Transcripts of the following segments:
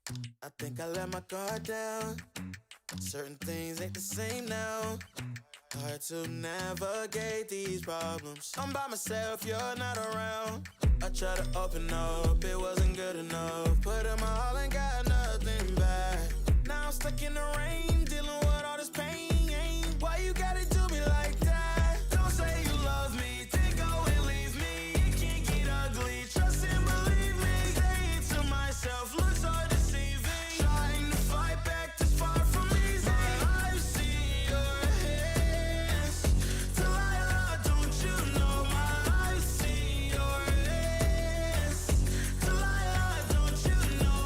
I think I let my guard down. Certain things ain't the same now. Hard to navigate these problems. I'm by myself, you're not around. I tried to open up, it wasn't good enough. Put in my all and got nothing back. Now I'm stuck in the rain, dealing with all this pain. Why you gotta do me like that? Don't say you love me, then go and leave me. It can't get ugly, trust and believe me. Saying to myself, looks so deceiving. Trying to fight back, this far from easy. I've seen your hands. Delilah, don't you know I've seen your hands. Delilah, don't you know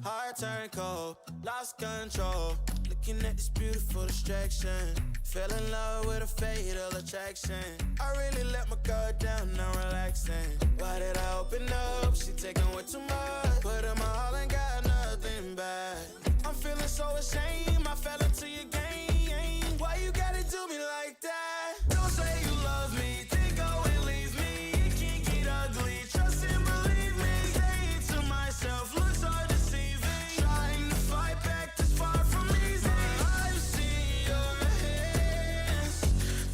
heart turned cold, lost control. Looking at this beautiful distraction. Fell in love with a fatal attraction. I really let my guard down, now relaxing. Why did I open up? She taking way too much. Put in my all and got nothing back. I'm feeling so ashamed, I fell into your game. Why you gotta do me like that? Don't say you love me, then go and leave me. It can't get ugly, trust and believe me. Saying to myself, looks so deceiving. Trying to fight back, this far from easy. I've seen your hands.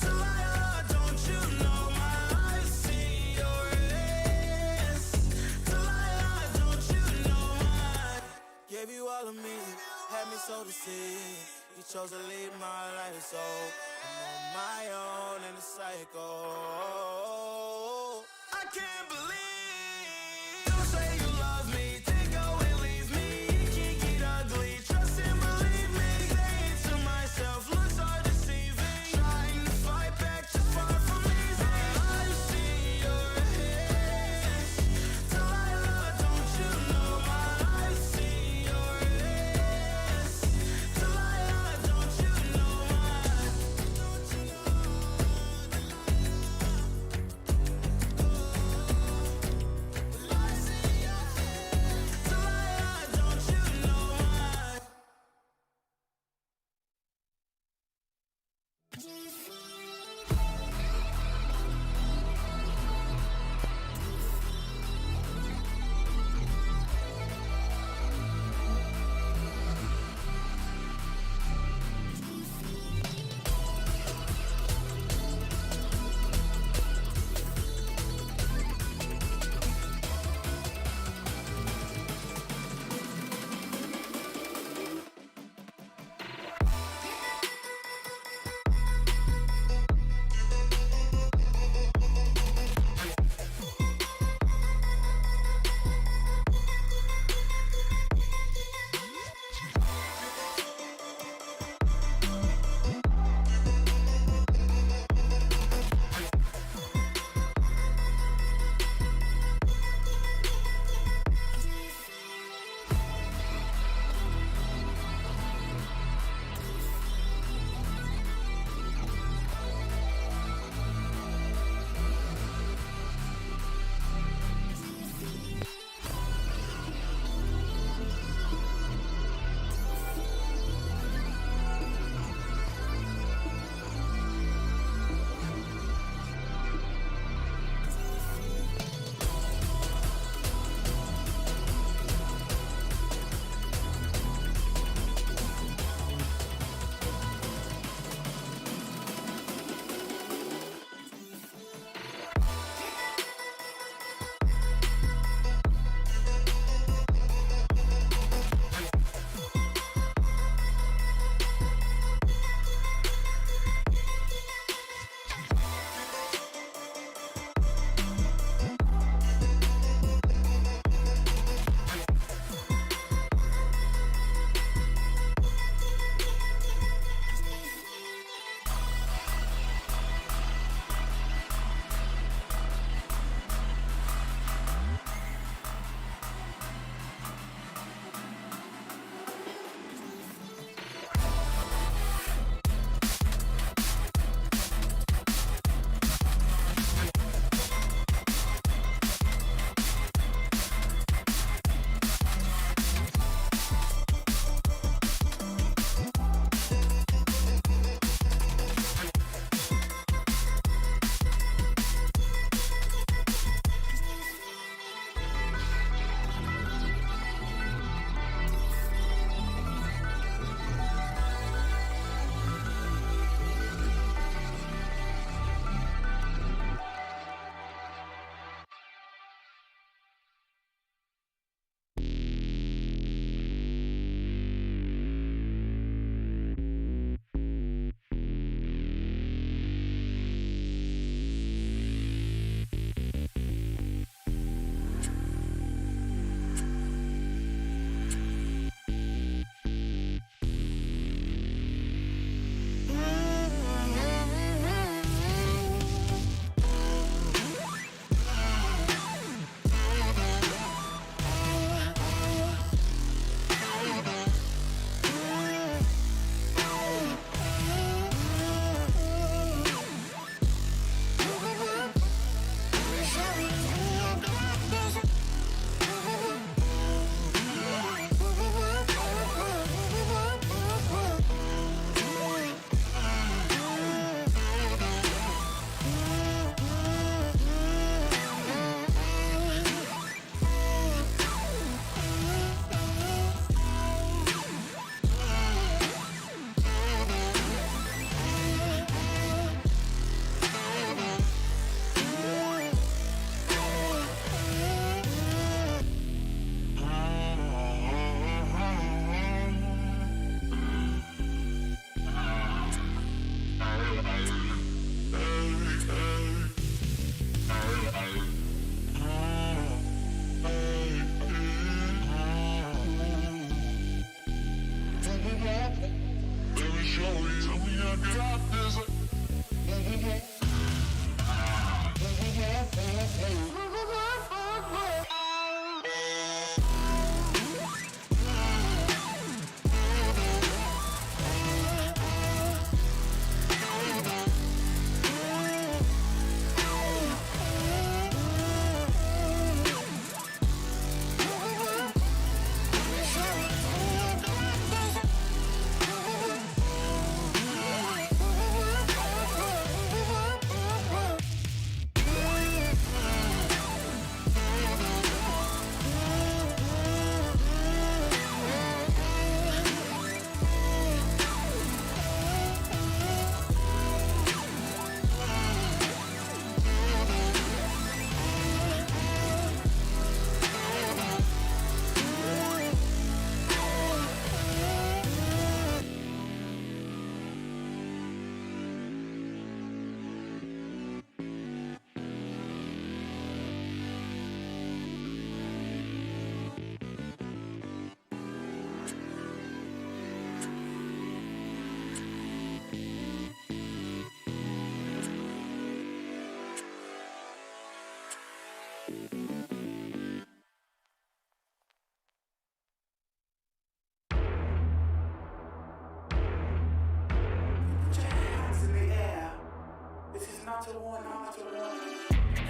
Delilah, don't you know I've seen your hands. Delilah, don't you know gave you all of me, had me so deceived. You chose to leave my life, so I'm on my own in the cycle. I can't believe. Don't say you love me, then go and leave me. It can't get ugly, trust and believe me. Saying to myself, looks so deceiving. Trying to fight back, just far from easy. I've seen your hands. Delilah, don't you know I've seen your hands. Delilah, don't you know don't you know?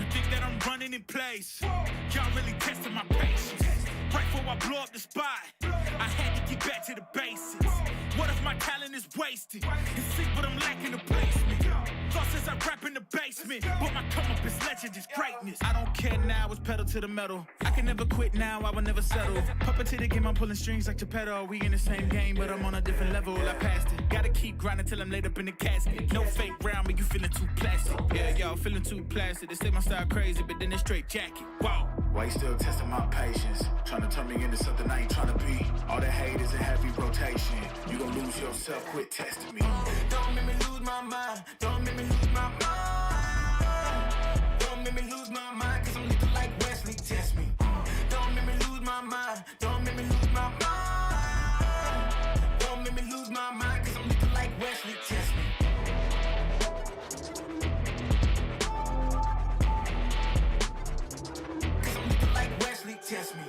You think that I'm running in place? Y'all really testing my patience. Right before I blow up the spot, I had to get back to the basics. What if my talent is wasted? And see what I'm lacking the placement. Thought since I rap in the basement, but my come up is legend, is greatness. I don't care now, it's pedal to the metal. I can never quit now, I will never settle. Puppet to the game, I'm pulling strings like Geppetto. We in the same game, but I'm on a different level. I passed it. Gotta keep grinding till I'm laid up in the casket. No fake round, but you feeling too plastic. Yeah, y'all feeling too plastic. They say my style crazy, but then it's straight jacket. Wow. Why you still testing my patience? Trying to turn me into something I ain't trying to be. All the hate is in heavy rotation. You gon' lose yourself, quit testing me. Don't make me lose my mind. Don't make me lose my mind. Don't make me lose my mind, cause I'm looking like Wesley, test me. Don't make me lose my mind. Don't make me lose my mind. Don't make me lose my mind, cause I'm looking like Wesley, test me. Cause I'm looking like Wesley, test me.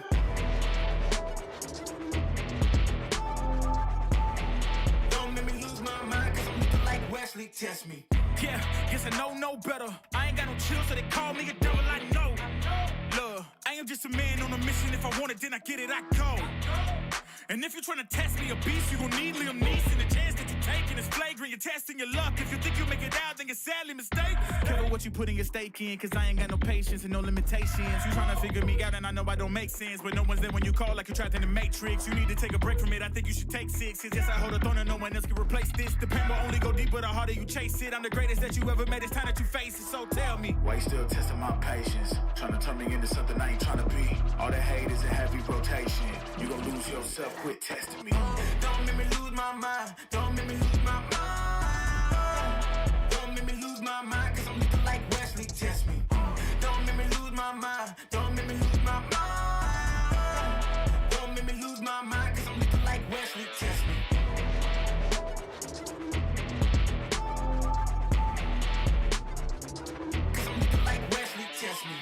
Wesley, test me. Yeah, guess I know no better. I ain't got no chill, so they call me a devil, I know. Look, I am just a man on a mission. If I want it, then I get it, I go. And if you're trying to test me a beast, you gon' need Liam Neeson. The chance that you're taking is flagrant. You're testing your luck. If you think you'll make it out, then you're sadly mistaken. Careful what you put in your stake in, cause I ain't got no patience and no limitations. You trying to figure me out, and I know I don't make sense, but no one's there when you call like you're trapped in the Matrix. You need to take a break from it. I think you should take 6. Cause yes, I hold a throne and no one else can replace this. The pain will only go deeper the harder you chase it. I'm the greatest that you ever made. It's time that you face it, so tell me. Why you still testing my patience? Trying to turn me into something I ain't trying to be. All the hate is in heavy rotation. You gon' lose yourself, quit testing me. Don't make me lose my mind. Don't make me lose my mind. Don't make me lose my mind, cause I'm looking like Wesley, test me. Don't make me lose my mind. Don't make me lose my mind. Don't make me lose my mind, cause I'm looking like Wesley, test me. Cause I'm looking like Wesley, test me.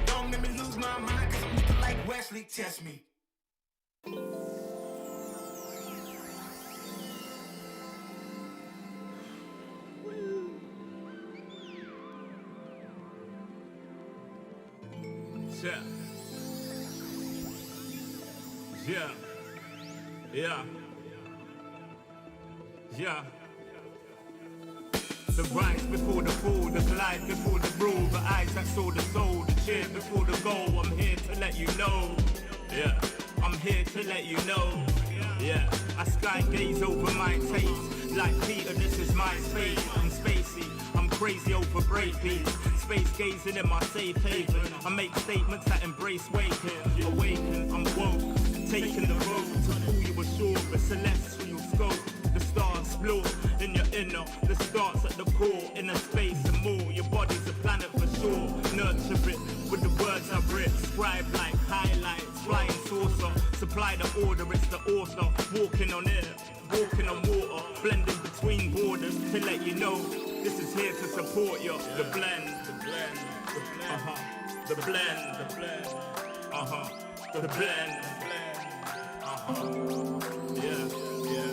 Don't make me lose my mind, cause I'm looking like Wesley, test me. Yeah. The rise before the fall, the glide before the rule, the eyes that saw the soul, the cheer before the goal. I'm here to let you know. Yeah, I'm here to let you know. Yeah, I sky gaze over my taste. Like Peter, this is my space. I'm spacey, I'm crazy over breakbeats. Space gazing in my safe haven. I make statements that embrace waking. Awaken, I'm woke. Taking the road to pull you ashore. A celestial scope. The stars explore in your inner. The starts at the core. Inner space and more. Your body's a planet for sure. Nurture it with the words I've writ. Scribe like highlights. Flying saucer. Supply the order, it's the order. to let you know this is here to support you. The blend, the blend, the blend, the blend, the blend, the blend, yeah, yeah.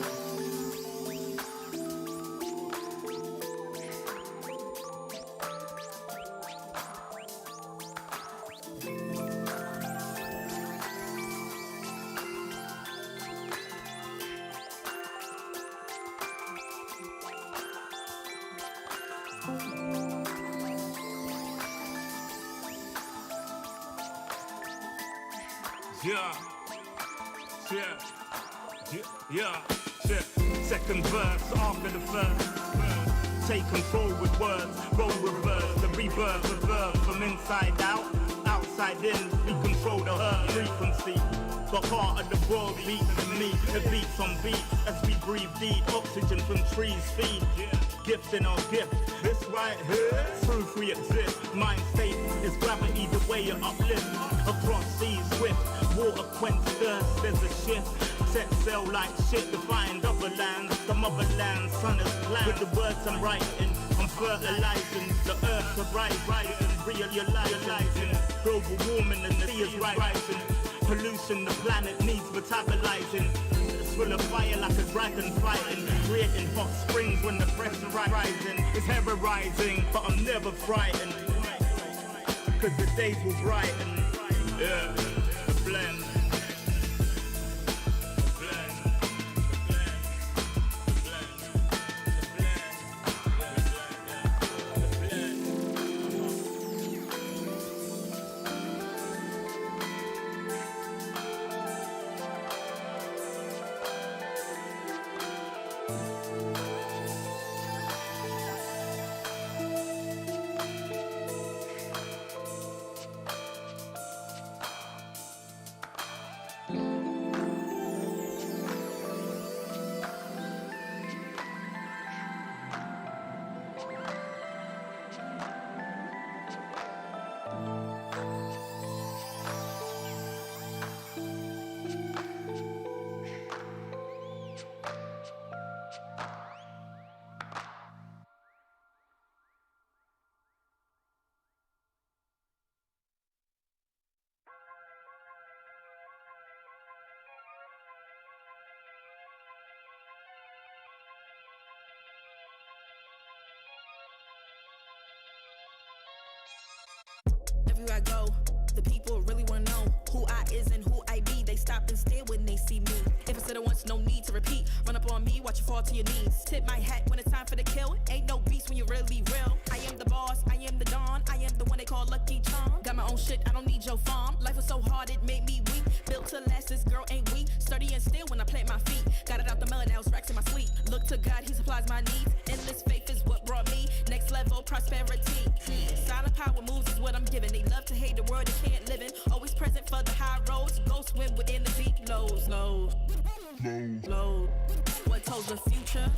Yeah. Second verse after the first. Taken forward words, roll reverse, the rebirth of verb from inside out, outside in. We control the herd frequency. The heart of the world beats in me. It beats on beats as we breathe deep. Oxygen from trees feed. Gifts in our gift. This right here, proof we exist. Mind state is gravity, the way it uplifts. Across seas swift, water quench thirst. There's a shift. Set sail like shit to find other lands. The motherland, sun is planned. With the words I'm writing, I'm fertilizing. The earth to rising, realizing. Global warming and the sea is rising. Pollution the planet needs metabolizing. It's full of fire like a dragon fighting. Creating hot springs when the pressure rising. It's terrorizing, but I'm never frightened. Cause the days will brighten. Yeah, the blend. Everywhere I go, the people really wanna know who I is and who I be. They stop and stare when they see me. If I said it once, no need to repeat. Run up on me, watch you fall to your knees. Tip my hat when it's time for the kill. Ain't no beast when you're really real. I am the boss, I am the dawn. I am the one they call Lucky Charm. Got my own shit, I don't need your farm. Life was so hard, it made me weak. Built to last, this girl ain't weak. Sturdy and still when I plant my feet. Got it out the mud, now it's racks in my sleep. Look to God, he supplies my needs. Endless faith is what brought me next level prosperity. Silent power moves is what I'm giving. They love to hate the world they can't live in. Always present for the high roads. Go swim within the deep lows. Low. What tells the future?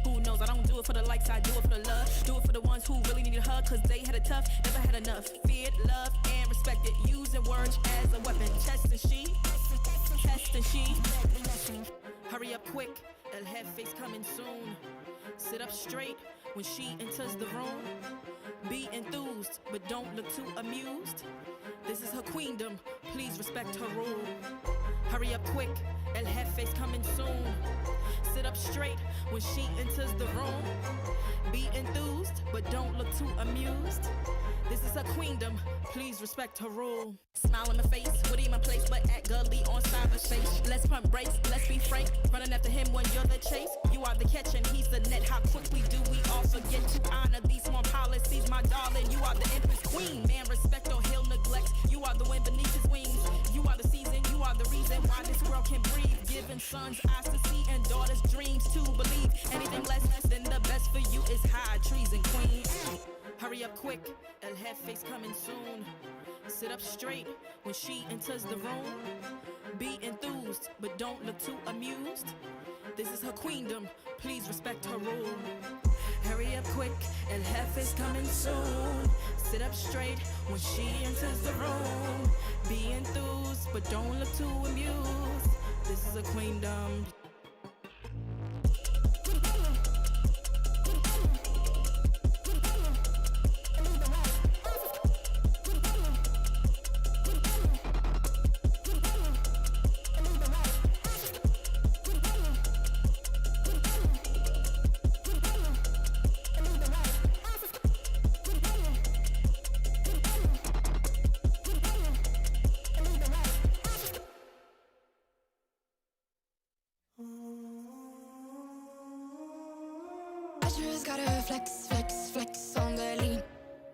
Who knows? I don't do it for the likes, I do it for the love. Do it for the ones who really need a hug, cause they had it tough, never had enough. Feared, loved, and respected. Using words as a weapon. Test and she. Hurry up quick, El Jefe's coming soon. Sit up straight when she enters the room. Be enthused, but don't look too amused. This is her queendom, please respect her rule. Hurry up quick, El Jefe's coming soon. Sit up straight when she enters the room. Be enthused, but don't look too amused. This is her queendom, please respect her rule. Smile in my face, what in my place, but act gully on cyberspace. Let's pump brakes, let's be frank. Running after him when you're the chase. You are the catch and he's the net. How quickly do we all forget to honor these small policies, my darling? You are the empress queen. Man, respect or he'll neglect. You are the wind beneath his wings. You are the season, you are the reason why this world can breathe. Giving sons eyes to see and daughters dreams to believe. Anything less than the best for you is high treason, queen. Hurry up quick, El Jefe's coming soon. Sit up straight when she enters the room. Be enthused, but don't look too amused. This is her queendom, please respect her rule. Hurry up quick, El Jefe's coming soon. Sit up straight when she enters the room. Be enthused, but don't look too amused. This is her queendom. just gotta flex, flex, flex on the lean.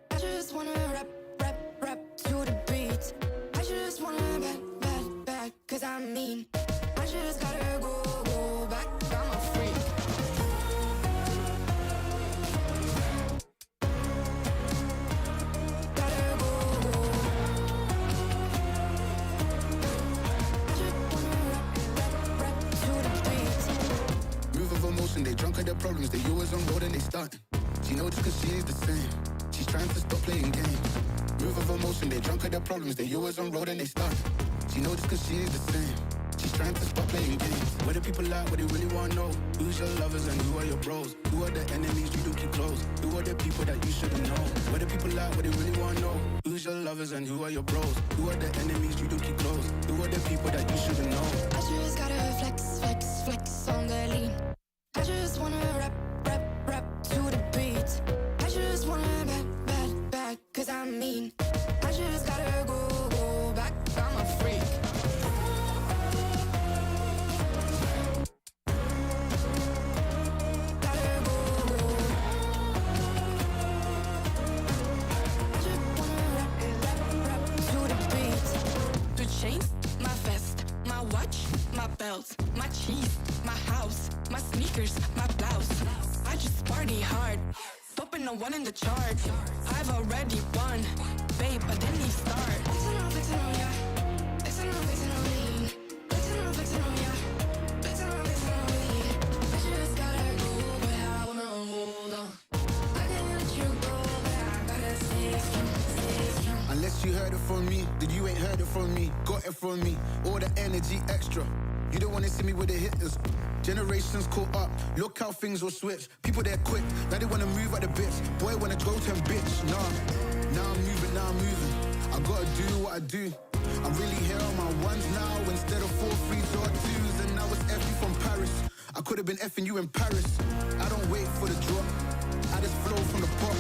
I just wanna rap, rap, rap to the beat. I just wanna back, cause I'm mean. I just gotta go back, I'm a freak. Gotta go. I just wanna rap to the beat. Move of emotion, they drunk at their problems, they always on road and they starting. She knows cause she is the same. She's trying to stop playing games. Move of emotion, they drunk at their problems, they always on road and they starting. She knows cause she is the same. She's trying to stop playing games. Where the people at, what they really wanna know? Who's your lovers and who are your bros? Who are the enemies you do keep close? Who are the people that you shouldn't know? Where the people at, what they really wanna know? Who's your lovers and who are your bros? Who are the enemies you do keep close? Who are the people that you shouldn't know? I just gotta flex, flex, flex on the lean. I just wanna rap, rap, rap to the beat. I just wanna back, cause I'm mean. I just gotta go back, I'm a freak. Gotta go. I just wanna rap to the beat. The chains, my vest, my watch, my belt, my cheese, my house, my sneakers, my blouse. I just party hard, popping a one in the chart. I've already won, babe, I didn't even start. Flexing on ya, flexing on me. Flexing on ya, flexing on me. I just gotta go, but I wanna hold on. I can't let you go, but I gotta stay strong. Unless you heard it from me, then you ain't heard it from me. Got it from me, all the energy extra. You don't wanna see me with the hitters. Generations caught up, look how things will switch. People they're quick, now they wanna move at the bits. Boy wanna go to him, bitch, nah. Now I'm moving. I gotta do what I do. I'm really here on my ones now instead of 4 3s or 2s. And now it's F you from Paris. I could've been effing you in Paris. I don't wait for the drop, I just flow from the pop.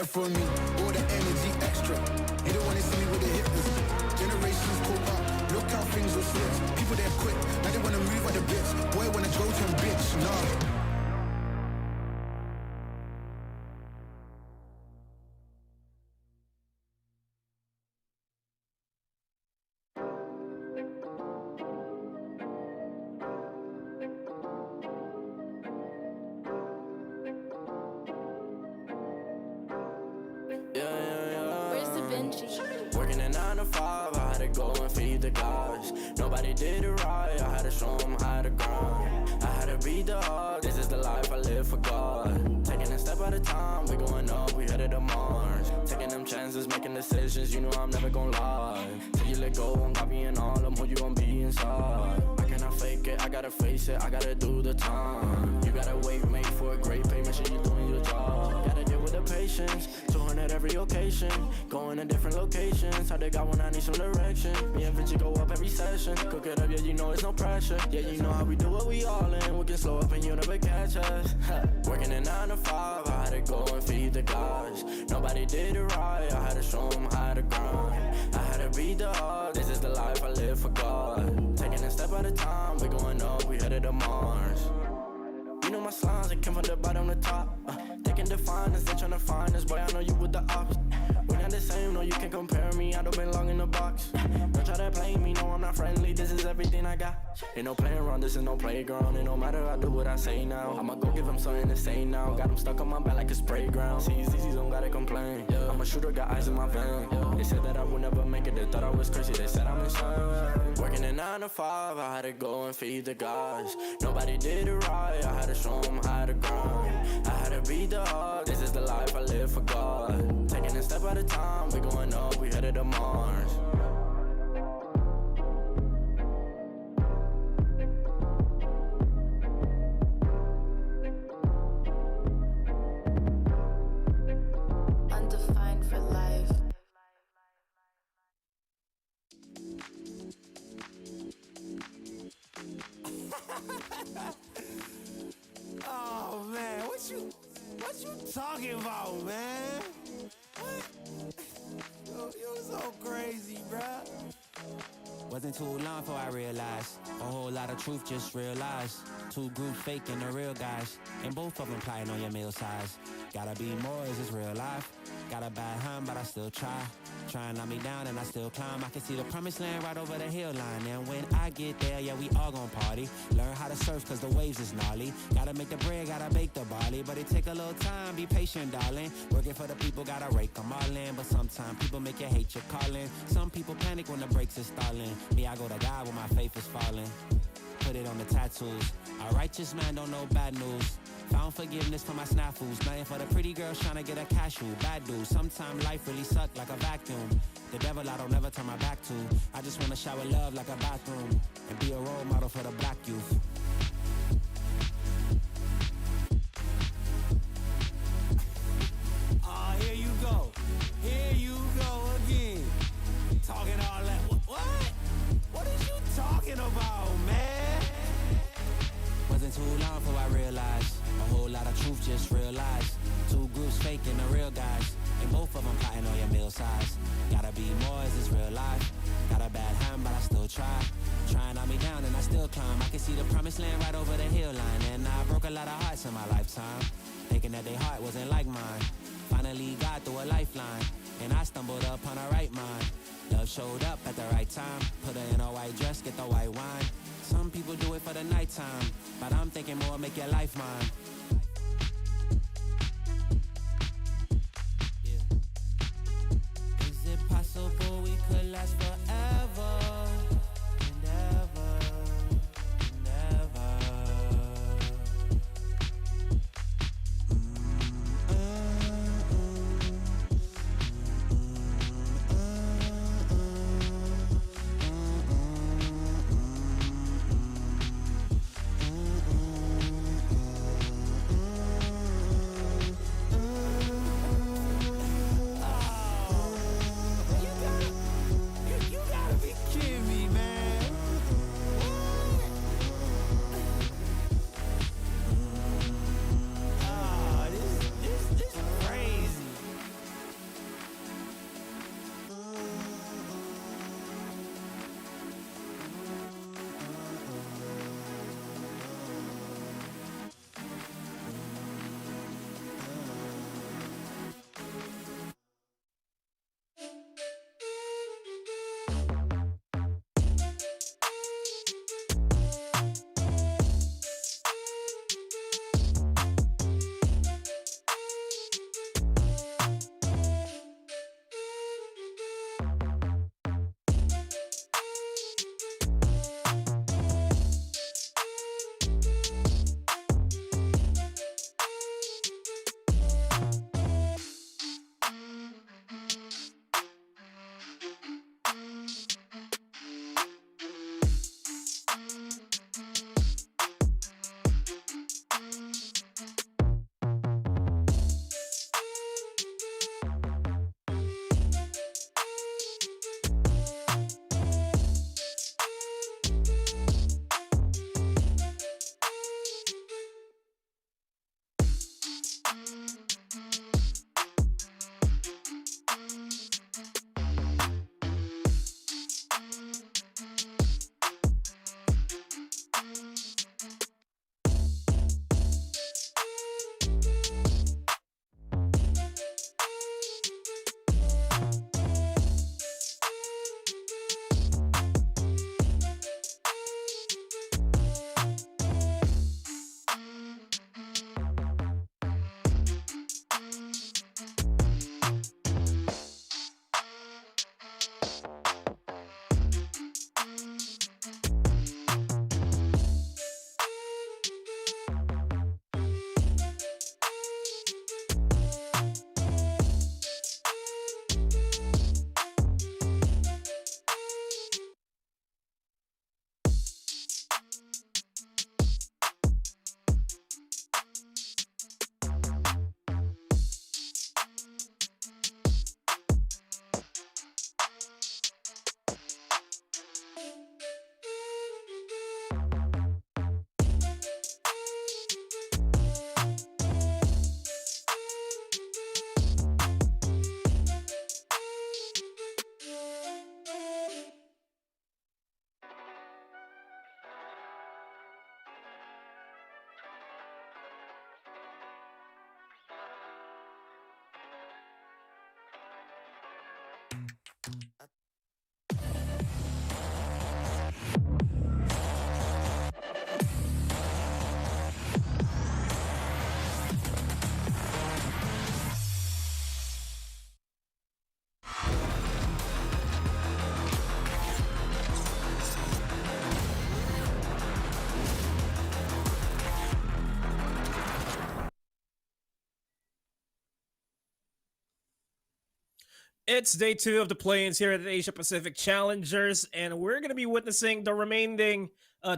From me, all the energy extra. You don't wanna see me with the hitters. Generations caught up, look how things will switch. People they're quick, now they wanna move at the bits. Boy wanna go to him, bitch, nah. Working a 9 to 5, I had to go and feed the guys. Nobody did it right, I had to show them how to grind. I had to beat the odds, this is the life I live for God. Taking a step at a time, we going up, we headed to Mars. Taking them chances, making decisions, you know I'm never gonna lie. Till you let go, I'm copying all of who you gon' be inside. I cannot fake it, I gotta face it, I gotta do the time. You gotta wait, make for a great pay, make sure you're doing your job. Gotta deal with the patience, 200 at every occasion. Going to different locations, how they got when I need some direction. Me and Vinci go up every session. Cook it up, yeah, you know it's no pressure. Yeah, you know how we do it, we all in. We can slow up and you never catch us. Working a 9 to 5, I had to go and feed the guys. Nobody did it right, I had to show them how to grind. I had to beat the odds, this is the life I live for God. Taking a step at a time, we going up, we headed to Mars. You know my slimes, they came from the bottom to top. They can define us, they tryna find us. Boy, I know you with the ops. We're not the same, no, you can't compare me. I don't belong in the box. Don't try to play me, no, I'm not friendly. This is everything I got. Ain't no playing around, this is no playground. It no matter, I do what I say now. I'ma go give them something to say now. Got them stuck on my back like a spray ground. See, these don't gotta complain. I'm a shooter, got eyes in my vein. They said that I would never make it, they thought I was crazy. They said I'm insane. Working a 9 to 5, I had to go and feed the guys. Nobody did it right, I had to show them how to grind. I had to beat the odds, this is the life I live for God. Taking a step at a time, we going up, we headed to Mars. talking about, man? What? You so crazy, bruh. Wasn't too long before I realized a whole lot of truth just realized. Two groups faking the real guys, and both of them plotting on your meal size. Gotta be more, is this real life? Got a bad hand, but I still try. Try and knock me down and I still climb. I can see the promised land right over the hill line. And when I get there, yeah, we all gon' party. Learn how to surf cause the waves is gnarly. Gotta make the bread, gotta bake the barley. But it take a little time, be patient, darling. Working for the people, gotta rake them all in. But sometimes people make you hate your calling. Some people panic when the brakes is stalling. Me, I go to God when my faith is falling. Put it on the tattoos. A righteous man don't know bad news. Found forgiveness for my snafus. Nothing for the pretty girls trying to get a cashew. Bad dude. Sometimes life really suck like a vacuum. The devil I don't never turn my back to. I just wanna shower love like a bathroom. And be a role model for the black youth. Here you go. Here you go again. Talking all that. What? What is you talking about, man? Wasn't too long before I realized a whole lot of truth just realized. Two groups faking the real guys, and both of them plotting on your meal size. Gotta be more, is this real life? Got a bad hand, but I still try. Trying to knock me down and I still climb. I can see the promised land right over the hill line. And I broke a lot of hearts in my lifetime, thinking that their heart wasn't like mine. Finally got through a lifeline, and I stumbled upon a right mind. Love showed up at the right time. Put her in a white dress, get the white wine. Some people do it for the nighttime, but I'm thinking more, make your life mine. Yeah. Is it possible we could last forever and ever and ever? It's day 2 of the play-ins here at the Asia Pacific Challengers, and we're going to be witnessing the remaining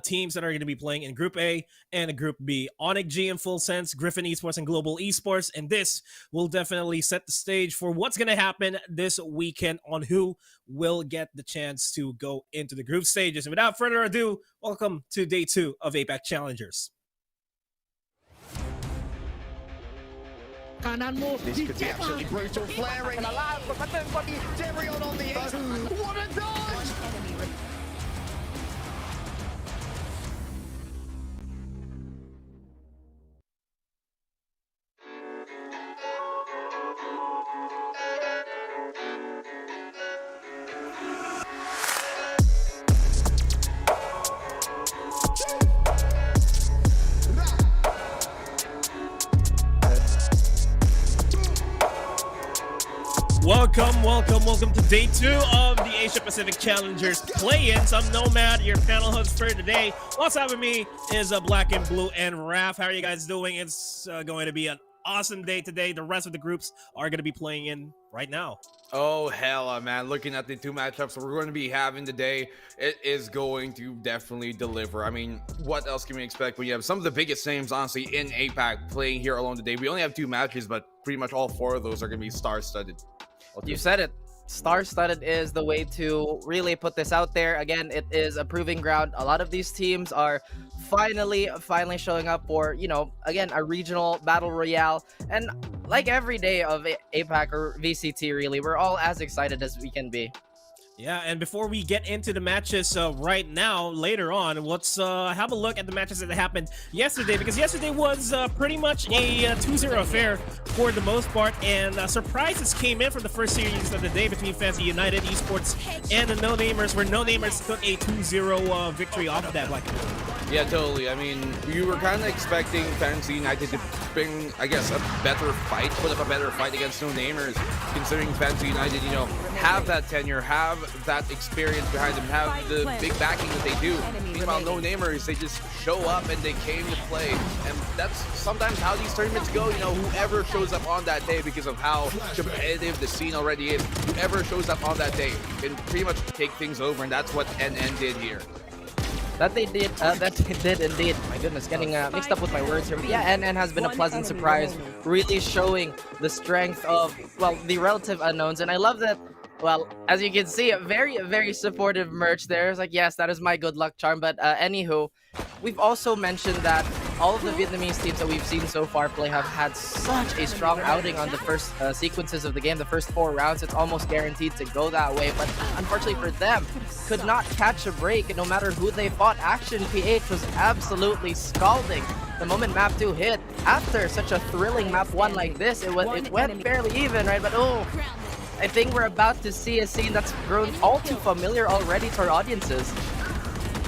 teams that are going to be playing in Group A and Group B. ONIC G in full sense, Griffin Esports and Global Esports, and this will definitely set the stage for what's going to happen this weekend on who will get the chance to go into the group stages. And without further ado, welcome to day 2 of APAC Challengers. This could be absolutely brutal. Flaring allowed, but then Derion on the edge. What a dodge! Welcome to day 2 of the Asia Pacific Challengers play-ins. I'm Nomad, your panel host for today. What's up with me is Black and Blue and Raph. How are you guys doing? It's going to be an awesome day today. The rest of the groups are going to be playing in right now. Oh, hella, man. Looking at the 2 matchups we're going to be having today, it is going to definitely deliver. I mean, what else can we expect when you have some of the biggest names, honestly, in APAC playing here alone today? We only have 2 matches, but pretty much all 4 of those are going to be star-studded. You said it. Star-studded is the way to really put this out there. Again, it is a proving ground. A lot of these teams are finally showing up for, again, a regional battle royale. And like every day of APAC or VCT, really, we're all as excited as we can be. Yeah, and before we get into the matches right now, later on, let's have a look at the matches that happened yesterday, because yesterday was pretty much a 2-0 affair for the most part, and surprises came in from the first series of the day between Fancy United Esports and the No Namers, where No Namers took a 2-0 victory off of that Black. Yeah, totally. I mean, you were kind of expecting Fancy United to bring, I guess, a better fight, put up a better fight against No Namers, considering Fancy United, have that tenure, have that experience behind them, have the big backing that they do. Meanwhile, No Namers, they just show up and they came to play, and that's sometimes how these tournaments go. Whoever shows up on that day, because of how competitive the scene already is, whoever shows up on that day can pretty much take things over, and that's what NN did here. That they did indeed. My goodness, getting mixed up with my words here. But yeah, NN has been a pleasant surprise, really showing the strength of, well, the relative unknowns. And I love that, well, as you can see, a very, very supportive merch there. It's like, yes, that is my good luck charm. But anywho, we've also mentioned that all of the Vietnamese teams that we've seen so far play have had such a strong outing on the first sequences of the game, the first 4 rounds. It's almost guaranteed to go that way, but unfortunately for them, could not catch a break, and no matter who they fought, Action PH was absolutely scalding. The moment map 2 hit, after such a thrilling map 1 like this, it went fairly even, right? But I think we're about to see a scene that's grown all too familiar already to our audiences.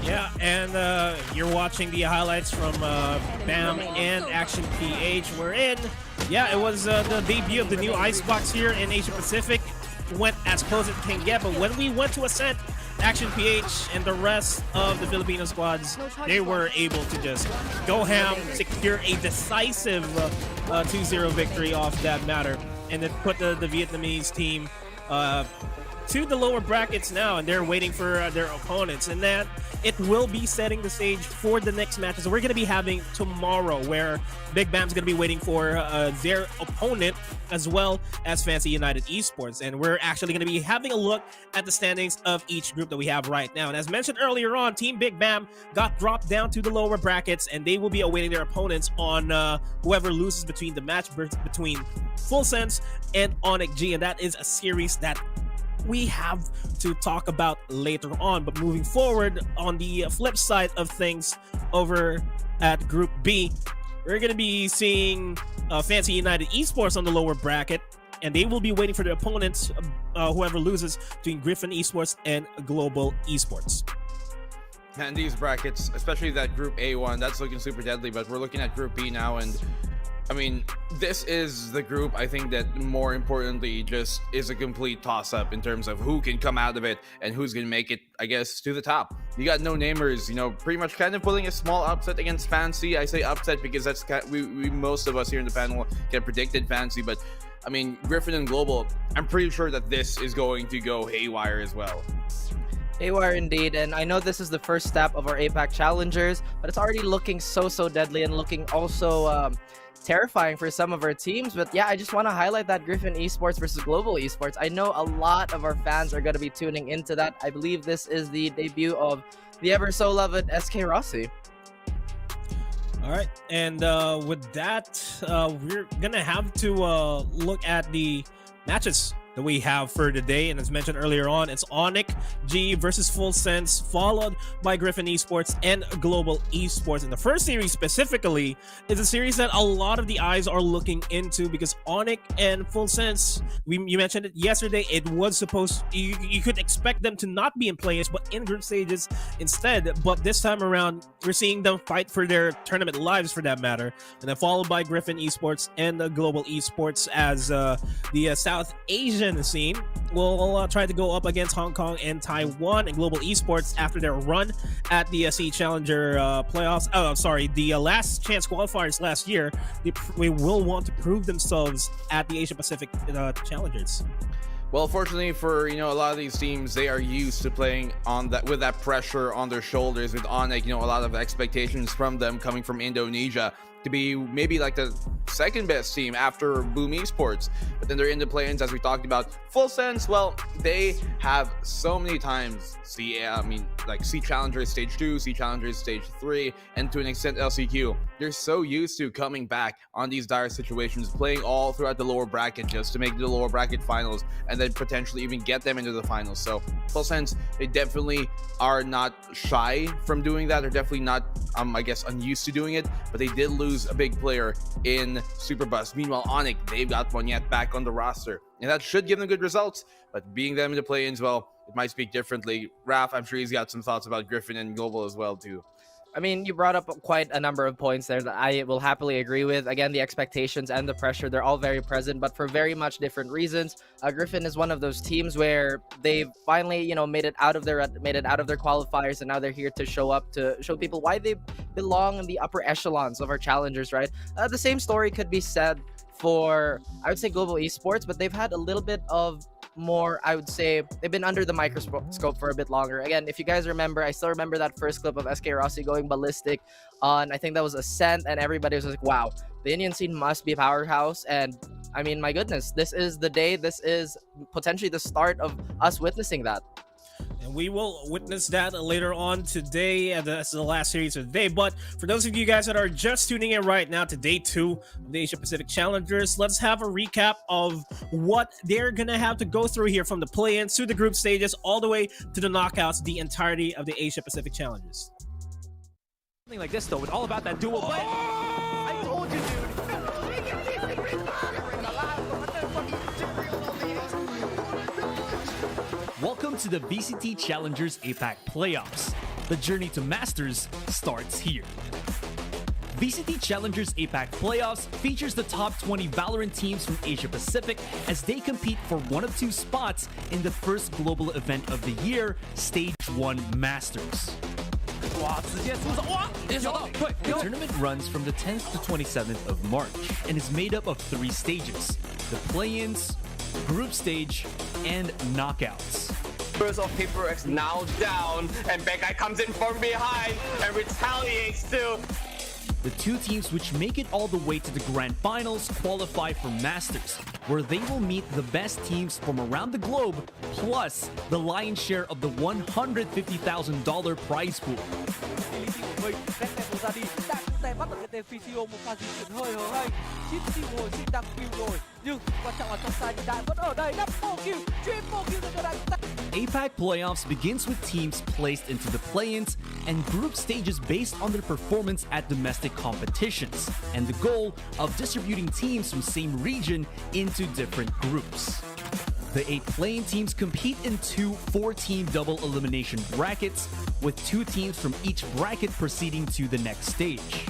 Yeah, and you're watching the highlights from BAM and Action PH. We're in. Yeah, it was the debut of the new Icebox here in Asia Pacific. Went as close as it can get, but when we went to Ascent, Action PH and the rest of the Filipino squads, they were able to just go ham, secure a decisive 2-0 victory off that matter, and then put the Vietnamese team to the lower brackets now, and they're waiting for their opponents, and that it will be setting the stage for the next matches we're going to be having tomorrow, where Big Bam's going to be waiting for their opponent, as well as Fancy United Esports. And we're actually going to be having a look at the standings of each group that we have right now. And as mentioned earlier on, Team Big Bam got dropped down to the lower brackets, and they will be awaiting their opponents on whoever loses between the match between Full Sense and ONIC G, and that is a series that we have to talk about later on. But moving forward, on the flip side of things, over at Group B, we're going to be seeing Fancy United Esports on the lower bracket, and they will be waiting for their opponents, whoever loses, between Griffin Esports and Global Esports. And these brackets, especially that Group A1, that's looking super deadly, but we're looking at Group B now, and I mean, this is the group, I think, that more importantly just is a complete toss-up in terms of who can come out of it and who's going to make it, I guess, to the top. You got no-namers, you know, pretty much kind of pulling a small upset against Fancy. I say upset because that's we most of us here in the panel can predicted Fancy, but I mean, Griffin and Global, I'm pretty sure that this is going to go haywire as well. Haywire indeed, and I know this is the first step of our APAC Challengers, but it's already looking so deadly and looking also terrifying for some of our teams. But yeah, I just want to highlight that Griffin Esports versus Global Esports. I know a lot of our fans are going to be tuning into that. I believe this is the debut of the ever so loved SK Rossi. All right, and with that, we're gonna have to look at the matches that we have for today. And as mentioned earlier on, it's ONIC G versus Full Sense, followed by Griffin Esports and Global Esports. And the first series specifically is a series that a lot of the eyes are looking into, because ONIC and Full Sense, you mentioned it yesterday, it was supposed, you could expect them to not be in play-ins but in group stages instead. But this time around, we're seeing them fight for their tournament lives, for that matter. And then followed by Griffin Esports and Global Esports, as the South Asian scene will try to go up against Hong Kong and Taiwan. And Global Esports, after their run at the VCT Challenger Playoffs, the last chance qualifiers last year, they will want to prove themselves at the Asia Pacific Challengers. Well, fortunately for, you know, a lot of these teams, they are used to playing on that with that pressure on their shoulders. With ONIC, you know, a lot of expectations from them coming from Indonesia to be maybe like the second best team after Boom Esports, but then they're in the play-ins, as we talked about. Full Sense, well, they have so many times see Challengers Stage 2, see Challengers Stage 3, and to an extent LCQ. They're so used to coming back on these dire situations, playing all throughout the lower bracket just to make the lower bracket finals, and then potentially even get them into the finals. So Full Sense, they definitely are not shy from doing that. They're definitely not, I guess, unused to doing it, but they did lose a big player in Superbus. Meanwhile, ONIC, they've got one yet back on the roster, and that should give them good results. But being them in the play-ins, well, it might speak differently. Raph, I'm sure he's got some thoughts about Griffin and Global as well too. I mean, you brought up quite a number of points there that I will happily agree with. Again, the expectations and the pressure, they're all very present, but for very much different reasons. Griffin is one of those teams where they've finally, you know, made it out of their qualifiers, and now they're here to show people why they belong in the upper echelons of our challengers, right? The same story could be said for, I would say, Global Esports, but they've had a little bit of more, I would say, they've been under the microscope for a bit longer. Again, if you guys remember, I still remember that first clip of SK Rossi going ballistic on, I think that was Ascent, and everybody was like, wow, the Indian scene must be a powerhouse. And I mean, my goodness, this is the day, this is potentially the start of us witnessing that. And we will witness that later on today. That's the last series of the day. But for those of you guys that are just tuning in right now to day 2 of the Asia Pacific Challengers, let's have a recap of what they're going to have to go through here, from the play-ins to the group stages, all the way to the knockouts, the entirety of the Asia Pacific Challengers. Something like this, though, it's all about that dual play. I told you, dude. Welcome to the VCT Challengers APAC Playoffs. The journey to Masters starts here. VCT Challengers APAC Playoffs features the top 20 Valorant teams from Asia Pacific as they compete for one of 2 spots in the first global event of the year, Stage 1 Masters. The tournament runs from the 10th to 27th of March and is made up of 3 stages: the play-ins, group stage, and knockouts. Members of Paper X now down, and bad guy comes in from behind and retaliates too. The 2 teams which make it all the way to the grand finals qualify for Masters, where they will meet the best teams from around the globe, plus the lion's share of the $150,000 prize pool. bắt được cái tên Physio, một pha di chuyển hơi hở hênh. Chip siêu hồi sinh đang kill rồi, nhưng quan trọng là trong tay đại vẫn ở đây. Double kill, triple kill được cho đại. APAC Playoffs begins with teams placed into the play-ins and group stages based on their performance at domestic competitions, and the goal of distributing teams from same region into different groups. The 8 playing teams compete in 2 4-team double elimination brackets, with 2 teams from each bracket proceeding to the next stage.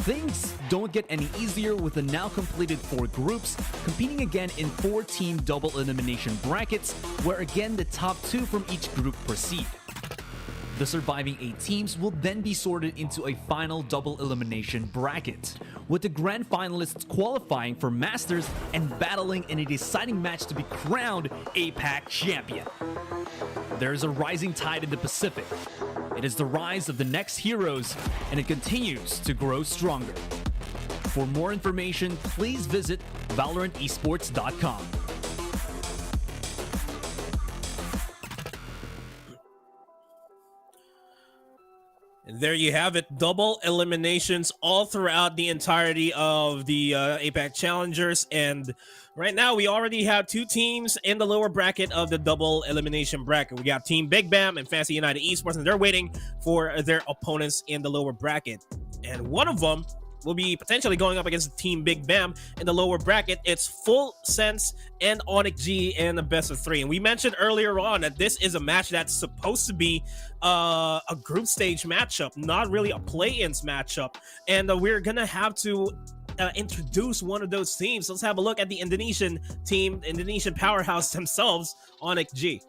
Things don't get any easier with the now completed 4 groups competing again in 4-team double elimination brackets, where again the top 2 from each group proceed. The surviving 8 teams will then be sorted into a final double elimination bracket, with the grand finalists qualifying for Masters and battling in a deciding match to be crowned APAC champion. There is a rising tide in the Pacific. It is the rise of the next heroes, and it continues to grow stronger. For more information, please visit ValorantEsports.com. And there you have it, double eliminations all throughout the entirety of the APAC Challengers. And right now, we already have 2 teams in the lower bracket of the double elimination bracket. We got Team Big Bam and Fantasy United Esports, and they're waiting for their opponents in the lower bracket. And one of them will be potentially going up against Team Big Bam in the lower bracket. It's Full Sense and ONIC G in the best of 3. And we mentioned earlier on that this is a match that's supposed to be a group stage matchup, not really a play-ins matchup. And we're gonna have to introduce one of those teams. Let's have a look at the Indonesian team, Indonesian powerhouse themselves, ONIC G.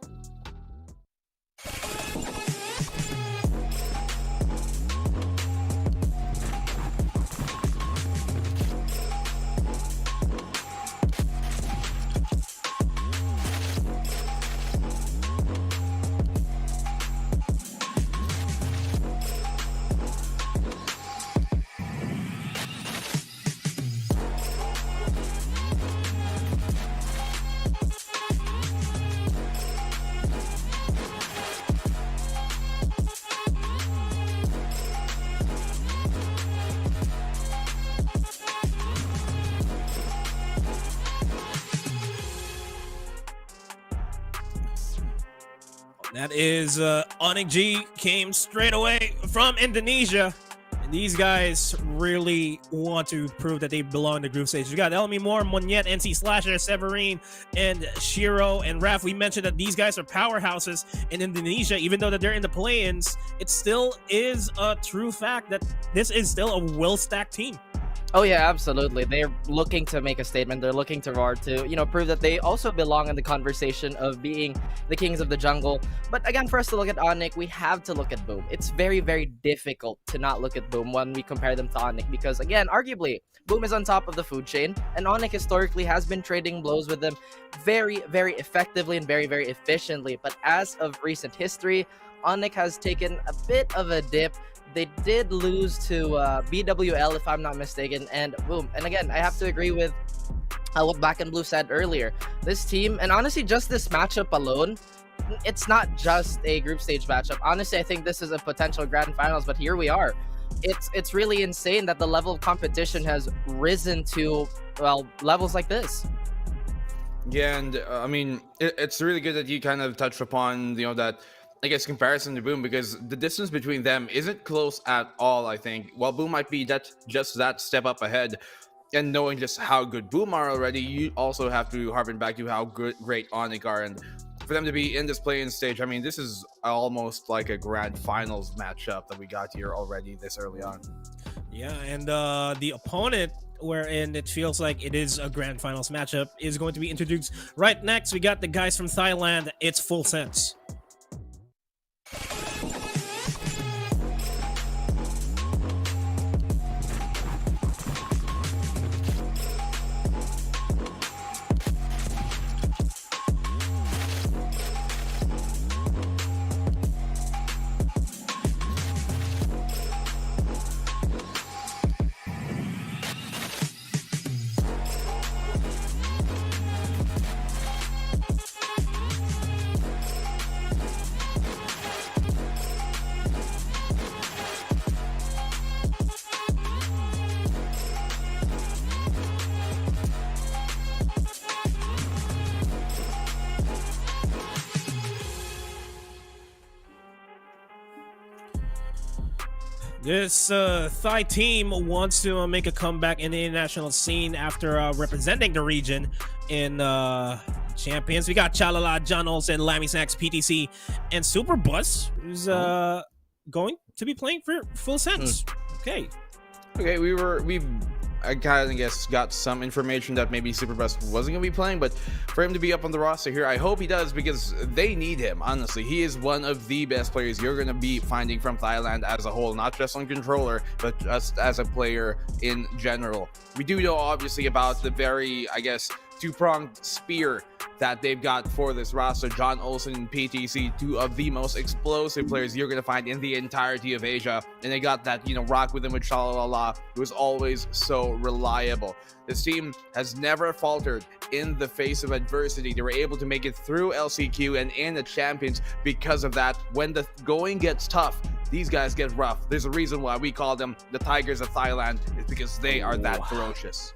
That is ONIC G came straight away from Indonesia. And these guys really want to prove that they belong in the group stage. We got Elmi Moore, Monyet, NC Slasher, Severine, and Shiro and Raf. We mentioned that these guys are powerhouses in Indonesia. Even though that they're in the play-ins, it still is a true fact that this is still a well-stacked team. Oh yeah, absolutely. They're looking to make a statement. They're looking to roar to, prove that they also belong in the conversation of being the kings of the jungle. But again, for us to look at ONIC, we have to look at Boom. It's very, very difficult to not look at Boom when we compare them to ONIC because, again, arguably, Boom is on top of the food chain, and ONIC historically has been trading blows with them very, very effectively and very, very efficiently. But as of recent history, ONIC has taken a bit of a dip. They did lose to BWL, if I'm not mistaken, and boom. And again, I have to agree with what Black and Blue said earlier. This team, and honestly, just this matchup alone, it's not just a group stage matchup. Honestly, I think this is a potential grand finals, but here we are. It's really insane that the level of competition has risen to, well, levels like this. Yeah, and I mean, it's really good that you kind of touched upon, that I guess comparison to Boom, because the distance between them isn't close at all, I think. While Boom might be just that step up ahead, and knowing just how good Boom are already, you also have to harken back to how great ONIC are. And for them to be in this play-in stage, I mean, this is almost like a grand finals matchup that we got here already this early on. Yeah, and the opponent, wherein it feels like it is a grand finals matchup, is going to be introduced right next. We got the guys from Thailand. It's Full Sense. This Thai team wants to make a comeback in the international scene after representing the region in Champions. We got Chalala, John Olsen, Lammy Snacks, PTC, and Super Bus, who's going to be playing for Full Sense. Okay, I kind of guess got some information that maybe Superbus wasn't going to be playing, but for him to be up on the roster here, I hope he does, because they need him. Honestly, he is one of the best players you're going to be finding from Thailand as a whole, not just on controller, but just as a player in general. We do know obviously about the very, I guess, two-pronged spear that they've got for this roster. John Olsen and PTC, two of the most explosive players you're going to find in the entirety of Asia. And they got that, rock with him with Shalalala, who is always so reliable. This team has never faltered in the face of adversity. They were able to make it through LCQ and in the Champions because of that. When the going gets tough, these guys get rough. There's a reason why we call them the Tigers of Thailand. It's because they are that ferocious.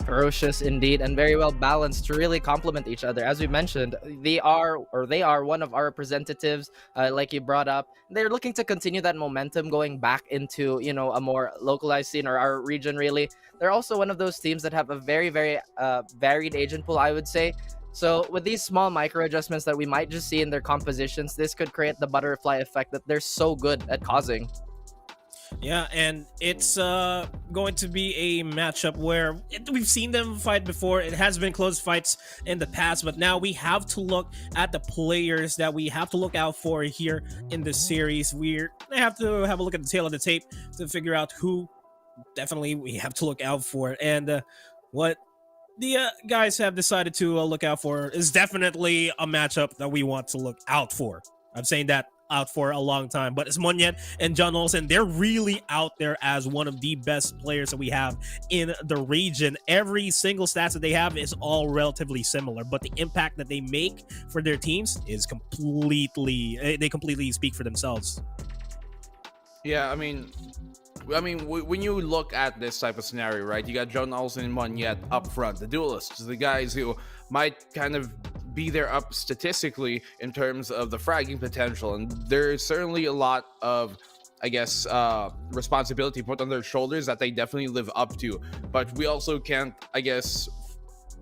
Ferocious indeed, and very well balanced to really complement each other. As we mentioned, they are one of our representatives, like you brought up. They're looking to continue that momentum going back into, a more localized scene, or our region really. They're also one of those teams that have a very, very varied agent pool, I would say. So with these small micro adjustments that we might just see in their compositions, this could create the butterfly effect that they're so good at causing. Yeah, and it's going to be a matchup where we've seen them fight before. It has been close fights in the past, but now we have to look at the players that we have to look out for here in the series. We have to have a look at the tail of the tape to figure out who definitely we have to look out for. And what the guys have decided to look out for is definitely a matchup that we want to look out for. I'm saying that out for a long time, but it's Monyet and John Olsen. They're really out there as one of the best players that we have in the region. Every single stats that they have is all relatively similar, but the impact that they make for their teams is they completely speak for themselves. Yeah, I mean, when you look at this type of scenario, right, you got John Olsen and Monyet up front, the duelists, the guys who might kind of be there up statistically in terms of the fragging potential, and there's certainly a lot of, I guess, responsibility put on their shoulders that they definitely live up to. But we also can't, I guess,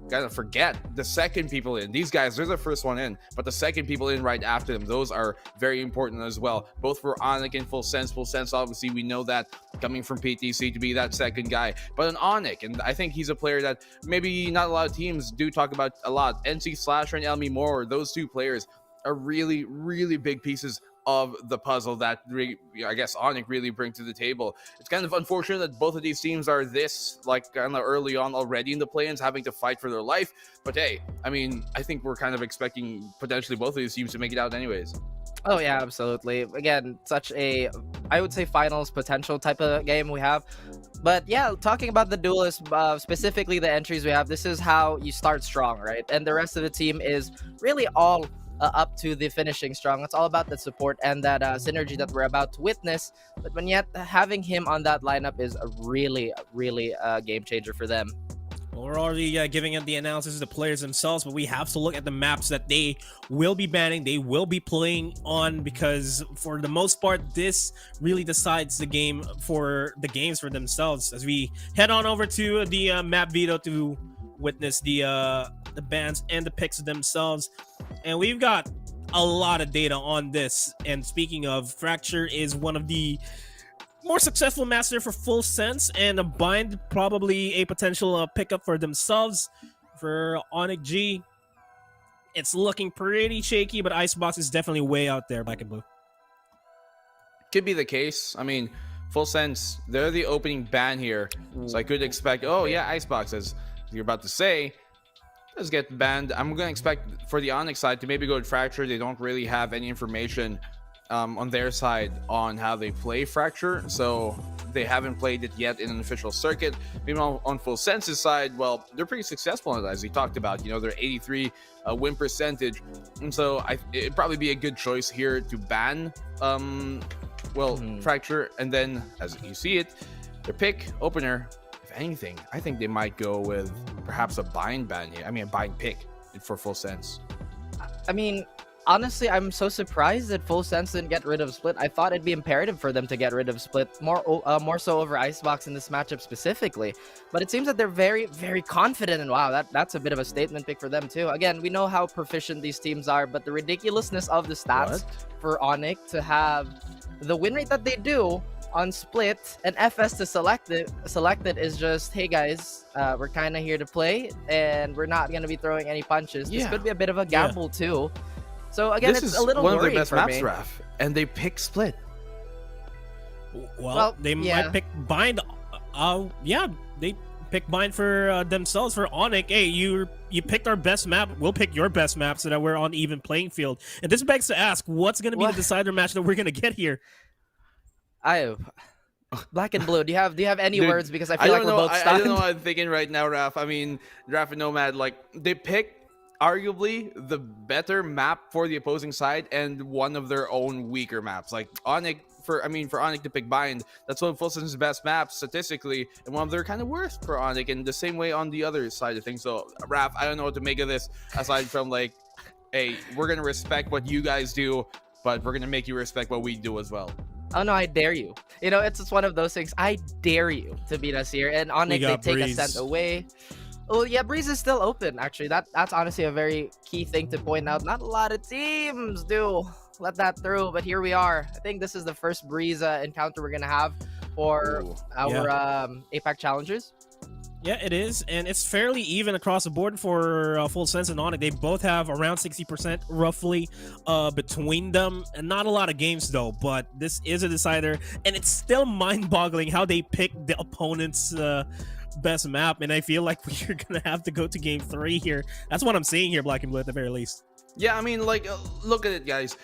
kind of forget the second people in. These guys, they're the first one in, but the second people in right after them, those are very important as well, both for ONIC and Full Sense. Full Sense, obviously, we know that coming from PTC to be that second guy, but an ONIC, and I think he's a player that maybe not a lot of teams do talk about a lot. NC Slasher and Elmi Moore, those two players are really, really big pieces of the puzzle that I guess ONIC really bring to the table. It's kind of unfortunate that both of these teams are this kind of early on already in the play-ins, having to fight for their life. But hey, I mean, I think we're kind of expecting potentially both of these teams to make it out anyways. Oh yeah, absolutely. Again, such a, I would say, finals potential type of game we have. But yeah, talking about the duelists, specifically the entries we have, this is how you start strong, right? And the rest of the team is really all up to the finishing strong. It's all about the support and that synergy that we're about to witness. But when yet having him on that lineup is a really, really game changer for them. Well, we're already giving up the analysis of the players themselves, but we have to look at the maps that they will be banning, they will be playing on, because for the most part, this really decides the game for the games for themselves. As we head on over to the map veto to witness the bans and the picks themselves, and we've got a lot of data on this. And speaking of, Fracture is one of the more successful master for Full Sense, and a Bind probably a potential pickup for themselves. For ONIC G, it's looking pretty shaky, but Icebox is definitely way out there, Black and Blue. Could be the case. I mean, Full Sense, they're the opening ban here, so I could expect, oh yeah, Icebox, as you're about to say, does get banned. I'm going to expect for the ONIC side to maybe go to Fracture. They don't really have any information on their side on how they play Fracture, so they haven't played it yet in an official circuit. Meanwhile, on Full Sense's side, well, they're pretty successful in it, as we talked about. You know, they're 83 win percentage, and so it'd probably be a good choice here to ban Fracture, and then as you see it, their pick opener, if anything, I think they might go with perhaps a Bind ban here. I mean, a Bind pick for Full Sense. I mean, honestly, I'm so surprised that Full Sense didn't get rid of Split. I thought it'd be imperative for them to get rid of Split, more so over Icebox in this matchup specifically. But it seems that they're very, very confident, and wow, that's a bit of a statement pick for them too. Again, we know how proficient these teams are, but the ridiculousness of the stats for ONIC to have the win rate that they do on Split and FS to select it is just, hey guys, we're kind of here to play and we're not going to be throwing any punches. This could be a bit of a gamble too. So again, this it's is a little one of their worrying best for maps, me. Raph, and they pick Split. Well, they might pick Bind. Yeah, they pick Bind for themselves for ONIC. Hey, you picked our best map. We'll pick your best map so that we're on even playing field. And this begs to ask, what's going to be the decider match that we're going to get here? Black and Blue. Do you have any words? Because I feel like we're both stunned. I don't know what I'm thinking right now, Raph. I mean, Raph and Nomad, like, they pick arguably the better map for the opposing side and one of their own weaker maps. Like ONIC, for ONIC to pick Bind, that's one of Full Sense's best maps statistically, and one of their kind of worst for ONIC, and the same way on the other side of things. So, Raph, I don't know what to make of this aside from like, hey, we're gonna respect what you guys do, but we're gonna make you respect what we do as well. Oh no, I dare you. You know, it's just one of those things. I dare you to beat us here. And ONIC, they take Breeze. a cent away. Oh yeah, Breeze is still open, actually. That's honestly a very key thing to point out. Not a lot of teams do let that through, but here we are. I think this is the first Breeze encounter we're gonna have for our APAC Challengers. Yeah, it is, and it's fairly even across the board for Full Sense and ONIC. They both have around 60% roughly between them, and not a lot of games though, but this is a decider, and it's still mind-boggling how they pick the opponent's best map, and I feel like we're gonna have to go to game 3 here. That's what I'm seeing here, Black and Blue, at the very least. Yeah, I mean, like, look at it, guys.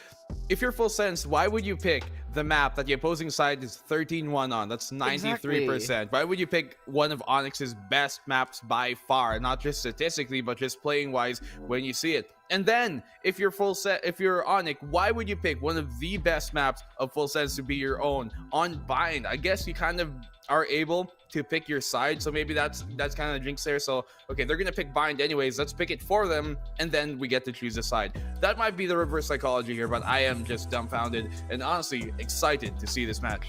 If you're Full Sense, why would you pick the map that the opposing side is 13-1 on? That's 93%. Exactly. Why would you pick one of Onyx's best maps by far? Not just statistically, but just playing wise when you see it. And then, if you're ONIC, why would you pick one of the best maps of Full Sense to be your own on Bind? I guess you kind of are able to pick your side, so maybe that's kind of a jinx there. So okay, they're gonna pick Bind anyways, let's pick it for them, and then we get to choose a side. That might be the reverse psychology here, but I am just dumbfounded and honestly excited to see this match.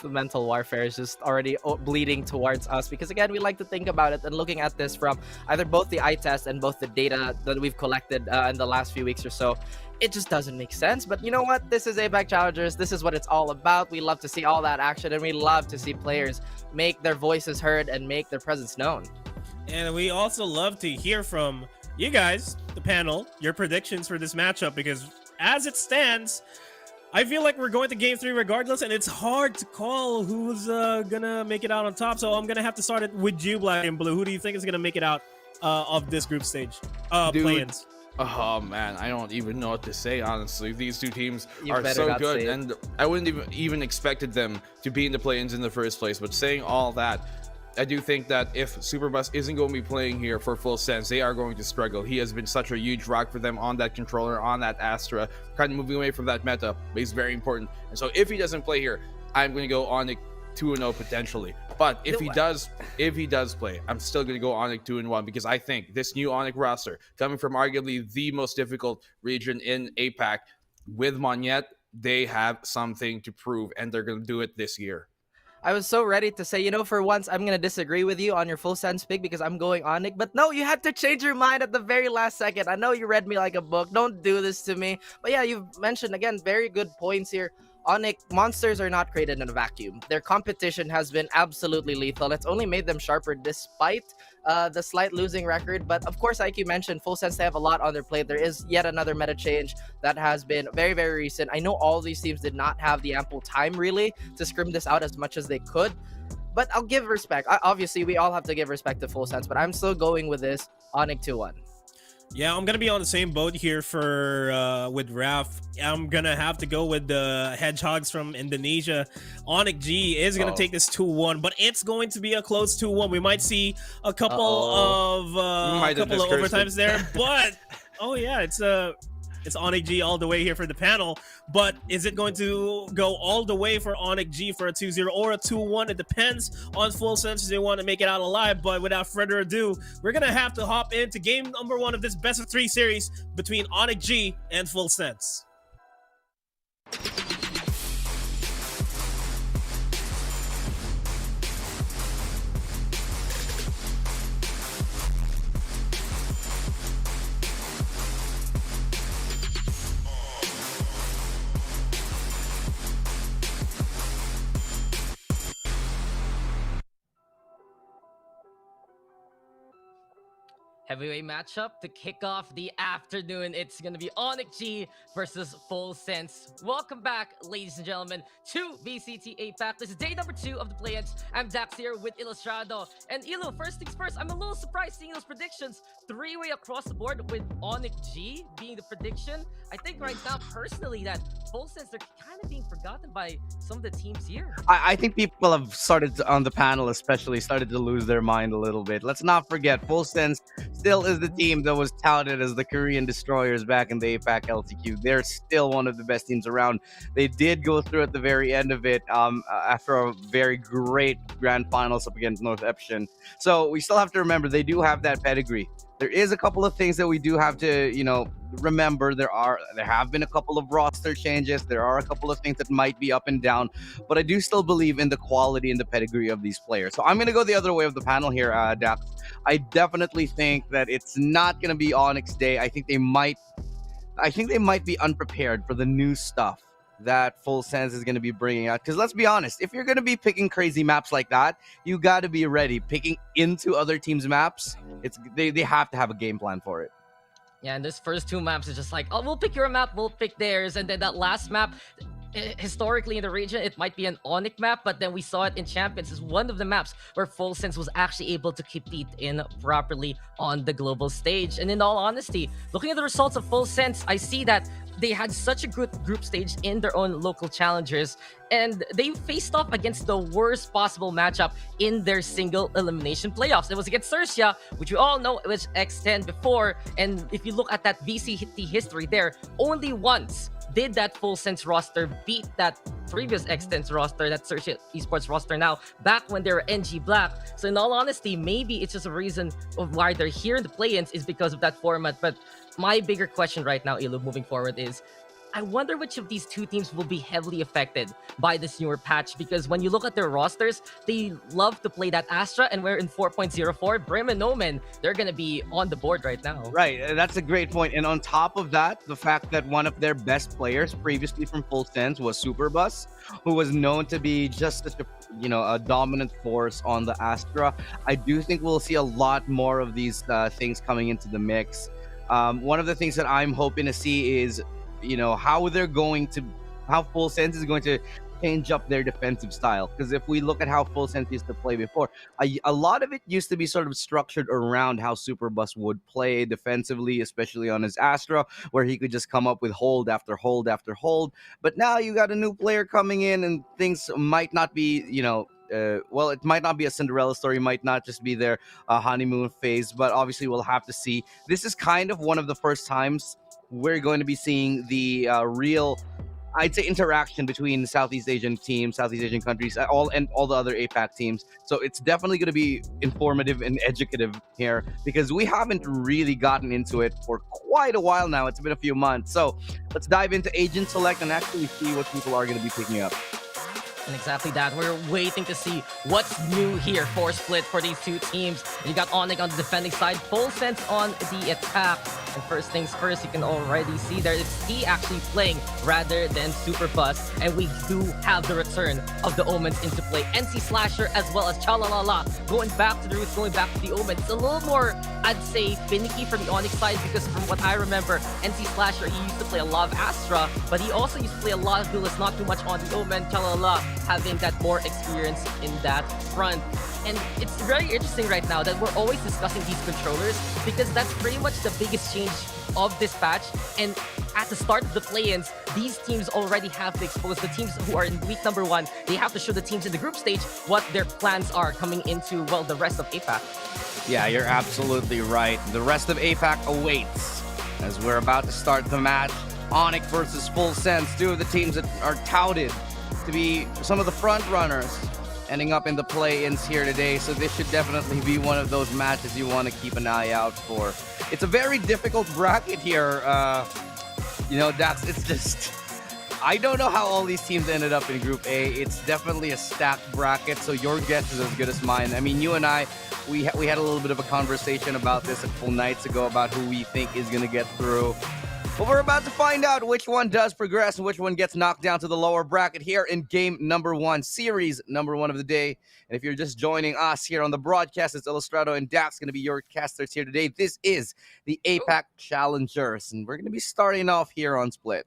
The mental warfare is just already bleeding towards us, because again, we like to think about it and looking at this from either both the eye test and both the data that we've collected in the last few weeks or so. It just doesn't make sense. But you know what? This is APAC Challengers. This is what it's all about. We love to see all that action, and we love to see players make their voices heard and make their presence known. And we also love to hear from you guys, the panel, your predictions for this matchup, because as it stands, I feel like we're going to game 3 regardless, and it's hard to call who's gonna make it out on top. So I'm gonna have to start it with you, Black and Blue. Who do you think is gonna make it out of this group stage play-ins? Oh man, I don't even know what to say, honestly. These two teams are so good, and I wouldn't even expected them to be in the play-ins in the first place. But saying all that, I do think that if Superbus isn't going to be playing here for Full Sense, they are going to struggle. He has been such a huge rock for them on that controller, on that Astra, kind of moving away from that meta, but he's very important. And so if he doesn't play here, I'm going to go ONIC 2-0 potentially. But if he does play, I'm still going to go ONIC 2-1, because I think this new ONIC roster, coming from arguably the most difficult region in APAC, with Monyet, they have something to prove, and they're going to do it this year. I was so ready to say, you know, for once, I'm going to disagree with you on your Full Sense pick because I'm going ONIC. But no, you had to change your mind at the very last second. I know you read me like a book. Don't do this to me. But yeah, you've mentioned, again, very good points here. ONIC, monsters are not created in a vacuum. Their competition has been absolutely lethal. It's only made them sharper despite the slight losing record. But of course, like you mentioned, Full Sense, they have a lot on their plate. There is yet another meta change that has been very, very recent. I know all these teams did not have the ample time really to scrim this out as much as they could. But I'll give respect. Obviously, we all have to give respect to Full Sense, but I'm still going with this ONIC 2-1. Yeah, I'm gonna be on the same boat here for with Raph. I'm gonna have to go with the Hedgehogs from Indonesia. ONIC G is gonna take this 2-1, but it's going to be a close 2-1. We might see a couple of overtimes there, but oh yeah, it's It's ONIC G all the way here for the panel. But is it going to go all the way for ONIC G for a 2-0 or a 2-1? It depends on Full Sense if they want to make it out alive. But without further ado, we're going to have to hop into game number 1 of this best of 3 series between ONIC G and Full Sense. Heavyweight matchup to kick off the afternoon. It's going to be ONIC G versus Full Sense. Welcome back, ladies and gentlemen, to VCT APAC. This is day number 2 of the play-ins. I'm Dax here with Ilustrado. And Ilu, first things first, I'm a little surprised seeing those predictions 3-way across the board with ONIC G being the prediction. I think right now, personally, that Full Sense, they're kind of being forgotten by some of the teams here. I think people have started on the panel, especially, started to lose their mind a little bit. Let's not forget, Full Sense still is the team that was touted as the Korean destroyers back in the APAC LCQ. They're still one of the best teams around. They did go through at the very end of it after a very great grand finals up against North Epsion. So we still have to remember they do have that pedigree. There is a couple of things that we do have to, remember. There have been a couple of roster changes. There are a couple of things that might be up and down, but I do still believe in the quality and the pedigree of these players. So I'm going to go the other way of the panel here, Dax. I definitely think that it's not going to be Onyx Day. I think they might be unprepared for the new stuff that Full Sense is going to be bringing out. Because let's be honest, if you're going to be picking crazy maps like that, you got to be ready. Picking into other teams' maps, they have to have a game plan for it. Yeah, and this first 2 maps is just like, oh, we'll pick your map, we'll pick theirs. And then that last map, historically in the region, it might be an ONIC map, but then we saw it in Champions as one of the maps where Full Sense was actually able to compete in properly on the global stage. And in all honesty, looking at the results of Full Sense, I see that they had such a good group stage in their own local challengers, and they faced off against the worst possible matchup in their single elimination playoffs. It was against Sersia, which we all know it was X10 before, and if you look at that VCT history there, only once did that Full Sense roster beat that previous X10's roster, that Sersia Esports roster now, back when they were NG Black. So in all honesty, maybe it's just a reason of why they're here in the play-ins is because of that format. But my bigger question right now, Ilu, moving forward is, I wonder which of these 2 teams will be heavily affected by this newer patch, because when you look at their rosters, they love to play that Astra, and we're in 4.04. Brim and Omen, they're going to be on the board right now. Right, that's a great point. And on top of that, the fact that one of their best players previously from Full Sense was Superbus, who was known to be just such a dominant force on the Astra. I do think we'll see a lot more of these things coming into the mix. One of the things that I'm hoping to see is how Full Sense is going to change up their defensive style. Because if we look at how Full Sense used to play before, a lot of it used to be sort of structured around how Superbus would play defensively, especially on his Astra, where he could just come up with hold after hold after hold. But now you got a new player coming in, and things might not be, it might not be a Cinderella story, might not just be their honeymoon phase, but obviously we'll have to see. This is kind of one of the first times we're going to be seeing the real, I'd say, interaction between Southeast Asian teams, Southeast Asian countries, all the other APAC teams. So it's definitely going to be informative and educative here, because we haven't really gotten into it for quite a while now. It's been a few months. So let's dive into Agent Select and actually see what people are going to be picking up. And exactly that. We're waiting to see what's new here for split for these 2 teams. You got ONIC on the defending side, Full Sense on the attack. And first things first, you can already see there it's he actually playing rather than Superbus. And we do have the return of the Omens into play. NC Slasher as well as Chalalala going back to the roots, going back to the Omens. It's a little more, I'd say, finicky for the ONIC side, because from what I remember, NC Slasher, he used to play a lot of Astra, but he also used to play a lot of duelists, not too much on the Omen. Chalalala having that more experience in that front. And it's very interesting right now that we're always discussing these controllers, because that's pretty much the biggest change of this patch. And at the start of the play-ins, these teams already have to expose the teams who are in week number 1. They have to show the teams in the group stage what their plans are coming into, the rest of APAC. Yeah, you're absolutely right. The rest of APAC awaits as we're about to start the match. ONIC versus Full Sense, two of the teams that are touted to be some of the front runners ending up in the play-ins here today, so this should definitely be one of those matches you want to keep an eye out for. It's a very difficult bracket here, Dax. It's just, I don't know how all these teams ended up in Group A. It's definitely a stacked bracket, so your guess is as good as mine. I mean, you and I, we had a little bit of a conversation about this a couple nights ago about who we think is going to get through. But we're about to find out which one does progress and which one gets knocked down to the lower bracket here in game number 1, series number 1 of the day. And if you're just joining us here on the broadcast, it's Illustrado and Dax going to be your casters here today. This is the APAC Challengers, and we're going to be starting off here on Split.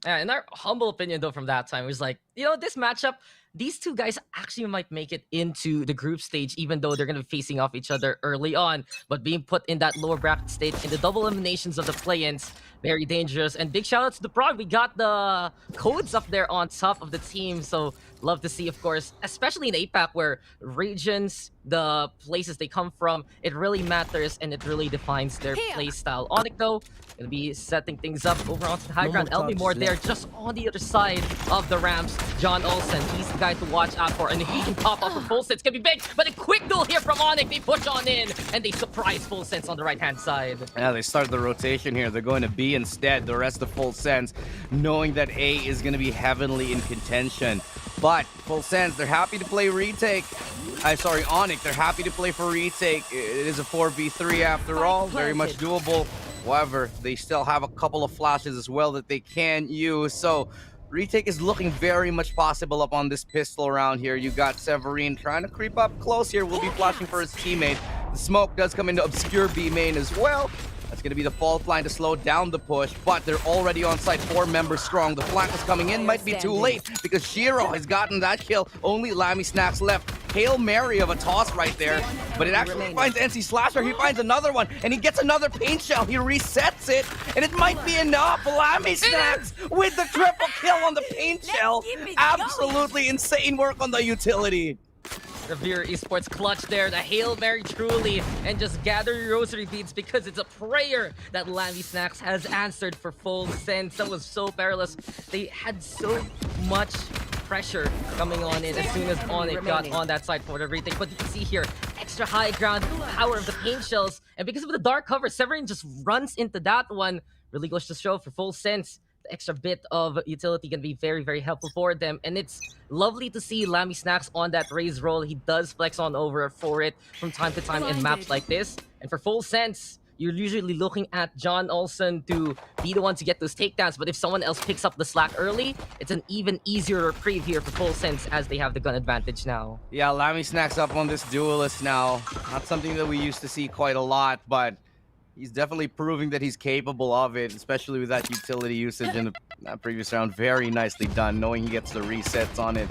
Yeah, in our humble opinion, though, from that time, it was like, this matchup, these two guys actually might make it into the group stage, even though they're going to be facing off each other early on. But being put in that lower bracket state in the double eliminations of the play-ins, very dangerous. And big shout out to the Prog. We got the codes up there on top of the team. So love to see, of course, especially in APAC, where regions, the places they come from, it really matters and it really defines their play style. ONIC, though, going to be setting things up over onto the high ground. Elmi Moore there, just on the other side of the ramps. John Olsen, he's the guy to watch out for, and he can pop up for Full Sense. It's going to be big, but a quick duel here from ONIC. They push on in, and they surprise Full Sense on the right-hand side. Yeah, they start the rotation here. They're going to B instead, the rest of Full Sense, knowing that A is going to be heavily in contention. But Full Sense, they're happy to play retake. ONIC, they're happy to play for retake. It is a 4v3 after all, very much doable. However, they still have a couple of flashes as well that they can use. So retake is looking very much possible up on this pistol round here. You got Severine trying to creep up close here. Will be flashing for his teammate. The smoke does come into obscure B main as well. That's going to be the fault line to slow down the push, but they're already on site, 4 members strong. The flank is coming in, might be too late because Shiro has gotten that kill. Only Lammy Snacks left. Hail Mary of a toss right there, but it actually finds NC Slasher. He finds another one, and he gets another paint shell. He resets it, and it might be enough. Lammy Snacks with the triple kill on the paint shell. Absolutely insane work on the utility. Revere Esports clutch there, the Hail Mary truly, and just gather your rosary beads because it's a prayer that Lammy Snacks has answered for Full Sense. That was so perilous. They had so much pressure coming on in as soon as ONIC got on that side for the retake. But you can see here, extra high ground, power of the paint shells, and because of the dark cover, Severin just runs into that one. Really goes to show for Full Sense. The extra bit of utility can be very, very helpful for them. And it's lovely to see Lammy Snacks on that raise roll. He does flex on over for it from time to time in maps like this. And for Full Sense, you're usually looking at John Olsen to be the one to get those takedowns. But if someone else picks up the slack early, it's an even easier reprieve here for Full Sense as they have the gun advantage now. Yeah, Lammy Snacks up on this duelist now. Not something that we used to see quite a lot, but he's definitely proving that he's capable of it, especially with that utility usage in the previous round. Very nicely done, knowing he gets the resets on it,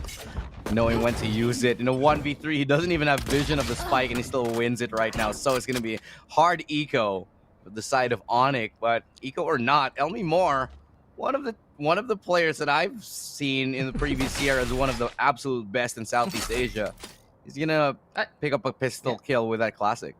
knowing when to use it. In a 1v3, he doesn't even have vision of the spike, and he still wins it right now. So it's going to be hard eco for the side of ONIC, but eco or not, Elmi Moore, one of the players that I've seen in the previous year as one of the absolute best in Southeast Asia. He's going to pick up a pistol kill with that classic.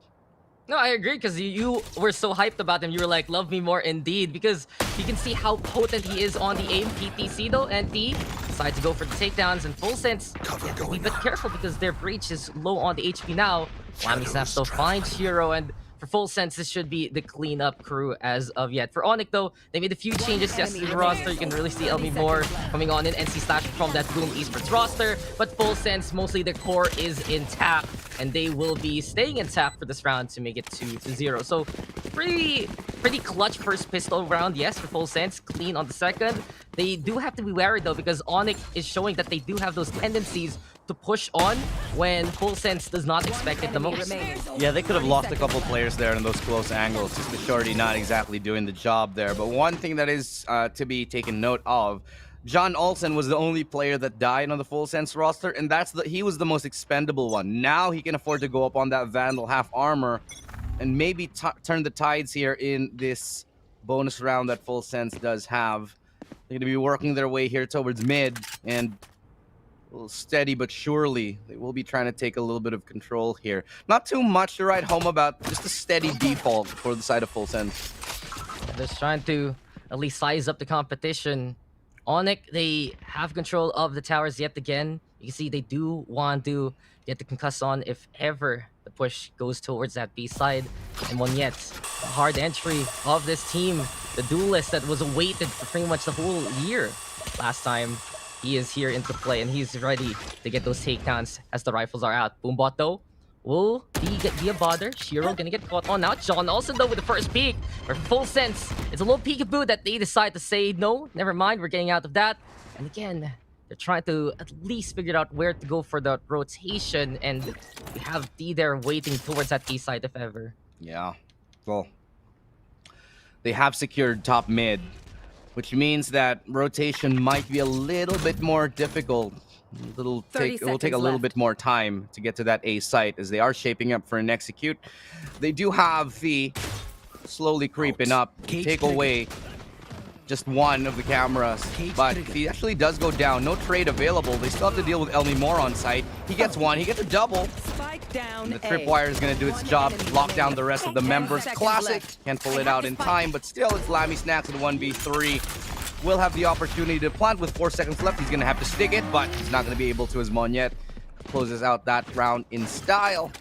No, I agree, because you were so hyped about him. You were like, love me more indeed, because you can see how potent he is on the aim. PTC, though, and T decides to go for the takedowns. And Full Sense, be a bit careful because their breach is low on the HP now. Lammy Snacks, though, finds Shiro, and for Full Sense, this should be the cleanup crew as of yet. For ONIC, though, they made a few changes yesterday to the roster. You can really see Elmi Moore coming on in, NC Slash from that Boom Esports roster. But Full Sense, mostly their core is intact, and they will be staying intact for this round to make it 2-0. So pretty clutch first pistol round, yes, for Full Sense. Clean on the second. They do have to be wary, though, because ONIC is showing that they do have those tendencies to push on when Full Sense does not expect it the most. Yeah, they could have lost a couple players there in those close angles. Just the shorty not exactly doing the job there. But one thing that is to be taken note of, John Olsen was the only player that died on the Full Sense roster, and he was the most expendable one. Now he can afford to go up on that Vandal half armor and maybe turn the tides here in this bonus round that Full Sense does have. They're going to be working their way here towards mid, and a little steady but surely they will be trying to take a little bit of control here. Not too much to write home about, just a steady default for the side of Full Sense. Just trying to at least size up the competition. ONIC, they have control of the towers yet again. You can see they do want to get the concuss on if ever the push goes towards that B side. And one yet, the hard entry of this team, the duelist that was awaited for pretty much the whole year last time. He is here into play and he's ready to get those takedowns as the rifles are out. Boombot though will be a bother. Shiro gonna get caught on now. John also though with the first peek. For full sense, it's a little peekaboo that they decide to say no. Never mind, we're getting out of that. And again, they're trying to at least figure out where to go for the rotation, and we have D there waiting towards that A side if ever. Yeah, well, they have secured top mid, which means that rotation might be a little bit more difficult. It will take a little bit more time to get to that A site as they are shaping up for an execute. They do have the slowly creeping up, take away just one of the cameras, but he actually does go down. No trade available. They still have to deal with Elmi Moore on site. He gets one. He gets a double. And the tripwire is going to do its job, lock down the rest of the members. Classic. Can't pull it out in time, but still it's Lammy Snacks at 1v3. Will have the opportunity to plant with 4 seconds left. He's going to have to stick it, but he's not going to be able to as Monyet closes out that round in style.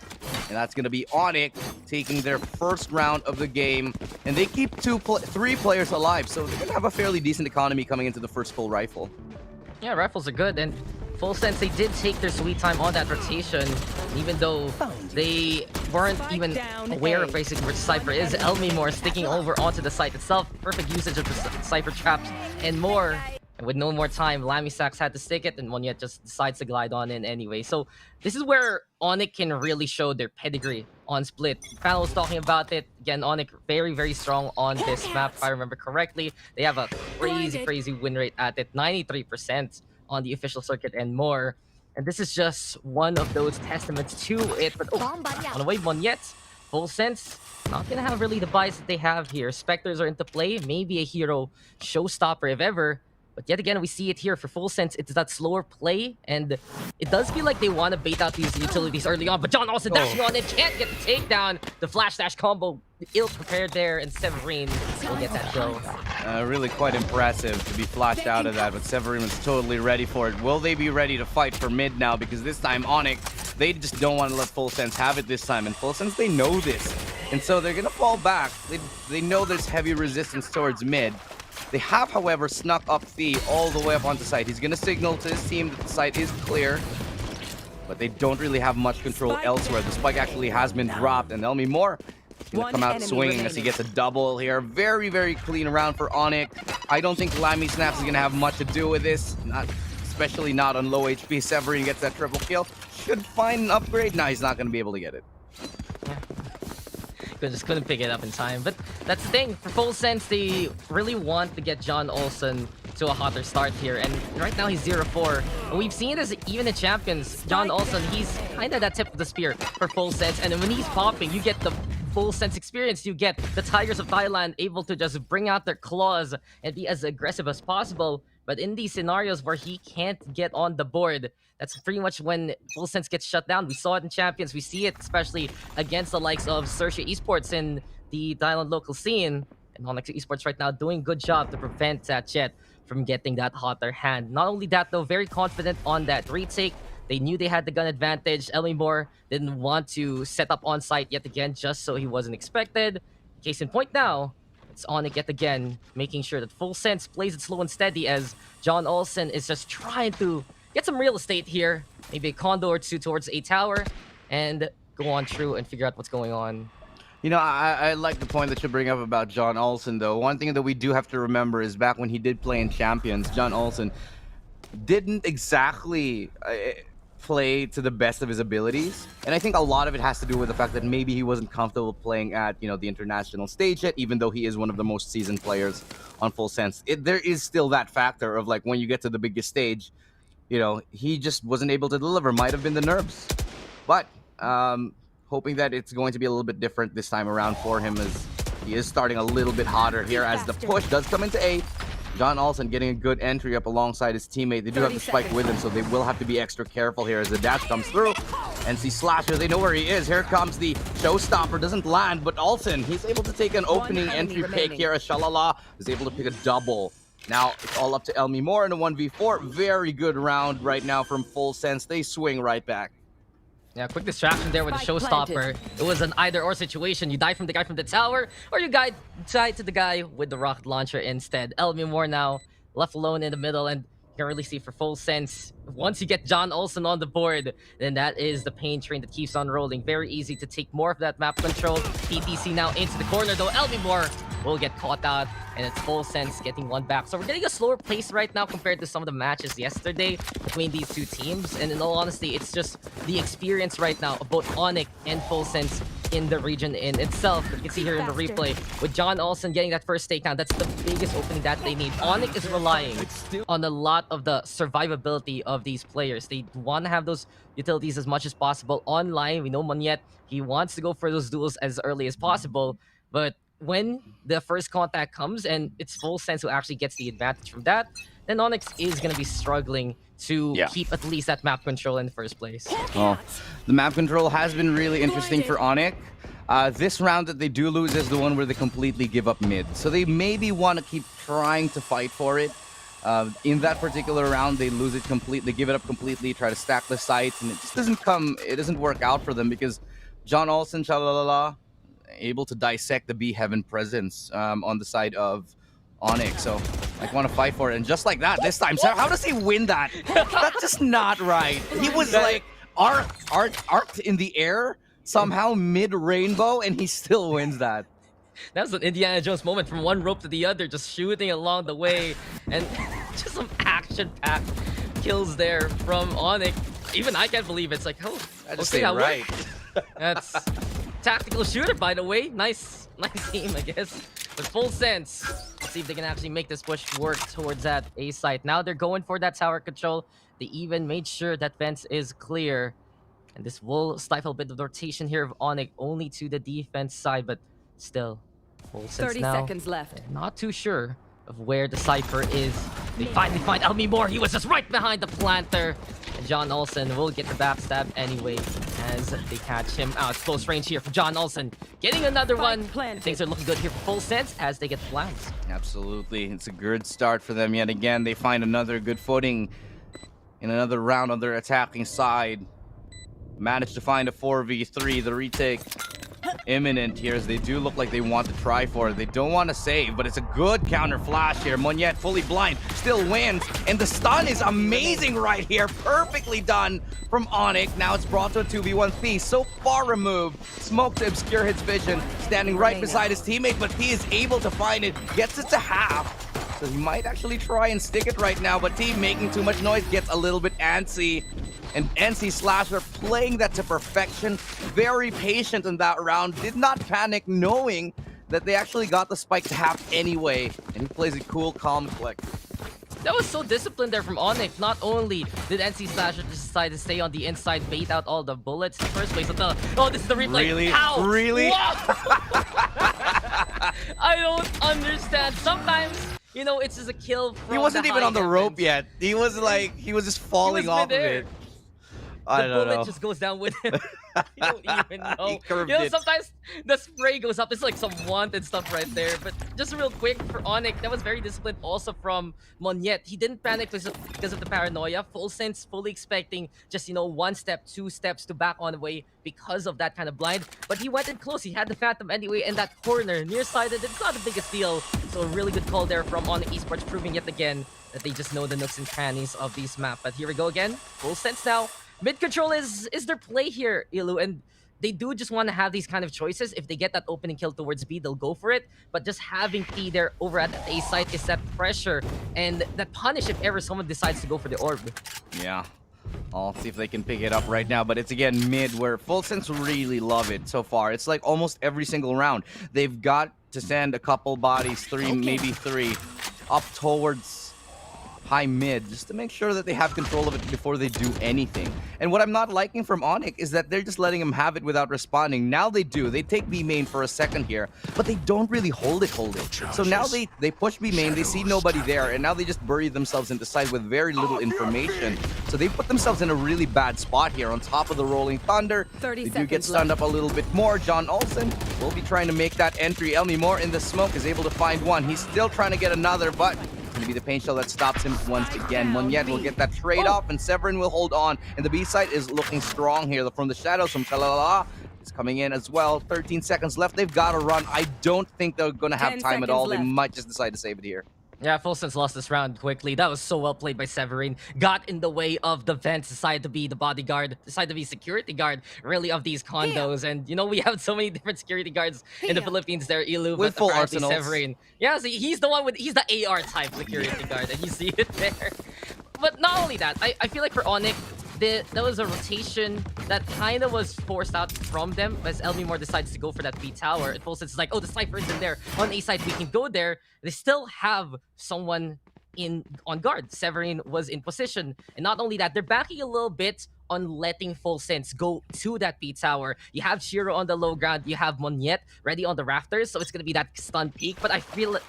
And that's going to be ONIC taking their first round of the game. And they keep 3 players alive, so they're going to have a fairly decent economy coming into the first full rifle. Yeah, rifles are good, and full sense they did take their sweet time on that rotation, even though they weren't even aware of basically where Cypher is. Elmi Moore sticking over onto the site itself. Perfect usage of the Cypher traps and more. And with no more time, Lammy Sacks had to stick it, and Monyet just decides to glide on in anyway. So this is where ONIC can really show their pedigree on split. Panel was talking about it. Again, ONIC very, very strong on this map, if I remember correctly. They have a crazy win rate at it, 93% on the official circuit and more. And this is just one of those testaments to it. But on the way, Monyet, full sense, not gonna have really the bias that they have here. Spectres are into play, maybe a hero showstopper if ever. But yet again, we see it here for full sense. It's that slower play, and it does feel like they want to bait out these utilities early on. But John also dashing on it, can't get the takedown. The flash dash combo, ill prepared there, and Severine will get that kill. Really quite impressive to be flashed out of that, but Severine was totally ready for it. Will they be ready to fight for mid now? Because this time, ONIC, they just don't want to let Full Sense have it this time. And Full Sense, they know this. And so they're going to fall back. They know there's heavy resistance towards mid. They have, however, snuck up Thee all the way up onto site. He's going to signal to his team that the site is clear, but they don't really have much control elsewhere. The spike actually has been dropped, and Elmi Moore is going to come out swinging as he gets a double here. Very, very clean round for ONIC. I don't think Lammy Snaps is going to have much to do with this, especially not on low HP. Severine gets that triple kill. Should find an upgrade. Nah, he's not going to be able to get it. Just couldn't pick it up in time. But that's the thing. For full sense, they really want to get John Olsen to a hotter start here. And right now, he's 0-4. And we've seen it as even in Champions. John Olsen, he's kind of that tip of the spear for full sense. And when he's popping, you get the full sense experience. You get the Tigers of Thailand able to just bring out their claws and be as aggressive as possible. But in these scenarios where he can't get on the board, that's pretty much when Full Sense gets shut down. We saw it in Champions. We see it especially against the likes of Sersha Esports in the Thailand local scene. And ONIC Esports right now doing a good job to prevent that Jet from getting that hotter hand. Not only that, though, very confident on that retake. They knew they had the gun advantage. Elmi Moore didn't want to set up on site yet again just so he wasn't expected. Case in point now, it's ONIC yet again, making sure that Full Sense plays it slow and steady as John Olsen is just trying to get some real estate here. Maybe a condo or two towards a tower and go on through and figure out what's going on. You know, I like the point that you bring up about John Olsen, though. One thing that we do have to remember is back when he did play in Champions, John Olsen didn't exactly play to the best of his abilities. And I think a lot of it has to do with the fact that maybe he wasn't comfortable playing at, you know, the international stage yet, even though he is one of the most seasoned players on Full Sense. There is still that factor of, like, when you get to the biggest stage, you know, he just wasn't able to deliver. Might have been the nerves. But hoping that it's going to be a little bit different this time around for him, as he is starting a little bit hotter here as the push does come into 8. John Olsen getting a good entry up alongside his teammate. They do have the spike with him, so they will have to be extra careful here as the dash comes through. NC Slasher, they know where he is. Here comes the showstopper, doesn't land, but Alton, he's able to take an opening entry pick here as Shalala is able to pick a double. Now it's all up to Elmi Moore in a 1v4. Very good round right now from Full Sense. They swing right back. Yeah, quick distraction there with the showstopper. It was an either-or situation. You die from the guy from the tower, or you die to the guy with the rocket launcher instead. Elmi Moore now left alone in the middle, and you can really see for Full Sense, once you get John Olsen on the board, then that is the pain train that keeps on rolling. Very easy to take more of that map control. PTC now into the corner, though Elmi Moore will get caught out, and it's Full Sense getting one back. So we're getting a slower pace right now compared to some of the matches yesterday between these two teams. And in all honesty, it's just the experience right now of both ONIC and Full Sense in the region in itself. You can see here in the replay with John Olsen getting that first takedown. That's the biggest opening that they need. ONIC is relying on a lot of the survivability of these players. They want to have those utilities as much as possible online. We know Monyet, he wants to go for those duels as early as possible, but when the first contact comes and it's Full Sense who actually gets the advantage from that, then ONIC is going to be struggling to keep at least that map control in the first place. Well, the map control has been really interesting for ONIC. This round that they do lose is the one where they completely give up mid. So they maybe want to keep trying to fight for it. In that particular round, they lose it completely, give it up completely, try to stack the sites, and it just doesn't work out for them because John Olsen, Shalalala, able to dissect the B Heaven presence on the side of ONIC. So I want to fight for it. And just like that, this time, so how does he win that? That's just not right. He was like arced in the air, somehow mid-rainbow, and he still wins that. That was an Indiana Jones moment from one rope to the other, just shooting along the way. And just some action-packed kills there from ONIC. Even I can't believe it. It's like, oh, I just say right. That's tactical shooter, by the way. Nice aim, I guess. With Full Sense, let's see if they can actually make this push work towards that A site. Now they're going for that tower control. They even made sure that fence is clear. And this will stifle a bit of rotation here of ONIC only to the defense side, but still, Full Sense 30 now, seconds left. not too sure of where the Cypher is. They finally find Elmi Moore. He was just right behind the planter. And John Olsen will get the backstab anyway as they catch him out. Close range here for John Olsen. Getting another one. Things are looking good here for Full Sense as they get flanked. Absolutely. It's a good start for them yet again. They find another good footing in another round on their attacking side. Managed to find a 4v3. The retake imminent here as they do look like they want to try for it. They don't want to save, but it's a good counter flash here. Monyet fully blind, still wins, and the stun is amazing right here. Perfectly done from ONIC. Now it's brought to a 2v1. P so far removed. Smoke to obscure his vision, standing right beside his teammate, but P is able to find it, gets it to half. So he might actually try and stick it right now, but T making too much noise, gets a little bit antsy. And NC Slasher playing that to perfection, very patient in that round, did not panic knowing that they actually got the spike to half anyway. And he plays it cool, calm, collected. That was so disciplined there from ONIC. Not only did NC Slasher decide to stay on the inside, bait out all the bullets in the first place, but oh, this is the replay. Really? How? Really? I don't understand. Sometimes, you know, it's just a kill from He wasn't even on the rope yet. He was like, he was just falling off of it. The bullet just goes down with him. You don't even know. You know, sometimes the spray goes up. It's like some wanted stuff right there. But just real quick for ONIC, that was very disciplined also from Monyet. He didn't panic because of the paranoia. Full Sense, fully expecting just, you know, 1 step, 2 steps to back on the way because of that kind of blind. But he went in close. He had the Phantom anyway in that corner. Nearsighted, it's not the biggest deal. So a really good call there from ONIC Esports, proving yet again that they just know the nooks and crannies of these map. But here we go again. Full Sense now. Mid control is their play here, Ilu, and they do just want to have these kind of choices. If they get that opening kill towards B, they'll go for it. But just having P there over at the A site is that pressure and that punish if ever someone decides to go for the orb. Yeah. I'll see if they can pick it up right now, but it's again mid where Full Sense really love it so far. It's like almost every single round. They've got to send a couple bodies, maybe three, up towards high mid just to make sure that they have control of it before they do anything. And what I'm not liking from ONIC is that they're just letting him have it without responding. Now they do. They take B main for a second here, but they don't really hold it. So now they push B main, they see nobody there, and now they just bury themselves into side with very little information. So they put themselves in a really bad spot here on top of the Rolling Thunder. They do get stunned up a little bit more. John Olsen will be trying to make that entry. Elmi Moore in the smoke is able to find one. He's still trying to get another, but it's going to be the pain shell that stops him once again. Monyet will get that trade off, and Severin will hold on. And the B side is looking strong here from the shadows from Chalala. Is coming in as well. 13 seconds left. They've got to run. I don't think they're going to have time at all. They might just decide to save it here. Yeah, Fulsen's lost this round quickly. That was so well played by Severin. Got in the way of the vents, decided to be the bodyguard, decided to be security guard, really, of these condos. And, you know, we have so many different security guards in the Philippines there, Ilu, with but full apparently arsenals. Severin. Yeah, so he's the one with, he's the AR type security guard, and you see it there. But not only that, I feel like for ONIC, there was a rotation that kind of was forced out from them as Elmi Moore decides to go for that B tower. And Fulsen's like, oh, the Cypher isn't there. On A side, we can go there. They still have someone on guard. Severin was in position. And not only that, they're backing a little bit on letting Fulsen's go to that B tower. You have Shiro on the low ground. You have Monyet ready on the rafters. So it's going to be that stun peak. But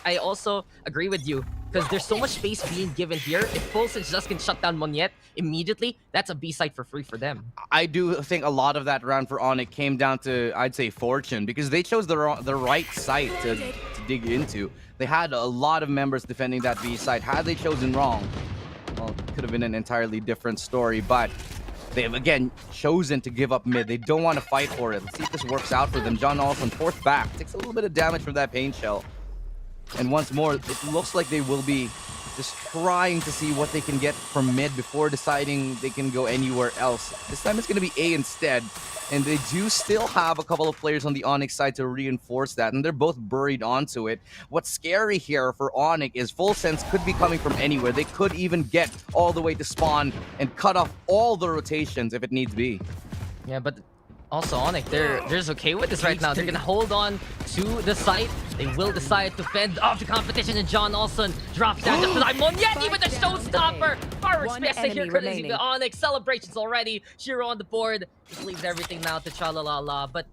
I also agree with you, because there's so much space being given here. If Fulsen's just can shut down Monyet immediately, that's a B site for free for them. I do think a lot of that round for ONIC came down to, I'd say, fortune, because they chose the right site to dig into. They had a lot of members defending that B site. Had they chosen wrong, well, it could have been an entirely different story, but they have, again, chosen to give up mid. They don't want to fight for it. Let's see if this works out for them. John Olsen, fourth back, takes a little bit of damage from that pain shell. And once more, it looks like they will be just trying to see what they can get from mid before deciding they can go anywhere else. This time it's going to be A instead. And they do still have a couple of players on the ONIC side to reinforce that. And they're both buried onto it. What's scary here for ONIC is Fulsen's could be coming from anywhere. They could even get all the way to spawn and cut off all the rotations if it needs be. Yeah, but also ONIC, they're just okay with this right now. They're gonna hold on to the site. They will decide to fend off the competition, and John Olsen drops down just like Monyet, even the showstopper. Fireworks message here, courtesy of ONIC. Celebrations already. Shiro on the board. Just leaves everything now to Chalalala. But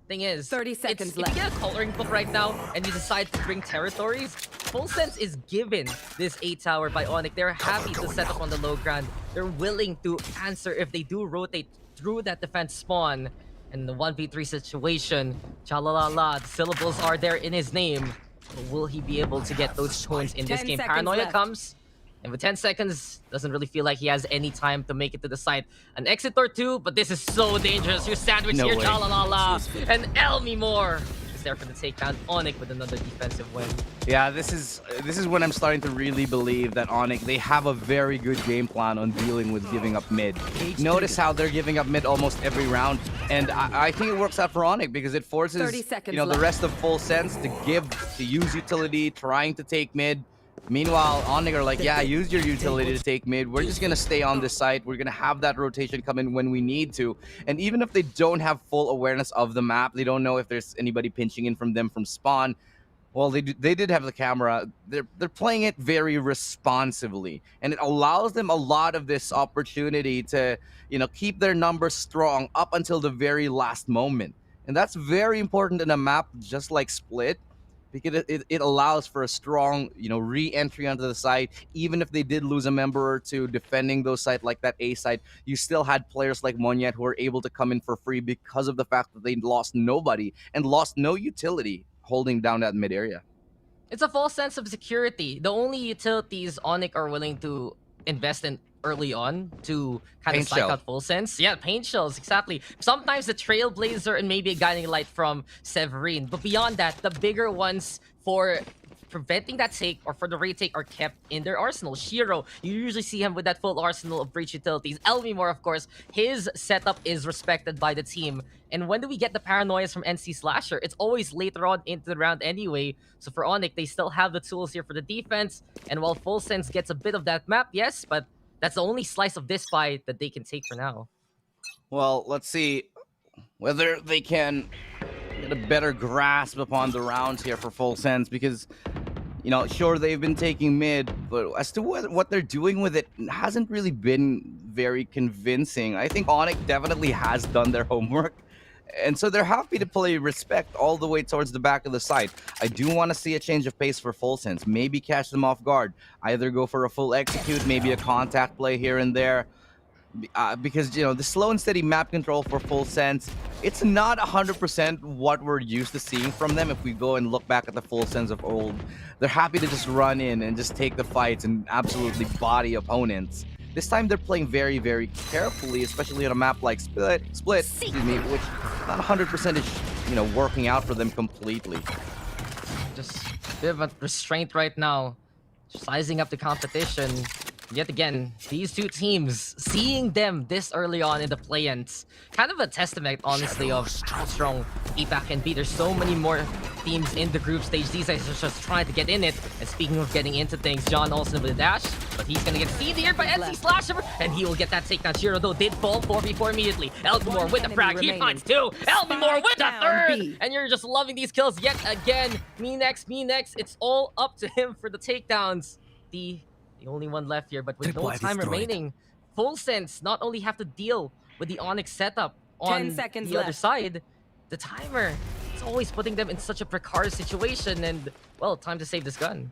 thing is, 30 seconds left. If you get a coloring book right now and you decide to bring territories, Fulsen's is given this A tower by ONIC. They're happy to set up on the low ground. They're willing to answer if they do rotate through that defense spawn. In the 1v3 situation, Chalalala, the syllables are there in his name. But will he be able to get those points in this game? Paranoia comes, and with 10 seconds, doesn't really feel like he has any time to make it to the site. An exit or two, but this is so dangerous. You're sandwiched here, Chalalala, and Elmi Moore is there for the takedown. ONIC with another defensive win. Yeah, this is when I'm starting to really believe that ONIC, they have a very good game plan on dealing with giving up mid. Notice how they're giving up mid almost every round, and I think it works out for ONIC because it forces the rest of Fulsen's to use utility, trying to take mid. Meanwhile, ONIC are like, yeah, use your utility to take mid. We're just going to stay on this site. We're going to have that rotation come in when we need to. And even if they don't have full awareness of the map, they don't know if there's anybody pinching in from them from spawn. Well, they did have the camera. They're playing it very responsibly. And it allows them a lot of this opportunity to, keep their numbers strong up until the very last moment. And that's very important in a map just like Split, because it allows for a strong, re-entry onto the site. Even if they did lose a member or two defending those sites like that A site, you still had players like Monyet who were able to come in for free because of the fact that they lost nobody and lost no utility holding down that mid area. It's a false sense of security. The only utilities ONIC are willing to invest in early on to kind of psych out full sense. Yeah, paint shells, exactly. Sometimes the Trailblazer and maybe a guiding light from Severin. But beyond that, the bigger ones for preventing that take or for the retake are kept in their arsenal. Shiro, you usually see him with that full arsenal of breach utilities. Elmi Moore, of course, his setup is respected by the team. And when do we get the paranoias from NC Slasher? It's always later on into the round anyway. So for ONIC, they still have the tools here for the defense. And while Full Sense gets a bit of that map, yes, but that's the only slice of this fight that they can take for now. Well, let's see whether they can get a better grasp upon the rounds here for Full Sense, because You know, sure, they've been taking mid, but as to what they're doing with it hasn't really been very convincing. I think ONIC definitely has done their homework, and so they're happy to play respect all the way towards the back of the site. I do want to see a change of pace for Full Sense. Maybe catch them off guard. Either go for a full execute, maybe a contact play here and there. Because, you know, the slow and steady map control for Full Sense, it's not 100% what we're used to seeing from them. If we go and look back at the Full Sense of old, they're happy to just run in and just take the fights and absolutely body opponents. This time they're playing very, very carefully, especially on a map like Split, excuse me, which not 100% is, you know, working out for them completely. Just a bit of a restraint right now, sizing up the competition. Yet again, these two teams, seeing them this early on in the play-ins, kind of a testament, honestly, of how strong APAC can be. There's so many more teams in the group stage. These guys are just trying to get in it. And speaking of getting into things, John Olsen with a dash, but he's gonna get seen here by NC Slasher, and he will get that takedown. Shiro, though, did fall 4v4 immediately. Elmore with the frag, he finds two. Elmore with the third! And you're just loving these kills yet again. Me next, it's all up to him for the takedowns. The only one left here, but with no time remaining, Full Sense not only have to deal with the ONIC setup on the other side, the timer is always putting them in such a precarious situation, and, well, time to save this gun.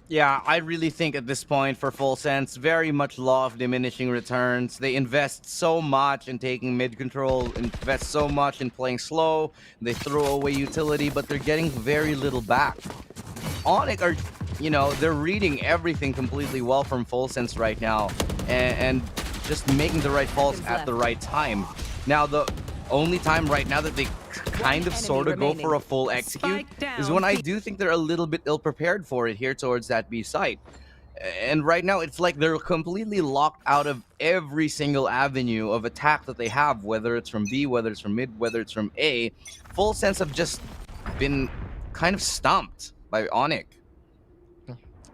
Yeah, I really think at this point for Full Sense, very much law of diminishing returns. They invest so much in taking mid control, invest so much in playing slow, they throw away utility, but they're getting very little back. ONIC are, you know, they're reading everything completely well from Full Sense right now, and just making the right calls at the right time. Now, the only time right now that they kind of sort of go for a full execute is when I do think they're a little bit ill-prepared for it here towards that B site. And right now, it's like they're completely locked out of every single avenue of attack that they have, whether it's from B, whether it's from mid, whether it's from A. Full Sense have just been kind of stumped by ONIC.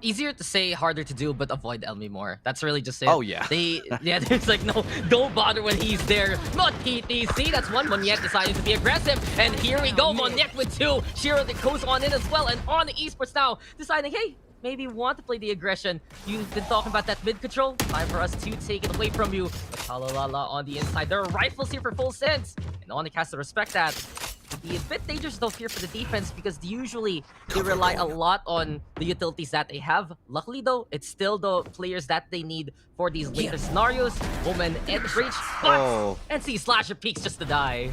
Easier to say, harder to do, but avoid Elmi more. That's really just it. Oh, yeah. There's like, no, don't bother when he's there. Not PTC, that's one. Moniette deciding to be aggressive. And here we go, Moniette with two. Shiro that goes on in as well. And on the Esports now, deciding, hey, maybe want to play the aggression. You've been talking about that mid control. Time for us to take it away from you. But Talalala on the inside. There are rifles here for Full Sense. And ONIC has to respect that. Be a bit dangerous though here for the defense because usually they rely a lot on the utilities that they have. Luckily though, it's still the players that they need for these later scenarios. Woman and breach, but NC Slasher peeks just to die.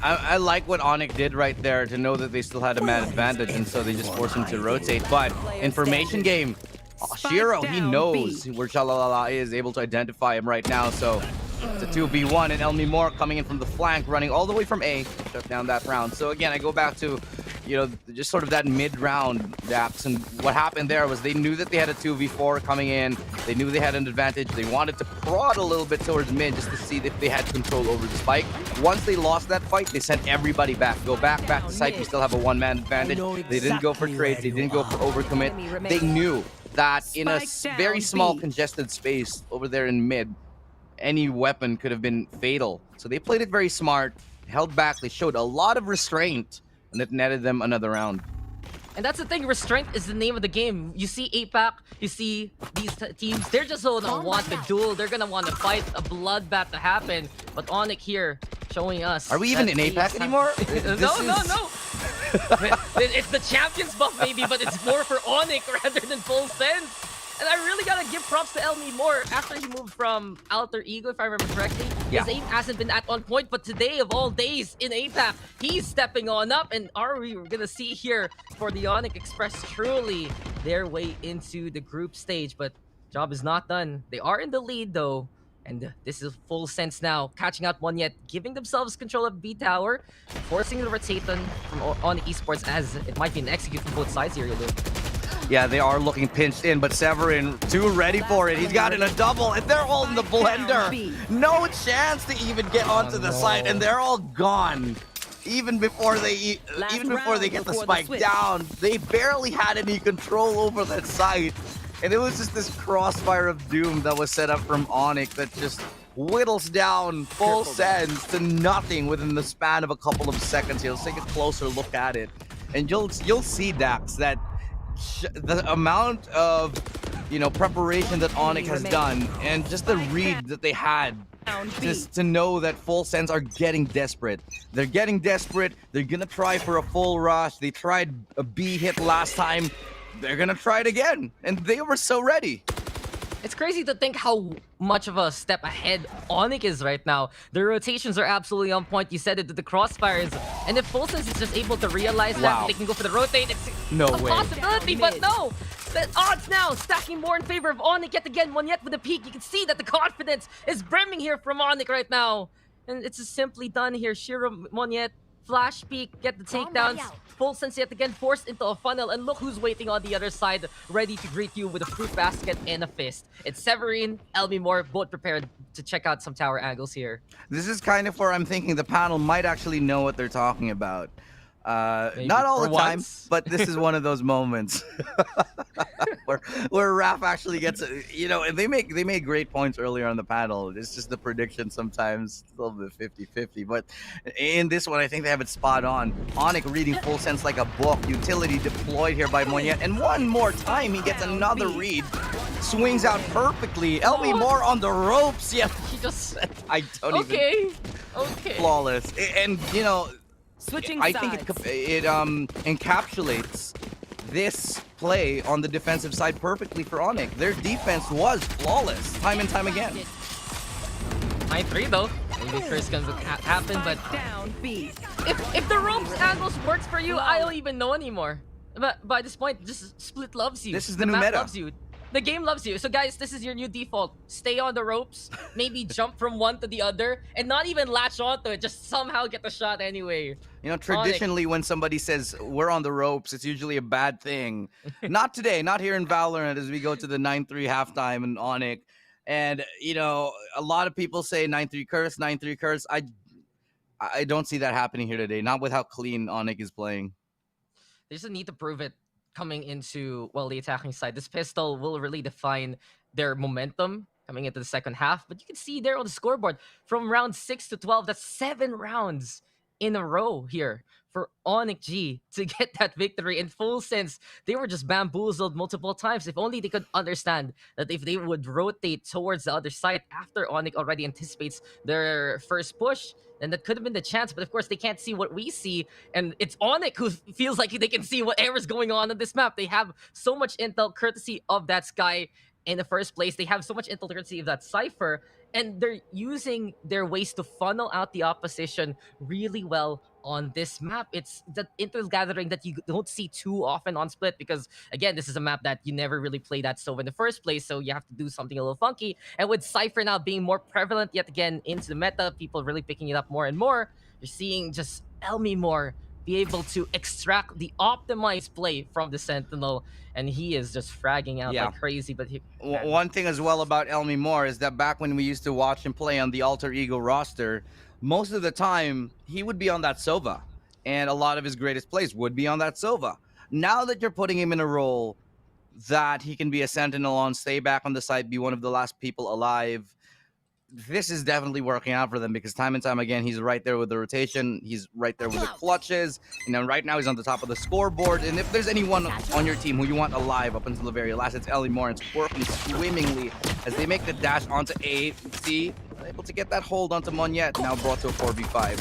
I like what ONIC did right there to know that they still had a man advantage, and so they just forced him to rotate. But information game, Shiro, he knows where Chalalala is, able to identify him right now, so it's a 2v1, and Elmi Moore coming in from the flank, running all the way from A, shut down that round. So again, I go back to, you know, just sort of that mid-round gaps, and what happened there was they knew that they had a 2v4 coming in, they knew they had an advantage, they wanted to prod a little bit towards mid just to see if they had control over the spike. Once they lost that fight, they sent everybody back. Go back to site, we still have a one-man advantage. They didn't go for trades, they didn't go for overcommit. They knew that in a very small congested space over there in mid, any weapon could have been fatal. So they played it very smart, held back, they showed a lot of restraint, and it netted them another round. And that's the thing, restraint is the name of the game. You see APAC, you see these teams, they're just gonna want the duel, they're gonna want to fight, a bloodbath to happen. But ONIC here, showing us... Are we even in APAC anymore? No. It's the Champions buff maybe, but it's more for ONIC rather than Full Sense. And I really gotta give props to Elmi Moore after he moved from Alter Ego, if I remember correctly. His aim hasn't been on point, but today of all days in APAC, he's stepping on up. And are we gonna see here for the ONIC Express truly their way into the group stage? But job is not done. They are in the lead though. And this is Full Sense now, catching out one yet, giving themselves control of B Tower, forcing the rotation from ONIC Esports as it might be an execute from both sides here, Luke. Yeah, they are looking pinched in, but Severin too ready for it. He's got in a double, and they're all in the blender. No chance to even get onto the site, and they're all gone. Even before they get the spike down, they barely had any control over that site. And it was just this crossfire of doom that was set up from ONIC that just whittles down Full Sense to nothing within the span of a couple of seconds here. Let's take a closer look at it. And you'll see, Dax, that the amount of preparation that ONIC has done, and just the read that they had, just to know that Full Sends are getting desperate. They're getting desperate. They're gonna try for a full rush. They tried a B hit last time. They're gonna try it again, and they were so ready. It's crazy to think how much of a step ahead ONIC is right now. Their rotations are absolutely on point. You said it with the crossfires. And if Full Sense is just able to realize that they can go for the rotate, it's a possibility, but no! The odds now stacking more in favor of ONIC yet again. Monyet with the peak. You can see that the confidence is brimming here from ONIC right now. And it's just simply done here. Shiro, Monyet, flash peek, get the takedowns. Full Sense yet again forced into a funnel, and look who's waiting on the other side, ready to greet you with a fruit basket and a fist. It's Severine, Elmi Moore, both prepared to check out some tower angles here. This is kind of where I'm thinking the panel might actually know what they're talking about. Not all the time, but this is one of those moments where Raph actually gets, and they make great points earlier on the panel. It's just the prediction sometimes a little bit 50-50, but in this one, I think they have it spot on. ONIC reading Full Sense like a book. Utility deployed here by Monyet, and one more time he gets another read. Swings out perfectly. Elmi Moore on the ropes. Yeah, he just I don't even. Okay. Flawless, and Switching I sides. think it encapsulates this play on the defensive side perfectly for ONIC. Their defense was flawless time and time again. 9-3 though. Maybe first can happen, but down B. If the ropes angles works for you, I don't even know anymore. But by this point, just Split loves you. This is the new map meta. Loves you. The game loves you. So guys, this is your new default. Stay on the ropes, maybe jump from one to the other, and not even latch onto it. Just somehow get the shot anyway. Traditionally when somebody says we're on the ropes, it's usually a bad thing. Not today, not here in Valorant as we go to the 9-3 halftime in ONIC. And, a lot of people say 9-3 curse, 9-3 curse. I don't see that happening here today. Not with how clean ONIC is playing. They just need to prove it coming into, the attacking side. This pistol will really define their momentum coming into the second half. But you can see there on the scoreboard, from round 6 to 12, that's 7 rounds in a row here for ONIC G to get that victory. In Full Sense, they were just bamboozled multiple times. If only they could understand that if they would rotate towards the other side after ONIC already anticipates their first push, then that could have been the chance. But of course, they can't see what we see. And it's ONIC who feels like they can see whatever's going on this map. They have so much intel courtesy of that Sky in the first place. They have so much intel courtesy of that Cypher. And they're using their ways to funnel out the opposition really well on this map. It's that intel gathering that you don't see too often on Split because, again, this is a map that you never really play that so in the first place, so you have to do something a little funky. And with Cypher now being more prevalent yet again into the meta, people really picking it up more and more, you're seeing just Elmi Moore be able to extract the optimized play from the Sentinel, and he is just fragging out like crazy. But one thing as well about Elmi Moore is that back when we used to watch him play on the Alter Ego roster, most of the time he would be on that Sova, and a lot of his greatest plays would be on that Sova. Now that you're putting him in a role that he can be a Sentinel on, stay back on the side, be one of the last people alive, this is definitely working out for them because time and time again, he's right there with the rotation. He's right there with the clutches. Right now he's on the top of the scoreboard. And if there's anyone on your team who you want alive up until the very last, it's Elmi Moore. It's working swimmingly as they make the dash onto A. See, able to get that hold onto Monyet. Now brought to a 4v5.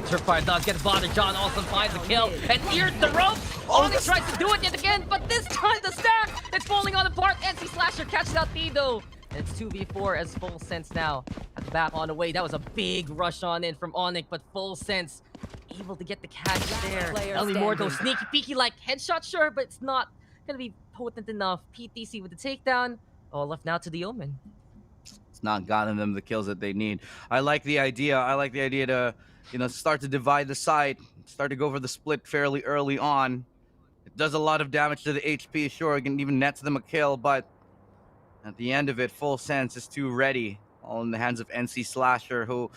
Tripwire does get bothered. John also finds a kill and ears the rope. ONIC tries to do it yet again, but this time the stack, it's falling on apart. NC Slasher catches out Tido. And it's 2v4 as Full Sense now at the back on the way. That was a big rush on in from ONIC, but Full Sense able to get the catch there. Elmi Moore though, sneaky peeky like headshot, sure, but it's not gonna be potent enough. PTC with the takedown. All left now to the Omen. It's not gotten them the kills that they need. I like the idea. I like the idea to, start to divide the site, start to go for the split fairly early on. It does a lot of damage to the HP, sure, it can even nets them a kill, but at the end of it, Full Sense is too ready. All in the hands of NC Slasher, who,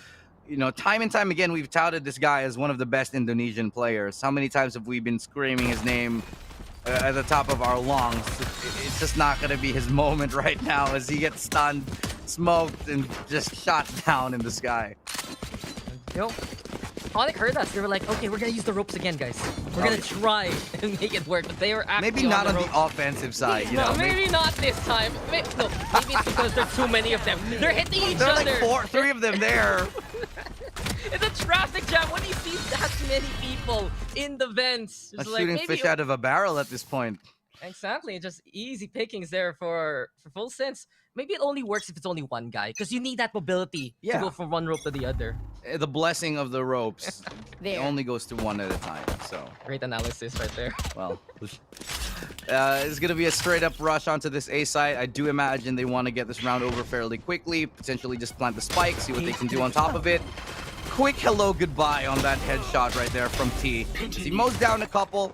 time and time again, we've touted this guy as one of the best Indonesian players. How many times have we been screaming his name at the top of our lungs? It's just not going to be his moment right now as he gets stunned, smoked, and just shot down in the sky. ONIC heard us. They were like, okay, we're going to use the ropes again, guys. We're gonna try and make it work, but they were actually Maybe not on the ropes. offensive side, you know. Maybe not this time. Maybe it's because there's too many of them. They're hitting each There are other. like three of them there. It's a traffic jam when you see that many people in the vents. I'm shooting fish out of a barrel at this point. Exactly, just easy pickings there for full sense. Maybe it only works if it's only one guy, because you need that mobility to go from one rope to the other. The blessing of the ropes. There. It only goes to one at a time. So great analysis right there. Well, it's gonna be a straight up rush onto this A side. I do imagine they want to get this round over fairly quickly. Potentially just plant the spike, see what they can do on top of it. Quick hello goodbye on that headshot right there from T. He mows down a couple.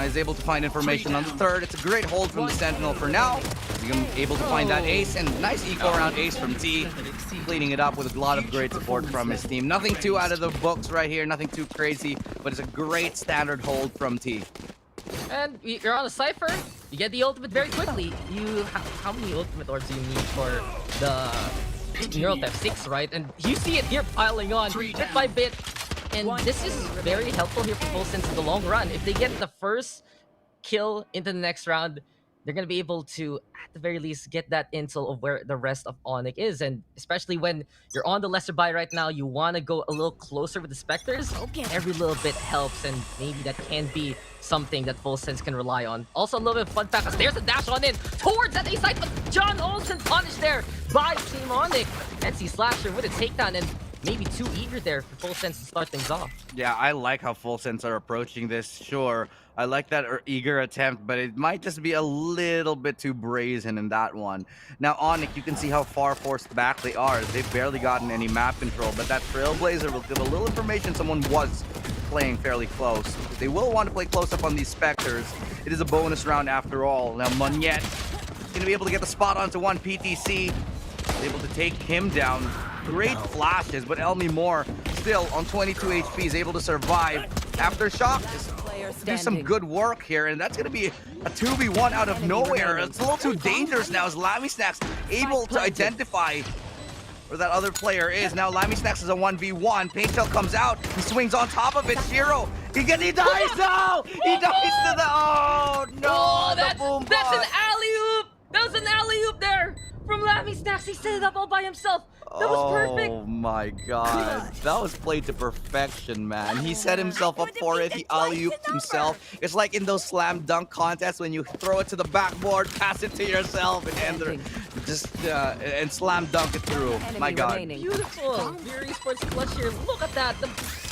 He's able to find information on the third. It's a great hold from the Sentinel for now. He's able to find that ace, and nice eco round ace from T. Cleaning it up with a lot of great support from his team. Nothing too out of the books right here, nothing too crazy, but it's a great standard hold from T. And you're on a Cypher, you get the ultimate very quickly. How many ultimate orbs do you need for the Neural Theft 6, right? And you see it here piling on, bit by bit. And this is very helpful here for Full Sense in the long run. If they get the first kill into the next round, they're going to be able to, at the very least, get that intel of where the rest of ONIC is. And especially when you're on the lesser buy right now, you want to go a little closer with the Spectres. Every little bit helps, and maybe that can be something that Full Sense can rely on. Also, a little bit of fun fact, there's a dash on in towards that A site, but John Olsen punished there by Team ONIC. NC Slasher with a takedown, and maybe too eager there for Full Sense to start things off. Yeah, I like how Full Sense are approaching this, sure. I like that eager attempt, but it might just be a little bit too brazen in that one. Now, ONIC, you can see how far forced back they are. They've barely gotten any map control, but that Trailblazer will give a little information someone was playing fairly close. They will want to play close up on these Spectres. It is a bonus round after all. Now, Moniette is going to be able to get the spot onto one PTC. Able to take him down. Great flashes, but Elmi Moore still on 22 HP is able to survive. Aftershock do some good work here, and that's going to be a 2v1 out of nowhere. It's a little too dangerous now as Lammy Snacks able to identify where that other player is. Now Lammy Snacks is a 1v1. Paintail comes out. He swings on top of it. Shiro, he dies now! He dies to the... Oh, no! Oh, that's an alley-oop! That was an alley-oop there from Lammy Snacks. He set it up all by himself. That was perfect. Oh my god. That was played to perfection, man. He set himself up for it. He alley-ooped himself. It's like in those slam dunk contests when you throw it to the backboard, pass it to yourself, and slam dunk it through. My god. Beautiful. Very Esports clutch here. Look at that.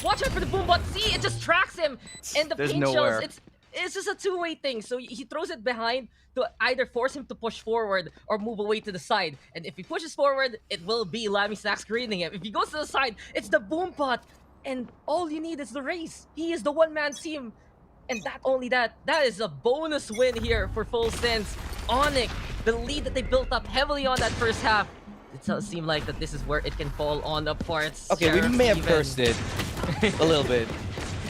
Watch out for the boom bot. See, it just tracks him. And the paint shells. It's just a two-way thing. So he throws it behind to either force him to push forward or move away to the side. And if he pushes forward, it will be Lammy Snacks greeting him. If he goes to the side, it's the boom pot. And all you need is the race. He is the one-man team. And that is a bonus win here for Full Sense. ONIC, the lead that they built up heavily on that first half. It does seem like that this is where it can fall on the parts. Okay, we may have cursed it a little bit.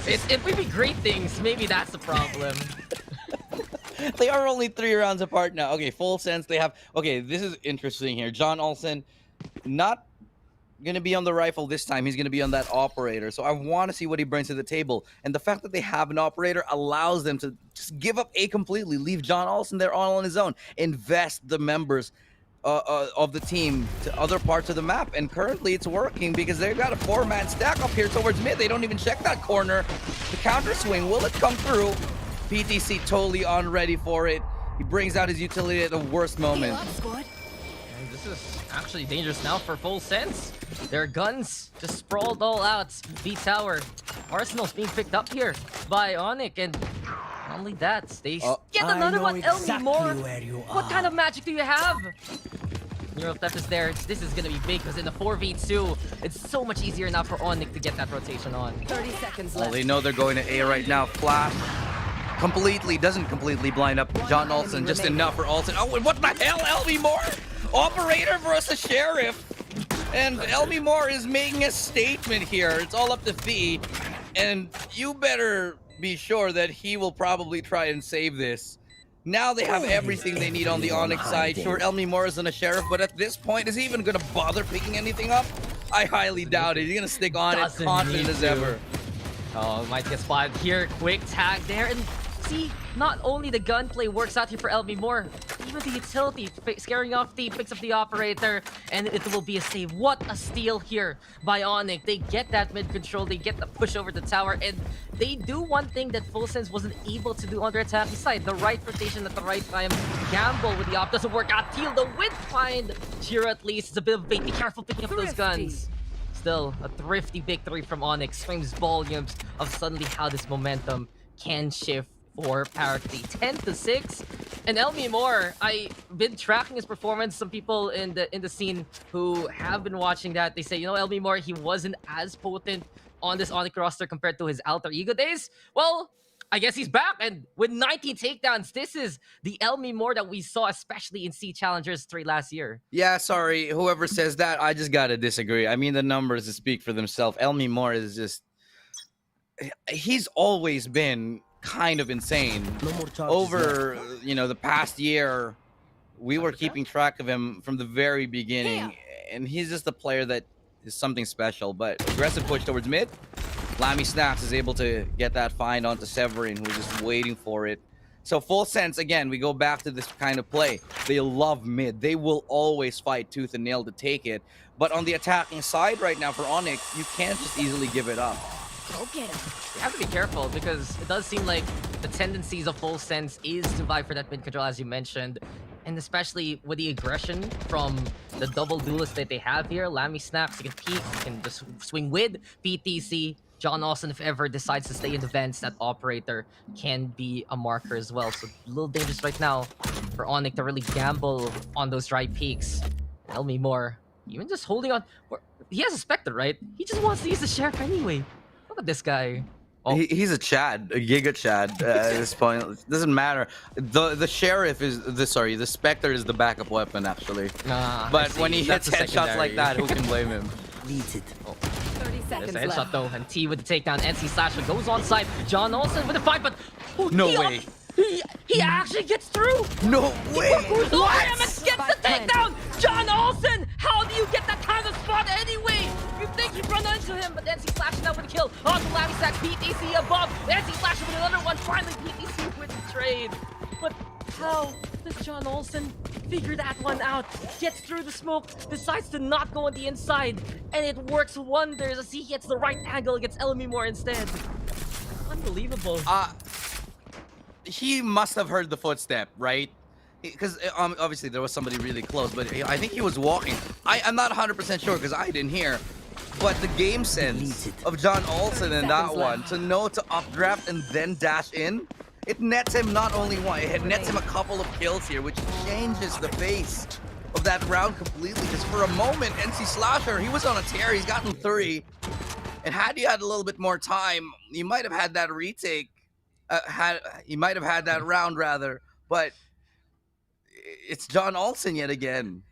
It may be great things. Maybe that's the problem. They are only 3 rounds apart now. Okay, Full Sense, they have... Okay, this is interesting here. John Olsen, not going to be on the rifle this time. He's going to be on that operator. So I want to see what he brings to the table. And the fact that they have an operator allows them to just give up A completely. Leave John Olsen there all on his own. Invest the members of the team to other parts of the map, and currently it's working because they've got a 4-man stack up here towards mid. They don't even check that corner. The counter swing, will it come through? PTC totally on ready for it. He brings out his utility at the worst moment. And this is actually dangerous now for Full Sense. Their guns just sprawled all out. B tower. Arsenal's being picked up here by ONIC, and not only that, they get another one. Elmi Moore. What kind of magic do you have? Neural Theft is there. This is gonna be big because in the 4v2, it's so much easier now for ONIC to get that rotation on. 30 seconds Well, left. they know they're going to A right now. Flash doesn't completely blind up John Olsen, just enough for Olsen. Oh, and what the hell, Elmi Moore? Operator versus Sheriff. And Elmi Moore is making a statement here. It's all up to Fee. And you better be sure that he will probably try and save this. Now they have everything they need on the ONIC side. Sure, Elmi Moore isn't a Sheriff, but at this point, is he even going to bother picking anything up? I highly doubt it. He's going to stick on it, confident as ever. Oh, might get spotted here. Quick tag there. And see, not only the gunplay works out here for LB Moore, even the utility, scaring off the picks up the operator, and it will be a save. What a steal here by ONIC. They get that mid control, they get the push over the tower, and they do one thing that Full Sense wasn't able to do on their attacking side. The right rotation at the right time. Gamble with the op doesn't work out. Teal the win find here at least. It's a bit of bait. Be careful picking up those guns. Still, a thrifty victory from ONIC screams volumes of suddenly how this momentum can shift for Parity. 10-6. And LB Moore, I've been tracking his performance. Some people in the scene who have been watching that, they say, you know, LB Moore, he wasn't as potent on this ONIC roster compared to his alter ego days. Well, I guess he's back, and with 19 takedowns, this is the LB Moore that we saw, especially in C Challengers 3 last year. Yeah, sorry, whoever says that, I just gotta disagree. I mean, the numbers speak for themselves. LB Moore is just... He's always been kind of insane. Over, you know, the past year, we were keeping track of him from the very beginning, and he's just a player that is something special. But aggressive push towards mid. Lammy Snaps is able to get that find onto Severin, who's just waiting for it. So Full Sense, again, we go back to this kind of play. They love mid. They will always fight tooth and nail to take it. But on the attacking side right now for ONIC, you can't just easily give it up. Go get him. You have to be careful because it does seem like the tendencies of Full Sense is to vie for that mid control, as you mentioned. And especially with the aggression from the double duelist that they have here. Lammy Snaps, he can peek, he can just swing with PTC. John Austin, if ever decides to stay in the vents, that operator can be a marker as well. So a little dangerous right now for ONIC to really gamble on those dry peaks. LB Moore, even just holding on. He has a Spectre, right? He just wants to use the Sheriff anyway. Look at this guy. Oh. He's a Chad, a Giga Chad at this point. It doesn't matter. The Sheriff is the Spectre is the backup weapon actually. But when he hits headshots like that, who can blame him? Leads it. Oh. 30 seconds left. Headshot though, and T with the takedown. NC Slasher goes on side. John Olsen with the fight, but no way. He actually gets through. No way. What? Gets the takedown. John Olsen. How do you get that kind of spot anyway? You think you run into him, but NC Slasher now with a kill. On the Lammy Stack, PTC above. NC Slasher with another one. Finally, PTC with the trade. But how does John Olsen figure that one out? Gets through the smoke, decides to not go on the inside, and it works wonders as he gets the right angle against LB Moore instead. Unbelievable. He must have heard the footstep, right? Because obviously there was somebody really close, but I think he was walking. I'm not 100% sure because I didn't hear. But the game sense of John Olsen in that one, to know to updraft and then dash in, it nets him not only one, it nets him a couple of kills here, which changes the face of that round completely. Because for a moment, NC Slasher, he was on a tear, he's gotten 3. And had he had a little bit more time, he might have had that retake. He might have had that round rather, but it's John Olsen yet again.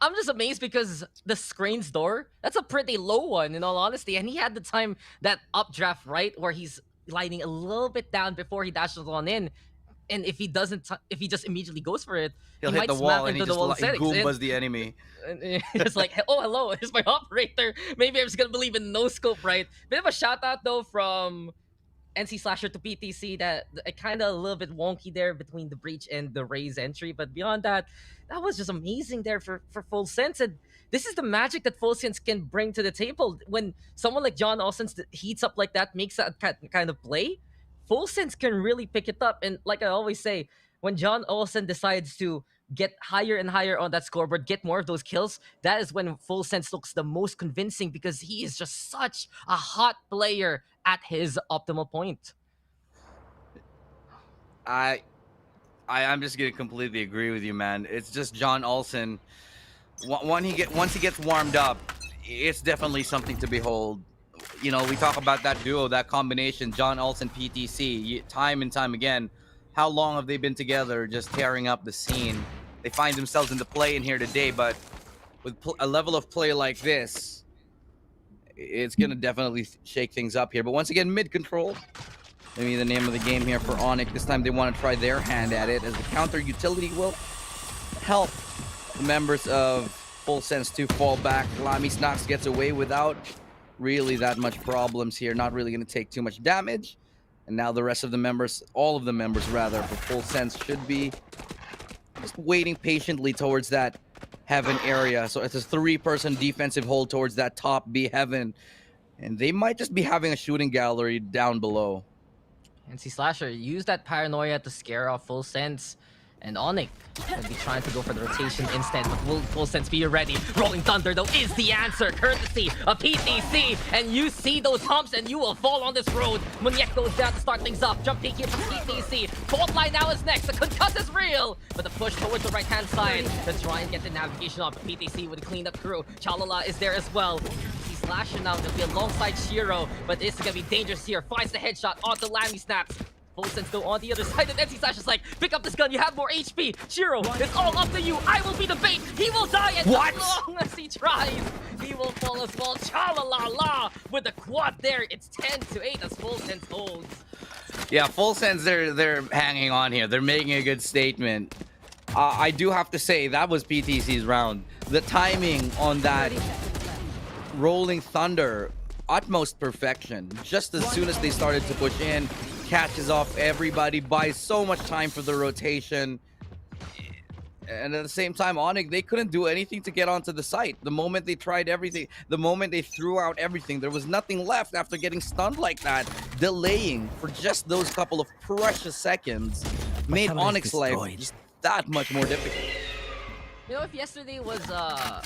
I'm just amazed because the screen's door, that's a pretty low one in all honesty, and he had the time that updraft right where he's lighting a little bit down before he dashes on in, and if he doesn't, if he just immediately goes for it, he'll he hit might the wall smack and he into the wall just goombas the enemy. It's like, oh hello, it's my operator. Maybe I'm just gonna believe in no scope, right? Bit of a shout out though from NC Slasher to PTC that kind of a little bit wonky there between the breach and the Raze entry, but beyond that, that was just amazing there for Full Sense. And this is the magic that Full Sense can bring to the table. When someone like John Olsen heats up like that, makes that kind of play, Full Sense can really pick it up. And like I always say, when John Olsen decides to get higher and higher on that scoreboard, get more of those kills, that is when Full Sense looks the most convincing because he is just such a hot player at his optimal point. I'm just gonna completely agree with you, man. It's just John Olsen. Once he gets warmed up, it's definitely something to behold. You know, we talk about that duo, that combination, John Olsen, PTC, time and time again. How long have they been together, just tearing up the scene? They find themselves in the play in here today, but with a level of play like this, it's gonna definitely shake things up here. But once again, mid control. Maybe the name of the game here for ONIC. This time they want to try their hand at it, as the counter utility will help the members of Full Sense to fall back. Lammy Snox gets away without really that much problems here. Not really going to take too much damage. And now the rest of the members, all of the members rather, for Full Sense should be just waiting patiently towards that Heaven area. So it's a 3-person defensive hold towards that top B Heaven. And they might just be having a shooting gallery down below. NC Slasher used that paranoia to scare off Full Sense. And ONIC will be trying to go for the rotation instead, but will Full Sense be ready? Rolling Thunder, though, is the answer, courtesy of PTC. And you see those humps, and you will fall on this road. Muniek goes down to start things off. Jump peek here from PTC. Fault line now is next. The concuss is real, but the push towards the right-hand side to try and get the navigation off. PTC with a cleaned-up crew. Chalala is there as well. Slasher now gonna be alongside Shiro, but this is gonna be dangerous here. Finds the headshot onto Lammy Snaps. Full Sense though on the other side, and NC Slasher's like, pick up this gun, you have more HP. Shiro, it's all up to you. I will be the bait. He will die as long as he tries. He will fall as well. Cha-la-la-la with the quad there. It's 10-8 as Full Sense holds. Yeah, Full Sense, they're hanging on here. They're making a good statement. I do have to say, that was PTC's round. The timing on that Rolling Thunder, utmost perfection. Just as soon as they started to push in, catches off everybody, buys so much time for the rotation. And at the same time, ONIC, they couldn't do anything to get onto the site. The moment they tried everything, the moment they threw out everything, there was nothing left after getting stunned like that. Delaying for just those couple of precious seconds made ONIC's life just that much more difficult. You know, if yesterday was a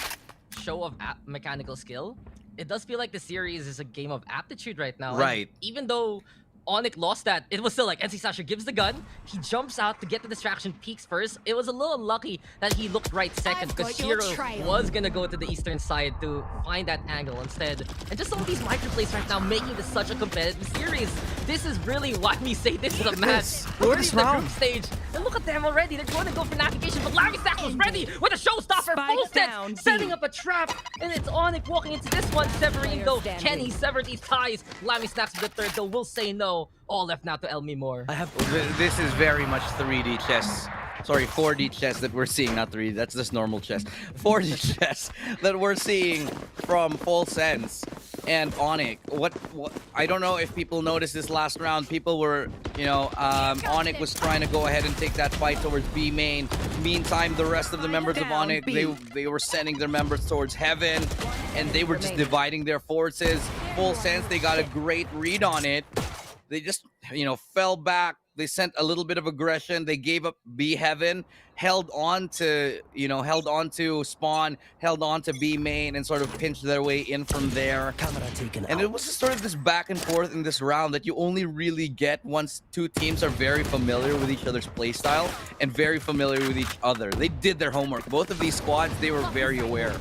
show of mechanical skill, it does feel like the series is a game of aptitude right now. Right. And even though ONIC lost that, it was still like NC Slasher gives the gun, he jumps out to get the distraction, peeks first. It was a little unlucky that he looked right second because Shiro was gonna go to the eastern side to find that angle instead. And just some of these microplays right now making this such a competitive series. This is really why we say this is a match. We're in the group stage. And look at them already. They're going to go for navigation, but Lammy Stacks was ready with a showstopper. Full Sense setting up a trap, and it's ONIC walking into this one. Severing though, can he sever these ties? Lammy Stacks with the third though will say no. All left now to Elmi Moore. This is very much 3D chess. Sorry, 4D chess that we're seeing, not 3D. That's just normal chess. 4D chess that we're seeing from Full Sense and ONIC. What I don't know if people noticed this last round. People were, ONIC was trying to go ahead and take that fight towards B main. Meantime, the rest of the members of ONIC, they were sending their members towards Heaven, and they were just dividing their forces. Full Sense, they got a great read on it. They just, fell back. They sent a little bit of aggression. They gave up B Heaven, held on to Spawn, held on to B main, and sort of pinched their way in from there. And it was just sort of this back and forth in this round that you only really get once two teams are very familiar with each other's playstyle and very familiar with each other. They did their homework. Both of these squads, they were very aware.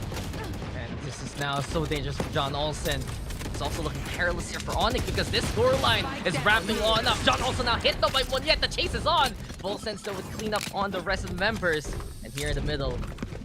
And this is now so dangerous for John Olsen. It's also looking perilous here for ONIC because this scoreline is ramping on up. John also now hit though by one yet. The chase is on. Full Sense though with clean up on the rest of the members. And here in the middle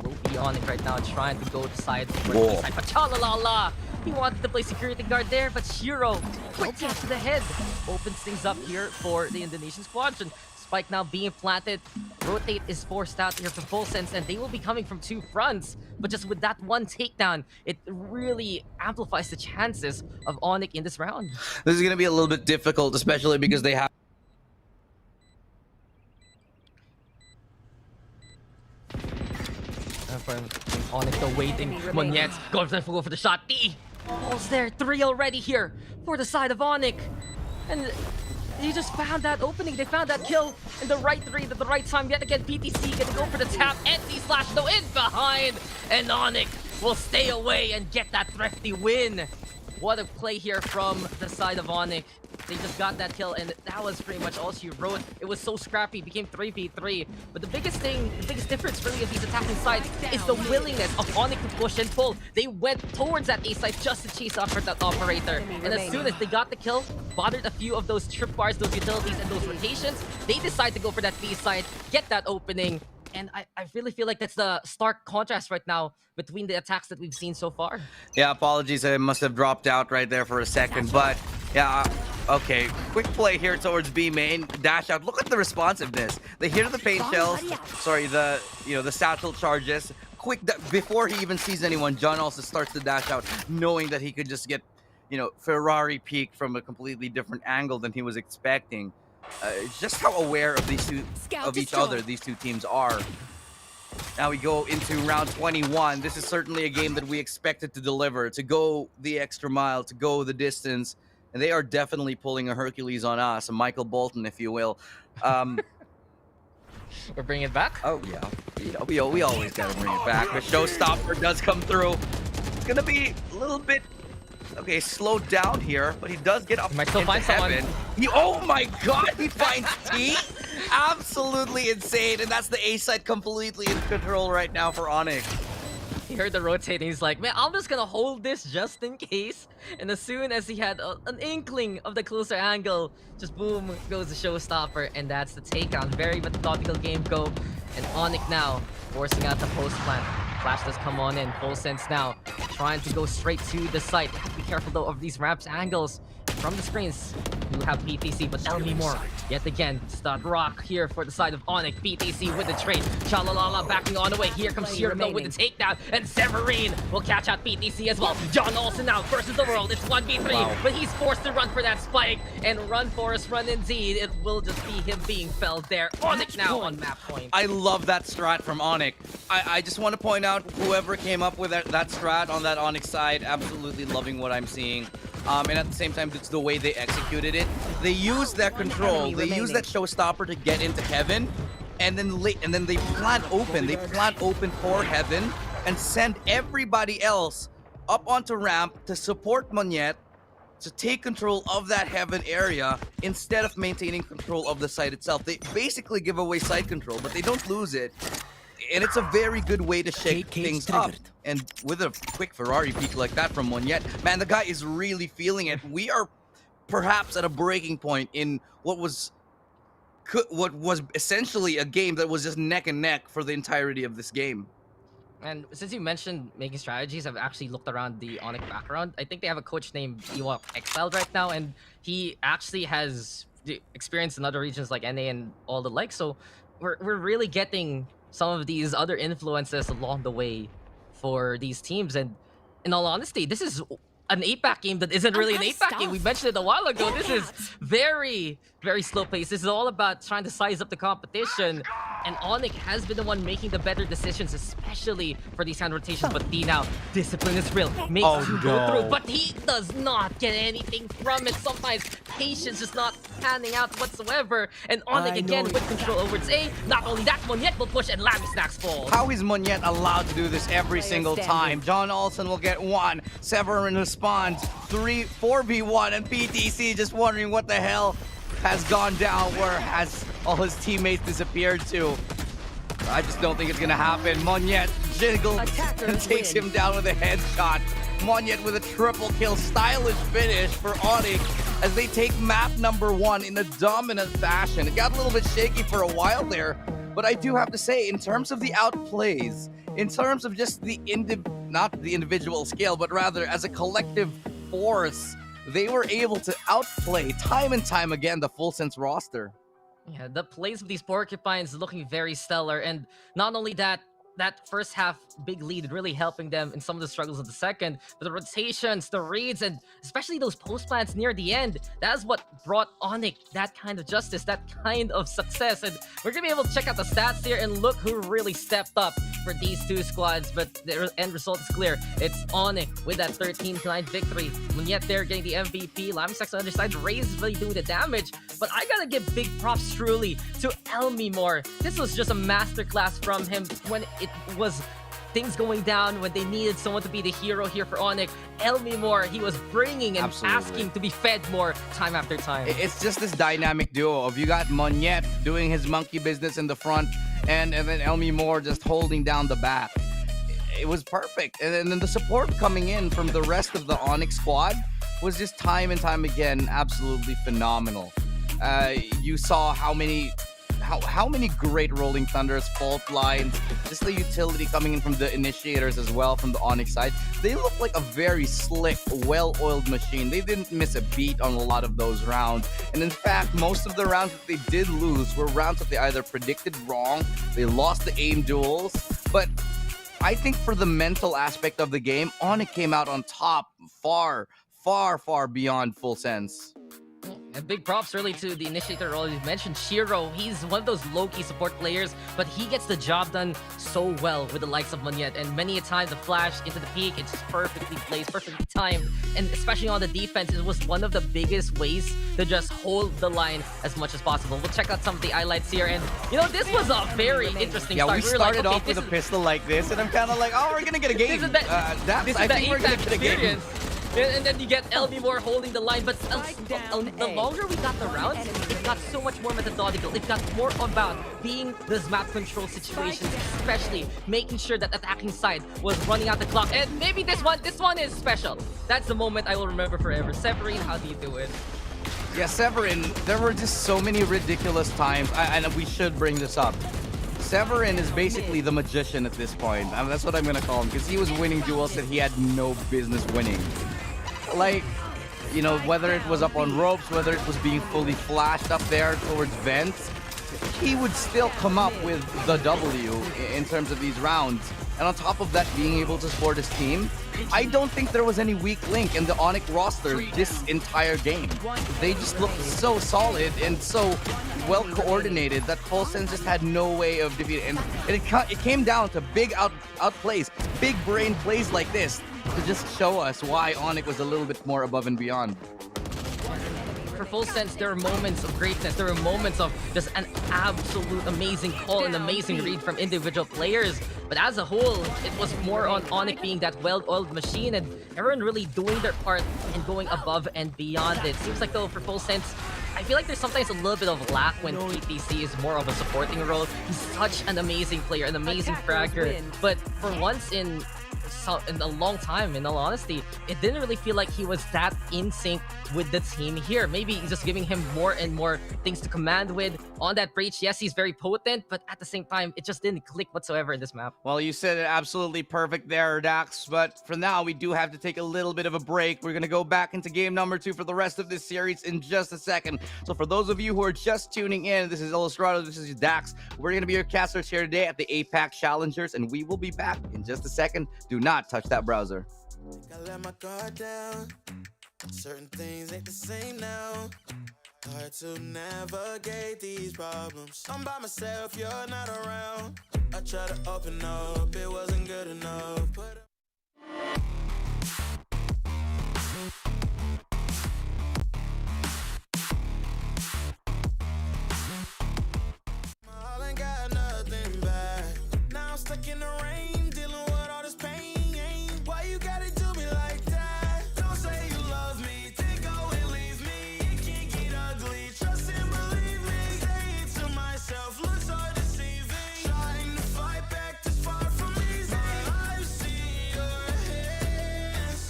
will be ONIC right now trying to go to side. But cha-la-la-la. He wanted to play security guard there, but Shiro, quick tap to the head, opens things up here for the Indonesian squadron. Spike now being planted. Rotate is forced out here for Full Sense, and they will be coming from two fronts. But just with that one takedown, it really amplifies the chances of ONIC in this round. This is going to be a little bit difficult, especially because they have... ONIC though waiting. Monyet going for the shot. D almost there. 3 already here for the side of ONIC. And they just found that opening. They found that kill in the right 3 at the right time. Yet again, PTC gonna go for the tap. NC Slash though in behind. And ONIC will stay away and get that thrifty win. What a play here from the side of ONIC. They just got that kill, and that was pretty much all she wrote. It was so scrappy, became 3v3. But the biggest difference really of these attacking sides is the willingness of ONIC to push and pull. They went towards that A side just to chase after that operator. And as soon as they got the kill, bothered a few of those trip bars, those utilities, and those rotations, they decide to go for that B side, get that opening. And I really feel like that's the stark contrast right now between the attacks that we've seen so far. Yeah, apologies. I must have dropped out right there for a second. But, yeah, okay. Quick play here towards B main. Dash out. Look at the responsiveness. They hear the paint shells. Sorry, the satchel charges. Quick, before he even sees anyone, John also starts to dash out, knowing that he could just get Ferrari peak from a completely different angle than he was expecting. Just how aware of these two of each other these two teams are. Now we go into round 21. This is certainly a game that we expected to deliver, to go the extra mile, to go the distance, and they are definitely pulling a Hercules on us, a Michael Bolton, if you will. We're bringing it back? Oh, yeah. We always got to bring it back. The showstopper does come through. It's going to be a little bit, slowed down here, but he does get up might still into find heaven. someone. Oh my god, he finds T? Absolutely insane, and that's the A side completely in control right now for ONIC. He heard the rotating. He's like, man, I'm just gonna hold this just in case. And as soon as he had an inkling of the closer angle, just boom goes the showstopper, and that's the takedown. Very methodical game go. And ONIC now forcing out the post plant. Flash does come on in, full sense now, trying to go straight to the site. Have to be careful though of these ramps angles. From the screens, you have PTC, but tell me more. Yet again, stud rock here for the side of ONIC. PTC with the trade. Chalalala backing on the way. Here comes Shirko with the takedown. And Severine will catch out PTC as well. John Olsen now versus the world. It's 1v3, but he's forced to run for that spike. And run, Forrest, run indeed. It will just be him being felled there. ONIC now on map point. I love that strat from ONIC. I just want to point out whoever came up with that strat on that ONIC side, absolutely loving what I'm seeing. And at the same time, it's the way they executed it. They used that control, they used that showstopper to get into heaven, and then they plant open. They plant open for heaven and send everybody else up onto ramp to support Monyet to take control of that heaven area instead of maintaining control of the site itself. They basically give away site control, but they don't lose it. And it's a very good way to shake things up. And with a quick Ferrari peak like that from Monyet, man, the guy is really feeling it. We are perhaps at a breaking point in what was essentially a game that was just neck and neck for the entirety of this game. And since you mentioned making strategies, I've actually looked around the ONIC background. I think they have a coach named Ewok Exiled right now, and he actually has experience in other regions like NA and all the like. So we're really getting some of these other influences along the way for these teams. And in all honesty, this is an APAC game that isn't really an APAC game. We mentioned it a while ago. This is very, very slow pace. This is all about trying to size up the competition. And ONIC has been the one making the better decisions, especially for these hand rotations. But D now, discipline is real. Makes him go through, but he does not get anything from it. Sometimes patience is not panning out whatsoever. And ONIC again with control over its A. Not only that, Monyet will push and Lammy Snacks falls. How is Monyet allowed to do this every single time? John Olsen will get one. Severin responds. 4v1, and PTC just wondering what the hell has gone down, where has all his teammates disappeared to. I just don't think it's gonna happen. Monyet jiggles and takes him down with a headshot. Monyet with a triple kill, stylish finish for ONIC as they take map number 1 in a dominant fashion. It got a little bit shaky for a while there, but I do have to say, in terms of the outplays, in terms of just the not the individual scale, but rather as a collective force, they were able to outplay time and time again the Full Sense roster. Yeah, the plays of these Porcupines looking very stellar, and not only that, that first half big lead really helping them in some of the struggles of the second, but the rotations, the reads, and especially those post plants near the end, that's what brought ONIC that kind of justice, that kind of success. And we're gonna be able to check out the stats here and look who really stepped up for these two squads, but the end result is clear. It's ONIC with that 13-9 victory. When yet they're getting the MVP, Lammy Snacks on the other side, Raze is really doing the damage, but I gotta give big props truly to Elmi Moore. This was just a masterclass from him when it was things going down, when they needed someone to be the hero here for ONIC. Elmi Moore, he was bringing and asking to be fed more time after time. It's just this dynamic duo of you got Monyet doing his monkey business in the front, and then Elmi Moore just holding down the back. It was perfect. And then the support coming in from the rest of the ONIC squad was just time and time again absolutely phenomenal. You saw how many great Rolling Thunders, fault lines, just the utility coming in from the initiators as well from the ONIC side. They look like a very slick, well-oiled machine. They didn't miss a beat on a lot of those rounds. And in fact, most of the rounds that they did lose were rounds that they either predicted wrong, they lost the aim duels. But I think for the mental aspect of the game, ONIC came out on top far far, far beyond full sense. And big props really to the initiator role you mentioned, Shiro. He's one of those low-key support players, but he gets the job done so well with the likes of Monyet. And many a time the flash into the peak, it's just perfectly placed, perfectly timed. And especially on the defense, it was one of the biggest ways to just hold the line as much as possible. We'll check out some of the highlights here. And, you know, this was a very interesting start. We started like, off with a pistol like this, and I'm kind of like, oh, we're going to get a game. This is the APAC experience. And then you get LB more holding the line, but the longer we got the rounds, it got so much more methodical. It got more about being this map control situations, especially making sure that attacking side was running out the clock. And maybe this one is special. That's the moment I will remember forever. Severin, how do you do it? Yeah, Severin, there were just so many ridiculous times, and we should bring this up. Severin is basically the magician at this point. I mean, that's what I'm going to call him, because he was winning duels that he had no business winning. Like, you know, whether it was up on ropes, whether it was being fully flashed up there towards vents, he would still come up with the W in terms of these rounds. And on top of that, being able to support his team, I don't think there was any weak link in the ONIC roster this entire game. They just looked so solid and so well coordinated that Full Sense just had no way of defeating. And it came down to big outplays, big brain plays like this to just show us why ONIC was a little bit more above and beyond. For Full Sense, there are moments of greatness. There are moments of just an absolute amazing call and amazing read from individual players. But as a whole, it was more on ONIC being that well-oiled machine and everyone really doing their part and going above and beyond it. Seems like though for Full Sense, I feel like there's sometimes a little bit of lack when PPC is more of a supporting role. He's such an amazing player, an amazing fragger. But for once in a long time, in all honesty, it didn't really feel like he was that in sync with the team here. Maybe just giving him more and more things to command with on that breach. Yes, he's very potent, but at the same time, it just didn't click whatsoever in this map. Well, you said it absolutely perfect there, Dax, but for now, we do have to take a little bit of a break. We're going to go back into game number 2 for the rest of this series in just a second. So for those of you who are just tuning in, this is Illustrato, this is Dax. We're going to be your casters here today at the APAC Challengers, and we will be back in just a second. Do not touch that browser. I let my guard down. Certain things ain't the same now. Hard to navigate these problems. I'm by myself, you're not around. I try to open up, it wasn't good enough. I ain't got nothing back. Now I'm stuck in the rain, dealing with all this pain. Why you gotta do me like that? Don't say you love me, then go and leave me. It can't get ugly, trust and believe me. Saying to myself, looks so deceiving. Trying to fight back, this far from easy. I see your hands.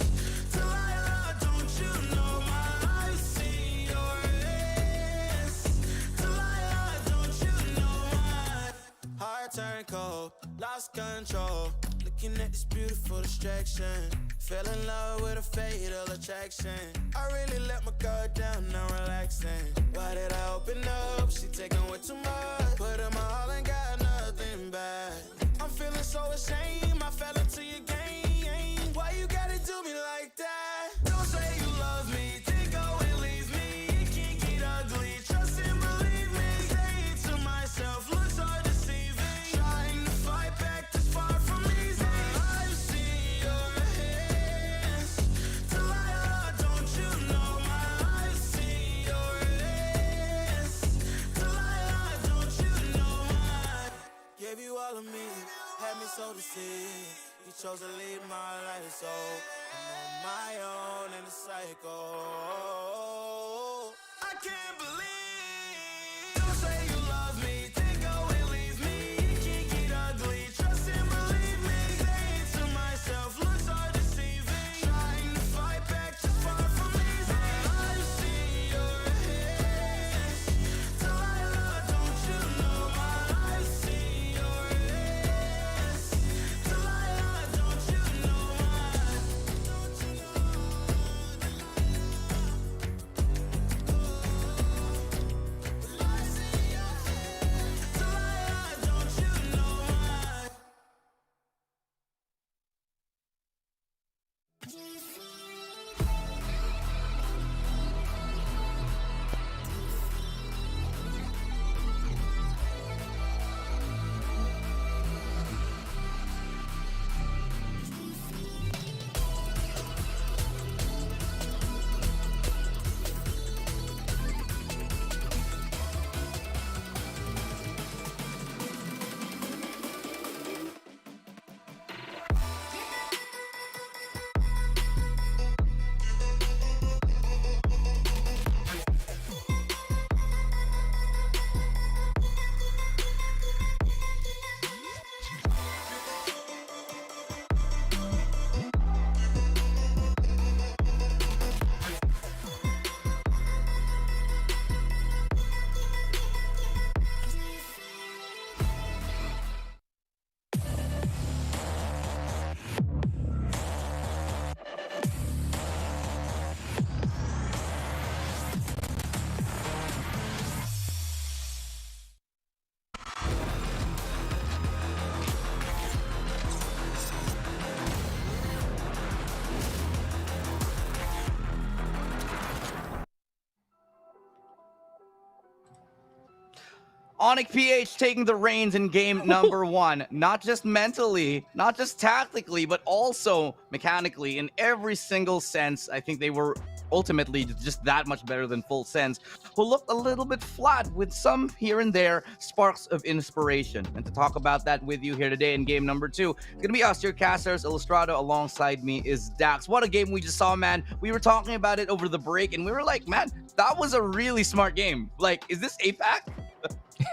Delilah, don't you know I see your hands. Delilah, don't you know heart turned cold, lost control. Looking at this beautiful distraction. Fell in love with a fatal attraction. I really let my guard down, now relaxing. Why did I open up? She taking way too much. Put in my all and got nothing back. I'm feeling so ashamed, I fell into your game. Why you gotta do me like that? Don't say you love me, then go and leave me. It can't get ugly, trust and believe me. Saying to myself, look so deceiving. Trying to fight back, this far from easy. I see your hands. Delilah, don't you know I see your hands. Delilah, don't you know I gave you all of me, had me so deceived. You chose to leave my life, so I'm on my own in the cycle. I can't believe. Don't say you love me, then go and leave me. It can't get ugly, trust and believe me. Saying to myself, look so deceiving. Trying to fight back, just far from easy. I see your hands. Delilah, don't you know I see your hands. Delilah, don't you know don't you know? ONIC PH taking the reins in game number 1. Not just mentally, not just tactically, but also mechanically. In every single sense, I think they were ultimately just that much better than Full Sense, who looked a little bit flat with some here and there sparks of inspiration. And to talk about that with you here today in game number 2, it's going to be us, your casters, Illustrado. Alongside me is Dax. What a game we just saw, man. We were talking about it over the break, and we were like, man, that was a really smart game. Like, is this APAC?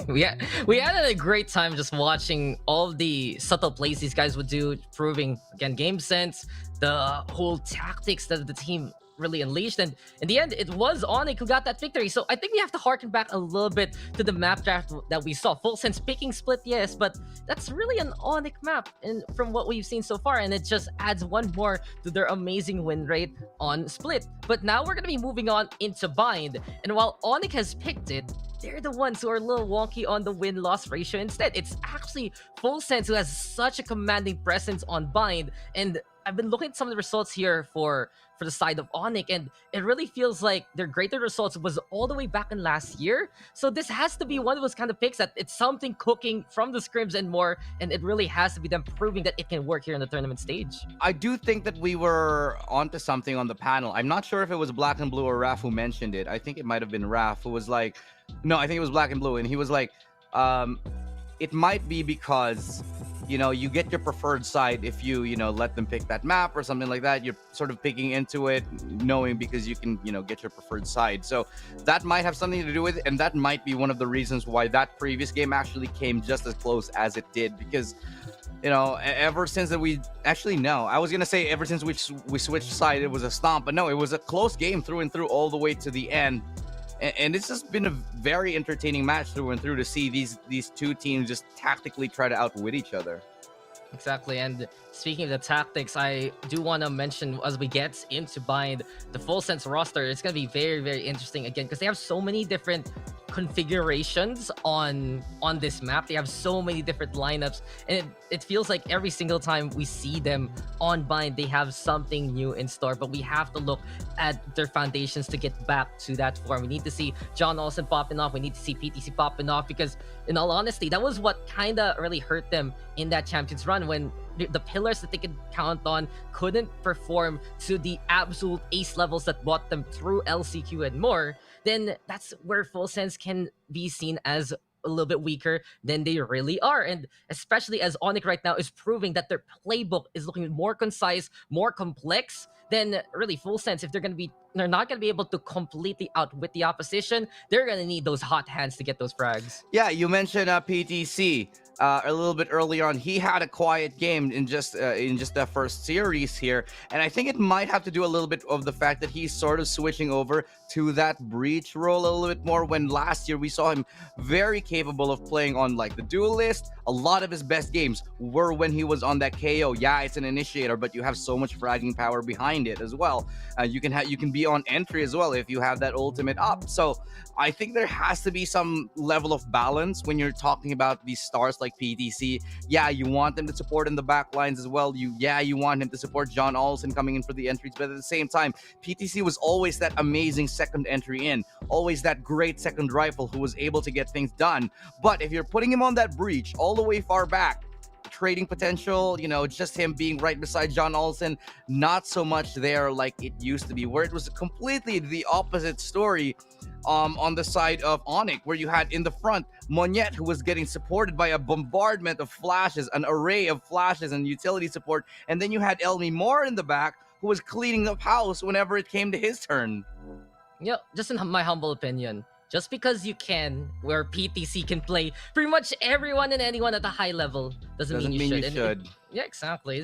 we had a great time just watching all the subtle plays these guys would do, proving, again, game sense, the whole tactics that the team really unleashed, and in the end it was ONIC who got that victory. So I think we have to harken back a little bit to the map draft that we saw. Full Sense picking Split, yes, but that's really an ONIC map and from what we've seen so far, and it just adds one more to their amazing win rate on Split. But now we're going to be moving on into Bind, and while ONIC has picked it, they're the ones who are a little wonky on the win-loss ratio instead. It's actually Full Sense who has such a commanding presence on Bind, and I've been looking at some of the results here for the side of ONIC, and it really feels like their greater results was all the way back in last year. So this has to be one of those kind of picks that it's something cooking from the scrims and more, and it really has to be them proving that it can work here in the tournament stage. I do think that we were onto something on the panel. I'm not sure if it was Black and Blue or Raf who mentioned it. I think it might have been Raf who was like, no, I think it was Black and Blue, and he was like, it might be because, you know, you get your preferred side if you let them pick that map or something like that. You're sort of picking into it knowing because you can, get your preferred side. So that might have something to do with it, and that might be one of the reasons why that previous game actually came just as close as it did, because ever since that we actually no, I was gonna say ever since we switched side, it was a stomp, but no, it was a close game through and through all the way to the end. And it's just been a very entertaining match through and through to see these two teams just tactically try to outwit each other. Exactly, and speaking of the tactics, I do want to mention as we get into Bind, the Full Sense roster, it's going to be very, very interesting again, because they have so many different configurations on this map. They have so many different lineups, and it feels like every single time we see them on Bind, they have something new in store, but we have to look at their foundations to get back to that form. We need to see John Olsen popping off. We need to see PTC popping off, because in all honesty, that was what kind of really hurt them in that Champions run, when the pillars that they could count on couldn't perform to the absolute ace levels that brought them through LCQ and more. Then that's where Full Sense can be seen as a little bit weaker than they really are. And especially as ONIC right now is proving that their playbook is looking more concise, more complex, then really Full Sense, if they're not going to be able to completely outwit the opposition, they're going to need those hot hands to get those frags. Yeah, you mentioned PTC a little bit earlier on. He had a quiet game in just the first series here, and I think it might have to do a little bit of the fact that he's sort of switching over to that breach role a little bit more, when last year we saw him very capable of playing on like the duelist. A lot of his best games were when he was on that KO. Yeah, it's an initiator, but you have so much fragging power behind it as well. You can be on entry as well if you have that ultimate up. So I think there has to be some level of balance when you're talking about these stars like PTC. Yeah, you want them to support in the back lines as well. You want him to support John Olsen coming in for the entries, but at the same time, PTC was always that amazing second entry in, always that great second rifle who was able to get things done. But if you're putting him on that breach all the way far back, trading potential, just him being right beside John Olsen, not so much there like it used to be, where it was completely the opposite story on the side of ONIC, where you had in the front Monyet, who was getting supported by a bombardment of flashes, an array of flashes and utility support, and then you had Elmi Moore in the back, who was cleaning up house whenever it came to his turn. Yeah, just in my humble opinion, just because you can, where PTC can play pretty much everyone and anyone at a high level, doesn't mean you should. Yeah, exactly.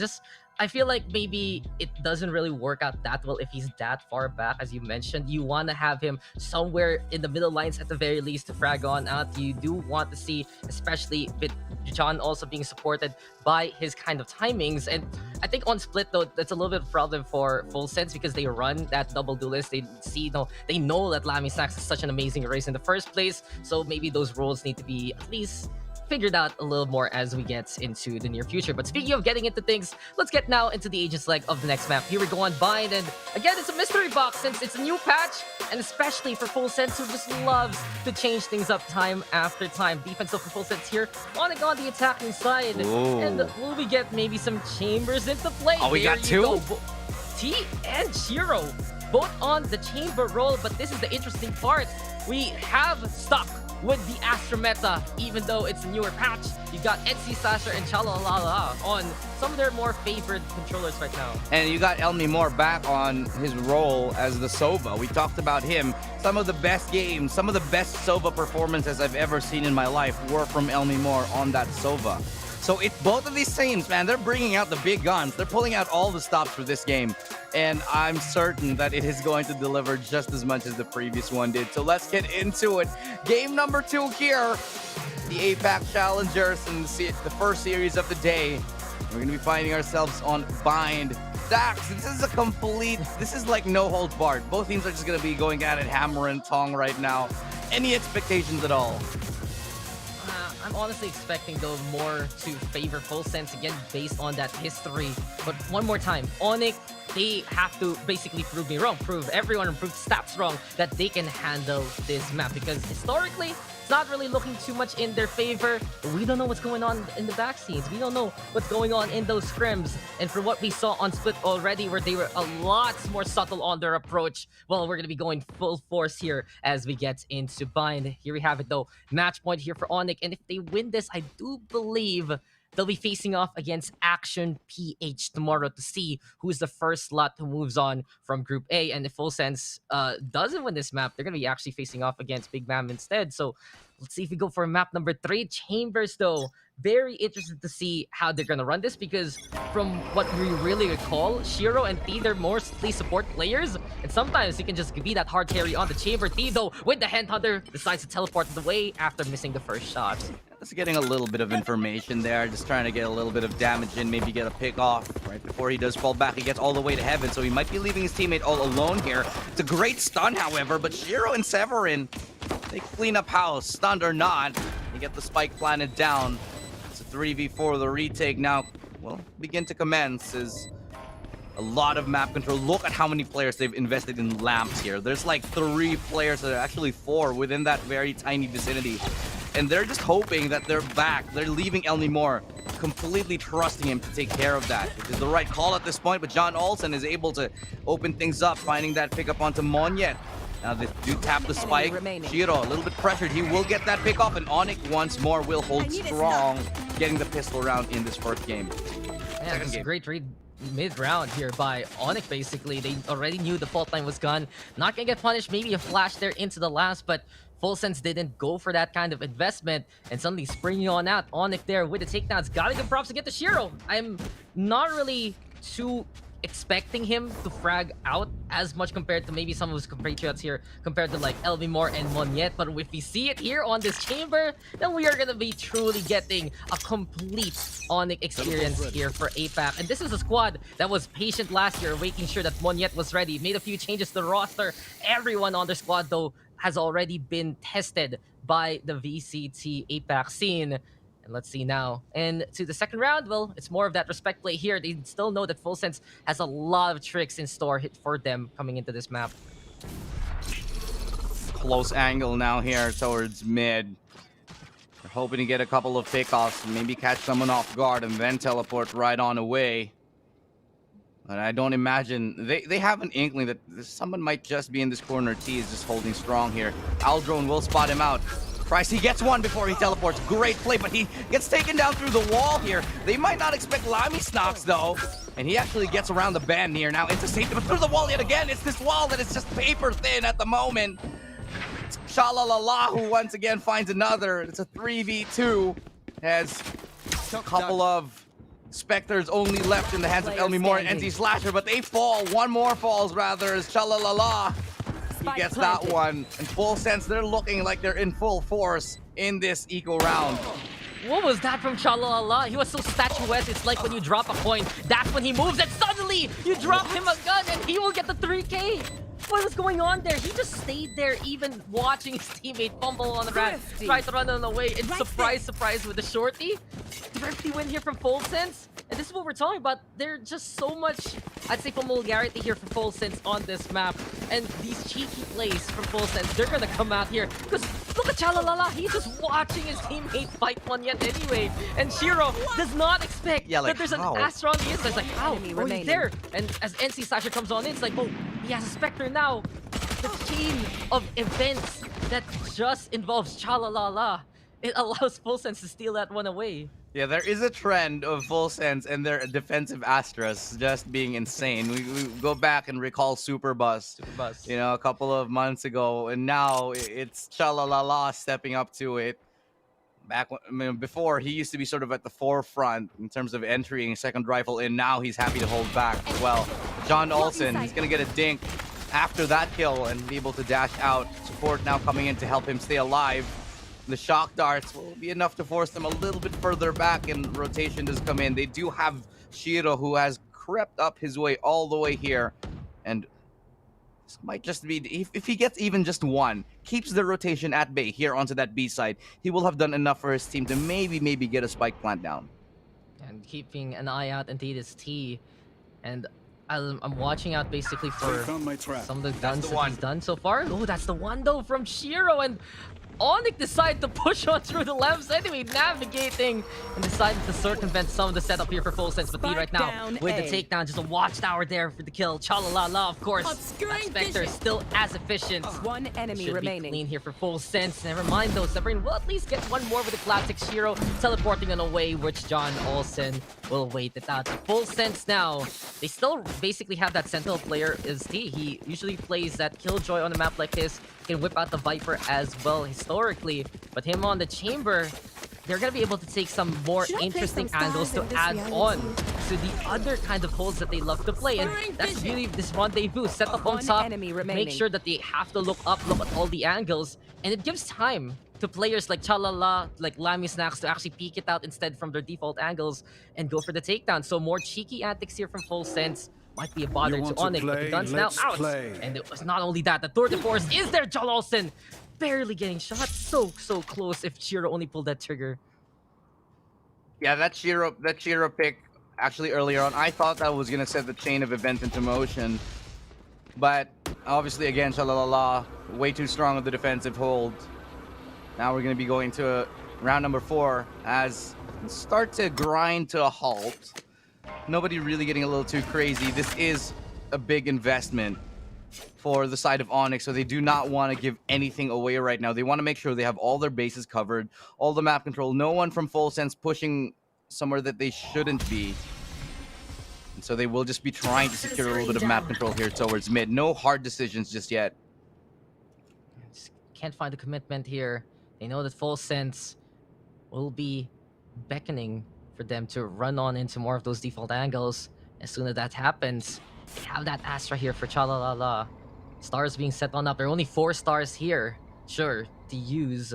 I feel like maybe it doesn't really work out that well if he's that far back, as you mentioned. You want to have him somewhere in the middle lines at the very least to frag on out. You do want to see, especially with John also being supported by his kind of timings. And I think on Split, though, that's a little bit of a problem for Full Sense, because they run that double duelist. They know that Lamy Snacks is such an amazing race in the first place. So maybe those roles need to be at least figured out a little more as we get into the near future. But speaking of getting into things, let's get now into the agents leg of the next map. Here we go on Bind, and again, it's a mystery box since it's a new patch, and especially for Full Sense, who just loves to change things up time after time. Defense for Full Sense here, ONIC on the attacking side. Ooh. And will we get maybe some chambers into play? Oh, we got two? T and Shiro, both on the chamber roll, but this is the interesting part. We have stuck with the Astra meta, even though it's a newer patch. You got NC Slasher and Chalalala on some of their more favored controllers right now. And you got Elmi Moore back on his role as the Sova. We talked about him. Some of the best games, some of the best Sova performances I've ever seen in my life were from Elmi Moore on that Sova. So it's both of these teams, man, they're bringing out the big guns. They're pulling out all the stops for this game. And I'm certain that it is going to deliver just as much as the previous one did. So let's get into it. Game number 2 here. The APAC Challengers and the first series of the day. We're going to be finding ourselves on Bind. Dax, this is like no holds barred. Both teams are just going to be going at it hammer and tong right now. Any expectations at all? I'm honestly expecting though more to favor Full Sense again based on that history. But one more time, ONIC, they have to basically prove me wrong, prove everyone, prove stats wrong that they can handle this map, because historically it's not really looking too much in their favor. But we don't know what's going on in the back scenes. We don't know what's going on in those scrims. And for what we saw on Split already, where they were a lot more subtle on their approach, well, we're going to be going full force here as we get into Bind. Here we have it though. Match point here for ONIC. And if they win this, I do believe they'll be facing off against Action PH tomorrow to see who's the first lot who moves on from Group A. And if Full Sense doesn't win this map, they're going to be actually facing off against Big Mam instead. So let's see if we go for map number 3. Chambers, though. Very interested to see how they're going to run this, because from what we really recall, Shiro and T, they're mostly support players. And sometimes you can just be that hard carry on the chamber. T, though, with the Handhunter, decides to teleport away after missing the first shot. Just getting a little bit of information there, just trying to get a little bit of damage in, maybe get a pick off right before he does fall back. He gets all the way to heaven, so he might be leaving his teammate all alone here. It's a great stun, however, but Shiro and Severin, they clean up house, stunned or not. They get the spike planted down. It's a 3v4. The retake now, well, begin to commence as a lot of map control. Look at how many players they've invested in lamps here. There's like 3 players, that are actually 4 within that very tiny vicinity. And they're just hoping that they're back. They're leaving Elmi Moore, completely trusting him to take care of that. It is the right call at this point, but John Olsen is able to open things up, finding that pickup onto Monyet. Now they do tap the spike. Shiro, a little bit pressured. He will get that pick off, and ONIC once more will hold strong, getting the pistol round in this first game. Man, that's a great read mid-round here by ONIC, basically. They already knew the fault line was gone. Not gonna get punished, maybe a flash there into the last, but Full Sense didn't go for that kind of investment, and suddenly springing on out. ONIC there with the takedowns. Gotta give props to get the Shiro. I'm not really too expecting him to frag out as much compared to maybe some of his compatriots here, compared to like Elmi Moore and Monyet. But if we see it here on this chamber, then we are gonna be truly getting a complete ONIC experience here for APAC. And this is a squad that was patient last year, making sure that Monyet was ready, made a few changes to the roster. Everyone on their squad though has already been tested by the VCT APAC scene. And let's see now. And to the second round, well, it's more of that respect play here. They still know that Full Sense has a lot of tricks in store for them coming into this map. Close angle now here towards mid. They're hoping to get a couple of pickoffs, maybe catch someone off guard and then teleport right on away. But I don't imagine, they have an inkling that someone might just be in this corner. T is just holding strong here. Aldrone will spot him out. Price, he gets one before he teleports. Great play, but he gets taken down through the wall here. They might not expect Lamy Snocks though. And he actually gets around the band here now into safety, but through the wall yet again. It's this wall that is just paper thin at the moment. It's Shalalala who once again finds another. It's a 3v2. Has a couple of Spectres only left in the hands of Elmi Moore and NC Slasher, but they fall. One more falls rather as Shalalala. He gets that one. And Full Sense, they're looking like they're in full force in this eco round. What was that from Chalalala? He was so statuesque. It's like when you drop a coin, that's when he moves, and suddenly you drop him a gun and he will get the 3K. what was going on there? He just stayed there, even watching his teammate fumble on the ground, try to run on the way, and surprise with the shorty. Thrifty win here from Full Sense. And this is what we're talking about. There's just so much, I'd say, familiarity here for Full Sense on this map. And these cheeky plays from Full Sense, they're gonna come out here. Because look at Chalalala, he's just watching his teammate fight one yet anyway. And Shiro does not expect that there's an Astra on the inside. It's like, how? Oh, he's there. And as NC Slasher comes on in, it's like, oh, he has a Spectre now. The chain of events that just involves Chalalala, it allows Full Sense to steal that one away. Yeah, there is a trend of Full Sense and their defensive Astras just being insane. We go back and recall Super Bus, you know, a couple of months ago, and now it's Chalalala stepping up to it. Back when, I mean, before, he used to be sort of at the forefront in terms of entering second rifle, and now he's happy to hold back as well. John Olsen, he's gonna get a dink after that kill and be able to dash out. Support now coming in to help him stay alive. The shock darts will be enough to force them a little bit further back, and rotation does come in. They do have Shiro, who has crept up his way all the way here, and this might just be, if he gets even just one, keeps the rotation at bay here onto that B side, he will have done enough for his team to maybe get a spike plant down. And keeping an eye out indeed is T, and I'm watching out basically for some of the guns that he's done so far. Oh, that's the one though from Shiro, and ONIC decided to push on through the lamps anyway, navigating and decided to circumvent some of the setup here for Full Sense. But D right now with the takedown, just a watchtower there for the kill. Chalalala, of course. That Spectre is still as efficient. One enemy remaining. Be clean here for Full Sense. Never mind though, Severin will at least get one more with the classic Shiro teleporting on away, which John Olsen will wait it out. Full Sense now, they still basically have that Sentinel player is D. He usually plays that Killjoy on a map like this, can whip out the Viper as well historically, but him on the Chamber, they're gonna be able to take some more interesting angles to add on to the other kind of holds that they love to play, and that's really this rendezvous. Set up on top, make sure that they have to look up, look at all the angles, and it gives time to players like Chalala, like Lamy Snacks to actually peek it out instead from their default angles and go for the takedown. So more cheeky antics here from Full Sense. Might be a bother to ONIC, but the gun's now out. And it was not only that, the tour de force is there. John Olsen barely getting shot. So close if Shiro only pulled that trigger. Yeah, that Shiro pick actually earlier on, I thought that was gonna set the chain of events into motion. But obviously again, Shalalala, way too strong on the defensive hold. Now we're gonna be going to round number 4 as we start to grind to a halt. Nobody really getting a little too crazy. This is a big investment for the side of ONIC, so they do not want to give anything away right now. They want to make sure they have all their bases covered, all the map control, no one from Full Sense pushing somewhere that they shouldn't be. And so they will just be trying to secure a little bit of map control here towards mid. No hard decisions just yet. Just can't find the commitment here. They know that Full Sense will be beckoning for them to run on into more of those default angles. As soon as that happens, they have that Astra here for Chalalala. Stars being set on up. There are only 4 stars here, sure, to use.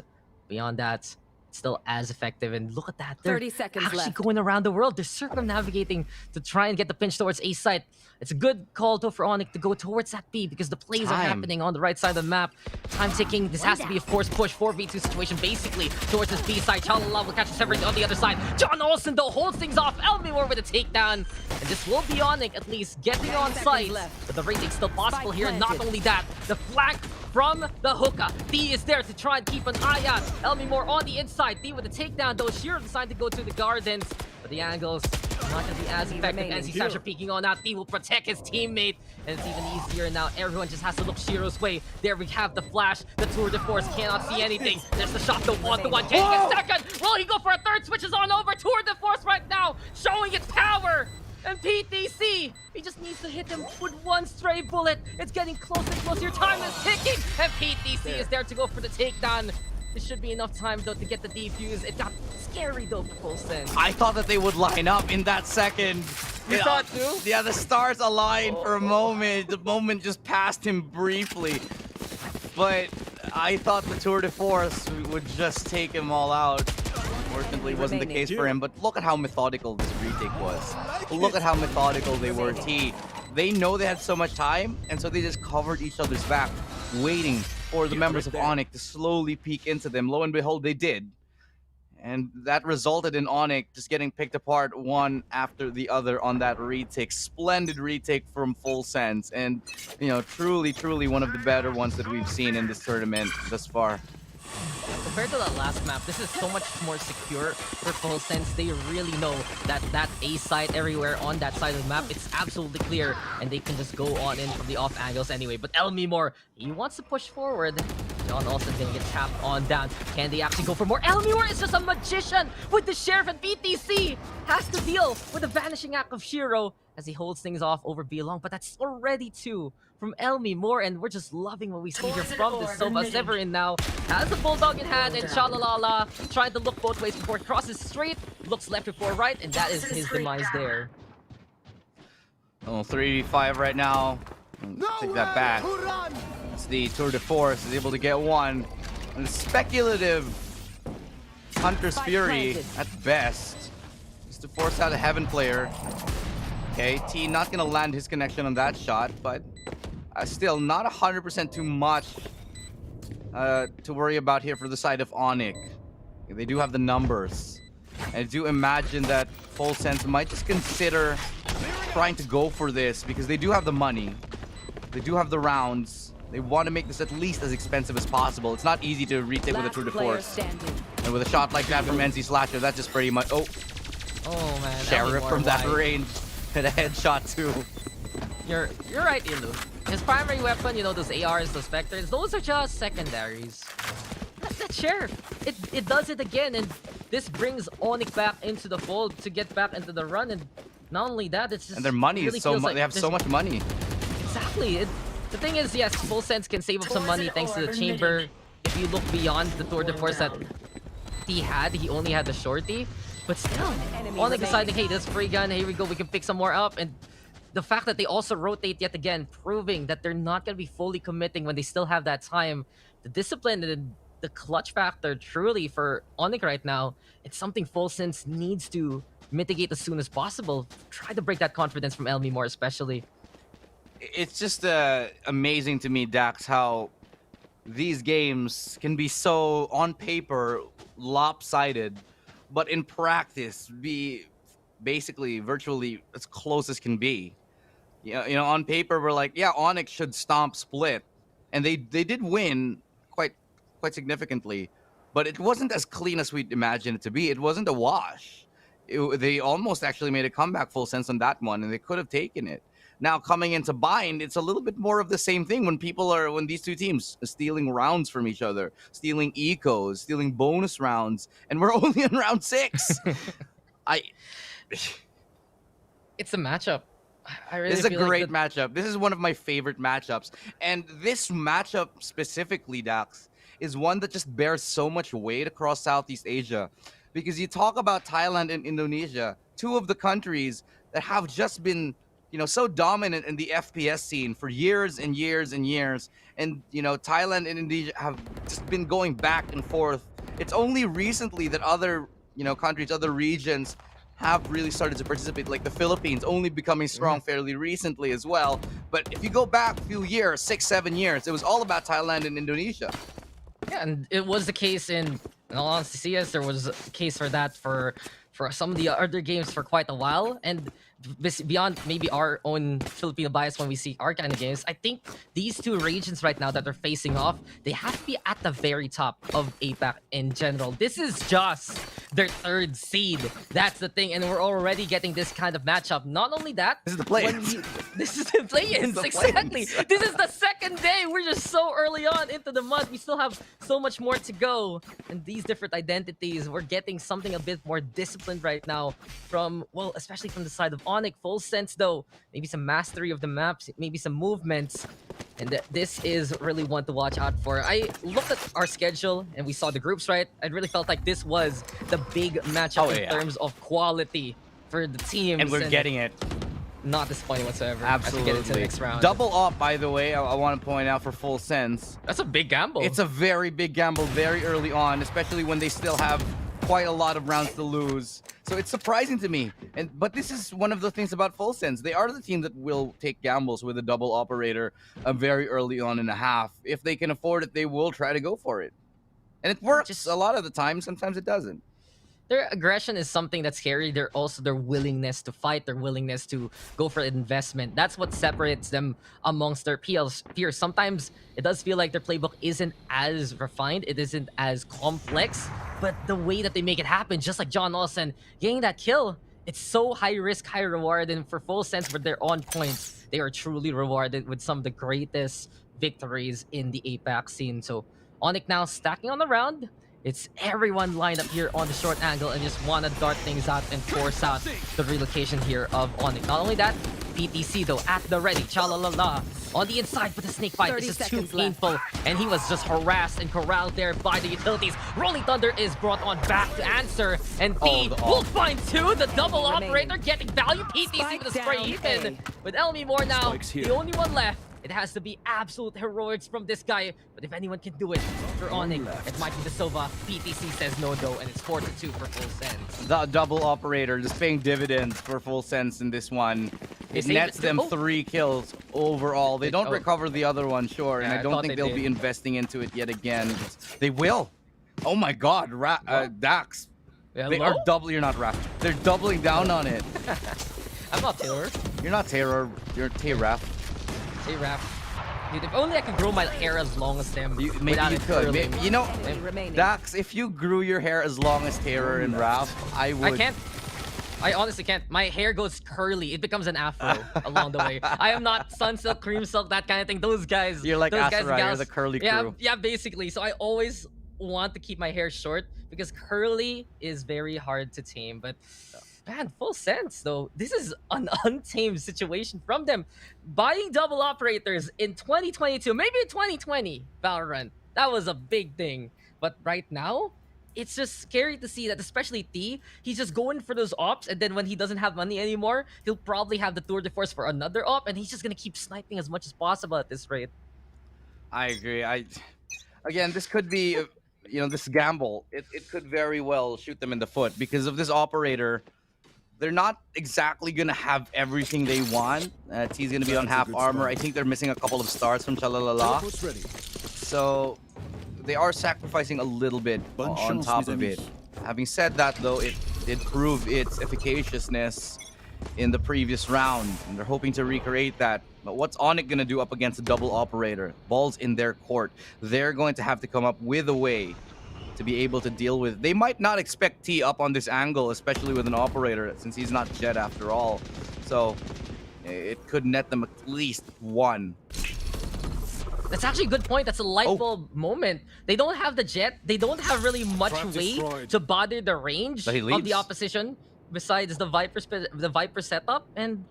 Beyond that, it's still as effective. And look at that. They're 30 seconds actually left. going around the world. They're circumnavigating to try and get the pinch towards A site. It's a good call, though, for ONIC to go towards that B because the plays are happening on the right side of the map. Time ticking. This has to be a forced push, 4v2 situation, basically, towards this B side. Chalala will catch a Severin on the other side. John Olsen, though, holds things off. Elmore with a takedown. And this will be ONIC, at least, getting on site. But the rating's still possible here. And not only that, the flank from the hookah. D is there to try and keep an eye out. Elmore on the inside. D with a takedown, though. Shiro decided to go to the gardens. But the angles not going to be as effective. NC Sasha peeking on out. D will protect his teammate. And it's even easier now. Everyone just has to look Shiro's way. There we have the flash. The tour de force cannot see anything. There's the shot, the 1-to-1. Can he get second? Will he go for a third? Switches on over. Tour de force right now, showing its power. And PTC, he just needs to hit him with one stray bullet. It's getting closer and closer. Your time is ticking. And PTC is there to go for the takedown. This should be enough time, though, to get the defuse. It got scary, though, for Full Sense. I thought that they would line up in that second. You thought too? Yeah, the stars aligned for a moment. The moment just passed him briefly. But I thought the Tour de Force would just take him all out. Unfortunately, wasn't the case for him. But look at how methodical this retake was. Look at how methodical they were. T They know they had so much time, and so they just covered each other's back, waiting for the members of ONIC to slowly peek into them. Lo and behold, they did. And that resulted in ONIC just getting picked apart one after the other on that retake. Splendid retake from Full Sense. And, you know, truly, truly one of the better ones that we've seen in this tournament thus far. Compared to that last map, this is so much more secure for Full Sense. They really know that A site everywhere on that side of the map, it's absolutely clear, and they can just go on in from the off angles anyway. But Elmimor, he wants to push forward. John Olsen gonna get tapped on down. Can they actually go for more? Elmimor is just a magician with the Sheriff, and BTC has to deal with the vanishing act of Shiro as he holds things off over B-Long, but that's already 2 from Elmimor, and we're just loving what we see here from the Sova. Severin now has the Bulldog in hand, and Chalalala trying to look both ways before it crosses straight, looks left before right, and that is his demise there. Oh, 3v5 right now. Take that back. It's the Tour de Force is able to get one. And speculative Hunter's Fury at best. Just to force out a Heaven player. Okay, T not gonna land his connection on that shot, but still not 100% too much to worry about here for the side of ONIC. They do have the numbers. And I do imagine that Full Sense might just consider trying to go for this because they do have the money. They do have the rounds. They want to make this at least as expensive as possible. It's not easy to retake with a Tour de Force. And with a shot like that from NC Slasher, that's just pretty much... Oh man. Sheriff from that range. Hit a headshot too. You're right, Ilu. His primary weapon, you know, those ARs, those Spectres, those are just secondaries. That Sheriff, it does it again, and this brings ONIC back into the fold to get back into the run, and not only that, it's just... And their money really is so much, like they have so much money. Exactly. The thing is, yes, Full Sense can save up some money thanks to the chamber. If you look beyond the Tour de Force that he only had the shorty. But still, ONIC deciding, hey, this free gun, here we go, we can pick some more up. And the fact that they also rotate yet again, proving that they're not going to be fully committing when they still have that time. The discipline and the clutch factor, truly, for ONIC right now, it's something Full Sense needs to mitigate as soon as possible. Try to break that confidence from Elmimor, especially. It's just amazing to me, Dax, how these games can be so, on paper, lopsided, but in practice be basically virtually as close as can be. You know, on paper we're like, yeah, ONIC should stomp Split, and they did win quite significantly, but it wasn't as clean as we'd imagined it to be. It wasn't a wash. They almost actually made a comeback, Full Sense, on that one, and they could have taken it. Now coming into Bind, it's a little bit more of the same thing when these two teams are stealing rounds from each other, stealing ecos, stealing bonus rounds, and we're only in round 6. It's a matchup. This is a great matchup. This is one of my favorite matchups. And this matchup specifically, Dax, is one that just bears so much weight across Southeast Asia. Because you talk about Thailand and Indonesia, 2 of the countries that have just been, you know, so dominant in the FPS scene for years and years and years. And, you know, Thailand and Indonesia have just been going back and forth. It's only recently that other, you know, countries, other regions have really started to participate, like the Philippines only becoming strong fairly recently as well. But if you go back a few years, 6-7 years, it was all about Thailand and Indonesia. Yeah, and it was the case in all honesty, yes, there was a case for that for some of the other games for quite a while. And beyond maybe our own Filipino bias when we see our kind of games, I think these 2 regions right now that they're facing off, they have to be at the very top of APAC in general. This is just their 3rd seed. That's the thing, and we're already getting this kind of matchup. Not only that, this is the play-ins. This is the play-ins, exactly. This is the 2nd day. We're just so early on into the month. We still have so much more to go. And these different identities, we're getting something a bit more disciplined right now from, well, especially from the side of ONIC. Full Sense, though, maybe some mastery of the maps, maybe some movements, and this is really one to watch out for. I looked at our schedule and we saw the groups, right? I really felt like this was the big matchup in terms of quality for the teams, and we're getting it. Not disappointing whatsoever. Absolutely. As we get into the next round. Double up, by the way, I want to point out for Full Sense. That's a big gamble. It's a very big gamble very early on, especially when they still have quite a lot of rounds to lose. So it's surprising to me. But this is one of the things about Full Sense. They are the team that will take gambles with a double operator very early on in a half. If they can afford it, they will try to go for it. And it works a lot of the time. Sometimes it doesn't. Their aggression is something that's scary. They're also their willingness to fight, their willingness to go for investment. That's what separates them amongst their peers. Sometimes it does feel like their playbook isn't as refined, it isn't as complex, but the way that they make it happen, just like John Olsen getting that kill, it's so high risk, high reward. And for Full Sense, where they're on point, they are truly rewarded with some of the greatest victories in the APAC scene. So ONIC now stacking on the round. It's everyone lined up here on the short angle and just want to dart things out and force out the relocation here of ONIC. Not only that, PTC though at the ready. Cha-la-la-la on the inside, but the snake fight is just too painful. And he was just harassed and corralled there by the utilities. Rolling Thunder is brought on back to answer. And B will find two. The double operator getting value. PTC with a spray even. With Elmi Moore now, the only one left. It has to be absolute heroics from this guy. But if anyone can do it for ONIC, it might be the Sova. PTC says no, and it's 4-2 for Full Sense. The double operator just paying dividends for Full Sense in this one. It nets them 3 kills overall. They don't recover the other one, sure, and I don't think they'll be investing into it yet again. They will. Oh my God, Dax. They are doubling. You're not Raph. They're doubling down on it. I'm not Terror. You're not Terror. You're T-Raph. Hey, Raph. Dude, if only I could grow my hair as long as them. Maybe you could. You know, Dax, if you grew your hair as long as Terror and Raph, I would. I can't. I honestly can't. My hair goes curly. It becomes an afro along the way. I am not Sunsilk, Cream Silk, that kind of thing. Those guys. You're like Asura, you're the curly crew. Yeah, basically. So I always want to keep my hair short because curly is very hard to tame. But man, Full Sense though. This is an untamed situation from them. Buying double operators in 2022, maybe in 2020, Valorant. That was a big thing. But right now, it's just scary to see that, especially T, he's just going for those ops, and then when he doesn't have money anymore, he'll probably have the tour de force for another op, and he's just gonna keep sniping as much as possible at this rate. I agree. Again, this could be, you know, this gamble. It could very well shoot them in the foot because of this operator. They're not exactly going to have everything they want. T's going to be on half armor. I think they're missing a couple of stars from Chalalala. So they are sacrificing a little bit on top of it. Having said that, though, it did prove its efficaciousness in the previous round, and they're hoping to recreate that. But what's ONIC going to do up against a double operator? Ball's in their court. They're going to have to come up with a way to be able to deal with. They might not expect T up on this angle, especially with an operator, since he's not Jet after all. So it could net them at least 1. That's actually a good point. That's a light bulb moment. They don't have the Jet. They don't have really much way to bother the range of the opposition besides the Viper setup. And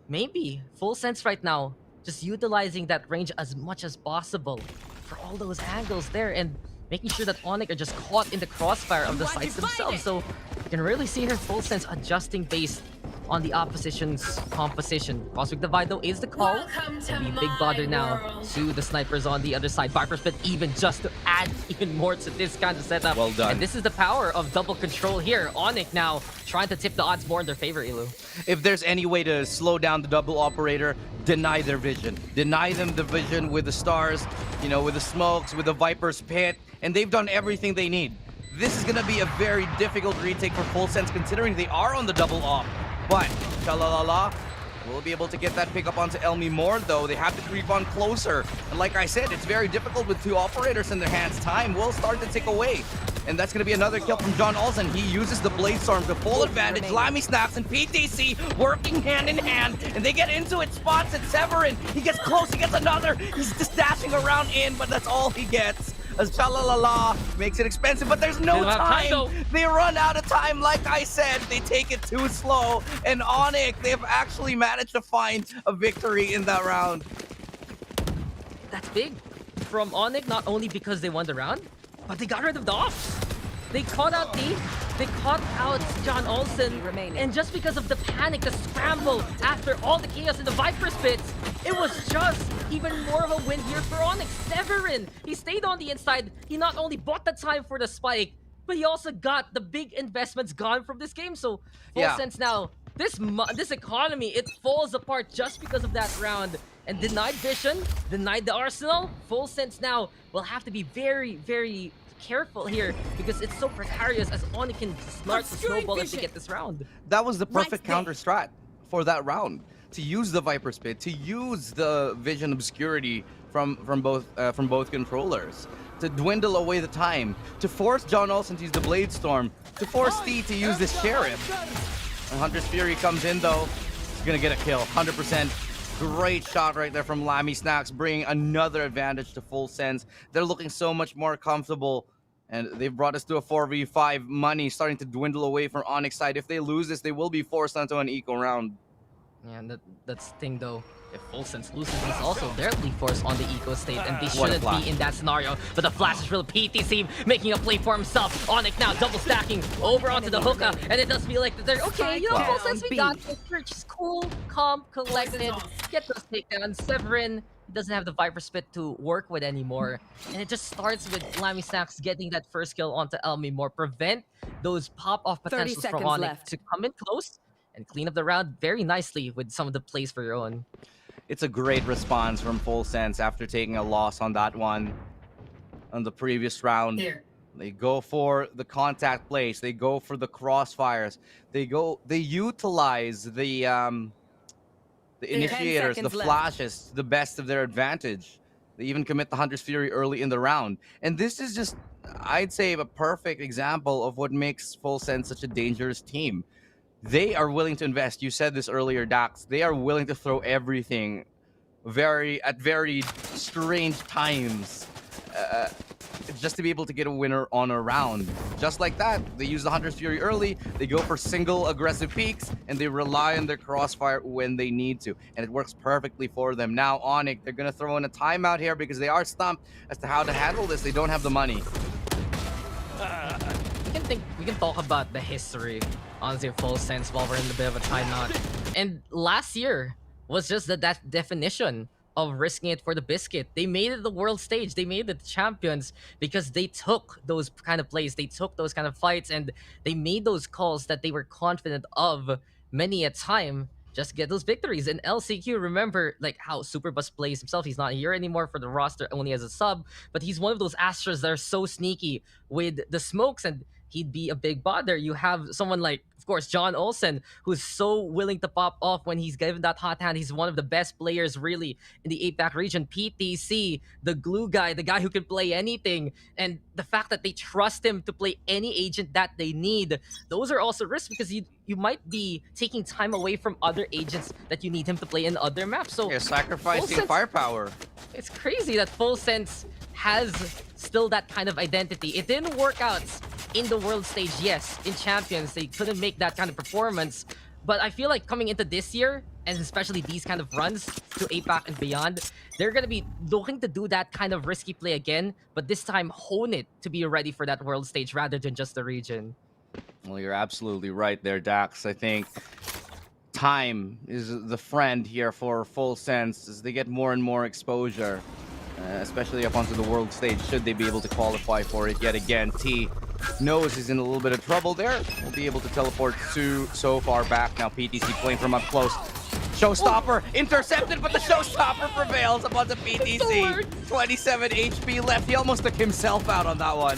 maybe Full Sense right now just utilizing that range as much as possible for all those angles there and making sure that ONIC are just caught in the crossfire of the sites themselves. So you can really see her Full Sense adjusting based on the opposition's composition. Cosmic Divide though is the call. It'll be big bother now to the snipers on the other side. Viper Split even just to add even more to this kind of setup. Well done. And this is the power of double control here. ONIC now trying to tip the odds more in their favor, Ilu. If there's any way to slow down the double operator, deny their vision. Deny them the vision with the stars, you know, with the smokes, with the Viper's pit, and they've done everything they need. This is going to be a very difficult retake for Full Sense considering they are on the double op. But Chalalala will be able to get that pickup onto Elmi Moore, though. They have to creep on closer. And like I said, it's very difficult with 2 operators in their hands. Time will start to tick away. And that's going to be another kill from John Olsen. He uses the Blade Storm to full advantage. Lammy snaps and PTC working hand in hand. And they get into it, spots it. Severin, he gets close, he gets another. He's just dashing around in, but that's all he gets. As Chalalala makes it expensive, but there's no time. They run out of time, like I said. They take it too slow. And ONIC, they've actually managed to find a victory in that round. That's big from ONIC, not only because they won the round, but they got rid of the ops. They caught out D, they caught out John Olsen, and just because of the panic, the scramble, after all the chaos in the Viper's pits, it was just even more of a win here for ONIC. Severin, he stayed on the inside. He not only bought the time for the spike, but he also got the big investments gone from this game. So full sense now, this economy, it falls apart just because of that round. And denied vision, denied the arsenal. Full sense now will have to be very, very careful here because it's so precarious as ONIC can start to snowball if they get this round. That was the perfect counter strat for that round. To use the Viper Spit, to use the vision obscurity from both controllers, to dwindle away the time, to force John Olsen to use the Blade Storm, to force T to use this Sheriff. And Hunter's Fury comes in though. He's gonna get a kill, 100%. Great shot right there from Lammy Snacks, bringing another advantage to Full Sense. They're looking so much more comfortable, and they've brought us to a 4v5. Money starting to dwindle away from ONIC side. If they lose this, they will be forced onto an eco round. Yeah, and that's the thing though. If Full Sense loses, he's also directly forced on the eco state, and they shouldn't be in that scenario. But the flash is real. PTC making a play for himself. ONIC now double stacking over onto the hookah, and it does feel like they're okay. You know, Full Sense, we got this. We're just cool, calm, collected. Get those takedowns. Severin doesn't have the Viper Spit to work with anymore, and it just starts with Lammy Snacks getting that first kill onto Elmi Moore, prevent those pop-off potentials from ONIC to come in close and clean up the round very nicely with some of the plays for your own. It's a great response from Full Sense after taking a loss on that one on the previous round. They go for the contact plays. They go for the crossfires. They utilize the initiators, the flashes, to the best of their advantage. They even commit the Hunter's Fury early in the round. And this is just, I'd say, a perfect example of what makes Full Sense such a dangerous team. They are willing to invest. You said this earlier, Dax. They are willing to throw everything at very strange times just to be able to get a winner on a round. Just like that, they use the Hunter's Fury early, they go for single aggressive peaks, and they rely on their crossfire when they need to. And it works perfectly for them. Now, ONIC, they're going to throw in a timeout here because they are stumped as to how to handle this. They don't have the money. We can talk about the history, honestly, of Full Sense while we're in a bit of a timeout. And last year was just that definition of risking it for the biscuit. They made it the world stage. They made it the champions because they took those kind of plays. They took those kind of fights, and they made those calls that they were confident of many a time just to get those victories. And LCQ, remember like how Superbus plays himself. He's not here anymore for the roster, only as a sub, but he's one of those Astros that are so sneaky with the smokes, and he'd be a big bother. You have someone like, of course, John Olsen, who's so willing to pop off when he's given that hot hand. He's one of the best players, really, in the APAC region. PTC, the glue guy, the guy who can play anything. And the fact that they trust him to play any agent that they need, those are also risks because you might be taking time away from other agents that you need him to play in other maps. So you're sacrificing firepower. It's crazy that Full Sense has still that kind of identity. It didn't work out in the world stage, yes. In Champions, they couldn't make that kind of performance. But I feel like coming into this year, and especially these kind of runs to APAC and beyond, they're going to be looking to do that kind of risky play again, but this time hone it to be ready for that world stage rather than just the region. Well, you're absolutely right there, Dax. I think time is the friend here for Full Sense as they get more and more exposure, especially up onto the world stage, should they be able to qualify for it yet again. T knows he's in a little bit of trouble there. Will be able to teleport so far back. Now PTC playing from up close. Showstopper intercepted, but the Showstopper prevails upon the PTC. 27 HP left. He almost took himself out on that one.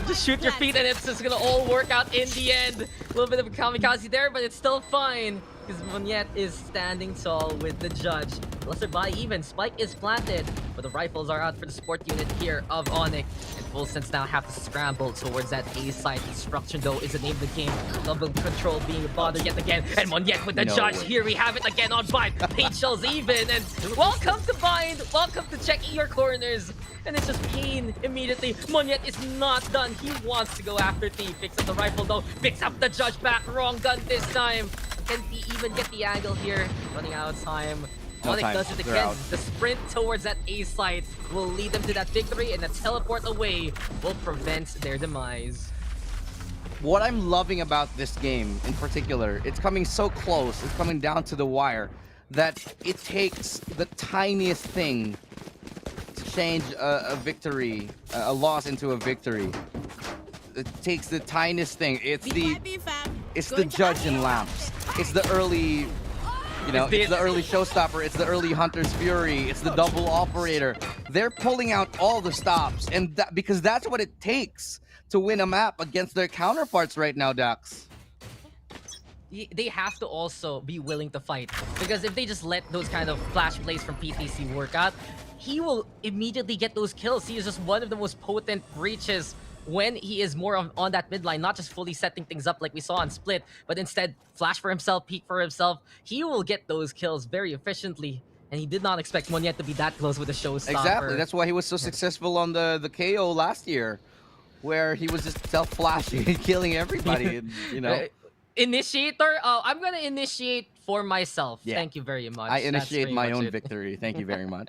Just shoot your feet and it's just gonna all work out in the end. A little bit of a kamikaze there, but it's still fine because Monyet is standing tall with the judge. Lesser by even. Spike is planted, but the rifles are out for the support unit here of ONIC. And Full Sense now have to scramble towards that A side. Destruction, though, is the name of the game. Double control being bothered yet again. And Monyet with the judge. Here we have it again on Bind. Page shells even. And welcome to Bind. Welcome to checking your corners. And it's just pain immediately. Monyet is not done. He wants to go after T. Picks up the rifle, though. Picks up the judge back. Wrong gun this time. Can T even get the angle here? Running out of time. ONIC does it again. The sprint towards that A site will lead them to that victory, and the teleport away will prevent their demise. What I'm loving about this game in particular, it's coming so close, it's coming down to the wire, that it takes the tiniest thing to change a victory, a loss into a victory. takes the tiniest thing. It's the judge in lamps. It's the early, it's the early showstopper. It's the early Hunter's Fury. It's the double operator. They're pulling out all the stops, and because that's what it takes to win a map against their counterparts right now, Dax. They have to also be willing to fight, because if they just let those kind of flash plays from PTC work out, he will immediately get those kills. He is just one of the most potent breaches when he is more on that midline, not just fully setting things up like we saw on Split, but instead flash for himself, peek for himself. He will get those kills very efficiently, and he did not expect Monyet to be that close with a showstopper. Exactly, that's why he was so successful on the KO last year, where he was just self-flashing and killing everybody, Initiator? I'm gonna initiate for myself. Yeah. Thank you very much. I initiate my own victory. Thank you very much.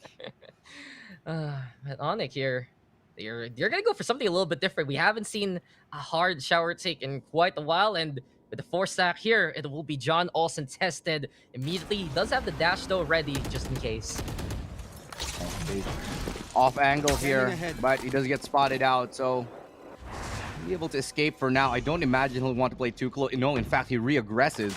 But ONIC here, you're gonna go for something a little bit different. We haven't seen a hard shower take in quite a while, and with the 4-stack here, it will be John Olsen tested immediately. He does have the dash though ready, just in case. Off angle here, but he does get spotted out, so be able to escape for now. I don't imagine he'll want to play too close. No, in fact, he re-aggresses.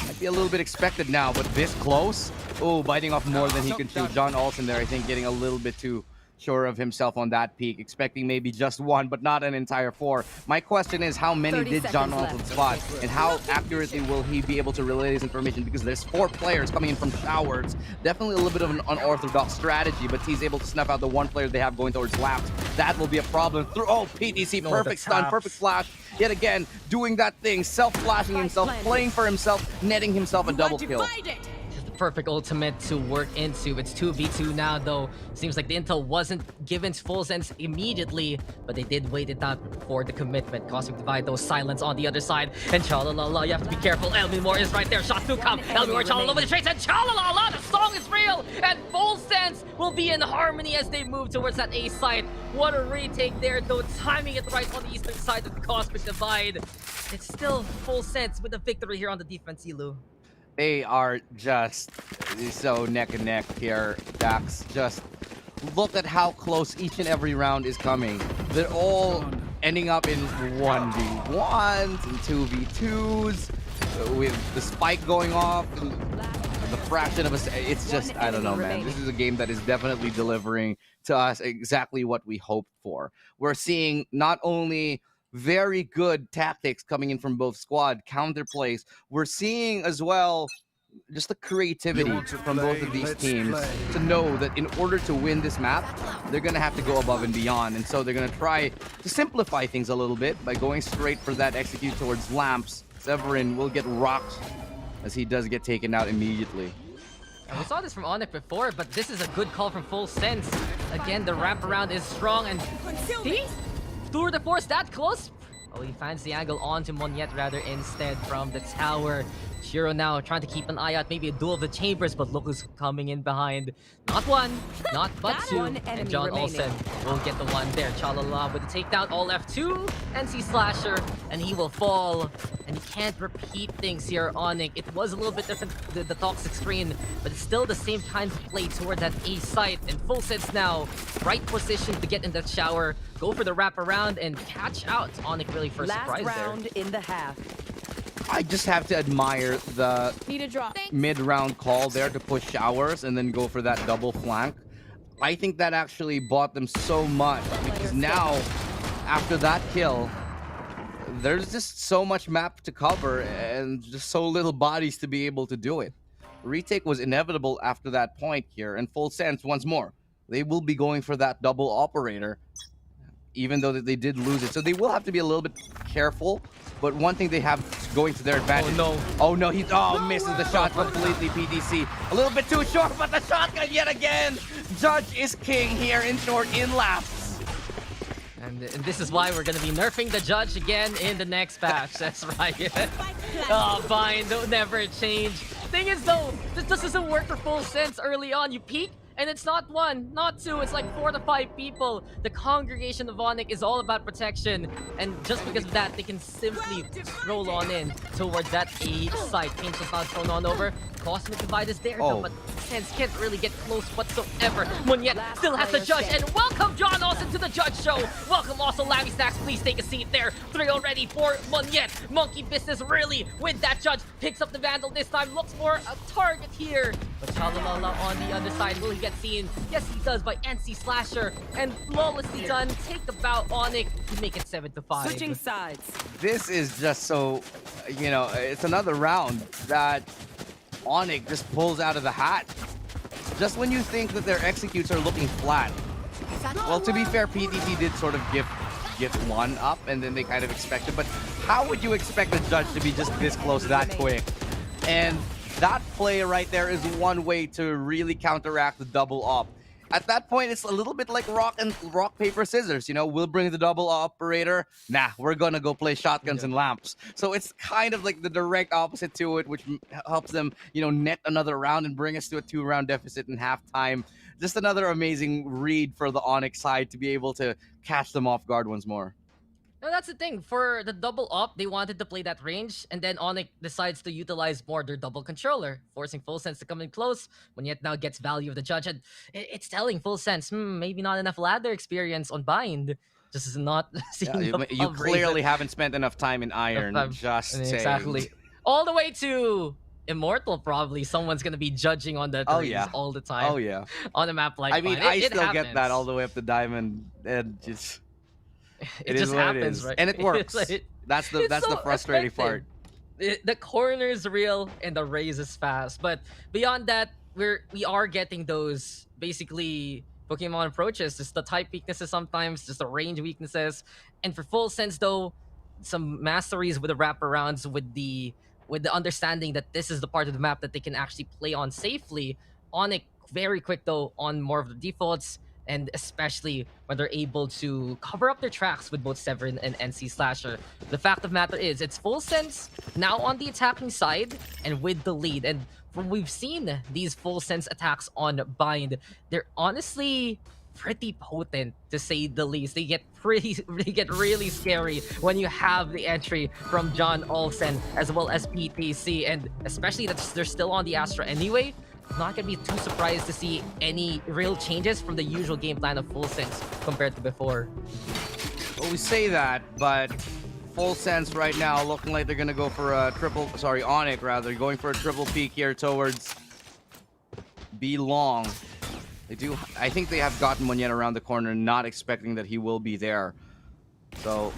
Might be a little bit expected now, but this close? Oh, biting off more than he can chew. John Olsen there, I think, getting a little bit too sure of himself on that peak, expecting maybe just one, but not an entire 4. My question is, how many did John Olsen spot, and how accurately will he be able to relay this information? Because there's 4 players coming in from showers. Definitely a little bit of an unorthodox strategy, but he's able to snuff out the 1 player they have going towards laps. That will be a problem. PTC, perfect stun, perfect flash. Yet again, doing that thing, self-flashing himself, playing for himself, netting himself a double kill. Perfect ultimate to work into. It's 2v2 now, though. Seems like the intel wasn't given to full sense immediately, but they did wait it out for the commitment. Cosmic Divide, though, silence on the other side. And Chalalala, you have to be careful. Elmimore is right there. Shots do come. Elmimore, Chalalala with the trace, and Chalalala, the song is real! And full sense will be in harmony as they move towards that A site. What a retake there, though. Timing it right on the eastern side of the Cosmic Divide. It's still full sense with the victory here on the defense, Elu. They are just so neck and neck here, Dax. Just look at how close each and every round is coming. They're all ending up in 1v1s and 2v2s with the spike going off. The fraction of a... It's just, I don't know, man. This is a game that is definitely delivering to us exactly what we hoped for. We're seeing not only very good tactics coming in from both squad, counterplays. We're seeing as well just the creativity from both of these teams to know that in order to win this map, they're going to have to go above and beyond. And so they're going to try to simplify things a little bit by going straight for that execute towards lamps. Severin will get rocked as he does get taken out immediately. And we saw this from ONIC before, but this is a good call from Full Sense. Again, the wraparound is strong, and Tour de Force that close. Oh, he finds the angle onto Monyet rather instead from the tower. Shiro now trying to keep an eye out, maybe a duel of the chambers, but look who's coming in behind. Not one, not but 2, and John Olsen will get the 1 there. Chalala with the takedown, all F2, NC Slasher, and he will fall. And he can't repeat things here, ONIC. It was a little bit different, the toxic screen, but it's still the same kind of play toward that A site. And Full Sense now, right position to get in that shower, go for the wraparound, and catch out. ONIC really first surprise there. Last round in the half. I just have to admire the mid-round call there to push showers and then go for that double flank. I think that actually bought them so much, because now, after that kill, there's just so much map to cover and just so little bodies to be able to do it. Retake was inevitable after that point here, and Full Sense, once more, they will be going for that double operator, even though they did lose it. So they will have to be a little bit careful. But one thing they have going to their advantage. Oh no, he misses the shot completely, PTC. A little bit too short, but the shotgun yet again. Judge is king here in short, in laps. And this is why we're going to be nerfing the Judge again in the next patch. That's right. Bind, don't never change. Thing is though, this doesn't work for Full Sense early on. You peek, and it's not 1, not 2, it's like 4 to 5 people. The congregation of ONIC is all about protection. And just because of that, they can simply roll on in towards that A site. Painful not thrown on over. Cosmic Divide is there though, but Sense can't really get close whatsoever. Monyet still has to judge, and welcome John Olsen to the judge show. Welcome also Lammy Stacks, please take a seat there. 3 already for Monyet. Monkey Business really with that judge. Picks up the Vandal this time, looks for a target here. But Chalalala on the other side, will he get seen? Yes, he does by NC Slasher. And flawlessly done, take the bout ONIC to make it 7-5. Switching sides. This is just so, you know, it's another round that ONIC just pulls out of the hat. Just when you think that their executes are looking flat. Well, to be fair, PTT did sort of give one up, and then they kind of expected. But how would you expect a judge to be just this close that quick? And that play right there is one way to really counteract the double up. At that point, it's a little bit like rock, paper, scissors. You know, we'll bring the double operator. Nah, we're gonna go play shotguns and lamps. So it's kind of like the direct opposite to it, which helps them, you know, net another round and bring us to a 2-round deficit in halftime. Just another amazing read for the ONIC side to be able to catch them off guard once more. No, that's the thing. For the double up, they wanted to play that range, and then ONIC decides to utilize more their double controller, forcing Full Sense to come in close. Monyet now gets value of the judge, and it's telling Full Sense, maybe not enough ladder experience on Bind. Just is not seeing you clearly haven't spent enough time in Iron. Just saying. Exactly. All the way to Immortal, probably. Someone's gonna be judging on the threes all the time. Oh yeah. On a map like I mean, Bind. I still get that all the way up to Diamond, and just... It just happens, right? And it works. That's the frustrating part. The corner is real and the raise is fast. But beyond that, we are getting those basically Pokemon approaches. Just the type weaknesses sometimes, just the range weaknesses. And for Full Sense though, some masteries with the wraparounds, with the understanding that this is the part of the map that they can actually play on safely. ONIC very quick though on more of the defaults. And especially when they're able to cover up their tracks with both Severin and NC Slasher. The fact of the matter is, it's Full Sense now on the attacking side and with the lead. And from we've seen these Full Sense attacks on Bind, they're honestly pretty potent, to say the least. They get really scary when you have the entry from John Olsen as well as PTC, and especially that they're still on the Astra anyway. Not gonna be too surprised to see any real changes from the usual game plan of Full Sense compared to before. Well, we say that, but Full Sense right now looking like they're gonna go for a ONIC rather, going for a triple peek here towards B Long. I think they have gotten Monyet around the corner, not expecting that he will be there. So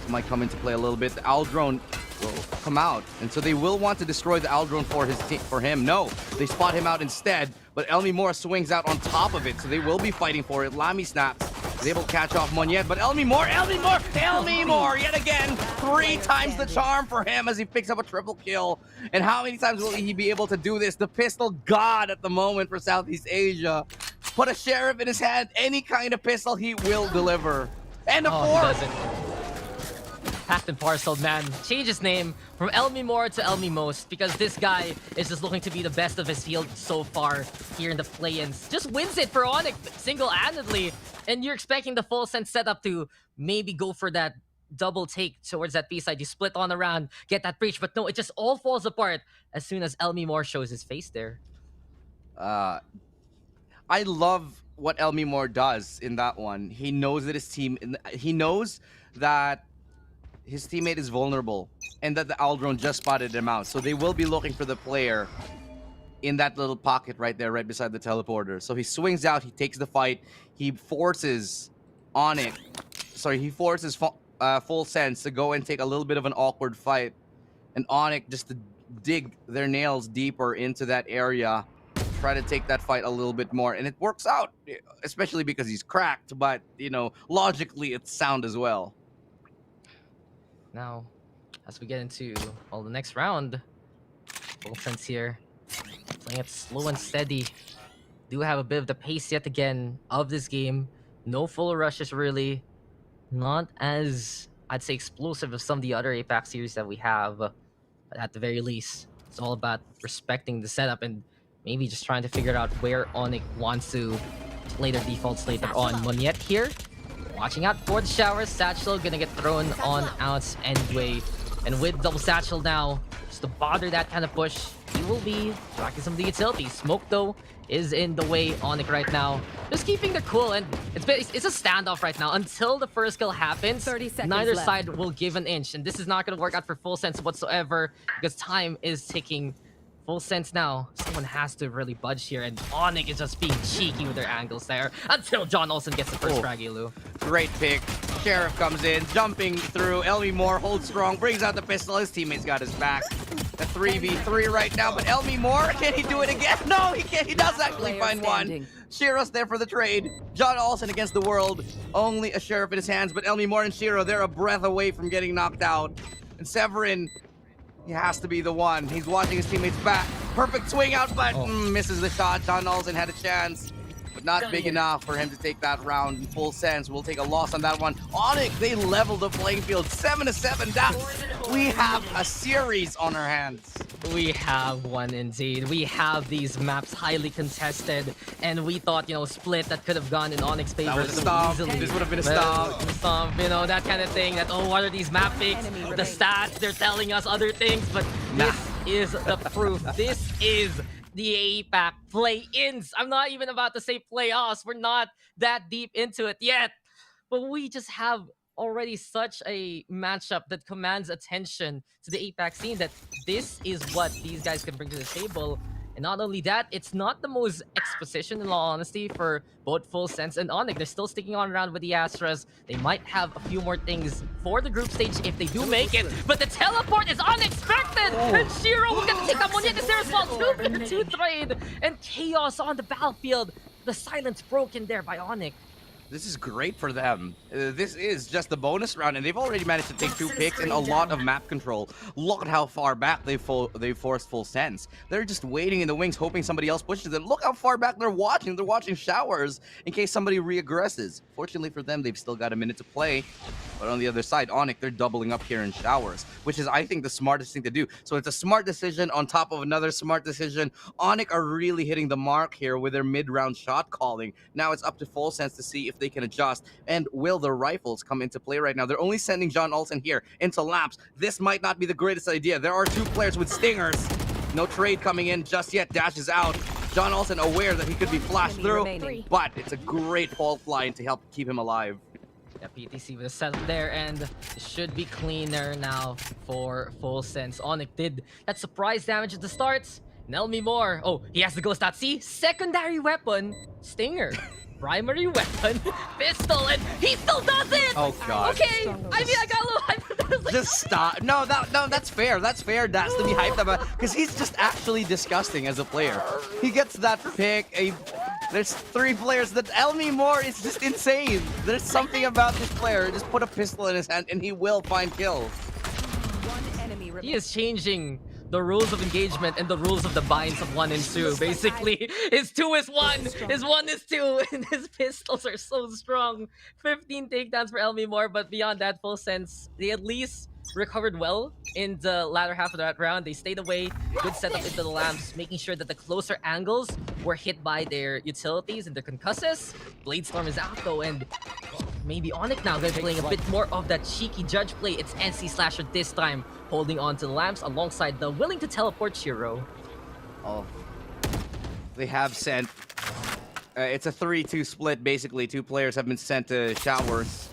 it might come into play a little bit. The Owl Drone will come out, and so they will want to destroy the Owl Drone for him. No, they spot him out instead, but Elmi Moore swings out on top of it, so they will be fighting for it. Lamy Snaps is able to catch off Monyet, but Elmi Moore yet again, 3 times the charm for him as he picks up a triple kill. And how many times will he be able to do this? The pistol god at the moment for Southeast Asia. Put a sheriff in his hand, any kind of pistol he will deliver. And a 4. Packed and parceled, man. Change his name from Elmi Moore to Elmi Most, because this guy is just looking to be the best of his field so far here in the play-ins. Just wins it for ONIC single-handedly, and you're expecting the Full Sense setup to maybe go for that double take towards that B-side. You split on around, get that breach, but no, it just all falls apart as soon as Elmi Moore shows his face there. I love what Elmi Moore does in that one. He knows that he knows that his teammate is vulnerable and that the Owl Drone just spotted him out. So they will be looking for the player in that little pocket right there, right beside the teleporter. So he swings out, he takes the fight, he forces Full Sense to go and take a little bit of an awkward fight. And ONIC just to dig their nails deeper into that area, try to take that fight a little bit more. And it works out, especially because he's cracked, but, you know, logically it's sound as well. Now, as we get into the next round, Full Sense here, playing it slow and steady. Do have a bit of the pace yet again of this game. No full rushes really. Not as, I'd say, explosive as some of the other APAC series that we have. But at the very least, it's all about respecting the setup and maybe just trying to figure out where ONIC wants to play their defaults later on. Monyet here, watching out for the showers. Satchel gonna get thrown on outs anyway. And with double Satchel now, just to bother that kind of push. He will be tracking some of the utilities. Smoke, though, is in the way. ONIC right now just keeping the cool, and it's a standoff right now until the first kill happens. 30 seconds neither left. side will give an inch, and this is not going to work out for Full Sense whatsoever because time is ticking. Full Sense now, someone has to really budge here, and ONIC is just being cheeky with their angles there until John Olsen gets the first frag, Elu. Great pick. Sheriff comes in, jumping through. Elmi Moore holds strong, brings out the pistol. His teammates got his back. A 3v3 right now, but Elmi Moore, can he do it again? No, he can't. He does actually find one. Shiro's there for the trade. John Olsen against the world. Only a Sheriff in his hands, but Elmi Moore and Shiro, they're a breath away from getting knocked out. And Severin, he has to be the one. He's watching his teammates back. Perfect swing out, but misses the shot. John Olsen had a chance, but not big enough for him to take that round. In Full Sense, we'll take a loss on that one. ONIC, they leveled the playing field 7-7. We have a series on our hands. We have one indeed. We have these maps highly contested, and we thought, split that could have gone in ONIC's favor. That was a stomp. This would have been a stomp. Stomp, that kind of thing. That, what are these map picks? The stats, they're telling us other things, but this is the proof. This is the APAC play-ins. I'm not even about to say playoffs. We're not that deep into it yet, but we just have already such a matchup that commands attention to the APAC scene that this is what these guys can bring to the table. And not only that, it's not the most exposition, in all honesty, for both Full Sense and ONIC. They're still sticking on around with the Astras. They might have a few more things for the group stage if they do make it, but the teleport is unexpected! And Shiro will get to take that one, yet the Sarah's fault, 2v2 trade, and chaos on the battlefield. The silence broken there by ONIC. This is great for them. This is just the bonus round, and they've already managed to take 2 picks and a lot of map control. Look at how far back they forced Full Sense. They're just waiting in the wings, hoping somebody else pushes them. Look how far back they're watching. They're watching showers in case somebody re-aggresses. Fortunately for them, they've still got a minute to play. But on the other side, ONIC, they're doubling up here in showers, which is, I think, the smartest thing to do. So it's a smart decision on top of another smart decision. ONIC are really hitting the mark here with their mid-round shot calling. Now it's up to Full Sense to see if they can adjust, and will the rifles come into play right now? They're only sending John Olsen here into lamps. This might not be the greatest idea. There are 2 players with stingers. No trade coming in just yet. Dashes out. John Olsen aware that he could be flashed through, but it's a great fault line to help keep him alive. Yeah, PTC with a setup there, and it should be cleaner now for Full Sense. ONIC did that surprise damage at the start. Nelmi Moore. Oh, he has the Ghost.C. Secondary weapon, Stinger. Primary weapon, pistol, and he still does it! Oh, God. Okay, I mean, I got a little hyped. Like, just stop. No, that's fair. That's fair. That's to be hyped about, because he's just actually disgusting as a player. He gets that pick. There's 3 players. That Elmi Moore is just insane. There's something about this player. Just put a pistol in his hand, and he will find kills. He is changing the rules of engagement and the rules of the binds of 1 and 2. Basically, his 2 is 1, his 1 is 2, and his pistols are so strong. 15 takedowns for Elmi Moore, but beyond that, Full Sense, they at least recovered well in the latter half of that round. They stayed away, good setup into the lamps, making sure that the closer angles were hit by their utilities and their concusses. Bladestorm is out though, and maybe ONIC now going to be playing a bit more of that cheeky judge play. It's NC Slasher this time, holding on to the lamps alongside the willing to teleport Shiro. Oh, they have sent. It's a 3-2 split, basically. 2 players have been sent to showers.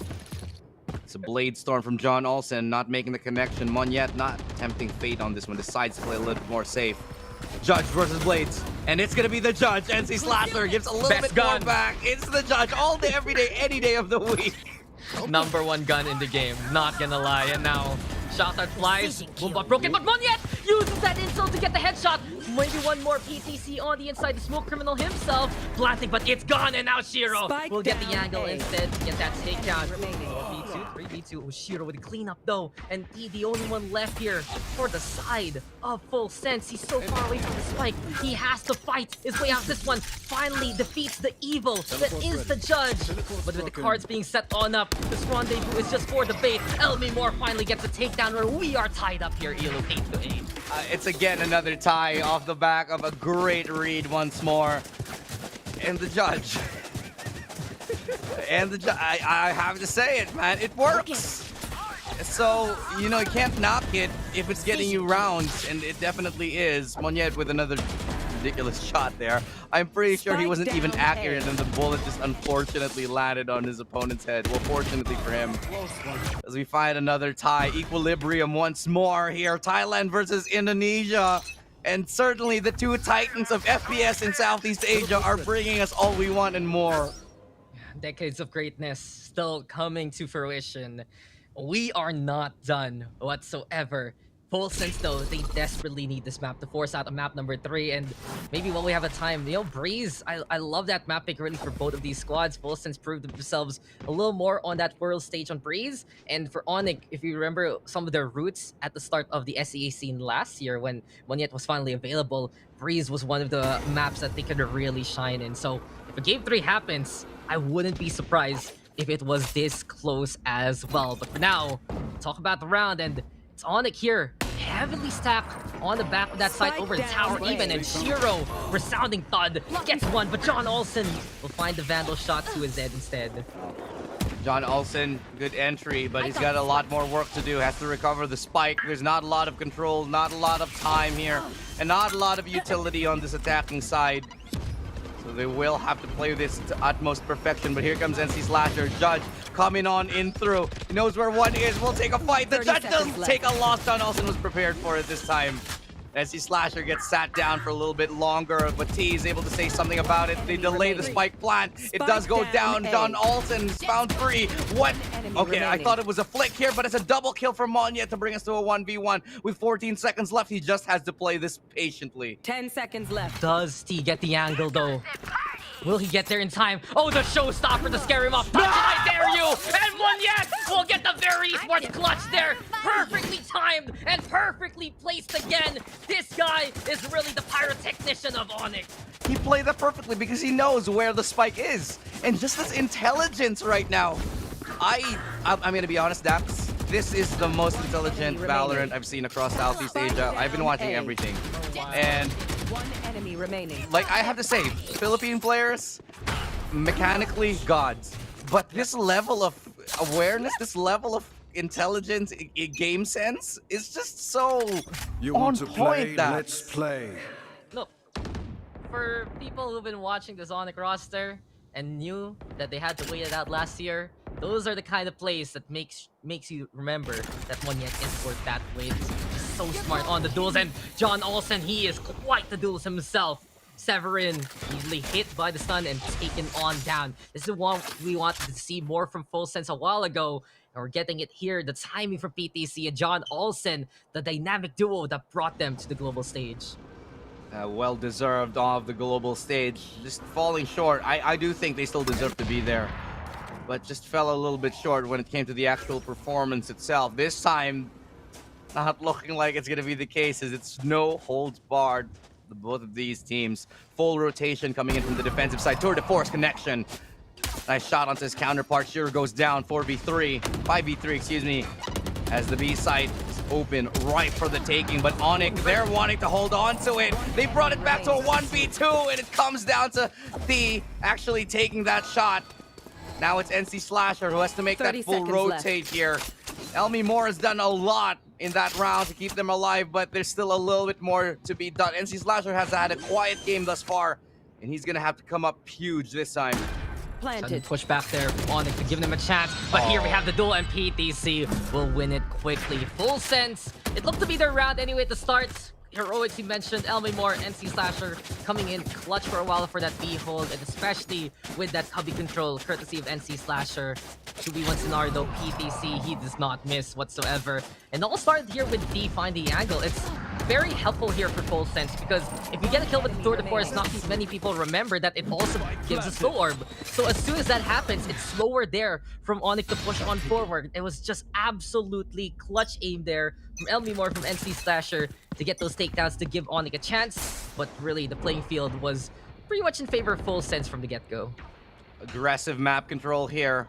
It's a Blade Storm from John Olsen, not making the connection. Monyet not tempting fate on this one, decides to play a little bit more safe. Judge versus Blades, and it's gonna be the Judge. NC Slasher gives a little bit more back. It's the Judge all day, every day, any day of the week. Number 1 gun in the game, not gonna lie. And now shot that flies, Boombot broken, but Monyet uses that insult to get the headshot. Maybe one more PTC on the inside, the Smoke Criminal himself planting, but it's gone, and now Shiro will get the angle instead, get that takedown. 3v2. Oh, Shiro with the cleanup though, and he the only one left here for the side of Full Sense. He's so far away from the spike, he has to fight his way out. This one finally defeats the evil that is the Judge, but with the cards being set on up, this rendezvous is just for debate. Elmi Moore finally gets a takedown where we are tied up here, Elo 8-8. It's again another tie off the back of a great read once more. And the Judge. I have to say it, man. It works. So, you know, you can't knock it if it's getting you rounds, and it definitely is. Monyet with another ridiculous shot there. I'm pretty sure he wasn't even accurate, and the bullet just unfortunately landed on his opponent's head. Well, fortunately for him. As we find another tie. Equilibrium once more here. Thailand versus Indonesia. And certainly the two titans of FPS in Southeast Asia are bringing us all we want and more. Decades of greatness still coming to fruition. We are not done whatsoever. Full sense though, they desperately need this map to force out a map number 3, and maybe while we have a time, you know, Breeze, I love that map pick really for both of these squads. Full sense proved themselves a little more on that world stage on Breeze, and for ONIC, if you remember some of their roots at the start of the SEA scene last year when Monyet was finally available, Breeze was one of the maps that they could really shine in. So if a game 3 happens, I wouldn't be surprised if it was this close as well. But for now, talk about the round, and it's ONIC here, heavily stacked on the back of that side over the tower even, and Shiro, resounding thud, gets one, but John Olsen will find the Vandal shot to his head instead. John Olsen, good entry, but he's got a lot more work to do. Has to recover the spike. There's not a lot of control, not a lot of time here, and not a lot of utility on this attacking side. So they will have to play this to utmost perfection, but here comes NC Slasher. Judge coming on in through. He knows where one is. We'll take a fight. The Judge doesn't take a loss. John Olsen was prepared for it this time. NC Slasher gets sat down for a little bit longer, but T is able to say something about it. They delay the spike plant. It does go down. John Olsen is found free. What? Okay, I thought it was a flick here, but it's a double kill for Monyet to bring us to a 1v1. With 14 seconds left, he just has to play this patiently. 10 seconds left. Does T get the angle though? Will he get there in time? Oh, the showstopper to scare him off. Touch it, I dare you! And Monyet will get the very Esports clutch there. Perfectly timed and perfectly placed again. This guy is really the pyrotechnician of ONIC. He played that perfectly because he knows where the spike is. And just this intelligence right now. I'm gonna be honest, Dax. This is the most intelligent Valorant I've seen across Southeast Asia. I've been watching everything. And one enemy remaining. like I have to say, Philippine players, mechanically gods. But this level of awareness, this level of intelligence, game sense is just so on point. Let's play. Look, for people who've been watching this ONIC roster and knew that they had to wait it out last year, those are the kind of plays that makes you remember that Monyet is worth that wait. He's so smart on the duels, and John Olsen, he is quite the duels himself. Severin easily hit by the stun and taken on down. This is what we wanted to see more from Full Sense a while ago, and we're getting it here. The timing from PTC and John Olsen, the dynamic duo that brought them to the global stage. Well deserved off the global stage. Just falling short. I do think they still deserve to be there, but just fell a little bit short when it came to the actual performance itself. This time, not looking like it's going to be the case, as it's no holds barred. Both of these teams. Full rotation coming in from the defensive side. Tour de force connection. Nice shot onto his counterpart. Shiro goes down. 5v3, excuse me. As the B side is open right for the taking. But ONIC, they're wanting to hold on to it. They brought it back to a 1v2, and it comes down to T actually taking that shot. Now it's NC Slasher who has to make that full rotate here. Elmi Moore has done a lot in that round to keep them alive, but there's still a little bit more to be done. NC Slasher has had a quiet game thus far, and he's gonna have to come up huge this time. Planted. Push back there on it to give them a chance, but here we have the duel, and PTC will win it quickly. Full Sense, it looked to be their round anyway at the start. Heroics, you mentioned, Elmi Moore, NC Slasher coming in clutch for a while for that B hold, and especially with that cubby control, courtesy of NC Slasher. 2v1 scenario though, PTC, he does not miss whatsoever. And it all started here with D finding the angle. It's very helpful here for Full Sense, because if you get a kill with the Tour de Force, not many people remember that it also gives a slow orb. So as soon as that happens, it's slower there from ONIC to push on forward. It was just absolutely clutch aim there from Elmi Moore, from NC Slasher, to get those takedowns to give ONIC a chance. But really, the playing field was pretty much in favor of Full Sense from the get-go. Aggressive map control here.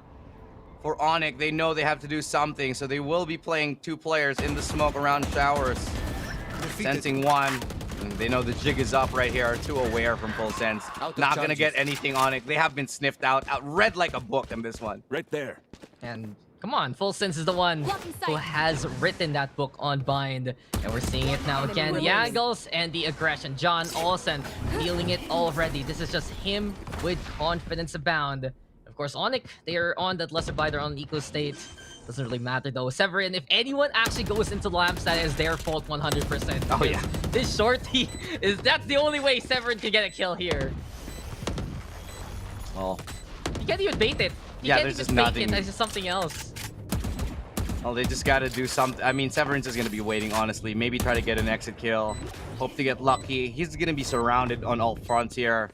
For ONIC, they know they have to do something, so they will be playing two players in the smoke around showers. Sensing one, and they know the jig is up right here. Too aware from Full Sense. Not gonna get anything on it. They have been sniffed out. Read like a book in this one. Right there. And Come on, Full Sense is the one who has written that book on Bind. And we're seeing it now again. The angles and the aggression. John Olsen feeling it already. This is just him with confidence abound. Of course, ONIC, they are on that lesser buy. They're on equal state. Doesn't really matter though. Severin, if anyone actually goes into Lamps, that is their fault 100%. Oh yeah. This shorty that's the only way Severin can get a kill here. Well, you can't even bait it. Yeah, there's just nothing. That's just something else. Well, they just got to do something. I mean, Severance is going to be waiting, honestly. Maybe try to get an exit kill. Hope to get lucky. He's going to be surrounded on all fronts here.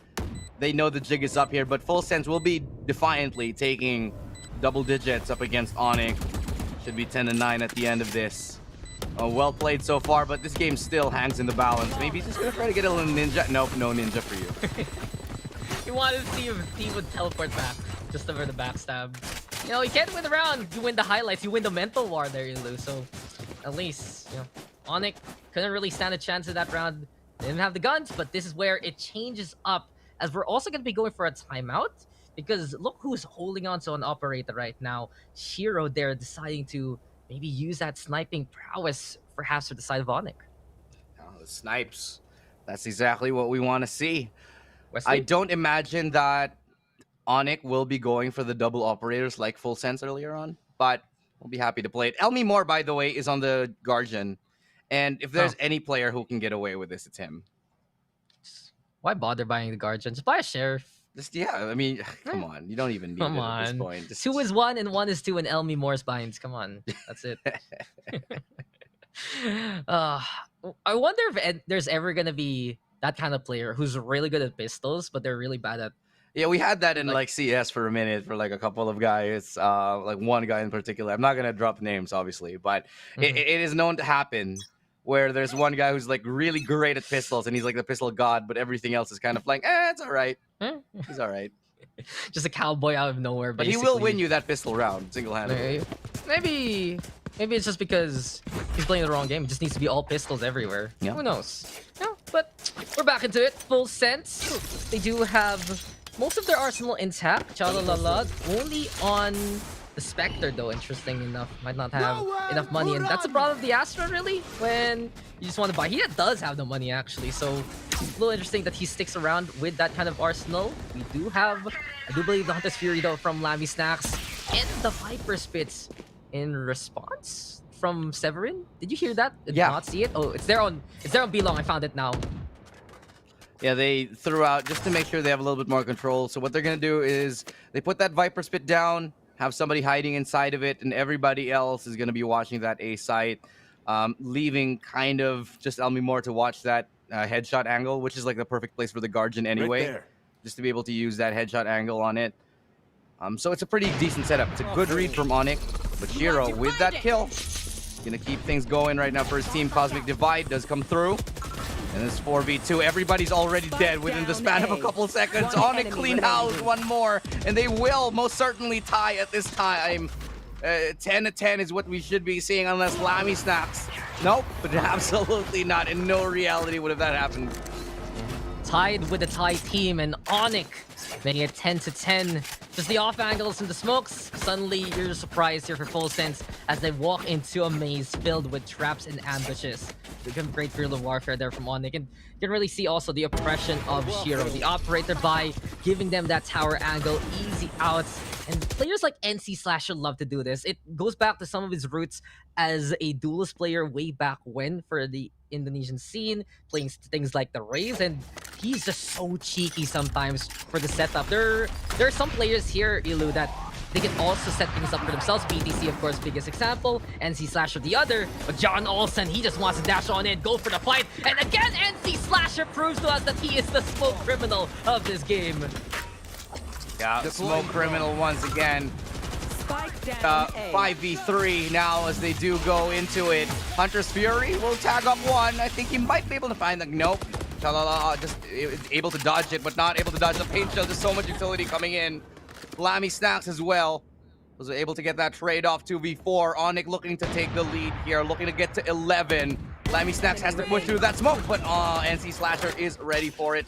They know the jig is up here, but Full Sense will be defiantly taking double digits up against ONIC. Should be 10-9 at the end of this. Well played so far, but this game still hangs in the balance. Maybe he's just going to try to get a little ninja. Nope, no ninja for you. You wanted to see if he would teleport back just over the backstab. You know, you can't win the round. You win the highlights. You win the mental war there, you lose. So, at least, you know, ONIC couldn't really stand a chance in that round. They didn't have the guns, but this is where it changes up. As we're also going to be going for a timeout. Because look who's holding on to an operator right now. Shiro there deciding to maybe use that sniping prowess perhaps for the side of ONIC. Oh, the snipes. That's exactly what we want to see. Wesley? I don't imagine that ONIC will be going for the double operators like Full Sense earlier on, but we'll be happy to play it. Elmi Moore, by the way, is on the Guardian, and if there's any player who can get away with this, it's him. Why bother buying the Guardian? Just buy a Sheriff. Just, yeah, I mean, come on. You don't even need Come it on. at this point. Just... 2 is 1 and 1 is 2 in Elmi Moore's binds. Come on. That's it. I wonder if there's ever going to be that kind of player who's really good at pistols, but they're really bad at... Yeah, we had that in like CS for a minute for like a couple of guys, like one guy in particular. I'm not going to drop names, obviously, but it is known to happen where there's one guy who's like really great at pistols and he's like the pistol god, but everything else is kind of like, it's all right. He's all right. Just a cowboy out of nowhere. But he will win you that pistol round single-handedly. Maybe it's just because he's playing the wrong game. It just needs to be all pistols everywhere. Yeah. Who knows? No, but we're back into it. Full Sense. They do have most of their arsenal intact. Chalalala only on the Spectre, though, interesting enough. Might not have enough money. And that's the problem of the Astra, really, when you just want to buy. He does have the money, actually. So it's a little interesting that he sticks around with that kind of arsenal. We do have, I do believe, the Hunter's Fury, though, from Lammy Snacks. And the Viper Spits in response from Severin. Did you hear that? Did you not see it? Oh, it's there on B-Long. I found it now. Yeah, they threw out just to make sure they have a little bit more control. So what they're going to do is they put that Viper Spit down, have somebody hiding inside of it, and everybody else is going to be watching that A site, leaving kind of just Elmi Moore to watch that headshot angle, which is like the perfect place for the Guardian anyway, just to be able to use that headshot angle on it. So it's a pretty decent setup. It's a good read from ONIC, but Shiro with that kill, going to keep things going right now for his team. Cosmic Divide does come through. And it's 4v2. Everybody's already dead within the span of a couple of seconds. ONIC clean house, one more. And they will most certainly tie at this time. 10-10 is what we should be seeing unless Lammy snaps. Nope, but absolutely not. In no reality would have that happened. Tied with the tie team and ONIC making it 10-10. Just the off angles and the smokes. Suddenly, you're surprised here for Full Sense as they walk into a maze filled with traps and ambushes. Become great guerrilla warfare there from ONIC. And you can really see also the oppression of Shiro, the operator, by giving them that tower angle, easy outs. And players like NC Slasher love to do this. It goes back to some of his roots as a duelist player way back when for the Indonesian scene, playing things like the Raves, and he's just so cheeky sometimes for the setup. There are some players here, Ilu, that they can also set things up for themselves. BTC, of course, biggest example. NC Slasher, the other. But John Olsen, he just wants to dash on in, go for the fight. And again, NC Slasher proves to us that he is the smoke criminal of this game. Yeah, the smoke criminal once again. 5v3 now as they do go into it. Hunter's Fury will tag up one. I think he might be able to find the... Nope. Just able to dodge it, but not able to dodge the paint shell. There's so much utility coming in. Lammy Snacks as well was able to get that trade-off 2v4. ONIC looking to take the lead here, looking to get to 11. Lammy Snacks has to push through that smoke, but NC Slasher is ready for it.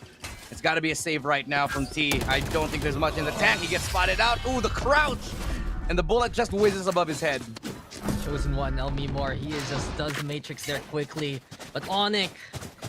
It's got to be a save right now from T. I don't think there's much in the tank. He gets spotted out. Ooh, the crouch. and the bullet just whizzes above his head. Chosen one, Elmimor, he does the Matrix there quickly. But ONIC,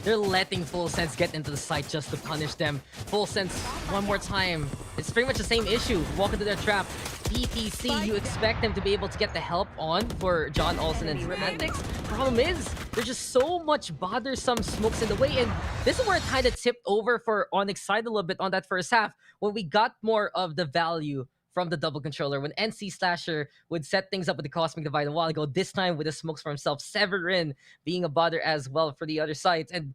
they're letting Full Sense get into the site just to punish them. Full Sense, one more time. It's pretty much the same issue. Walk into their trap. DPC, you expect them to be able to get the help on for John Olsen and Semantics. Problem is, there's just so much bothersome smokes in the way, and this is where it kind of tipped over for ONIC's side a little bit on that first half, when we got more of the value from the double controller, when NC Slasher would set things up with the Cosmic Divide a while ago, this time with the smokes for himself, Severin being a bother as well for the other sides. And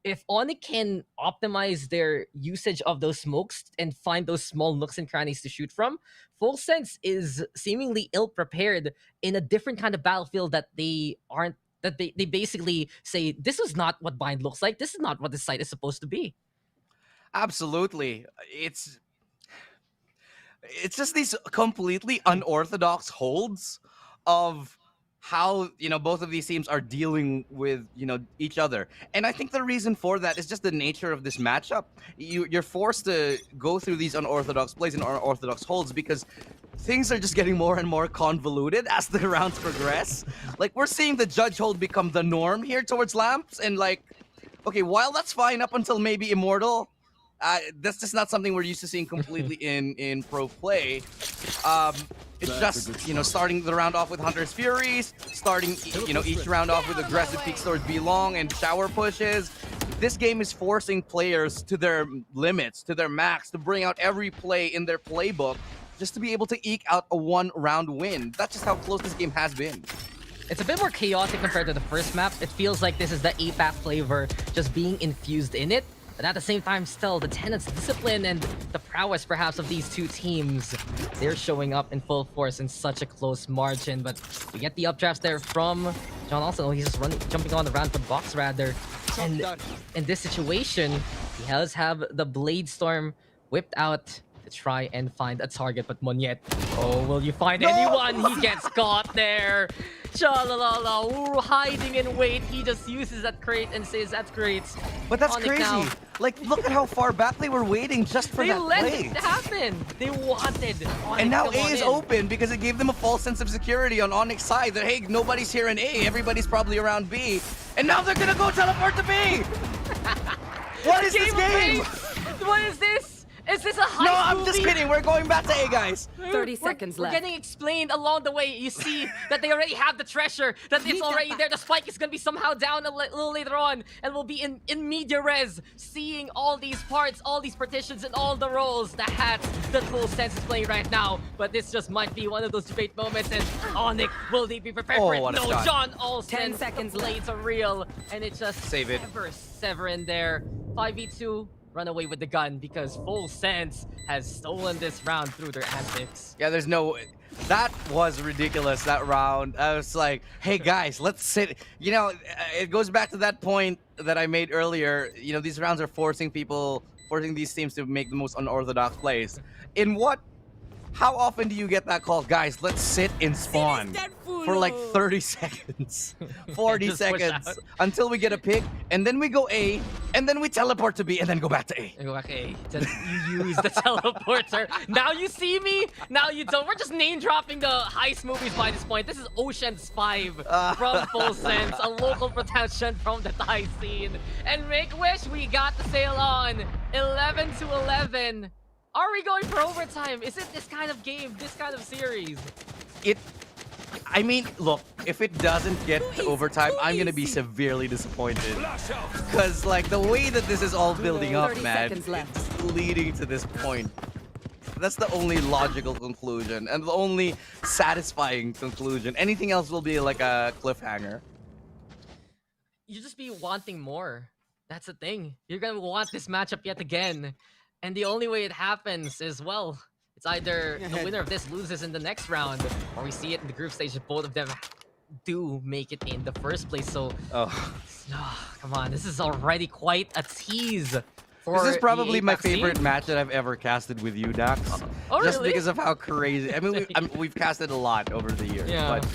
if ONIC can optimize their usage of those smokes and find those small nooks and crannies to shoot from, Full Sense is seemingly ill-prepared in a different kind of battlefield that they aren't, that they basically say, this is not what Bind looks like, this is not what this site is supposed to be. Absolutely. It's just these completely unorthodox holds of how, both of these teams are dealing with, each other. And I think the reason for that is just the nature of this matchup. You're forced to go through these unorthodox plays and unorthodox holds because things are just getting more and more convoluted as the rounds progress. Like, we're seeing the judge hold become the norm here towards Lamps, and okay, while that's fine up until maybe Immortal, that's just not something we're used to seeing completely in pro play. It's just, starting the round off with Hunter's Furies, starting, each round off with aggressive peeks towards B long and shower pushes. This game is forcing players to their limits, to their max, to bring out every play in their playbook just to be able to eke out a one-round win. That's just how close this game has been. It's a bit more chaotic compared to the first map. It feels like this is the APAC flavor just being infused in it. But at the same time, still, the tenants' discipline and the prowess, perhaps, of these two teams, they're showing up in full force in such a close margin. But we get the updrafts there from John Olsen. He's just jumping on the round for Box, rather. And in this situation, he does have the Blade Storm whipped out to try and find a target. But Monyet, will you find anyone? He gets caught there. Chalalala, hiding in wait. He just uses that crate and says that's great. But that's ONIC crazy. now. Look at how far back they were waiting just for that play. They let it happen. They wanted ONIC. And now A is open because it gave them a false sense of security on ONIC's side that, hey, nobody's here in A. Everybody's probably around B. And now they're going to go teleport to B. What is this game? What is this? Is this a heist No, I'm movie? just kidding. We're going back to A, guys. 30 seconds left. We're getting explained along the way. You see that they already have the treasure, that it's already there. The spike is going to be somehow down a little later on, and we'll be in media res, seeing all these parts, all these partitions, and all the roles, the hats that Full Sense is playing right now. But this just might be one of those debate moments, and ONIC, will they be prepared for it? What a No, shot. John Olsen. 10 seconds left. Blades are real, and it just Save it. Severin there. 5v2. Run away with the gun because Full Sense has stolen this round through their antics. Yeah, there's no... That was ridiculous, that round. I was like, hey, guys, let's sit... it goes back to that point that I made earlier. These rounds are forcing these teams to make the most unorthodox plays. How often do you get that call? Guys, let's sit in spawn for like 30 seconds, 40 seconds, until we get a pick, and then we go A, and then we teleport to B, and then go back to A. And go back to A. You use the teleporter. Now you see me, now you don't. We're just name-dropping the heist movies by this point. This is Ocean's 5 from Full Sense, a local production from the Thai scene. And Make-Wish, we got the sale on 11-11. Are we going for overtime? Is it this kind of game, this kind of series? Look, if it doesn't get to overtime, I'm going to be severely disappointed. Because, the way that this is all building up, man, it's leading to this point. That's the only logical conclusion and the only satisfying conclusion. Anything else will be like a cliffhanger. You just be wanting more. That's the thing. You're going to want this matchup yet again. And the only way it happens is, well, it's either the winner of this loses in the next round, or we see it in the group stage if both of them do make it in the first place. So, come on, this is already quite a tease. This is probably my favorite match that I've ever casted with you, Dax. Just really? because of how crazy. We've casted a lot over the years, but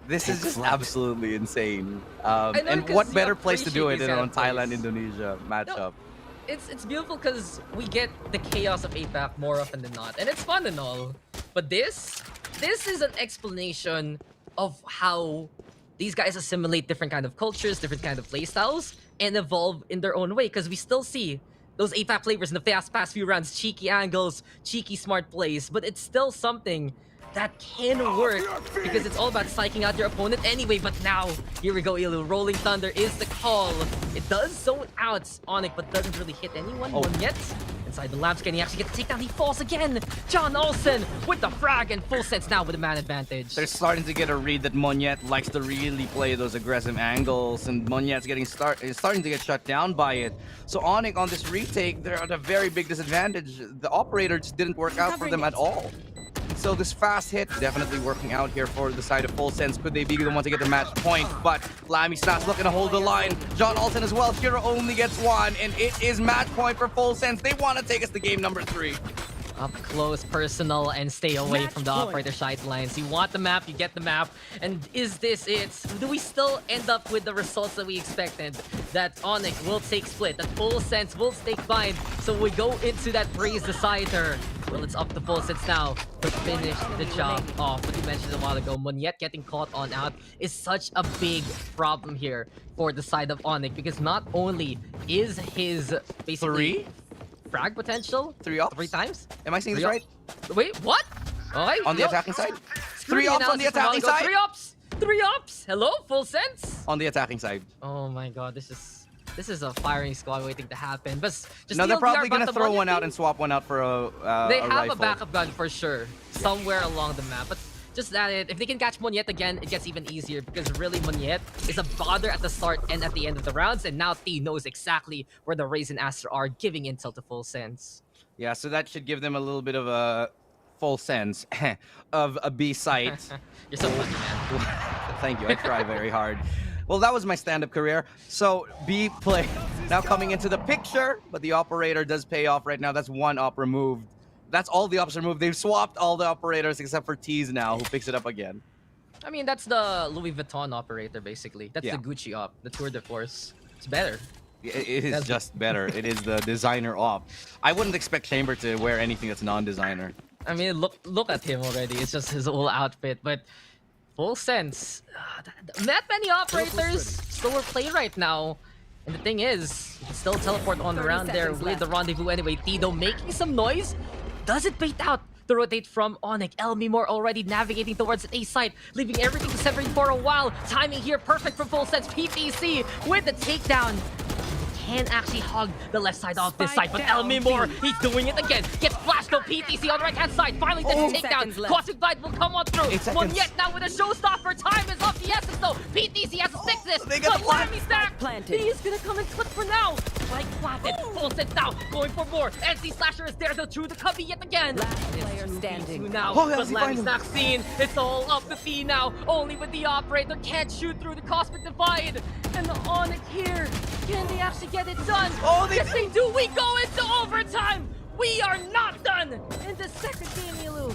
this is just absolutely insane. And what better place to do it than on Thailand-Indonesia matchup? No. It's beautiful because we get the chaos of APAC more often than not, and it's fun and all. But this is an explanation of how these guys assimilate different kind of cultures, different kind of playstyles, and evolve in their own way. Because we still see those APAC players in the past few rounds, cheeky angles, cheeky smart plays, but it's still something that can work because it's all about psyching out your opponent anyway. But now, here we go, Ilu. Rolling Thunder is the call. It does zone out ONIC, but doesn't really hit anyone yet. Inside the lamps, can he actually get the takedown? He falls again. John Olsen with the frag and full sense now with a man advantage. They're starting to get a read that Monyet likes to really play those aggressive angles, and Monyet's starting to get shut down by it. So ONIC on this retake, they're at a very big disadvantage. The operator just didn't work out for them at all. So this fast hit definitely working out here for the side of Full Sense. Could they be the one to get the match point? But Lammy's not looking to hold the line. John Alton as well. Hero only gets one, and it is match point for Full Sense. They want to take us to game number 3. Up close, personal, and stay away from the operator sidelines. You want the map, you get the map. And is this it? Do we still end up with the results that we expected? That ONIC will take split, that Full Sense will take bind. So we go into that Breeze Decider. Well, it's up to Full Sense now to finish the job off. What you mentioned a while ago, Monyet getting caught on out is such a big problem here for the side of ONIC, because not only is his basically frag potential 3 ops? 3 times? Am I seeing this right? Wait, what? Okay, on the attacking side? 3 ops on the attacking side? 3 ops! 3 ops! Hello, Full Sense? On the attacking side. Oh my god, this is a firing squad waiting to happen. But just no, they're probably gonna throw one out and swap one out for a they have rifle. A backup gun for sure, somewhere along the map. But just that if they can catch Monyet again, it gets even easier, because really Monyet is a bother at the start and at the end of the rounds, and now T knows exactly where the Raze and Astra are, giving intel to Full Sense. Yeah, so that should give them a little bit of a full sense of a B site. You're so funny, man. Thank you, I try very hard. Well, that was my stand-up career. So B play now coming into the picture, but the operator does pay off right now. That's 1 op removed. That's all the ops removed. They've swapped all the operators except for Tease now, who picks it up again. I mean, that's the Louis Vuitton operator, basically. That's the Gucci op, the Tour de Force. It's better. It is just better. It is the designer op. I wouldn't expect Chamber to wear anything that's non-designer. I mean, look at him already. It's just his whole outfit, but Full Sense. Not many operators slower play right now. And the thing is, you can still teleport on around there with the rendezvous anyway. Tido making some noise. Does it bait out the rotate from ONIC? Elmimore already navigating towards the A side, leaving everything to Severin for a while. Timing here perfect for Full Sense. PPC with the takedown. Can actually hug the left side of this side, but Elmimore, he's doing it again. Gets flashed, no PTC on the right hand side. Finally, the takedown. Cosmic Blight will come on through. Monyet now with a showstopper. Time is of the essence, though. PTC has to fix this. But Lammy stack. He's gonna come and clip for now. Like planted. Full Sense now going for more. NC Slasher is there, though, through the cubby yet again. Last player standing. Now, but Lammy's not seen. It's all up to T now. Only with the operator can't shoot through the Cosmic Divide. And the ONIC here. Can they actually get it done? Oh, yes, they do. We go into overtime. We are not done in the second game, Ilu.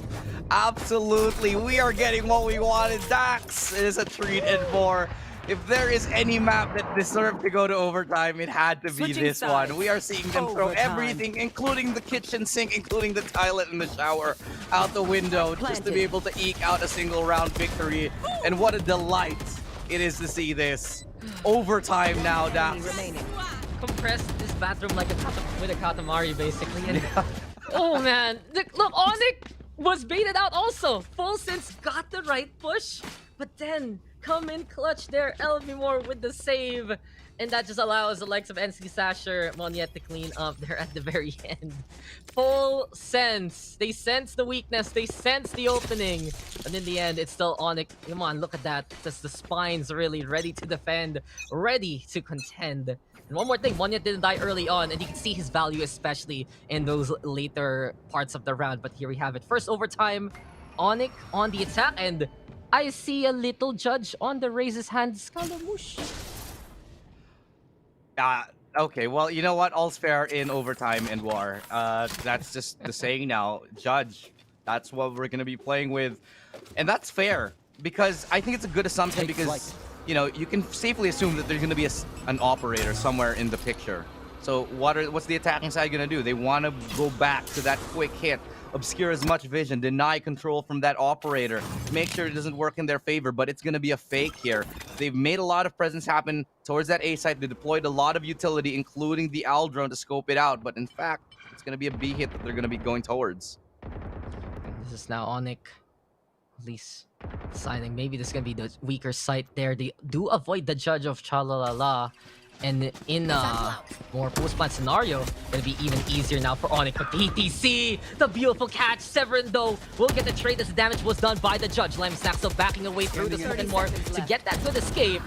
Absolutely. We are getting what we wanted. Dax is a treat and more. If there is any map that deserved to go to overtime, it had to be this one. We are seeing them throw everything, including the kitchen sink, including the toilet and the shower, out the window just to be able to eke out a single round victory. And what a delight it is to see this. Overtime now, Dax. Compress this bathroom like with a Katamari, basically. And oh man, look, ONIC was baited out also. Full Sense got the right push, but then come in clutch there, Elmimore with the save. And that just allows the likes of NC Sasher, Monyet to clean up there at the very end. Full Sense. They sense the weakness. They sense the opening. And in the end, it's still ONIC. Come on, look at that. Just the spines really ready to defend, ready to contend. And one more thing, Monyet didn't die early on, and you can see his value especially in those later parts of the round. But here we have it. First overtime, ONIC on the attack, and I see a little judge on the Raze's hand. Scaramouche. Okay, well, you know what? All's fair in overtime and war. That's just the saying now. Judge, that's what we're going to be playing with. And that's fair, because I think it's a good assumption because, you know, you can safely assume that there's going to be an operator somewhere in the picture. So what's the attacking side going to do? They want to go back to that quick hit obscure as much vision, deny control from that operator, make sure it doesn't work in their favor, but it's going to be a fake here. They've made a lot of presence happen towards that A site. They deployed a lot of utility, including the Owl drone, to scope it out, but in fact, it's going to be a B hit that they're going to be going towards. This is now ONIC. At least deciding maybe this is going to be the weaker site there. They do avoid the judge of Chalalala. And in a more post-plant scenario, it'll be even easier now for ONIC. But PTC, the beautiful catch. Severin, though, will get the trade as the damage was done by the judge. Lem Snack still backing away through the second more to get that good escape.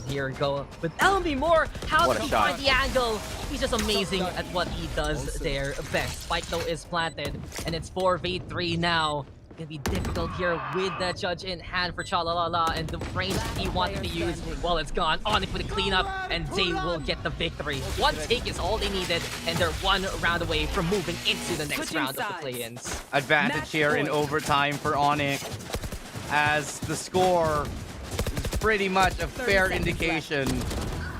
Here we go with LB Moore. How does he find the angle? He's just amazing at what he does there best. Spike, though, is planted, and it's 4v3 now. Gonna be difficult here with the judge in hand for Chalalala, and the range he wanted to use, well, it's gone. ONIC with a cleanup, and they will get the victory. One take is all they needed, and they're one round away from moving into the next round of the play-ins. Advantage here in overtime for ONIC, as the score is pretty much a fair indication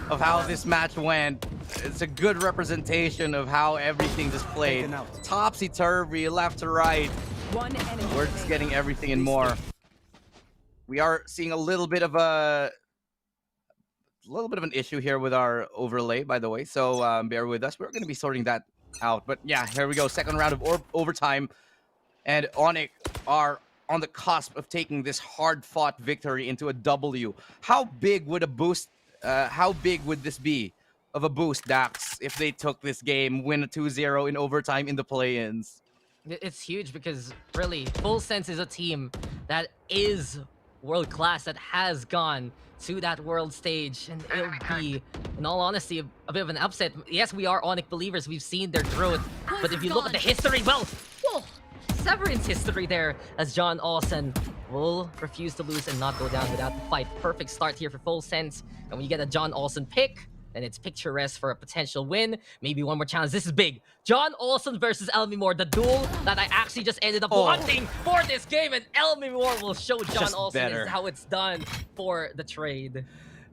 of how this match went. It's a good representation of how everything just played. Topsy-turvy, left to right. We're just getting everything and more. We are seeing a little bit of an issue here with our overlay, by the way. So bear with us. We're going to be sorting that out. But yeah, here we go. Second round of overtime, and ONIC are on the cusp of taking this hard-fought victory into a W. How big would a boost? How big would this be of a boost, Dax, if they took this game, win a 2-0 in overtime in the play-ins? It's huge because, really, Full Sense is a team that is world-class, that has gone to that world stage, and it'll be, in all honesty, a bit of an upset. Yes, we are ONIC believers. We've seen their growth, but if you look at the history, well, Severin's history there, as John Olsen will refuse to lose and not go down without the fight. Perfect start here for Full Sense, and when you get a John Olsen pick, and it's picturesque for a potential win. Maybe one more challenge. This is big. John Olsen versus Elmi Moore, the duel that I actually just ended up wanting for this game, and Elmi Moore will show John Olsen is how it's done for the trade.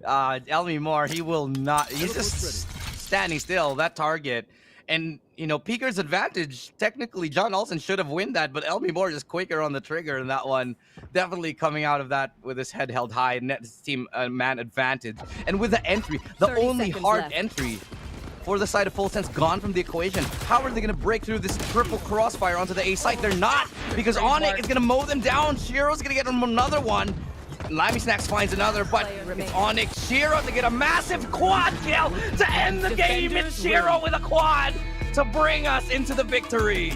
Elmi Moore, he will not. He's just standing still. That target. And, you know, Peaker's advantage, technically, John Olsen should have won that, but Elmi Moore just quicker on the trigger in that one. Definitely coming out of that with his head held high, net team man advantage. And with the entry, the only hard entry for the side of Full Sense gone from the equation. How are they going to break through this triple crossfire onto the A site? They're not, because ONIC is going to mow them down. Shiro's going to get them another one. Limey Snacks finds another, but it's ONIC. Shiro to get a massive quad kill to end the game. It's Shiro with a quad to bring us into the victory.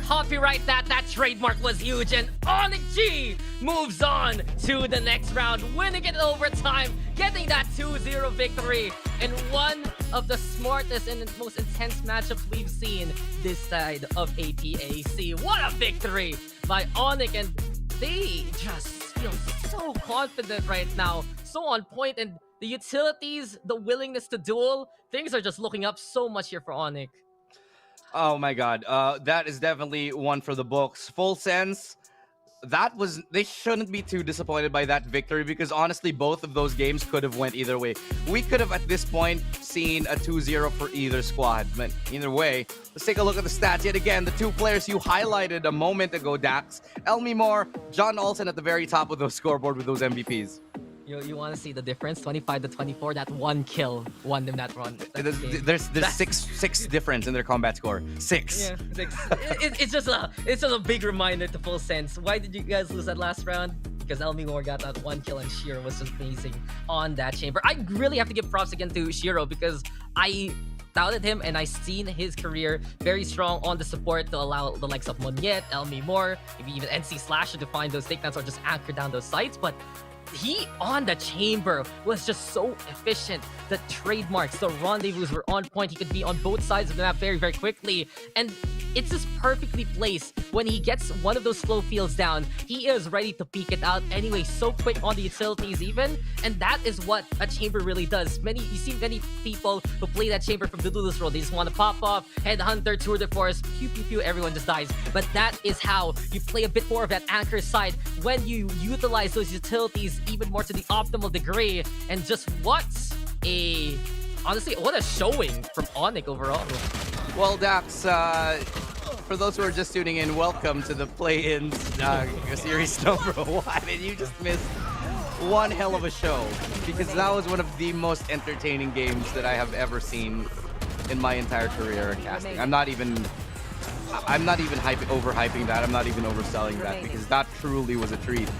Copyright that. That trademark was huge, and ONIC G moves on to the next round, winning it in overtime, getting that 2-0 victory in one of the smartest and most intense matchups we've seen this side of APAC. What a victory by ONIC, and they just feel so confident right now, so on point, and the utilities, the willingness to duel, things are just looking up so much here for ONIC. Oh my god, that is definitely one for the books. Full Sense, they shouldn't be too disappointed by that victory, because honestly, both of those games could have went either way. We could have at this point seen a 2-0 for either squad, but either way, let's take a look at the stats yet again. The two players you highlighted a moment ago, Dax, Elmi Moore, John Olsen at the very top of those scoreboard with those MVPs. You want to see the difference? 25-24, that one kill won them that run. There's six difference in their combat score. 6. Yeah, 6. It's just a big reminder to Full Sense. Why did you guys lose that last round? Because Elmi Moore got that one kill, and Shiro was just amazing on that chamber. I really have to give props again to Shiro, because I doubted him, and I seen his career very strong on the support to allow the likes of Moniet, Elmi Moore, maybe even NC Slasher to find those takedowns or just anchor down those sites, but he on the chamber was just so efficient. The trademarks, the rendezvous were on point. He could be on both sides of the map very, very quickly. And it's just perfectly placed. When he gets one of those slow fields down, he is ready to peek it out anyway. So quick on the utilities even. And that is what a chamber really does. You see many people who play that chamber from the Lulu's role. They just want to pop off, Headhunter, Tour de Force, pew pew pew, everyone just dies. But that is how you play a bit more of that anchor side when you utilize those utilities even more to the optimal degree. And just honestly, what a showing from ONIC overall. Well, Dax, for those who are just tuning in, welcome to the play-in series number 1. And you just missed one hell of a show, because that was one of the most entertaining games that I have ever seen in my entire career in casting. I'm not even overhyping that. I'm not even overselling that, because that truly was a treat.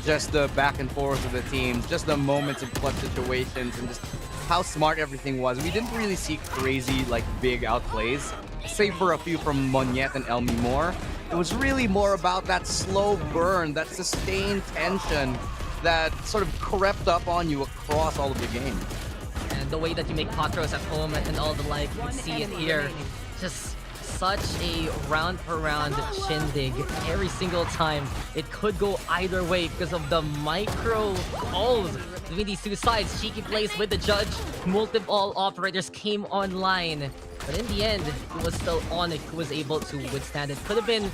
Just the back and forth of the teams, just the moments of clutch situations, and just how smart everything was. We didn't really see crazy, like, big outplays, save for a few from Monyet and Elmi Moore. It was really more about that slow burn, that sustained tension that sort of crept up on you across all of the game. And the way that you make potros at home and all the like, you see it here. Just such a round per round shindig every single time. It could go either way because of the micro calls between these two sides. Cheeky plays with the judge. Multiple operators came online. But in the end, it was still ONIC who was able to withstand it. Could have been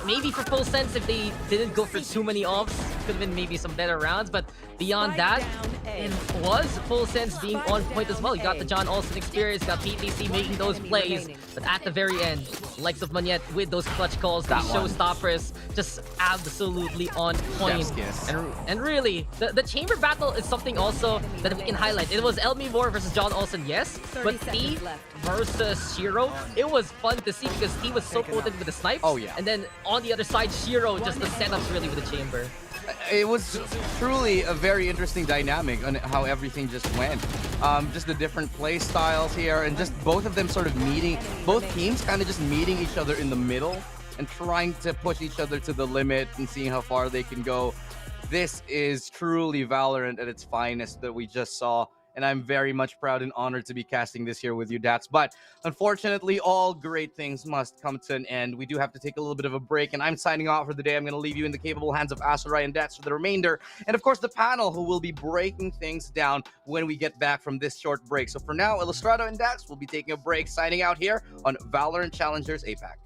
maybe for full sense if they didn't go for too many offs. Could have been maybe some better rounds. But beyond that, it was full sense being on point as well. You got the John Olsen experience, got PTC making those plays. But at the very end, likes of Monyet with those clutch calls, the showstoppers, just absolutely on point. And really, the chamber battle is something also that we can highlight. It was Elmi Moore versus John Olsen, yes, but T versus Shiro, it was fun to see because he was so potent with the snipes. Oh yeah. And then on the other side, Shiro, just the setups really with the chamber. It was truly a very interesting dynamic on how everything just went. Just the different play styles here, and just both of them sort of meeting, both teams kind of just meeting each other in the middle and trying to push each other to the limit and seeing how far they can go. This is truly Valorant at its finest that we just saw. And I'm very much proud and honored to be casting this here with you, Dats. But unfortunately, all great things must come to an end. We do have to take a little bit of a break, and I'm signing off for the day. I'm going to leave you in the capable hands of Asarai and Dats for the remainder. And of course, the panel who will be breaking things down when we get back from this short break. So for now, Illustrato and Dats will be taking a break, signing out here on Valorant Challengers APAC.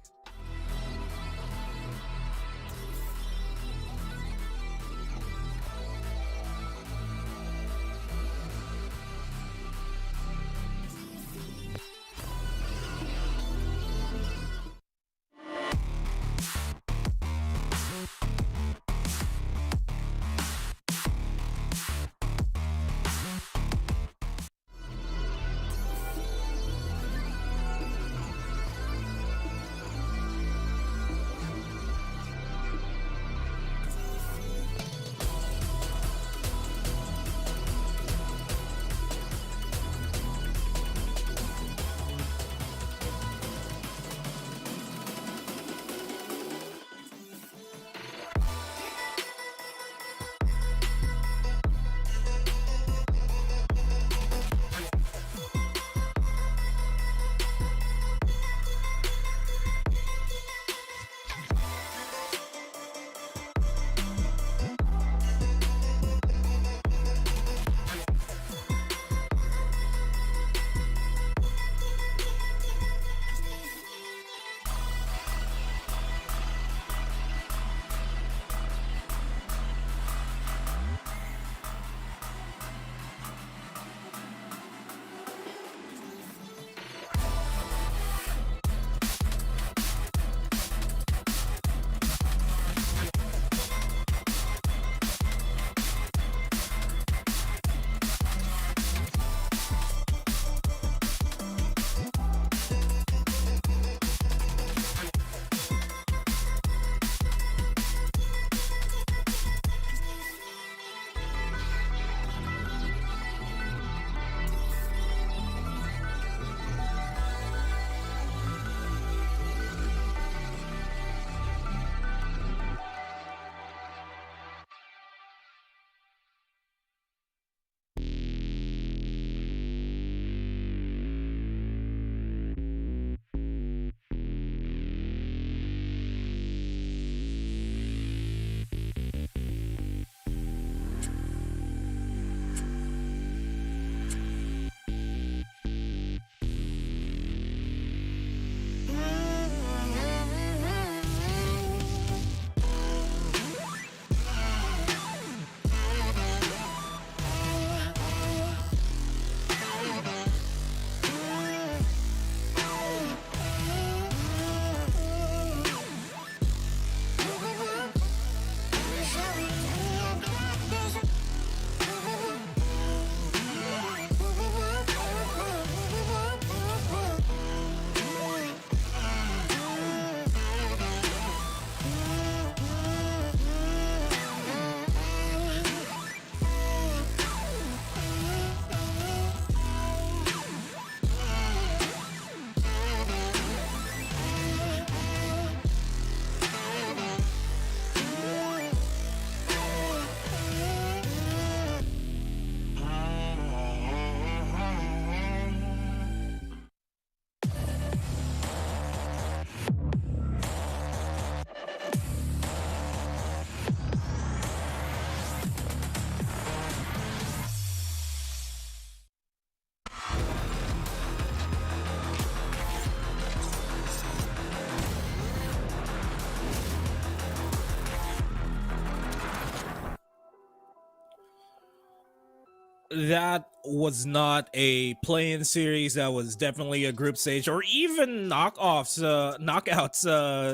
that was not a play-in series. That was definitely a group stage or even knockouts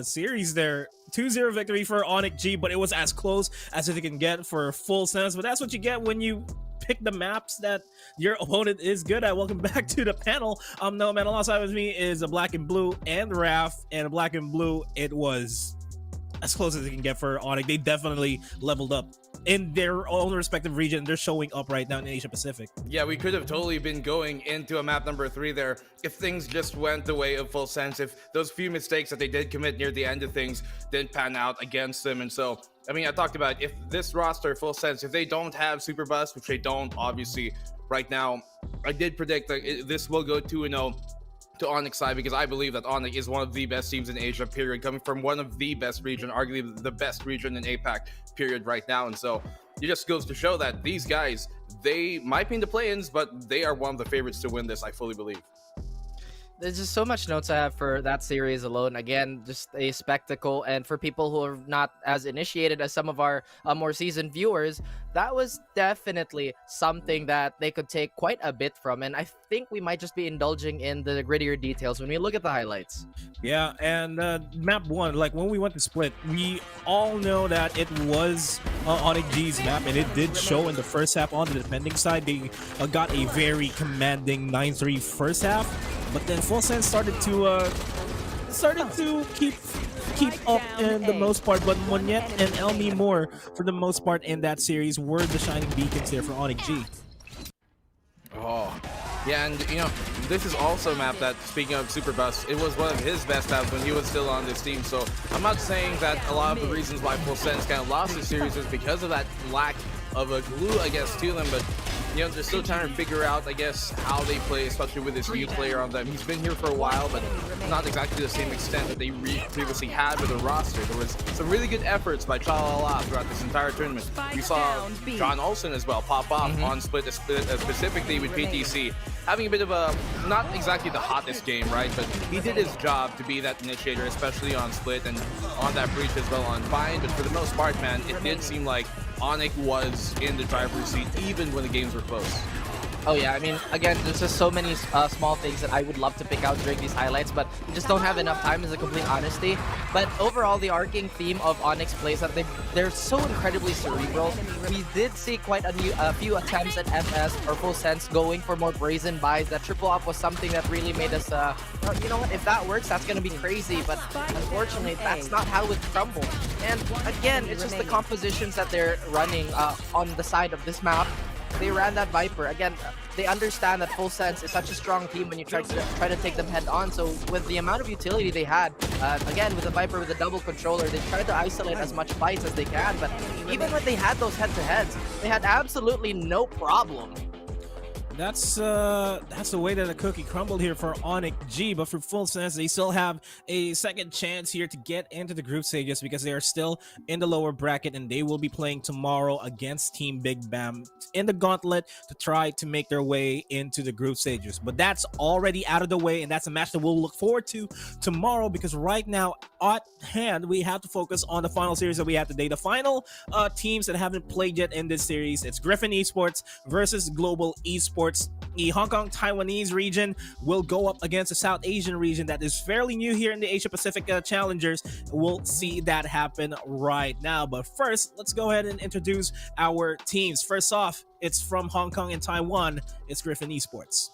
series there. 2-0 victory for ONIC G, but it was as close as it can get for full sense. But that's what you get when you pick the maps that your opponent is good at. Welcome back to the panel. No man, alongside with me is a black and blue and Raph, and a black and blue. It was as close as it can get for ONIC. They definitely leveled up in their own respective region. They're showing up right now in Asia Pacific. Yeah, we could have totally been going into a map number 3 there if things just went the way of Full Sense, if those few mistakes that they did commit near the end of things didn't pan out against them. And so, I mean, I talked about if this roster, Full Sense, if they don't have Super Bus, which they don't, obviously, right now, I did predict that this will go 2-0 to ONIC side, because I believe that ONIC is one of the best teams in Asia, period, coming from one of the best region, arguably the best region in APAC, period, right now. And so it just goes to show that these guys, they might be in the play-ins, but they are one of the favorites to win this, I fully believe. There's just so much notes I have for that series alone. Again, just a spectacle. And for people who are not as initiated as some of our more seasoned viewers, that was definitely something that they could take quite a bit from. And I think we might just be indulging in the grittier details when we look at the highlights. Yeah, and map 1, like when we went to split, we all know that it was ONIC G's map, and it did show in the first half. On the defending side, they got a very commanding 9-3 first half. But then Full Sense started to keep up in the most part. But Monyet and Elmi Moore, for the most part in that series, were the shining beacons here for ONIC G. Oh, yeah, and you know, this is also a map that, speaking of Superbus, it was one of his best maps when he was still on this team. So I'm not saying that a lot of the reasons why Full Sense kind of lost this series is because of that lack of a glue, I guess, to them, but you know, they're still trying to figure out, I guess, how they play, especially with this new player on them. He's been here for a while, but not exactly to the same extent that they previously had with the roster. There was some really good efforts by Chalala throughout this entire tournament. We saw John Olsen as well pop off on Split, specifically with PTC, having a bit of a, not exactly the hottest game, right? But he did his job to be that initiator, especially on Split and on that breach as well on Bind. But for the most part, man, it did seem like ONIC was in the driver's seat even when the games were close. Oh yeah, I mean, again, there's just so many small things that I would love to pick out during these highlights, but we just don't have enough time, is a complete honesty. But overall, the arcing theme of ONIC's plays, that they're so incredibly cerebral. We did see quite a few attempts at FS or Full Sense going for more brazen buys. That triple up was something that really made us, well, you know what, if that works, that's going to be crazy. But unfortunately, that's not how it crumbled. And again, it's just the compositions that they're running on the side of this map. They ran that Viper. Again, they understand that Full Sense is such a strong team when you try to take them head on. So with the amount of utility they had, again, with the Viper with the double controller, they tried to isolate as much fights as they can. But even when they had those head-to-heads, they had absolutely no problem. That's the way that the cookie crumbled here for ONIC G, but for Full Sense, they still have a second chance here to get into the group stages because they are still in the lower bracket, and they will be playing tomorrow against Team Big Bam in the gauntlet to try to make their way into the group stages. But that's already out of the way, and that's a match that we'll look forward to tomorrow, because right now at hand we have to focus on the final series that we have today. The final teams that haven't played yet in this series, it's Griffin Esports versus Global Esports. The Hong Kong Taiwanese region will go up against the South Asian region that is fairly new here in the Asia Pacific Challengers. We'll see that happen right now. But first, let's go ahead and introduce our teams. First off, it's from Hong Kong and Taiwan. It's Griffin Esports.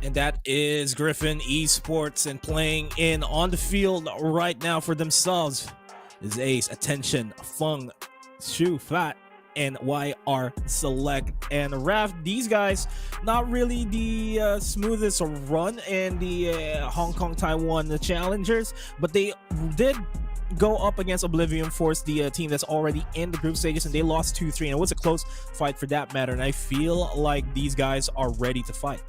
And that is Griffin Esports, and playing in on the field right now for themselves is Ace, Attention, Feng, Shu, Fat, and YR Select. And Raf, these guys, not really the smoothest run in the Hong Kong Taiwan Challengers, but they did go up against Oblivion Force, the team that's already in the group stages, and they lost 2-3, and it was a close fight for that matter. And I feel like these guys are ready to fight.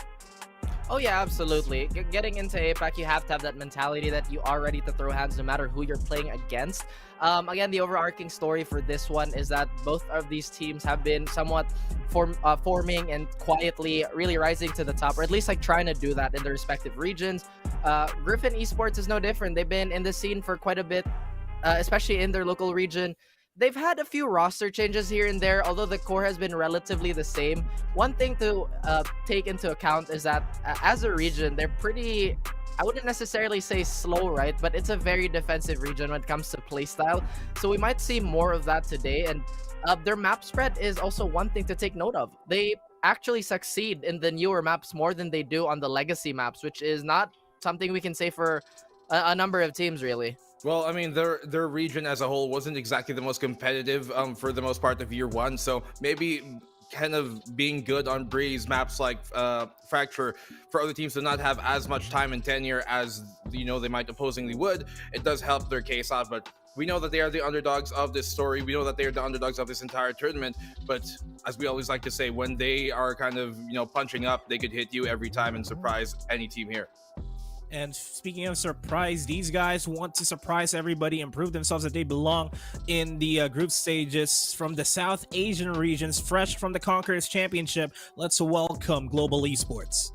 Oh yeah, absolutely. Getting into APAC, you have to have that mentality that you are ready to throw hands no matter who you're playing against. Again, the overarching story for this one is that both of these teams have been somewhat forming and quietly really rising to the top, or at least like trying to do that in their respective regions. Griffin Esports is no different. They've been in the scene for quite a bit, especially in their local region. They've had a few roster changes here and there, although the core has been relatively the same. One thing to take into account is that as a region, they're pretty, I wouldn't necessarily say slow, right? But it's a very defensive region when it comes to playstyle. So we might see more of that today. And their map spread is also one thing to take note of. They actually succeed in the newer maps more than they do on the legacy maps, which is not something we can say for a number of teams, really. Well, I mean, their region as a whole wasn't exactly the most competitive for the most part of year one, so maybe kind of being good on Breeze maps like Fracture for other teams to not have as much time in tenure as, you know, they might opposingly would, it does help their case out. But we know that they are the underdogs of this story. We know that they are the underdogs of this entire tournament. But as we always like to say, when they are kind of, you know, punching up, they could hit you every time and surprise any team here. And speaking of surprise, these guys want to surprise everybody and prove themselves that they belong in the group stages from the South Asian regions, fresh from the Conquerors Championship. Let's welcome Global Esports.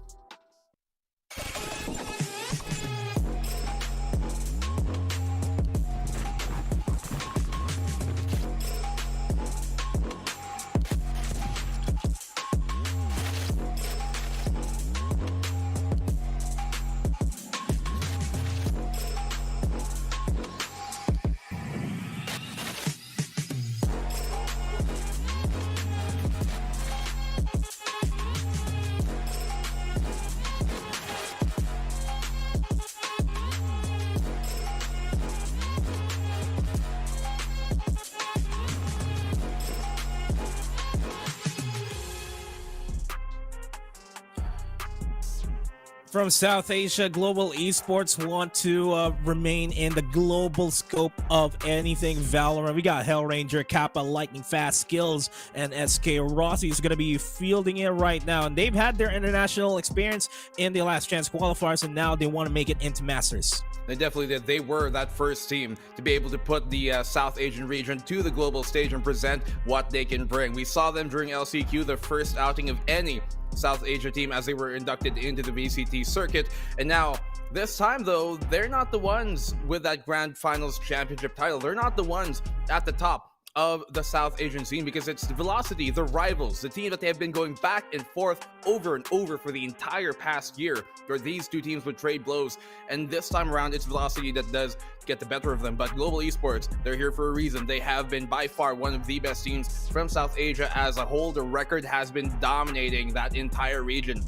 From South Asia, Global Esports want to remain in the global scope of anything Valorant. We got Hellranger, Kappa, Lightning Fast, Skills, and SK Rossi is going to be fielding it right now. And they've had their international experience in the last chance qualifiers, and now they want to make it into Masters. They definitely did. They were that first team to be able to put the South Asian region to the global stage and present what they can bring. We saw them during LCQ, the first outing of any South Asia team as they were inducted into the VCT circuit. And now, this time though, they're not the ones with that Grand Finals Championship title. They're not the ones at the top of the South Asian scene, because it's the Velocity, the rivals, the team that they have been going back and forth over and over for the entire past year, where these two teams would trade blows. And this time around, it's Velocity that does get the better of them. But Global Esports, they're here for a reason. They have been by far one of the best teams from South Asia as a whole. The record has been dominating that entire region.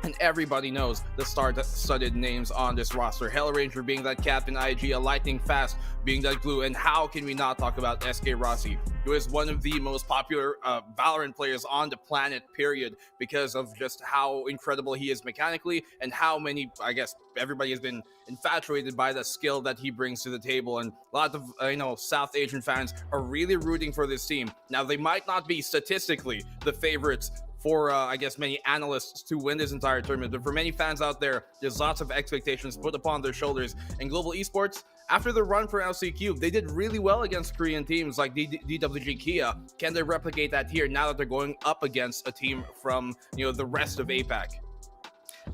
And everybody knows the star-studded names on this roster. Hellranger being that captain, IG, a Lightning Fast being that glue. And how can we not talk about SK Rossi, who is one of the most popular Valorant players on the planet, period, because of just how incredible he is mechanically and how many, I guess, everybody has been infatuated by the skill that he brings to the table. And a lot of, South Asian fans are really rooting for this team. Now, they might not be statistically the favorites for, I guess, many analysts to win this entire tournament. But for many fans out there, there's lots of expectations put upon their shoulders. And Global Esports, after the run for LCQ, they did really well against Korean teams like DWG Kia. Can they replicate that here now that they're going up against a team from, the rest of APAC?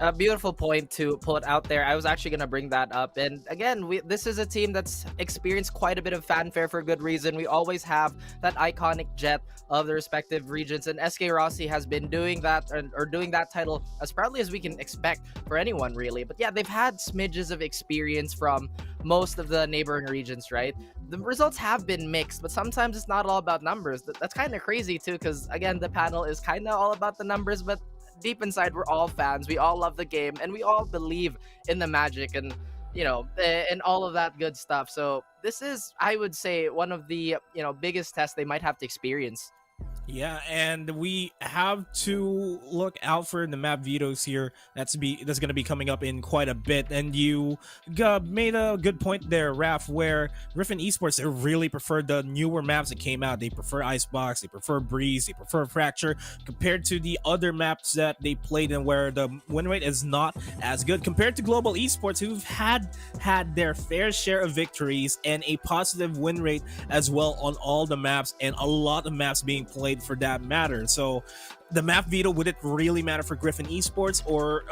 A beautiful point to put out there. I was actually going to bring that up. And again, this is a team that's experienced quite a bit of fanfare for good reason. We always have that iconic jet of the respective regions. And SK Rossi has been doing that, or doing that title as proudly as we can expect for anyone, really. But yeah, they've had smidges of experience from most of the neighboring regions, right? The results have been mixed, but sometimes it's not all about numbers. That's kind of crazy too, because again, the panel is kind of all about the numbers, but deep inside, we're all fans. We all love the game, and we all believe in the magic and, and all of that good stuff. So this is, I would say, one of the, biggest tests they might have to experience. Yeah, and we have to look out for the map vetoes here. That's going to be coming up in quite a bit. And you made a good point there, Raf, where Griffin Esports, they really prefer the newer maps that came out. They prefer Icebox, they prefer Breeze, they prefer Fracture, compared to the other maps that they played in where the win rate is not as good. Compared to Global Esports, who've had their fair share of victories and a positive win rate as well on all the maps, and a lot of maps being played for that matter. So the map veto, would it really matter for Griffin Esports, or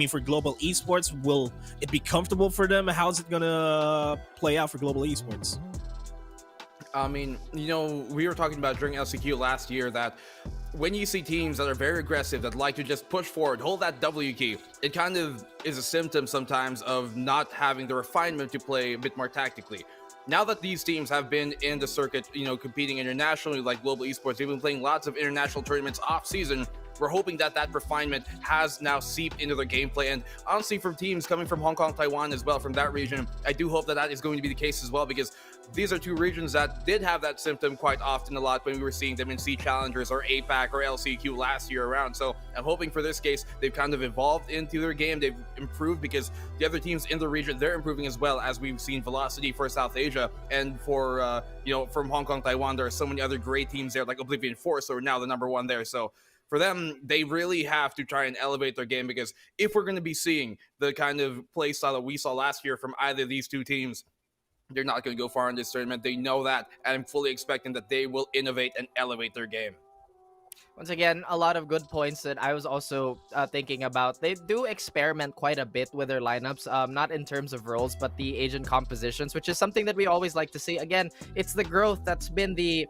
for Global Esports? Will it be comfortable for them? How's it gonna play out for Global Esports? I mean, we were talking about during LCQ last year that when you see teams that are very aggressive, that like to just push forward, hold that W key, it kind of is a symptom sometimes of not having the refinement to play a bit more tactically. Now that these teams have been in the circuit, competing internationally like Global Esports, they've been playing lots of international tournaments off season. We're hoping that refinement has now seeped into their gameplay. And honestly, from teams coming from Hong Kong, Taiwan as well, from that region, I do hope that is going to be the case as well, because these are two regions that did have that symptom quite often a lot when we were seeing them in C Challengers or APAC or LCQ last year around. So I'm hoping for this case, they've kind of evolved into their game. They've improved because the other teams in the region, they're improving as well, as we've seen Velocity for South Asia. And for, from Hong Kong, Taiwan, there are so many other great teams there, like Oblivion Force, who are now the #1 there. So for them, they really have to try and elevate their game, because if we're going to be seeing the kind of play style that we saw last year from either of these two teams, they're not going to go far in this tournament. They know that, and I'm fully expecting that they will innovate and elevate their game. Once again, a lot of good points that I was also thinking about. They do experiment quite a bit with their lineups, not in terms of roles, but the agent compositions, which is something that we always like to see. Again, it's the growth that's been the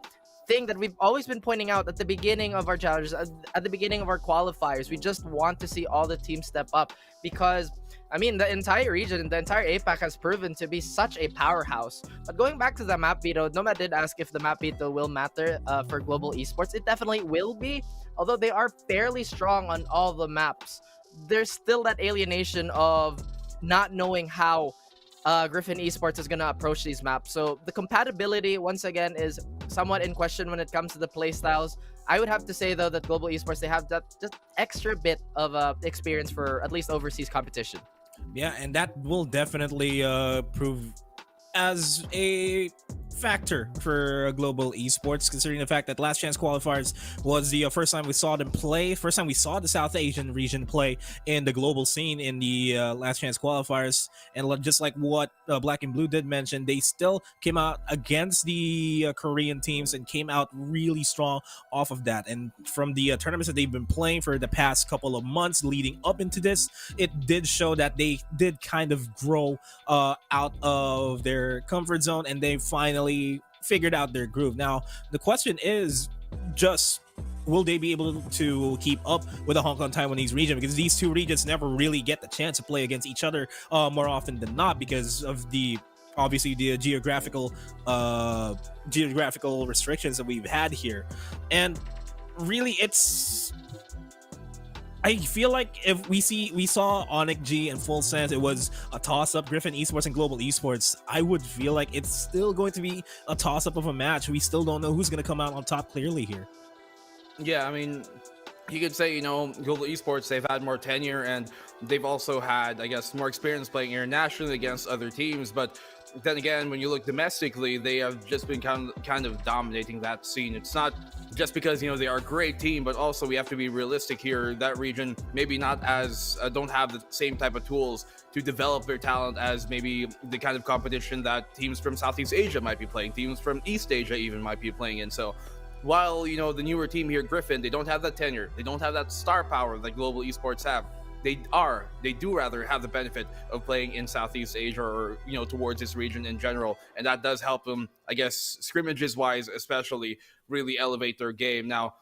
thing that we've always been pointing out at the beginning of our challenges, at the beginning of our qualifiers. We just want to see all the teams step up, because the entire region and the entire APAC has proven to be such a powerhouse. But going back to the map veto, Nomad did ask if the map veto will matter for Global Esports. It definitely will be, although they are fairly strong on all the maps. There's still that alienation of not knowing how Griffin Esports is going to approach these maps. So the compatibility, once again, is somewhat in question when it comes to the playstyles. I would have to say, though, that Global Esports, they have that just extra bit of experience for at least overseas competition. Yeah, and that will definitely prove as a factor for Global Esports, considering the fact that Last Chance Qualifiers was the first time we saw them play, first time we saw the South Asian region play in the global scene in the Last Chance Qualifiers. And just like what Black and Blue did mention, they still came out against the Korean teams and came out really strong off of that. And from the tournaments that they've been playing for the past couple of months leading up into this, it did show that they did kind of grow out of their comfort zone, and they finally figured out their groove. Now, the question is just, will they be able to keep up with the Hong Kong Taiwanese region? Because these two regions never really get the chance to play against each other more often than not, because of the geographical restrictions that we've had here. And really, I feel like if we saw ONIC G and Full Sense, it was a toss-up, Griffin Esports and Global Esports. I would feel like it's still going to be a toss-up of a match. We still don't know who's going to come out on top clearly here. Yeah, you could say, Global Esports, they've had more tenure, and they've also had, I guess, more experience playing internationally against other teams. But then again, when you look domestically, they have just been kind of dominating that scene. It's not just because, they are a great team, but also we have to be realistic here. That region maybe not as, don't have the same type of tools to develop their talent as maybe the kind of competition that teams from Southeast Asia might be playing, teams from East Asia even might be playing in. So while, the newer team here, Griffin, they don't have that tenure, they don't have that star power that Global Esports have. They do rather have the benefit of playing in Southeast Asia, or, towards this region in general. And that does help them, I guess, scrimmages wise, especially, really elevate their game. Now,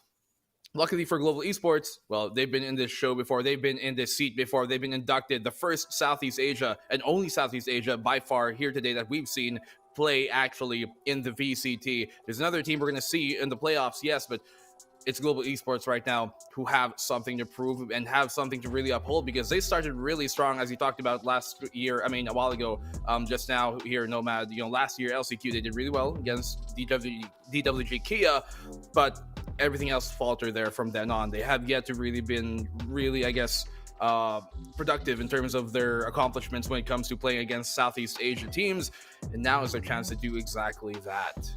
luckily for Global Esports, well, they've been in this show before. They've been in this seat before. They've been inducted, the first Southeast Asia and only Southeast Asia by far here today that we've seen play actually in the VCT. There's another team we're going to see in the playoffs, yes, but it's Global Esports right now who have something to prove and have something to really uphold, because they started really strong, as you talked about last year. A while ago, just now here, Nomad, last year LCQ, they did really well against DWG Kia, but everything else faltered there from then on. They have yet to really been I guess, productive in terms of their accomplishments when it comes to playing against Southeast Asian teams, and now is their chance to do exactly that.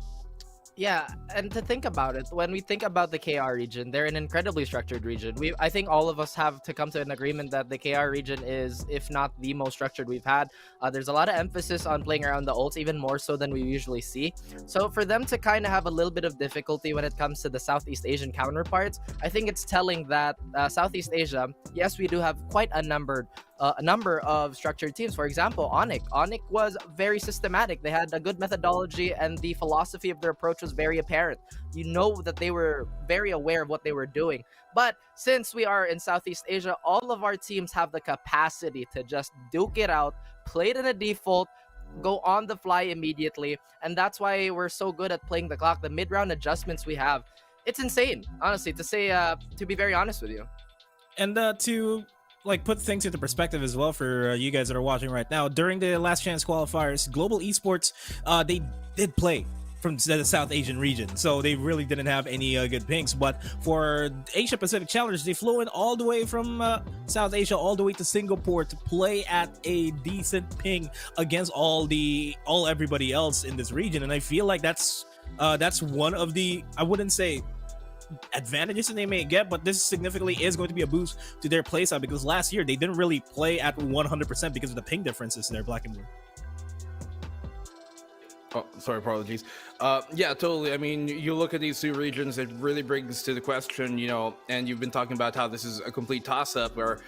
Yeah, and to think about it, when we think about the KR region, they're an incredibly structured region. I think all of us have to come to an agreement that the KR region is, if not the most structured we've had. There's a lot of emphasis on playing around the ults, even more so than we usually see. So for them to kind of have a little bit of difficulty when it comes to the Southeast Asian counterparts, I think it's telling that Southeast Asia, yes, we do have quite a number of structured teams. For example, ONIC. ONIC was very systematic. They had a good methodology, and the philosophy of their approach was very apparent. You know that they were very aware of what they were doing. But since we are in Southeast Asia, all of our teams have the capacity to just duke it out, play it in a default, go on the fly immediately, and that's why we're so good at playing the clock. The mid-round adjustments we have, it's insane, honestly, to be very honest with you. And to put things into perspective as well for you guys that are watching right now, during the last chance qualifiers, Global Esports, they did play from the South Asian region, so they really didn't have any good pings. But for Asia Pacific Challengers, they flew in all the way from South Asia all the way to Singapore to play at a decent ping against everybody else in this region. And I feel like that's one of the, I wouldn't say advantages that they may get, but this significantly is going to be a boost to their play style, because last year they didn't really play at 100% because of the ping differences there, Black and Blue. Oh, sorry, apologies. Yeah, totally. I mean, you look at these two regions, it really brings to the question, and you've been talking about how this is a complete toss-up, where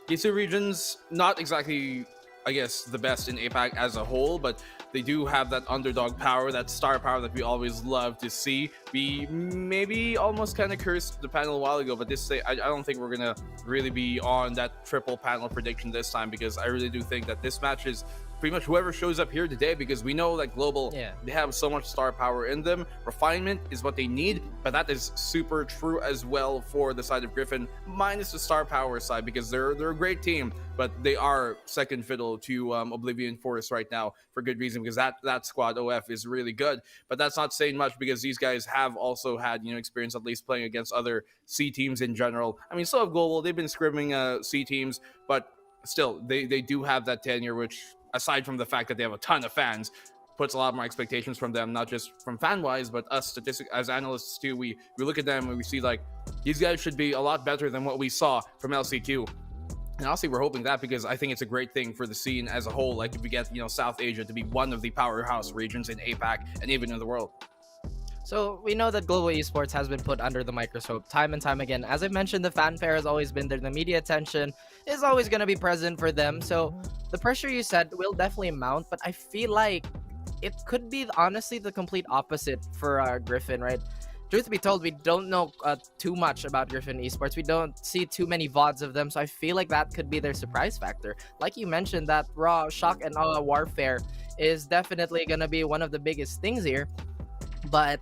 these two regions, not exactly, I guess, the best in APAC as a whole, but they do have that underdog power, that star power that we always love to see. We maybe almost kind of cursed the panel a while ago, but I don't think we're going to really be on that triple panel prediction this time, because I really do think that this match is pretty much whoever shows up here today, because we know that Global, they have so much star power in them. Refinement is what they need, but that is super true as well for the side of Griffin, minus the star power side, because they're a great team, but they are second fiddle to Oblivion Forest right now for good reason, because that squad OF is really good. But that's not saying much, because these guys have also had experience at least playing against other C teams in general. I mean, so have Global, they've been scrimming C teams, but still they do have that tenure, which, aside from the fact that they have a ton of fans, puts a lot more expectations from them, not just from fan-wise, but us as analysts too. We look at them and we see, like, these guys should be a lot better than what we saw from LCQ. And honestly, we're hoping that, because I think it's a great thing for the scene as a whole. Like, if we get, South Asia to be one of the powerhouse regions in APAC and even in the world. So we know that Global Esports has been put under the microscope time and time again. As I mentioned, the fanfare has always been there. The media attention is always going to be present for them. So the pressure you said will definitely mount, but I feel like it could be honestly the complete opposite for Griffin, right? Truth be told, we don't know too much about Griffin Esports. We don't see too many VODs of them, so I feel like that could be their surprise factor. Like you mentioned, that raw shock and warfare is definitely going to be one of the biggest things here. But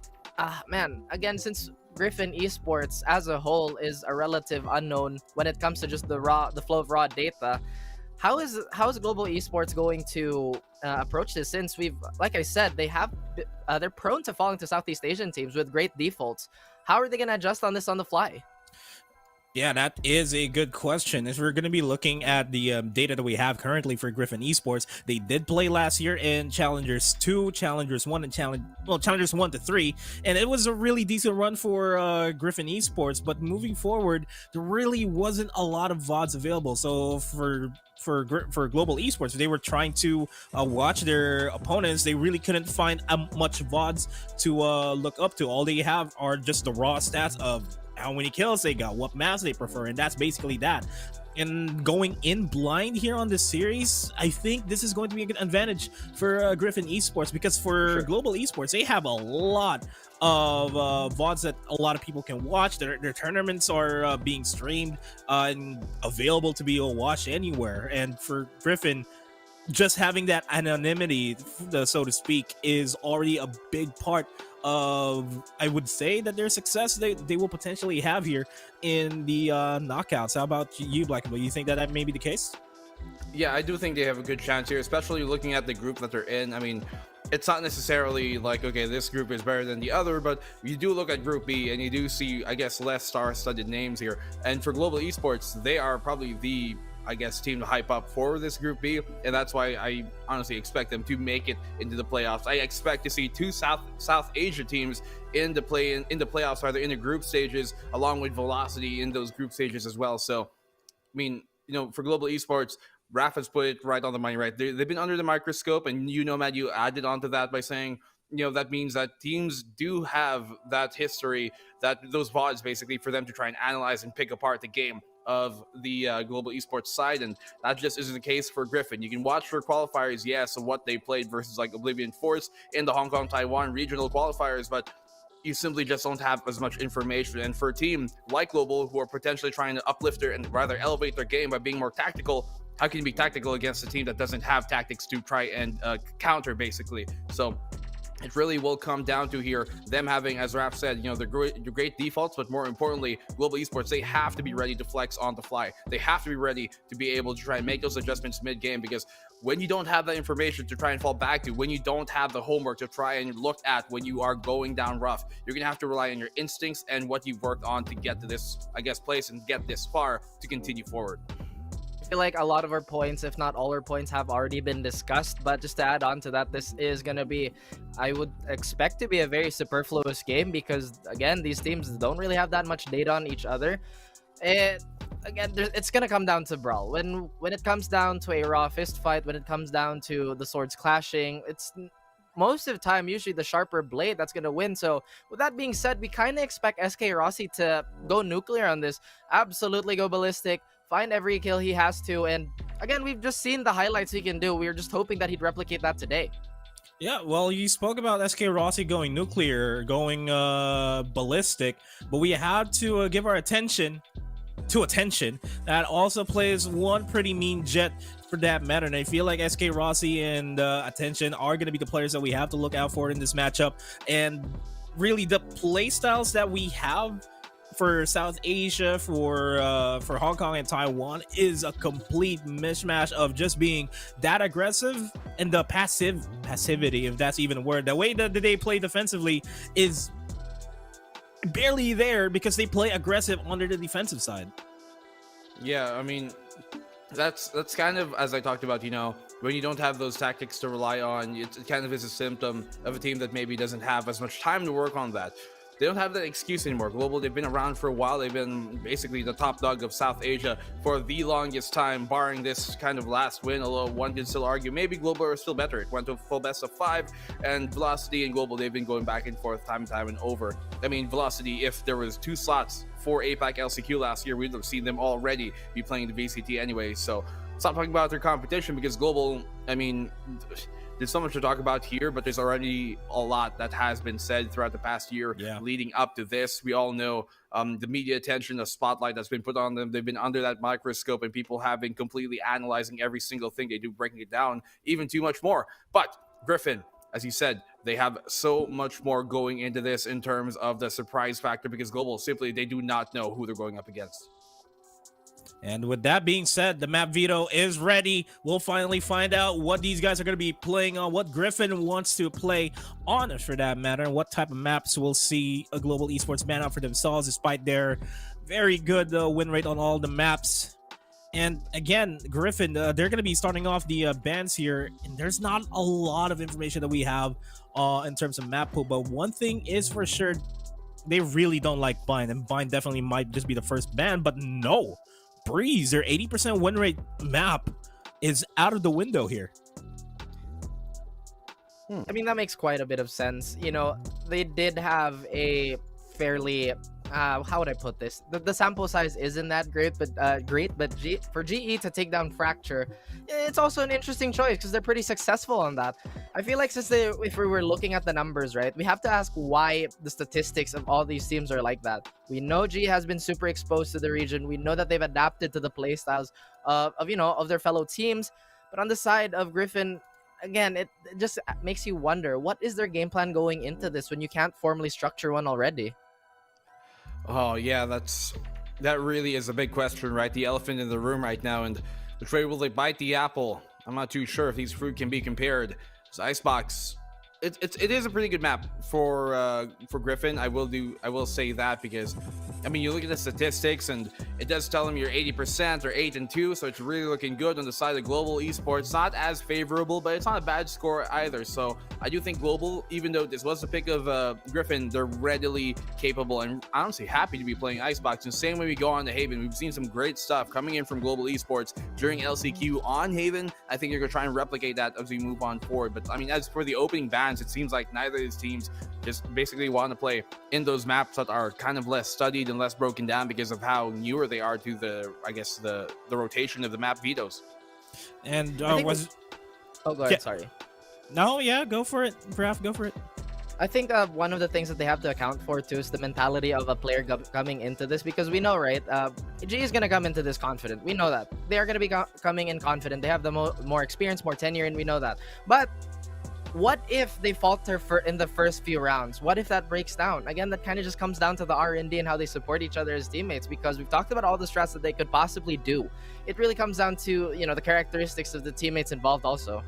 man, again, since Griffin Esports as a whole is a relative unknown when it comes to just the flow of raw data, how is Global Esports going to approach this? Since like I said, they're prone to falling to Southeast Asian teams with great defaults. How are they going to adjust on this on the fly? Yeah, that is a good question. If we're going to be looking at the data that we have currently for Griffin Esports, they did play last year in Challengers 2, Challengers 1, and Challengers 1 to 3, and it was a really decent run for Griffin Esports. But moving forward, there really wasn't a lot of VODs available. So for Global Esports, they were trying to watch their opponents. They really couldn't find much VODs to look up to. All they have are just the raw stats of how many kills they got, what maps they prefer, and that's basically that. And going in blind here on this series, I think this is going to be a good advantage for Griffin Esports, because for Global Esports, they have a lot of VODs that a lot of people can watch. Their tournaments are being streamed and available to be watched anywhere. And for Griffin, just having that anonymity, so to speak, is already a big part of, I would say, that their success they will potentially have here in the knockouts. How about you, Black and Blue? You think that may be the case? Yeah, I do think they have a good chance here, especially looking at the group that they're in. I mean, it's not necessarily like, okay, this group is better than the other, but you do look at Group B and you do see, I guess, less star-studded names here. And for Global Esports, they are probably the, I guess, team to hype up for this Group B, and that's why I honestly expect them to make it into the playoffs. I expect to see two South Asia teams in the playoffs, rather in the group stages, along with Velocity in those group stages as well. So, I mean, for Global Esports, Raph has put it right on the money, right? They've been under the microscope, and Matt, you added onto that by saying, that means that teams do have that history, those VODs basically, for them to try and analyze and pick apart the game of the Global Esports side, and that just isn't the case for Griffin. You can watch for qualifiers, yes, of what they played versus like Oblivion Force in the Hong Kong Taiwan regional qualifiers, but you simply just don't have as much information. And for a team like Global, who are potentially trying to uplift and rather elevate their game by being more tactical, how can you be tactical against a team that doesn't have tactics to try and counter, basically? So it really will come down to here them having, as Raph said, they're great defaults, but more importantly, Global Esports, they have to be ready to flex on the fly. They have to be ready to be able to try and make those adjustments mid-game, because when you don't have that information to try and fall back to, when you don't have the homework to try and look at when you are going down rough, you're going to have to rely on your instincts and what you've worked on to get to this, I guess, place and get this far to continue forward. I feel like a lot of our points, if not all our points, have already been discussed, but just to add on to that, this is going to be, I would expect to be a very superfluous game, because again, these teams don't really have that much data on each other. It's going to come down to brawl. When it comes down to a raw fist fight, when it comes down to the swords clashing, it's most of the time usually the sharper blade that's going to win. So with that being said, we kind of expect SK Rossi to go nuclear on this, absolutely go ballistic, find every kill he has to, and again, we've just seen the highlights he can do. We were just hoping that he'd replicate that today. Yeah, well, you spoke about SK Rossi going nuclear, going ballistic, but we have to give our attention to Attention, that also plays one pretty mean jet for that matter, and I feel like SK Rossi and Attention are going to be the players that we have to look out for in this matchup. And really, the playstyles that we have for South Asia, for Hong Kong and Taiwan, is a complete mishmash of just being that aggressive and the passivity, if that's even a word. The way that they play defensively is barely there because they play aggressive under the defensive side. Yeah, I mean, that's kind of, as I talked about, when you don't have those tactics to rely on, it kind of is a symptom of a team that maybe doesn't have as much time to work on that. They don't have that excuse anymore. Global, they've been around for a while. They've been basically the top dog of South Asia for the longest time, barring this kind of last win, although one can still argue maybe Global are still better. It went to a full best of 5, and Velocity and Global, they've been going back and forth time and time and over. I mean, Velocity, if there was 2 slots for APAC LCQ last year, we'd have seen them already be playing the VCT anyway. So stop talking about their competition, because Global, I mean, there's so much to talk about here, but there's already a lot that has been said throughout the past year leading up to this. We all know the media attention, the spotlight that's been put on them. They've been under that microscope, and people have been completely analyzing every single thing they do, breaking it down even too much more. But Griffin, as you said, they have so much more going into this in terms of the surprise factor, because Global, simply, they do not know who they're going up against. And with that being said, the map veto is ready. We'll finally find out what these guys are going to be playing on, what Griffin wants to play on, for that matter, and what type of maps we'll see a Global Esports man out for themselves, despite their very good win rate on all the maps. And again, Griffin, they're going to be starting off the bans here, and there's not a lot of information that we have in terms of map pool, but one thing is for sure, they really don't like Bind, and Bind definitely might just be the first ban, but no. Breeze, their 80% win rate map, is out of the window here. I mean, that makes quite a bit of sense. They did have a fairly how would I put this? The sample size isn't that great, but for GE to take down Fracture, it's also an interesting choice because they're pretty successful on that. I feel like if we were looking at the numbers, right, we have to ask why the statistics of all these teams are like that. We know GE has been super exposed to the region. We know that they've adapted to the playstyles of their fellow teams. But on the side of Griffin, again, it just makes you wonder, what is their game plan going into this when you can't formally structure one already? Oh yeah, that really is a big question, right? The elephant in the room right now, and which way will they bite the apple? I'm not too sure if these fruit can be compared. Icebox, it is a pretty good map for Griffin. I will say that, because I mean, you look at the statistics and it does tell them you're 80% or 8-2, so it's really looking good. On the side of Global Esports, not as favorable, but it's not a bad score either. So I do think Global, even though this was the pick of Griffin, they're readily capable and honestly happy to be playing Icebox. And the same way we go on to Haven, we've seen some great stuff coming in from Global Esports during LCQ on Haven. I think you're gonna try and replicate that as we move on forward. But I mean, as for the opening bans, it seems like neither of these teams just basically want to play in those maps that are kind of less studied and less broken down because of how newer they are to the, I guess, the rotation of the map vetoes. And Oh, go ahead. Yeah. Sorry. No, yeah, go for it, Raph, go for it. I think one of the things that they have to account for too is the mentality of a player coming into this, because we know, right? G is gonna come into this confident. We know that they are gonna be coming in confident. They have the more experience, more tenure, and we know that. But what if they falter in the first few rounds? What if that breaks down? Again, that kind of just comes down to the R&D and how they support each other as teammates, because we've talked about all the strats that they could possibly do. It really comes down to, the characteristics of the teammates involved also.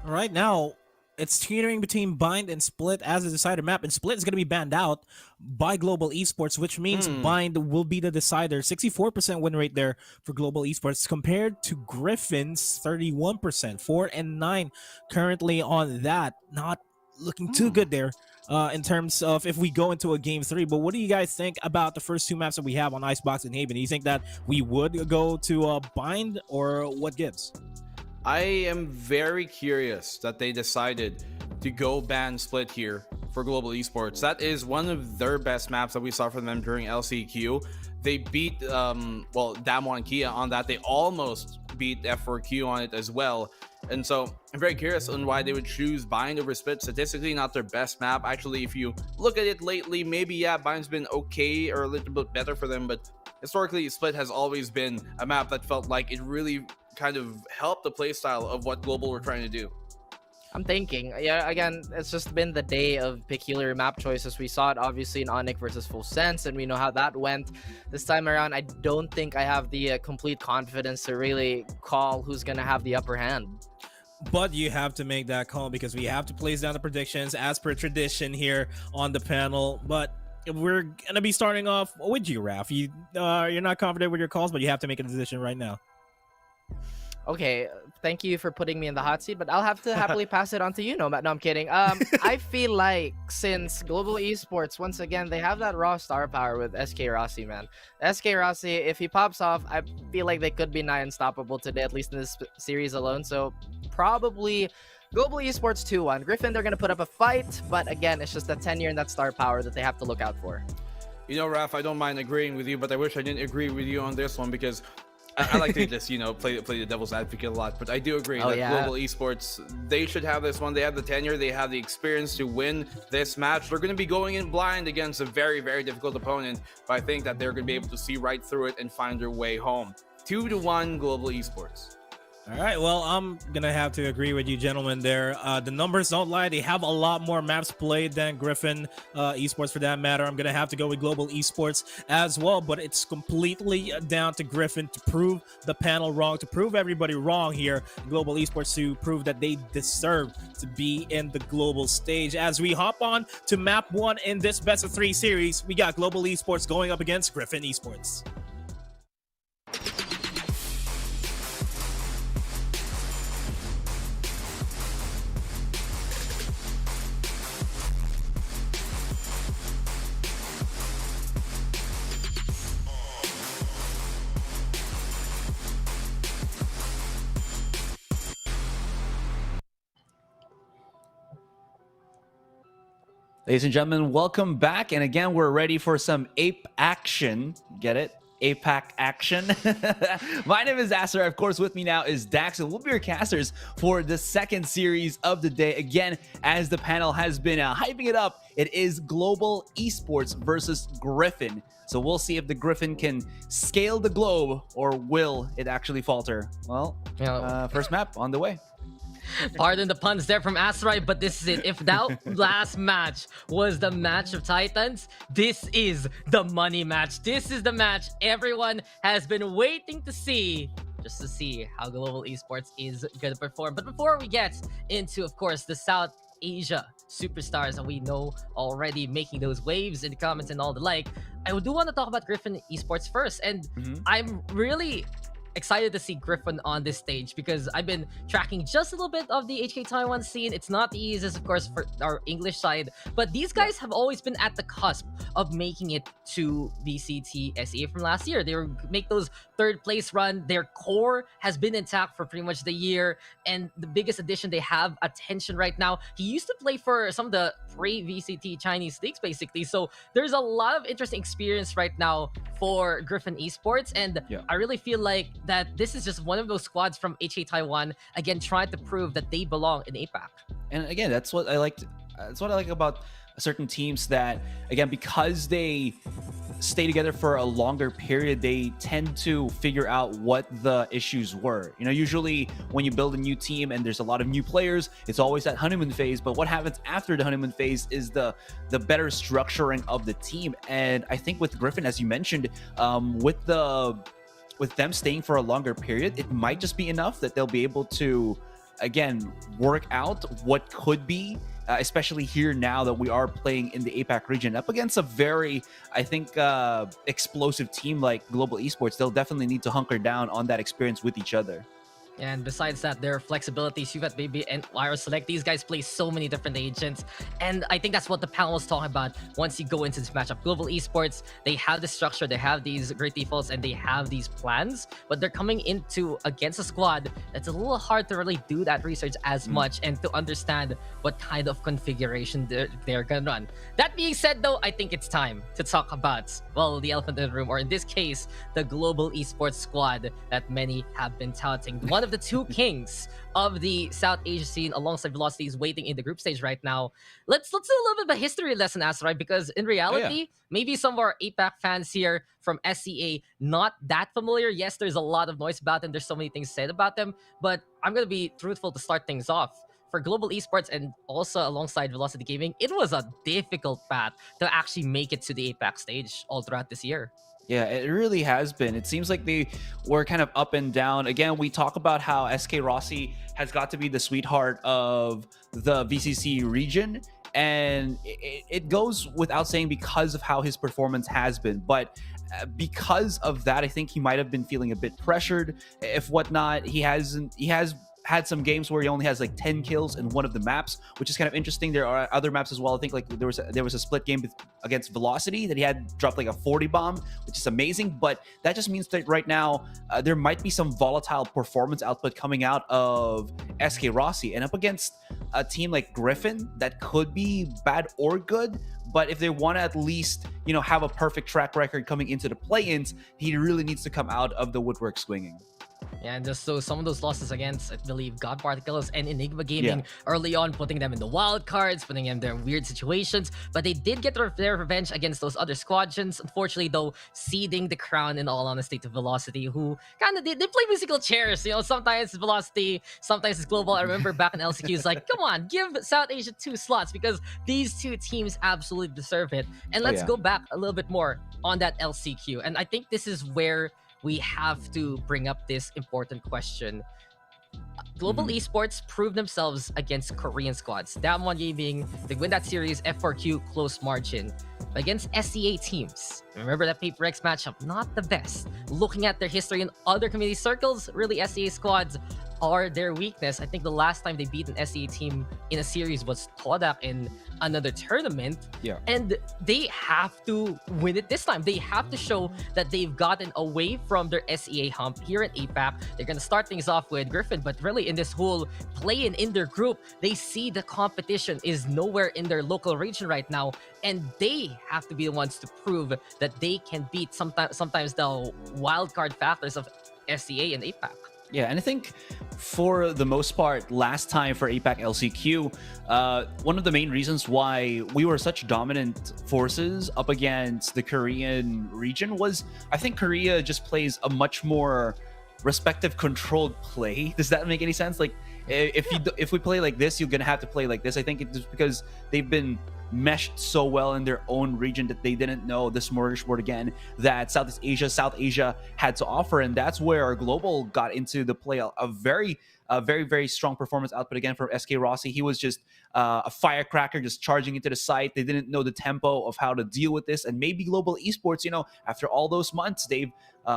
Right now, it's teetering between Bind and Split as a decider map, and Split is going to be banned out by Global Esports, which means Bind will be the decider. 64% win rate there for Global Esports compared to Griffin's 31%, 4-9 currently on that. Not looking too good there in terms of if we go into a game 3. But what do you guys think about the first two maps that we have on Icebox and Haven? Do you think that we would go to Bind, or what gives? I am very curious that they decided to go ban Split here for Global Esports. That is one of their best maps that we saw from them during LCQ. They beat Damo and Kia on that. They almost beat F4Q on it as well. And so I'm very curious on why they would choose Bind over Split. Statistically, not their best map. Actually, if you look at it lately, maybe, yeah, Bind's been okay or a little bit better for them, but historically, Split has always been a map that felt like it really kind of helped the playstyle of what Global were trying to do. I'm thinking, yeah, again, it's just been the day of peculiar map choices. We saw it obviously in ONIC versus Full Sense, and we know how that went. This time around, I don't think I have the complete confidence to really call who's going to have the upper hand. But you have to make that call because we have to place down the predictions as per tradition here on the panel. But we're going to be starting off with you, Raph. You're not confident with your calls, but you have to make a decision right now. Okay, thank you for putting me in the hot seat, but I'll have to happily pass it on to you. No, I'm kidding. I feel like since Global Esports, once again, they have that raw star power with SK Rossi, man. SK Rossi, if he pops off, I feel like they could be nigh unstoppable today, at least in this series alone. So probably Global Esports 2-1. Griffin, they're going to put up a fight, but again, it's just that tenure and that star power that they have to look out for. You know, Raph, I don't mind agreeing with you, but I wish I didn't agree with you on this one because I like to just, play the devil's advocate a lot, but I do agree that Global Esports, they should have this one. They have the tenure, they have the experience to win this match. They're going to be going in blind against a very, very difficult opponent, but I think that they're going to be able to see right through it and find their way home. 2-1 Global Esports. All right, well, I'm going to have to agree with you gentlemen there. The numbers don't lie. They have a lot more maps played than Griffin Esports for that matter. I'm going to have to go with Global Esports as well, but it's completely down to Griffin to prove the panel wrong, to prove everybody wrong here. Global Esports to prove that they deserve to be in the global stage. As we hop on to map 1 in this best of 3 series, we got Global Esports going up against Griffin Esports. Ladies and gentlemen, welcome back. And again, we're ready for some ape action. Get it? APAC action. My name is Asser. Of course, with me now is Dax, and we'll be your casters for the second series of the day. Again, as the panel has been hyping it up, it is Global Esports versus Griffin. So we'll see if the Griffin can scale the globe, or will it actually falter? Well, first map on the way. Pardon the puns there from Asteroid, but this is it. If that last match was the match of Titans, this is the money match. This is the match everyone has been waiting to see, just to see how Global Esports is going to perform. But before we get into, of course, the South Asia superstars that we know already making those waves in the comments and all the like. I do want to talk about Griffin Esports first, and I'm really excited to see Griffin on this stage because I've been tracking just a little bit of the HK Taiwan scene. It's not the easiest, of course, for our English side, but these guys have always been at the cusp of making it to VCT SEA from last year. They make those third place run. Their core has been intact for pretty much the year, and the biggest addition they have, Attention, right now. He used to play for some of the pre-VCT Chinese leagues, basically. So there's a lot of interesting experience right now for Griffin Esports, and I really feel like that this is just one of those squads from HK Taiwan, again, trying to prove that they belong in APAC. And again, that's what I liked. That's what I like about certain teams, that again, because they stay together for a longer period, they tend to figure out what the issues were. You know, usually when you build a new team and there's a lot of new players, it's always that honeymoon phase. But what happens after the honeymoon phase is the better structuring of the team. And I think with Griffin, as you mentioned, with them staying for a longer period, it might just be enough that they'll be able to, again, work out what could be, especially here now that we are playing in the APAC region up against a very, I think, explosive team like Global Esports. They'll definitely need to hunker down on that experience with each other. And besides that, their flexibility, Suvat Baby and Lyra Select, these guys play so many different agents. And I think that's what the panel was talking about once you go into this matchup. Global Esports, they have the structure, they have these great defaults, and they have these plans, but they're coming into against a squad that's a little hard to really do that research as much and to understand what kind of configuration they're gonna run. That being said, though, I think it's time to talk about, well, the elephant in the room, or in this case, the Global Esports squad that many have been touting. One of the two kings of the South Asia scene alongside Velocity is waiting in the group stage right now. Let's do a little bit of a history lesson, Asrai, because in reality, maybe some of our APAC fans here from SCA not that familiar. Yes, there's a lot of noise about them. There's so many things said about them, but I'm going to be truthful to start things off. For Global Esports and also alongside Velocity Gaming, it was a difficult path to actually make it to the APAC stage all throughout this year. Yeah, it really has been. It seems like they were kind of up and down. Again, we talk about how SK Rossi has got to be the sweetheart of the VCC region, and it goes without saying because of how his performance has been. But because of that, I think he might have been feeling a bit pressured. If whatnot, he has had some games where he only has like 10 kills in one of the maps, which is kind of interesting. There are other maps as well. I think like there was a split game against Velocity that he had dropped like a 40 bomb, which is amazing. But that just means that right now there might be some volatile performance output coming out of SK Rossi, and up against a team like Griffin that could be bad or good. But if they want to at least, you know, have a perfect track record coming into the play-ins, he really needs to come out of the woodwork swinging. Yeah, and just so some of those losses against, I believe, God Particles and Enigma Gaming early on, putting them in the wild cards, putting them in their weird situations. But they did get their revenge against those other squadrons. Unfortunately, though, ceding the crown, in all honesty, to Velocity, who kind of they play musical chairs. You know, sometimes it's Velocity, sometimes it's Global. I remember back in LCQ, it's like, come on, give South Asia 2 slots because these two teams absolutely deserve it. And let's go back a little bit more on that LCQ. And I think this is where we have to bring up this important question. Global Esports proved themselves against Korean squads. Damwon Gaming, they win that series, F4Q, close margin. But against SEA teams, remember that Paper X matchup, not the best. Looking at their history in other community circles, really SEA squads are their weakness. I think the last time they beat an SEA team in a series was Todak in another tournament. And they have to win it this time. They have to show that they've gotten away from their SEA hump here in APAC. They're going to start things off with Griffin, but really in this whole play-in in their group, they see the competition is nowhere in their local region right now, and they have to be the ones to prove that they can beat sometimes the wildcard factors of SEA and APAC. Yeah, and I think for the most part, last time for APAC LCQ, one of the main reasons why we were such dominant forces up against the Korean region was, I think Korea just plays a much more respective controlled play. Does that make any sense? Like, if we play like this, you're gonna have to play like this. I think it's because they've been meshed so well in their own region that they didn't know the smorgasbord again that South Asia had to offer, and that's where our Global got into the play. A very strong performance output again from SK Rossi. He was just a firecracker just charging into the site. They didn't know the tempo of how to deal with this. And maybe Global Esports, after all those months, they've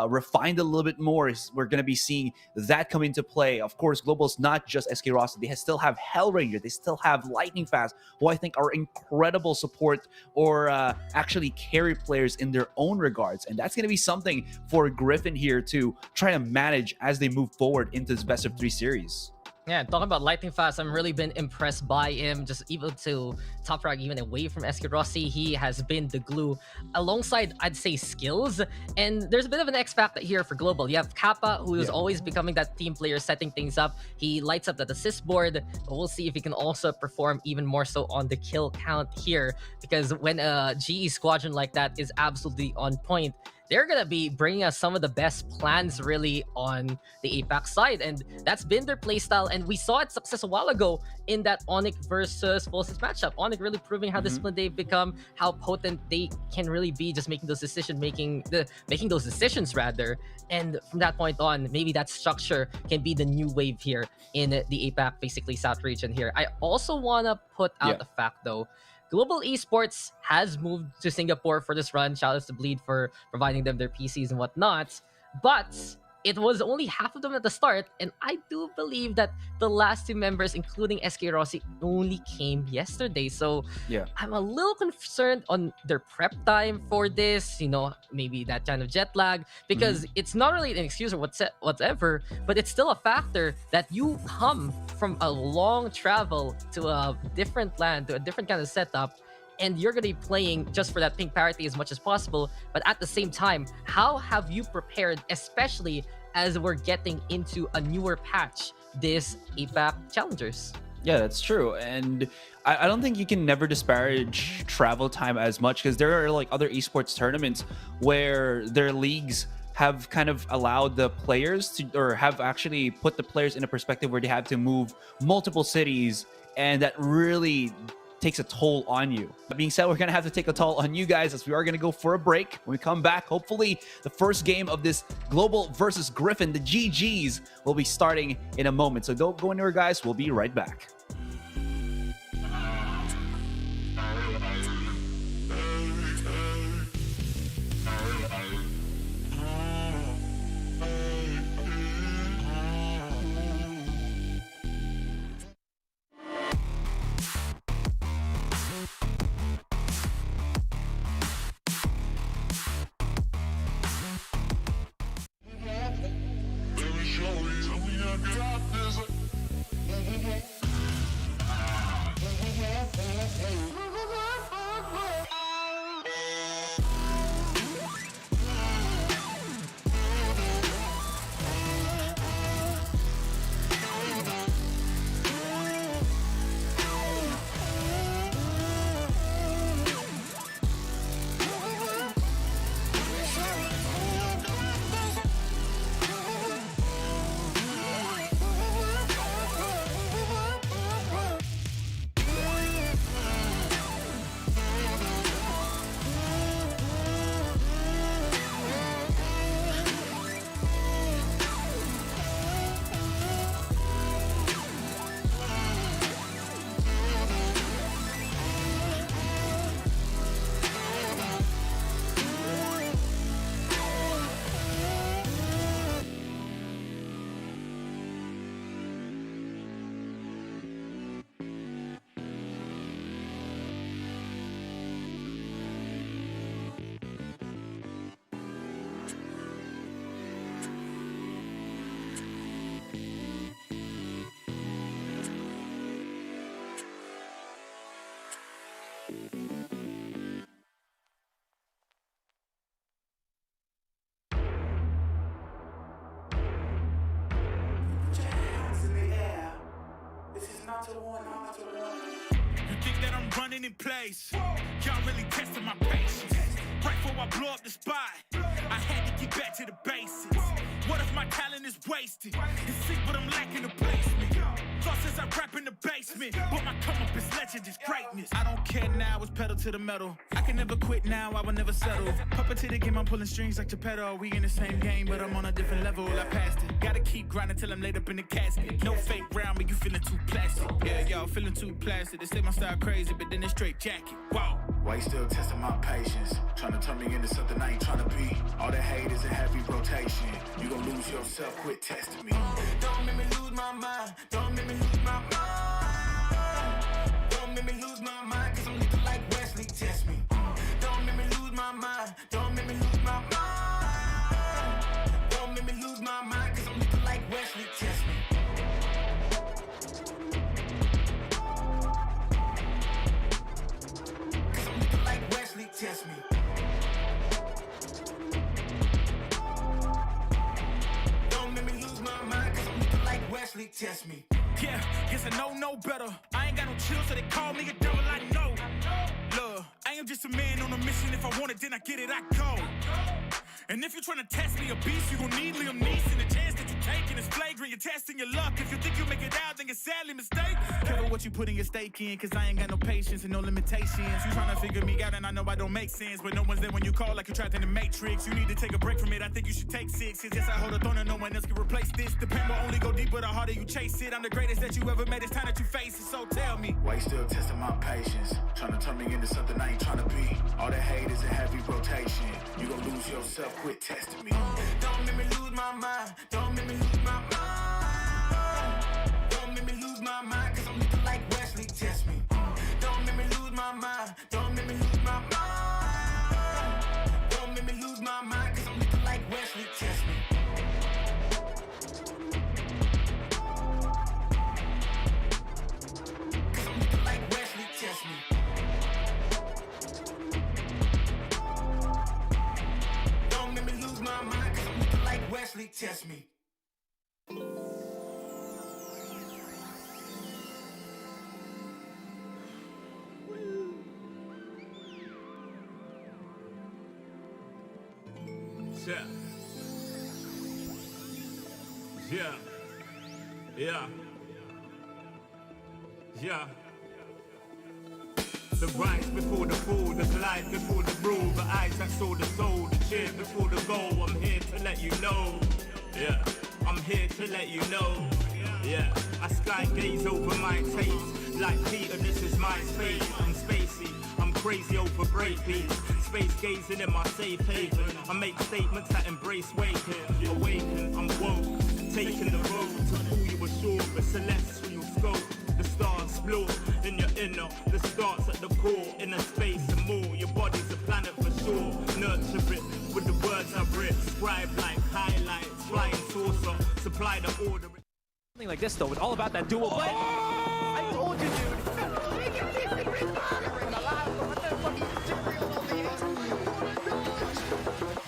refined a little bit more. We're going to be seeing that come into play. Of course, Global's not just SK Rossi. They still have Hellranger. They still have Lightning Fast, who I think are incredible support or actually carry players in their own regards. And that's going to be something for Griffin here to try to manage as they move forward into this best of 3 series. Yeah, talking about Lightning Fast, I'm really been impressed by him. Just even to top rank, even away from SK Rossi, he has been the glue alongside, I'd say, skills. And there's a bit of an X factor here for Global. You have Kappa, who is always becoming that team player, setting things up. He lights up that assist board. We'll see if he can also perform even more so on the kill count here. Because when a GE squadron like that is absolutely on point, they're going to be bringing us some of the best plans really on the APAC side. And that's been their playstyle. And we saw it success a while ago in that ONIC versus Forces matchup. ONIC really proving how disciplined they've become, how potent they can really be just making those making those decisions rather. And from that point on, maybe that structure can be the new wave here in the APAC, basically South region here. I also want to put out the fact though, Global Esports has moved to Singapore for this run. Shout out to Bleed for providing them their PCs and whatnot. But it was only half of them at the start, and I do believe that the last 2 members, including SK Rossi, only came yesterday. So I'm a little concerned on their prep time for this, maybe that kind of jet lag, because it's not really an excuse or whatever, but it's still a factor that you come from a long travel to a different land, to a different kind of setup, and you're going to be playing just for that ping parity as much as possible. But at the same time, how have you prepared, especially as we're getting into a newer patch, this APAC Challengers? Yeah, that's true. And I don't think you can never disparage travel time as much, because there are like other esports tournaments where their leagues have kind of allowed the players to, or have actually put the players in a perspective where they have to move multiple cities, and that really takes a toll on you. That being said, we're going to have to take a toll on you guys, as we are going to go for a break. When we come back, hopefully the first game of this Global versus Griffin, the GGs, will be starting in a moment. So don't go anywhere, guys. We'll be right back. You think that I'm running in place? Y'all really testing my patience. Right before I blow up the spot, I had to get back to the basics. What if my talent is wasted? And see what I'm lacking to place me? thoughts as I rap in the basement. But my come up is legend, is greatness. I don't care now, it's pedal to the metal. I can never quit now, I will never settle. Puppet to the game, I'm pulling strings like Geppetto. We in the same game, but I'm on a different level. I passed it. Gotta keep grinding till I'm laid up in the casket. No fake round, but you feeling too plastic. Yeah, y'all feeling too plastic. They say my style crazy, but then it's straight jacket. Wow. Why you still testing my patience? Trying to turn me into something I ain't trying to be. All that hate is a heavy rotation. You gon' lose yourself, quit testing me. Don't make me lose my mind. Don't make me lose my mind. Don't make me lose my mind, cause I'm looking like Wesley, test me. Don't make me lose my mind. Don't make me lose my mind. Don't make me lose my mind, cause I'm looking like Wesley, test me. Cause I'm looking like Wesley, test me. Don't make me lose my mind, cause I'm looking like Wesley, test me. Yeah, guess I know no better. I ain't got no chill, so they call me a devil, I know. Look, I am just a man on a mission. If I want it, then I get it, I go. And if you're trying to test me a beast, you gon' need Liam Neeson. The chance that you taking is flagrant. You're testing your luck. If you think you'll make it out, then you're sadly mistaken. Careful what you putting your stake in, cause I ain't got no patience and no limitations. You trying to figure me out, and I know I don't make sense. But no one's there when you call like you're trapped in the Matrix. You need to take a break from it. I think you should take 6. Cause yes, I hold a throne and no one else can replace this. The pain will only go deeper the harder you chase it. I'm the greatest that you ever made. It's time that you face it. So tell me, why you still testing my patience? Trying to turn me into something I ain't trying to be. All that hate is a heavy rotation. You gon' lose yourself, quit testing me. Don't make me lose my mind. Don't make me lose my mind. Don't make me lose my mind, cause I'm looking like Wesley, test me. Don't make me lose my mind. Don't make me lose my mind. Don't make me lose my mind, cause I'm looking like Wesley, test me. Cause I'm looking like Wesley, test me. Don't make me lose my mind, cause I'm looking like Wesley, test me. Yeah. Yeah. Yeah. Yeah. The rise before the fall, the glide before the rule, the eyes that saw the soul, the cheer before the goal. I'm here to let you know. Yeah. I'm here to let you know. Yeah. I sky gaze over my taste. Like Peter, this is my space. I'm spacey. I'm crazy over breakbeats. Space gazing in my safe haven. I make statements that embrace waking. Awaken, I'm woke. Taking the road to pull you ashore. A celestial scope. The stars explore in your inner. The starts at the core. Inner space and more. Your body's a planet for sure. Nurture it with the words I've written. Scribe like highlights. Flying saucer. Supply the order. Something like this though, it's all about that dual play. I told you, dude.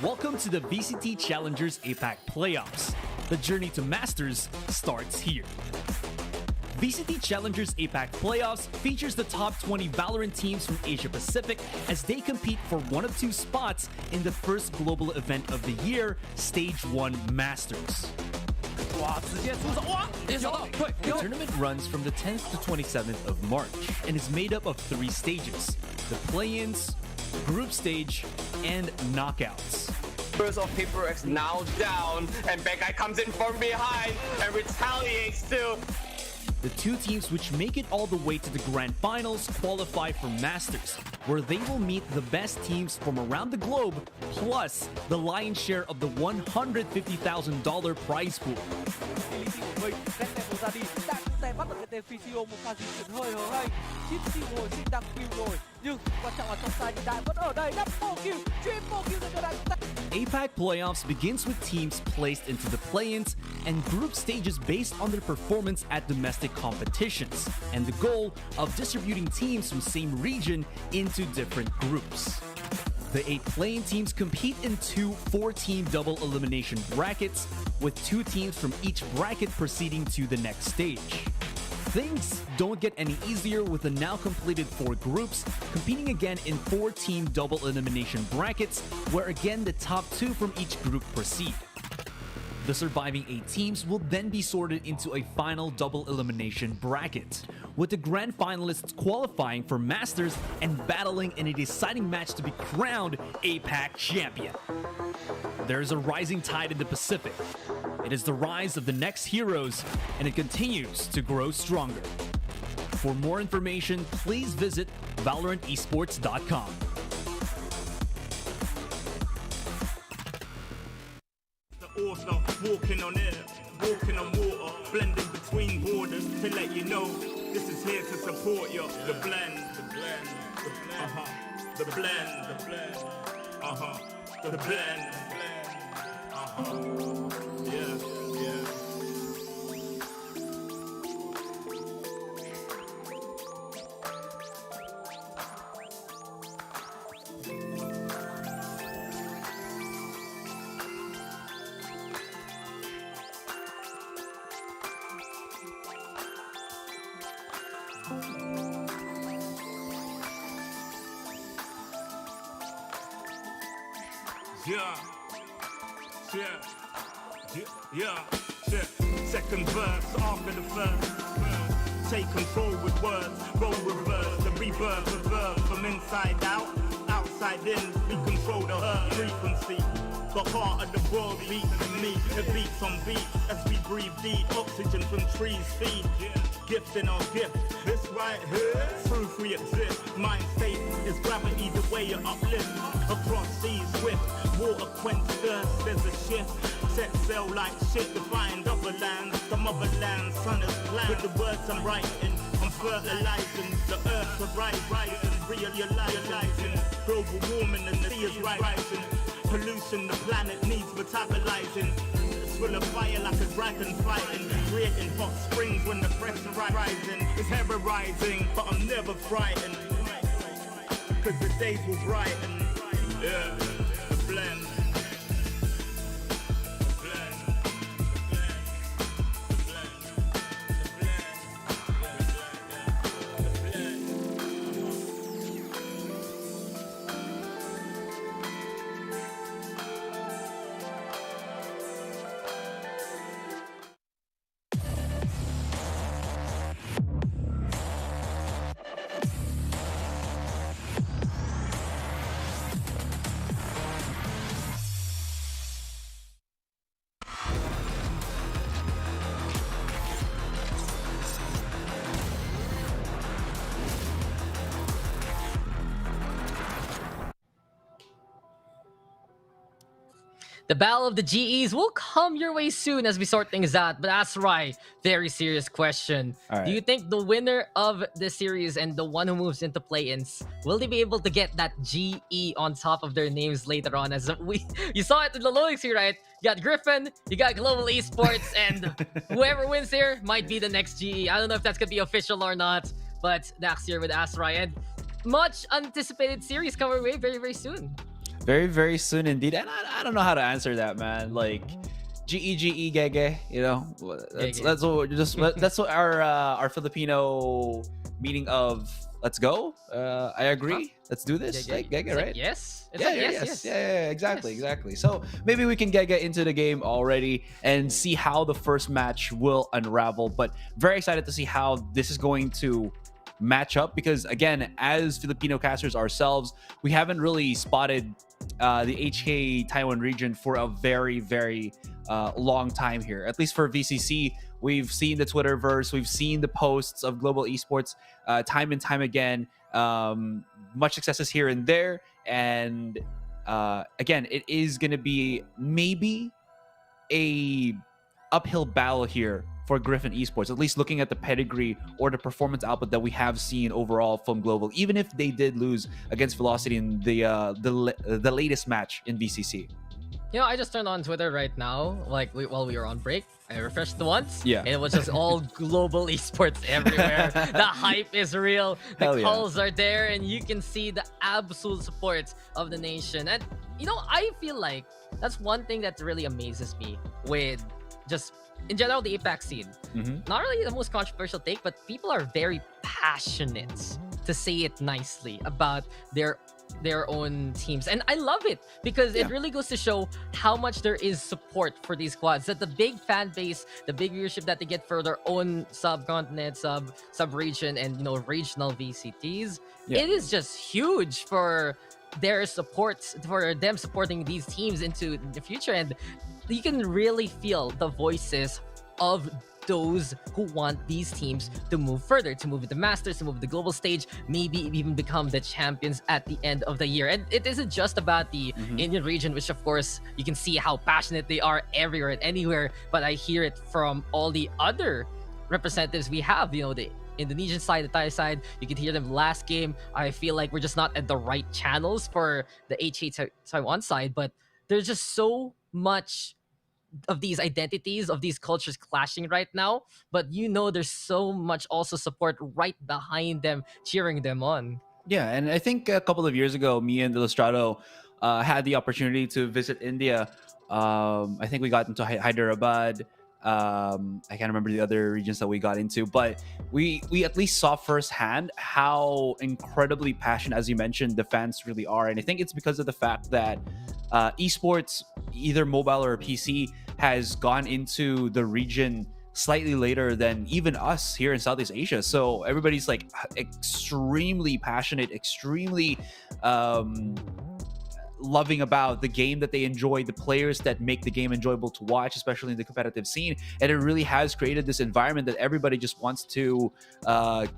Welcome to the VCT Challengers APAC Playoffs. The journey to Masters starts here. VCT Challengers APAC Playoffs features the top 20 Valorant teams from Asia Pacific as they compete for one of 2 spots in the first global event of the year, Stage 1 Masters. The tournament runs from the 10th to 27th of March and is made up of 3 stages: the play-ins, group stage, and knockouts. Members of PPGL now down, and bad guy comes in from behind and retaliates too. The 2 teams which make it all the way to the grand finals qualify for Masters, where they will meet the best teams from around the globe, plus the lion's share of the $150,000 prize pool. tay bắt được cái tên Physio, một pha di chuyển hơi hở hay. Chip siêu rồi, xin đăng kill rồi, nhưng quan trọng là trong tay thì đại vẫn ở đây. Double kill, triple kill cho đại. APAC Playoffs begins with teams placed into the play-ins and group stages based on their performance at domestic competitions, and the goal of distributing teams from same region into different groups. The 8 play-in teams compete in 2 4-team double elimination brackets, with 2 teams from each bracket proceeding to the next stage. Things don't get any easier with the now completed 4 groups competing again in 4-team double elimination brackets, where again the top 2 from each group proceed. The surviving 8 teams will then be sorted into a final double elimination bracket, with the grand finalists qualifying for Masters and battling in a deciding match to be crowned APAC champion. There is a rising tide in the Pacific. It is the rise of the next heroes, and it continues to grow stronger. For more information, please visit ValorantEsports.com. Author, walking on air, walking on water, blending between borders to let you know this is here to support you. The blend, the blend, the blend, the blend, yeah. Yeah. Second verse after the first. Take control with words, roll reverse, the rebirth of verb from inside out, outside in. We control the earth frequency. The heart of the world beats in me. It beats on beats as we breathe deep. Oxygen from trees feed. Gift in our gift. This right here, proof we exist. Mind state is gravity, the way you uplift. Across seas swift, water quench thirst. There's a shift. Set sail like shit to find other lands. The motherland, sun is planned. With the words I'm writing, I'm fertilizing. The earth's a rising, realizing. Global warming and the sea is rising. Pollution, the planet needs metabolizing. It's full of fire like a dragon fighting. Creating hot springs when the pressure rising. It's ever rising, but I'm never frightened. Cause the days will brighten. Yeah, the blend. The battle of the GEs will come your way soon as we sort things out. But that's right, very serious question. All Do you right. think the winner of the series and the one who moves into play-ins, will they be able to get that GE on top of their names later on? As you saw it in the loading screen, right? You got Griffin, you got Global Esports, and whoever wins here might be the next GE. I don't know if that's gonna be official or not, but next year with Astray, and much anticipated series coming away very, very soon. Very, very soon indeed. And I don't know how to answer that, man. Like, GE, Gege, you know, that's what that's what our Filipino meaning of let's go. I agree. Let's do this. Like Gege, right? Like, yes. It's Yeah, like, yeah, yes. yeah, exactly. So maybe we can get into the game already and see how the first match will unravel. But very excited to see how this is going to match up, because again, as Filipino casters ourselves, we haven't really spotted the HK Taiwan region for a very, very long time here. At least for VCC, we've seen the Twitterverse, we've seen the posts of Global Esports time and time again. Much successes here and there, and again, it is going to be maybe a uphill battle here for Griffin Esports, at least looking at the pedigree or the performance output that we have seen overall from Global, even if they did lose against Velocity in the latest match in VCC. You know, I just turned on Twitter right now, like while we were on break. I refreshed once, yeah, and it was just all Global Esports everywhere. The hype is real, the Hell yeah. calls are there, and you can see the absolute support of the nation. And you know, I feel like that's one thing that really amazes me with just in general the APAC scene. Not really the most controversial take, but people are very passionate, to say it nicely, about their their own teams. And I love it because it really goes to show how much there is support for these squads. That the big fan base, the big viewership that they get for their own subcontinent, sub-region, and regional VCTs, it is just huge for their support, for them supporting these teams into the future. And you can really feel the voices of those who want these teams to move further, to move with the Masters, to move with the global stage, maybe even become the champions at the end of the year. And it isn't just about the Indian region, which of course you can see how passionate they are everywhere and anywhere, but I hear it from all the other representatives we have, the Indonesian side, the Thai side. You could hear them last game. I feel like we're just not at the right channels for the HA Taiwan side, but there's just so much of these identities, of these cultures clashing right now, but there's so much also support right behind them, cheering them on. Yeah, and I think a couple of years ago, me and Illustrado had the opportunity to visit India. I think we got into Hyderabad. I can't remember the other regions that we got into, but we at least saw firsthand how incredibly passionate, as you mentioned, the fans really are. And I think it's because of the fact that esports, either mobile or PC, has gone into the region slightly later than even us here in Southeast Asia. So everybody's like extremely passionate, extremely loving about the game that they enjoy, the players that make the game enjoyable to watch, especially in the competitive scene. And it really has created this environment that everybody just wants to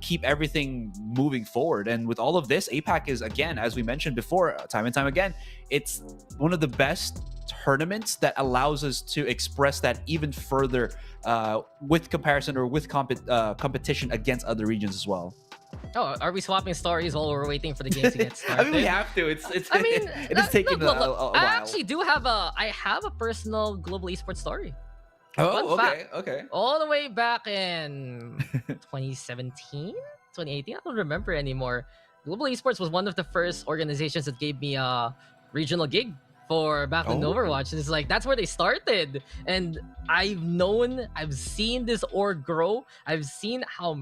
keep everything moving forward. And with all of this, APAC is, again, as we mentioned before, time and time again, it's one of the best tournaments that allows us to express that even further with comparison or with competition against other regions as well. Oh, are we swapping stories while we're waiting for the game to get started? I mean, we have to. It is taking a while. I actually do have a personal global esports story. Oh, okay. All the way back in 2017, 2018, I don't remember anymore. Global Esports was one of the first organizations that gave me a regional gig for back in Overwatch. And it's like, that's where they started. And I've seen this org grow. I've seen how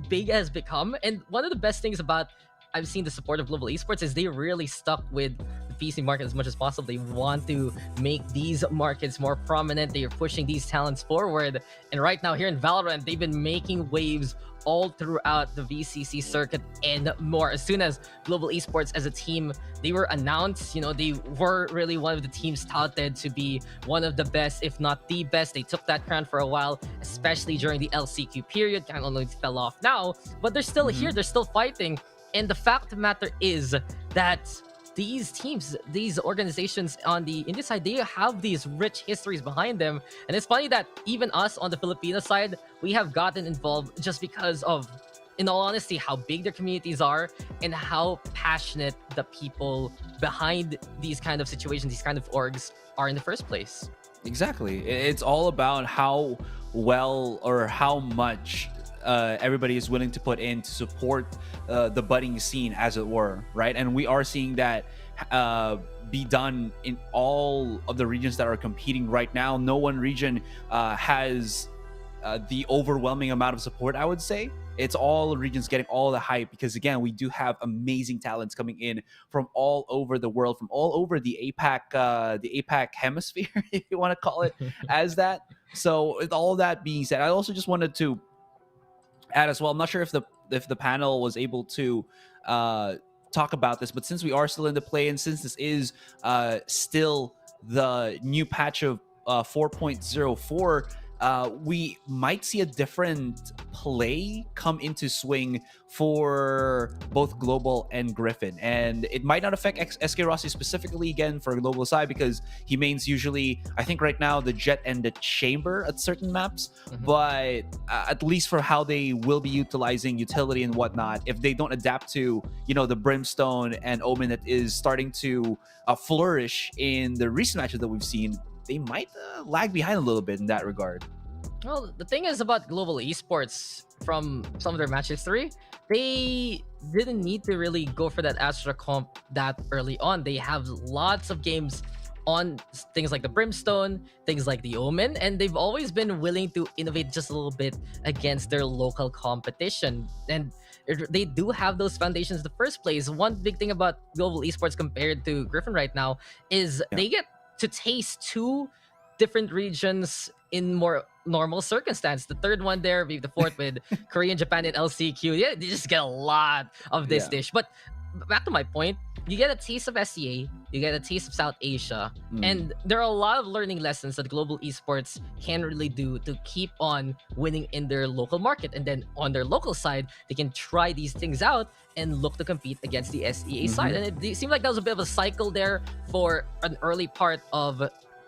big it has become. And one of the best things about I've seen the support of Global Esports is they really stuck with the PC market as much as possible. They want to make these markets more prominent. They are pushing these talents forward. And right now here in Valorant, they've been making waves all throughout the VCC circuit and more. As soon as Global Esports as a team, they were announced, they were really one of the teams touted to be one of the best, if not the best. They took that crown for a while, especially during the LCQ period. Kind of only fell off now, but they're still here. They're still fighting. And the fact of the matter is that these teams, these organizations on the India side, they have these rich histories behind them. And it's funny that even us on the Filipino side, we have gotten involved just because of, in all honesty, how big their communities are and how passionate the people behind these kind of situations, these kind of orgs are in the first place. Exactly. It's all about how well or how much everybody is willing to put in to support the budding scene, as it were, right? And we are seeing that be done in all of the regions that are competing right now. No one region has the overwhelming amount of support, I would say. It's all regions getting all the hype because, again, we do have amazing talents coming in from all over the world, from all over the APAC hemisphere, if you want to call it as that. So with all that being said, I also just wanted to add as well, I'm not sure if the panel was able to talk about this, but since we are still in the play and since this is still the new patch of 4.04, we might see a different play come into swing for both Global and Griffin. And it might not affect SK Rossi specifically, again, for Global side, because he mains usually, I think right now, the Jet and the Chamber at certain maps. But at least for how they will be utilizing utility and whatnot, if they don't adapt to, the Brimstone and Omen that is starting to flourish in the recent matches that we've seen, they might lag behind a little bit in that regard. Well, the thing is about Global Esports, from some of their match history, they didn't need to really go for that Astra comp that early on. They have lots of games on things like the Brimstone, things like the Omen, and they've always been willing to innovate just a little bit against their local competition. And they do have those foundations in the first place. One big thing about global esports compared to Griffin right now is they get to taste two different regions in more normal circumstance. The third one there, maybe the fourth with Korea, Japan, and LCQ. Yeah, they just get a lot of this dish. But back to my point, you get a taste of SEA, you get a taste of South Asia, and there are a lot of learning lessons that global esports can really do to keep on winning in their local market. And then on their local side, they can try these things out and look to compete against the SEA side. And it seemed like that was a bit of a cycle there for an early part of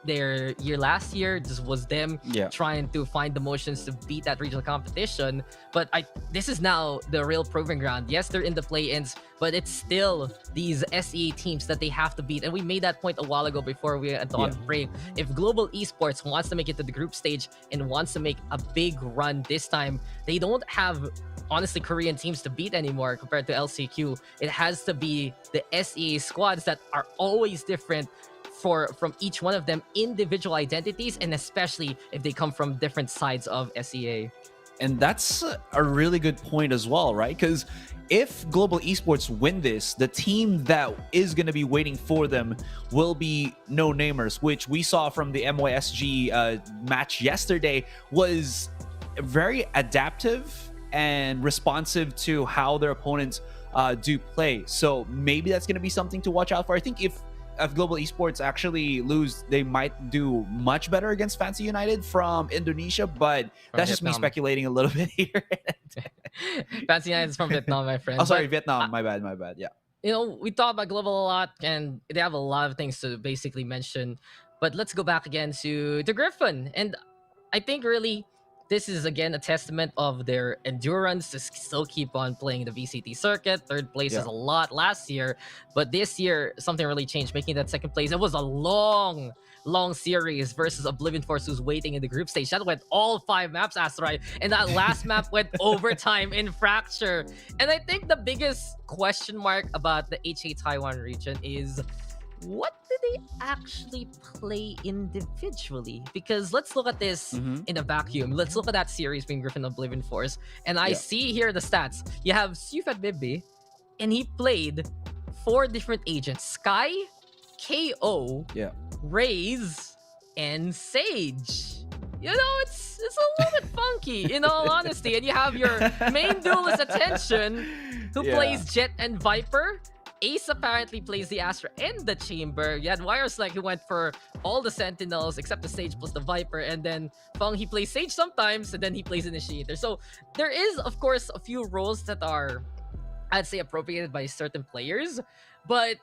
their year last year. Just was them trying to find the motions to beat that regional competition. But this is now the real proving ground. Yes, they're in the play-ins, but it's still these SEA teams that they have to beat. And we made that point a while ago before we went on break. If global esports wants to make it to the group stage and wants to make a big run this time, they don't have honestly Korean teams to beat anymore compared to LCQ. It has to be the SEA squads that are always different from each one of them, individual identities, and especially if they come from different sides of SEA. And that's a really good point as well, right? Because if global esports win this, the team that is going to be waiting for them will be no-namers, which we saw from the MYSG match yesterday was very adaptive and responsive to how their opponents do play. So maybe that's going to be something to watch out for. I think if global esports actually lose, they might do much better against Fancy United from Indonesia, but that's just me speculating a little bit here. Fancy United is from Vietnam, my friend. Oh, sorry, Vietnam. My bad. Yeah. You know, we talk about global a lot, and they have a lot of things to basically mention. But let's go back again to Griffin. And I think really this is again a testament of their endurance to still keep on playing the VCT circuit. Third place is a lot last year, but this year something really changed, making that second place. It was a long series versus Oblivion Force, who's waiting in the group stage. That went all 5 maps, Asteroid, and that last map went overtime in Fracture. And I think the biggest question mark about the HA Taiwan region is, what did they actually play individually? Because let's look at this in a vacuum. Let's look at that series between Griffin and Oblivion Force. And I see here the stats. You have Sufat Bibi, and he played 4 different agents. Sky, KO, Raze, and Sage. You know, it's a little bit funky, in all honesty. And you have your main duelist Attention, who plays Jet and Viper. Ace apparently plays the Astra and the Chamber. You had Wireslike, who went for all the Sentinels except the Sage plus the Viper. And then Feng, he plays Sage sometimes, and then he plays Initiator. So there is, of course, a few roles that are, I'd say, appropriated by certain players. But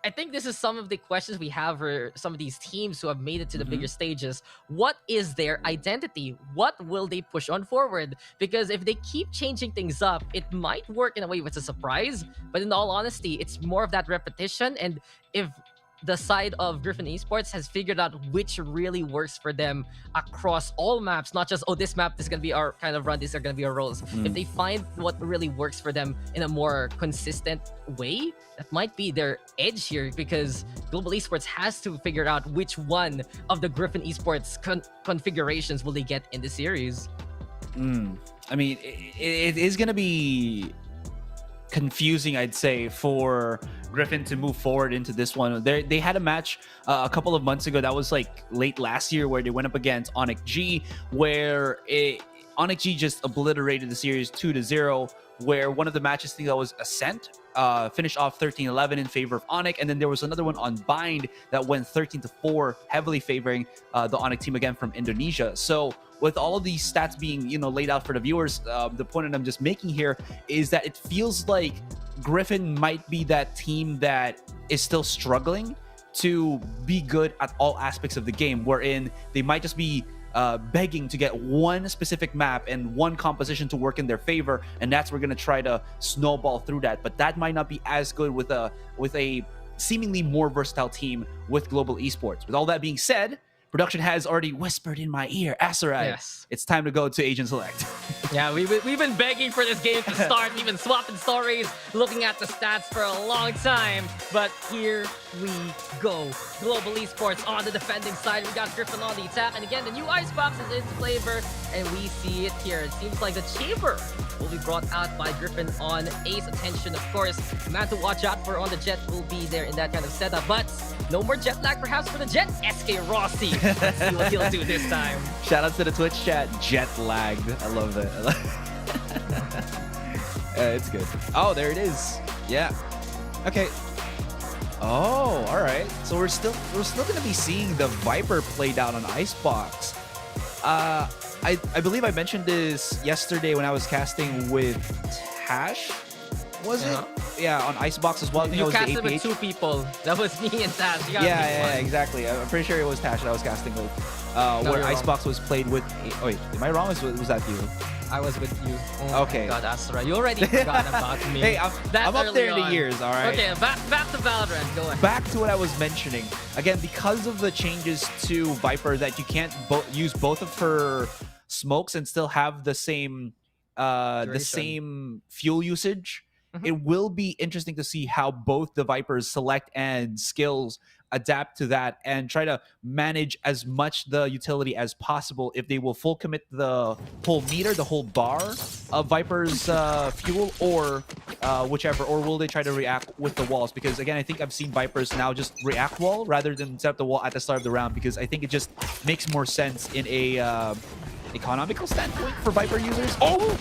I think this is some of the questions we have for some of these teams who have made it to the bigger stages. What is their identity? What will they push on forward? Because if they keep changing things up, it might work in a way it's a surprise. But in all honesty, it's more of that repetition. And if the side of Griffin Esports has figured out which really works for them across all maps, not just, oh, this map is going to be our kind of run, these are going to be our roles. If they find what really works for them in a more consistent way, that might be their edge here, because Global Esports has to figure out which one of the Griffin Esports configurations will they get in the series. I mean, it is going to be confusing, I'd say, for Griffin to move forward into this one. They had a match a couple of months ago that was like late last year where they went up against ONIC G, where ONIC G just obliterated the series 2-0, where one of the matches, I think that was Ascent, finished off 13-11 in favor of ONIC, and then there was another one on Bind that went 13-4, heavily favoring the ONIC team again from Indonesia. So with all of these stats being, laid out for the viewers, the point that I'm just making here is that it feels like Griffin might be that team that is still struggling to be good at all aspects of the game, wherein they might just be begging to get one specific map and one composition to work in their favor, and that's we're going to try to snowball through that. But that might not be as good with a seemingly more versatile team with Global Esports. With all that being said, production has already whispered in my ear, Asarai, Yes. it's time to go to Agent Select. Yeah, we've been begging for this game to start. We've been swapping stories, looking at the stats for a long time. But here we go. Global Esports on the defending side. We got Griffin on the attack. And again, the new Icebox is in flavor. And we see it here. It seems like the Chamber will be brought out by Griffin on Ace. Attention, of course. The man to watch out for on the Jet will be there in that kind of setup. But no more jet lag perhaps for the Jet. SK Rossi. Let's see what he'll do this time. Shout out to the Twitch chat. Jet lagged. I love that. It's good. Oh, there it is. Yeah. Okay. Oh, all right. So we're still gonna be seeing the Viper play down on Icebox. I believe I mentioned this yesterday when I was casting with Tash. Was it? Yeah, on Icebox as well. I think You it was the casted with APH. 2 people. That was me and Tash. You gotta Yeah, pick yeah, one. exactly. I'm pretty sure it was Tash that I was casting with. No, where you're Icebox was played with. Oh, wait, am I wrong? Was that you? I was with you. Oh Okay. my God, Asura, you already forgot about me. Hey, I'm That up there in early the on. years, all right? Okay, back to Valorant. Go ahead. Back to what I was mentioning. Again, because of the changes to Viper that you can't use both of her smokes and still have the same fuel usage. It will be interesting to see how both the Viper's select and skills adapt to that and try to manage as much the utility as possible if they will full commit the whole meter, the whole bar of Viper's fuel, or whichever, or will they try to react with the walls? Because again, I think I've seen Vipers now just react wall rather than set up the wall at the start of the round, because I think it just makes more sense in a economical standpoint for Viper users. Oh!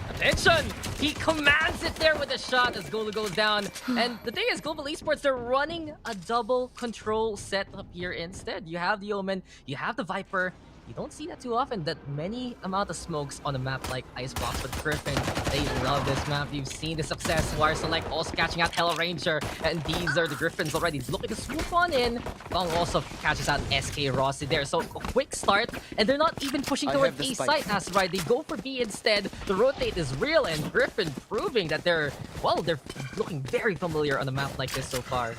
Attention! He commands it there with a shot as Golu goes down. And the thing is, Global Esports, they're running a double control setup here instead. You have the Omen, you have the Viper. You don't see that too often, that many amount of smokes on a map like Icebox with Griffin. They love this map. You've seen the success. Wire Select also catching out Hella Ranger. And these are the Griffins already looking to swoop on in. Bong also catches out SK Rossi there. So a quick start. And they're not even pushing toward A site as right. They go for B instead. The rotate is real. And Griffin proving that they're looking very familiar on a map like this so far.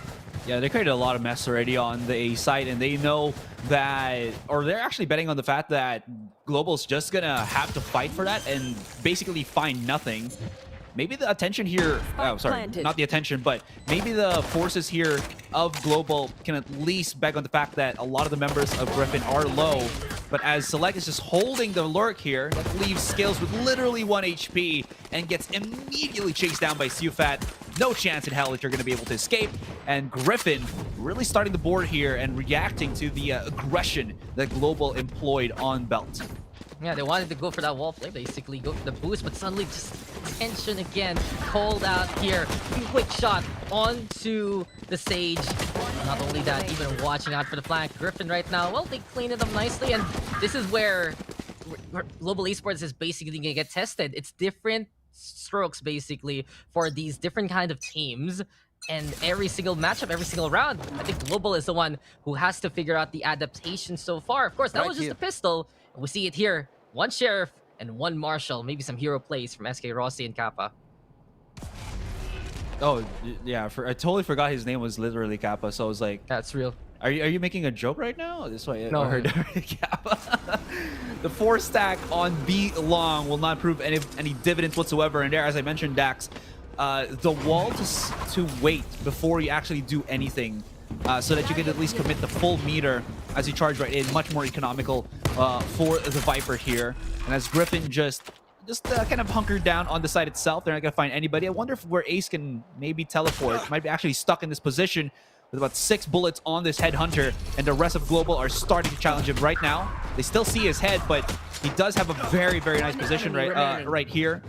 Yeah, they created a lot of mess already on the A side, and they know that, or they're actually betting on the fact that Global's just gonna have to fight for that and basically find nothing. Maybe the attention here, oh, sorry, not the attention, but maybe the forces here of Global can at least beg on the fact that a lot of the members of Griffin are low. But as Select is just holding the lurk here, that leaves Skills with literally 1 HP and gets immediately chased down by Sufat. No chance in hell that you're going to be able to escape. And Griffin really starting the board here and reacting to the aggression that Global employed on Belt. Yeah, they wanted to go for that wall play, basically go for the boost, but suddenly just tension again called out here. Quick shot onto the Sage. Not only that, even watching out for the flank. Griffin right now, well, they clean it up nicely, and this is where Global Esports is basically gonna get tested. It's different strokes basically for these different kind of teams. And every single matchup, every single round, I think Global is the one who has to figure out the adaptation so far. Of course, that was just a pistol. We see it here. 1 Sheriff and 1 Marshal. Maybe some hero plays from SK Rossi and Kappa. Oh, yeah. I totally forgot his name was literally Kappa, so I was like... That's real. Are you making a joke right now? This way, No. I heard Kappa. The 4 stack on B long will not prove any dividends whatsoever. And there, as I mentioned, Dax, the wall to wait before you actually do anything, so that you can at least commit the full meter as you charge right in, much more economical for the Viper here. And as Griffin just kind of hunkered down on the side itself, they're not gonna find anybody. I wonder if where Ace can maybe teleport. Might be actually stuck in this position with about 6 bullets on this Headhunter, and the rest of Global are starting to challenge him right now. They still see his head, but he does have a very, very nice position right here.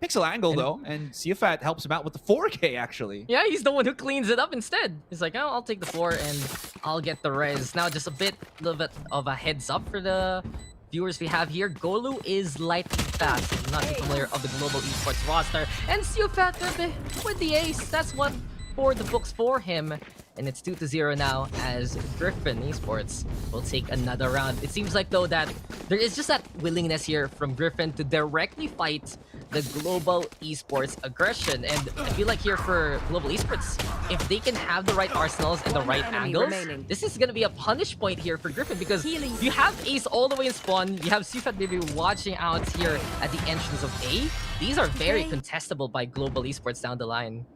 Pixel angle though, and Siafat helps him out with the 4K actually. Yeah, he's the one who cleans it up instead. He's like, oh, I'll take the 4 and I'll get the res. Now just a little bit of a heads up for the viewers we have here. Golu is lightning fast. I'm not too familiar of the Global Esports roster. And Siafat with the ace. That's one for the books for him. And it's 2-0 now as Griffin Esports will take another round. It seems like though that there is just that willingness here from Griffin to directly fight the global esports aggression. And I feel like here for global esports, if they can have the right arsenals and the right angles, this is gonna be a punish point here for Griffin, because you have Ace all the way in spawn, you have Sufat maybe watching out here at the entrance of A. These are very contestable by global esports down the line.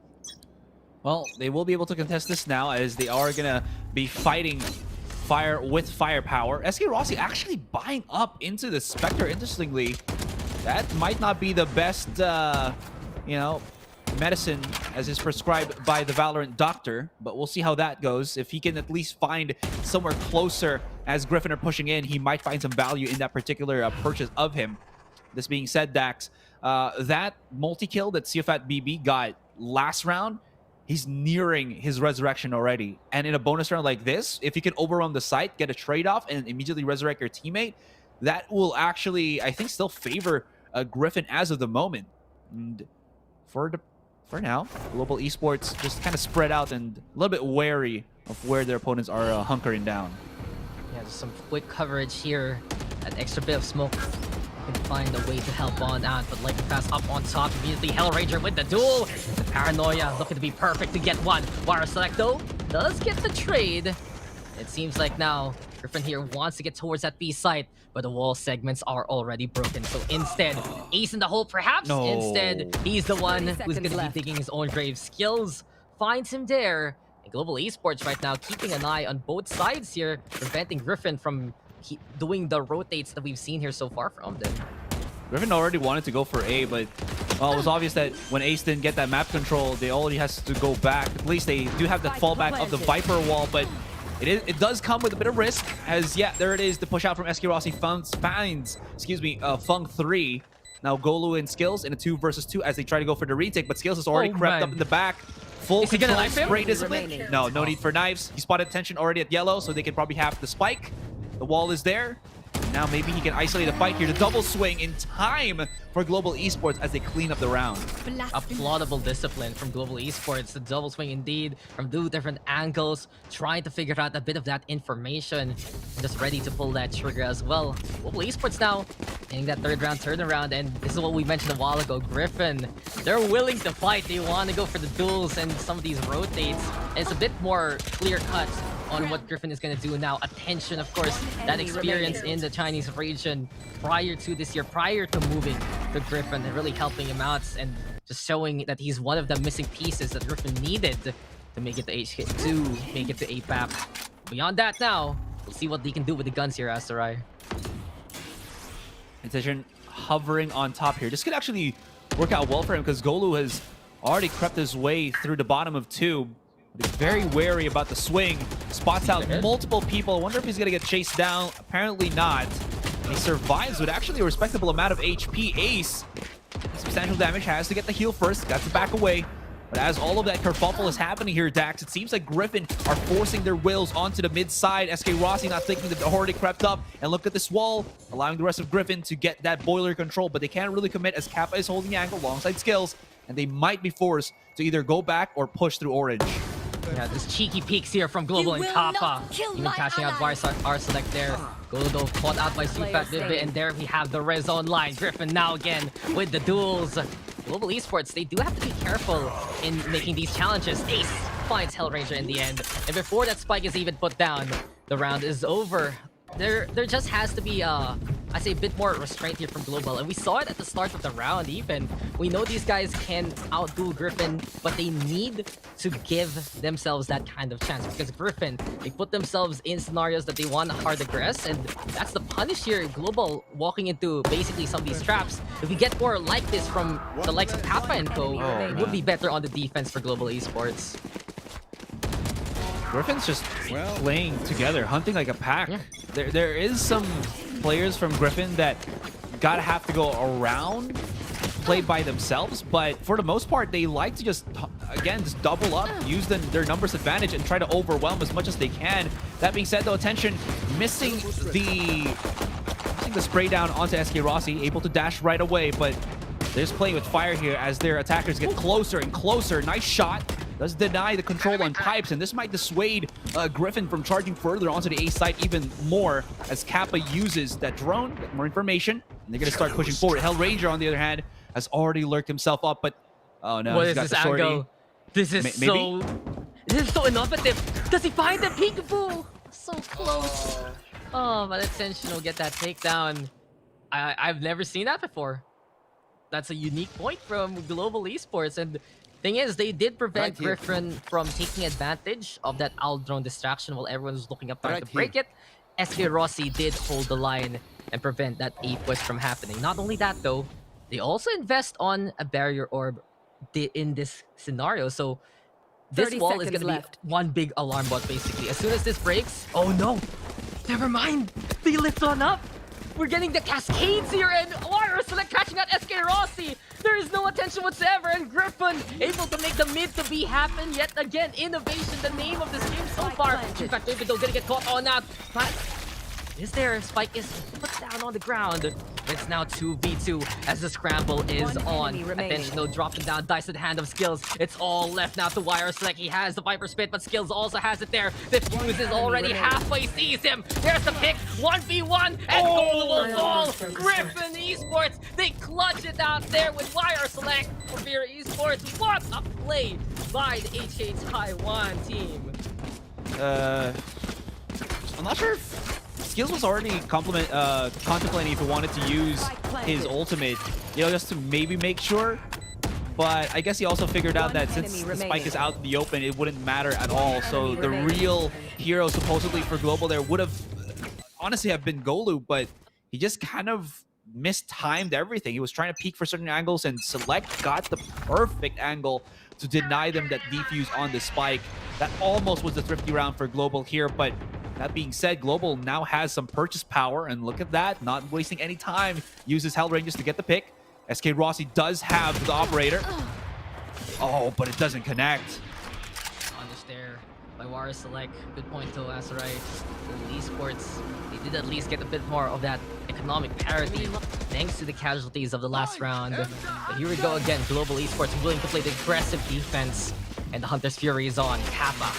Well, they will be able to contest this now, as they are gonna be fighting fire with firepower. SK Rossi actually buying up into the Spectre. Interestingly, that might not be the best, you know, medicine as is prescribed by the Valorant doctor, but we'll see how that goes. If he can at least find somewhere closer as Griffin are pushing in, he might find some value in that particular purchase of him. This being said, Dax, that multi-kill that Siofat BB got last round, he's nearing his resurrection already. And in a bonus round like this, if you can overrun the site, get a trade-off, and immediately resurrect your teammate, that will actually, I think, still favor Griffin as of the moment. And for now, global esports just kind of spread out and a little bit wary of where their opponents are hunkering down. Yeah, just some quick coverage here. An extra bit of smoke. Can find a way to help on out, but like fast up on top immediately. Hellraiser with the duel. The paranoia looking to be perfect to get one. Wire Select though does get the trade. It seems like now Griffin here wants to get towards that B site, but the wall segments are already broken. So instead, Ace in the hole perhaps. No. Instead, he's the one who's going to be digging his own grave. Skills finds him there. And global esports right now keeping an eye on both sides here, preventing Griffin from doing the rotates that we've seen here so far from them. Griffin already wanted to go for A, but well, it was obvious that when Ace didn't get that map control, they already has to go back. At least they do have the fallback of the Viper wall, but it does come with a bit of risk, as yeah, there it is, the push out from SK Rossi finds Fung 3. Now Golu and Skills in a 2 versus 2 as they try to go for the retake, but Skills has already crept up in the back. Full Is he gonna control, knife him? spray discipline. No need for knives. He spotted attention already at yellow, so they can probably have the spike. The wall is there. Now maybe he can isolate a fight here. The double swing in time for global esports as they clean up the round. Applaudable discipline from global esports. The double swing indeed from 2 different angles, trying to figure out a bit of that information. Just ready to pull that trigger as well. Global esports now getting that 3rd round turnaround, and this is what we mentioned a while ago. Griffin, they're willing to fight. They want to go for the duels and some of these rotates. And it's a bit more clear cut on what Griffin is going to do now. Attention, of course, that experience in the Chinese region prior to this year, prior to moving to Griffin, and really helping him out and just showing that he's one of the missing pieces that Griffin needed to make it to HK, to make it to APAC. Beyond that now, we'll see what they can do with the guns here, Asterai. Attention hovering on top here. This could actually work out well for him because Golu has already crept his way through the bottom of 2. He's very wary about the swing. Spots out multiple people. I wonder if he's going to get chased down. Apparently not. And he survives with actually a respectable amount of HP. Ace, substantial damage, has to get the heal first. Got to back away. But as all of that kerfuffle is happening here, Dax, it seems like Griffin are forcing their wills onto the mid side. SK Rossi not thinking that the already crept up. And look at this wall, allowing the rest of Griffin to get that boiler control. But they can't really commit as Kappa is holding the angle alongside Skills. And they might be forced to either go back or push through orange. Yeah, this cheeky peeks here from Global and Kappa. Even catching out R Select there. Golo caught out by Sufat Vivid, and there we have the res online. Griffin now again with the duels. Global esports, they do have to be careful in making these challenges. Ace finds Hellraiser in the end. And before that spike is even put down, the round is over. There just has to be I say a bit more restraint here from Global, and we saw it at the start of the round even. We know these guys can outdo Griffin, but they need to give themselves that kind of chance, because Griffin, they put themselves in scenarios that they want to hard aggress, and that's the punish here. Global walking into basically some of these traps. If we get more like this from the likes of Kappa and Co, it would be better on the defense for Global Esports. Griffin's just playing together, hunting like a pack. Yeah. There is some players from Griffin that gotta have to go around, play by themselves, but for the most part, they like to just double up, use their numbers advantage, and try to overwhelm as much as they can. That being said, though, attention, missing the spray down onto SK Rossi, able to dash right away, but they're just playing with fire here as their attackers get closer and closer. Nice shot. Does deny the control on pipes, and this might dissuade Griffin from charging further onto the A site even more as Kappa uses that drone, get more information, and they're going to start pushing forward. Hellraiser, on the other hand, has already lurked himself up, but oh no, What he's is got this the shorty. angle? This is Maybe? this is so innovative. Does he find the peekaboo? So close. Oh, but attention will get that takedown. I've never seen that before. That's a unique point from Global Esports. And thing is, they did prevent Griffin from taking advantage of that owl drone distraction while everyone was looking up trying to break it. SK Rossi did hold the line and prevent that A push from happening. Not only that though, they also invest on a barrier orb in this scenario. So this wall is going to be one big alarm bot basically. As soon as this breaks, oh no, never mind. They lift on up. We're getting the cascades here, and Wire Select catching out SK Rossi. There is no attention whatsoever, and Griffin able to make the mid to be happen yet again. Innovation, the name of this game so far. In fact, David though gonna get caught on that. But is there? Spike is put down on the ground. It's now 2v2 as the scramble is on. Attention though dropping down, dice in the hand of Skills. It's all left now to Wire Select. He has the Viper Spit, but Skills also has it there. The fuse is already halfway, sees him. There's the pick, 1v1, and goal will fall. Griffin Esports, they clutch it out there with Wire Select for Vera Esports. What a play by the HH Taiwan team. I'm not sure if Skills was already contemplating if he wanted to use his ultimate, you know, just to maybe make sure. But I guess he also figured out that since the Spike is out in the open, it wouldn't matter at all. So the real hero supposedly for Global there would have honestly have been Golu, but he just kind of mistimed everything. He was trying to peek for certain angles, and Select got the perfect angle to deny them that defuse on the Spike. That almost was the thrifty round for Global here, but that being said, Global now has some purchase power, and look at that, not wasting any time, uses Hell Rangers to get the pick. SK Rossi does have the operator. Oh, but it doesn't connect. Punished there by Wire Select. Good point though, Asarai. Esports, they did at least get a bit more of that economic parity thanks to the casualties of the last round. But here we go again, Global Esports willing to play the aggressive defense, and the Hunter's Fury is on. Kappa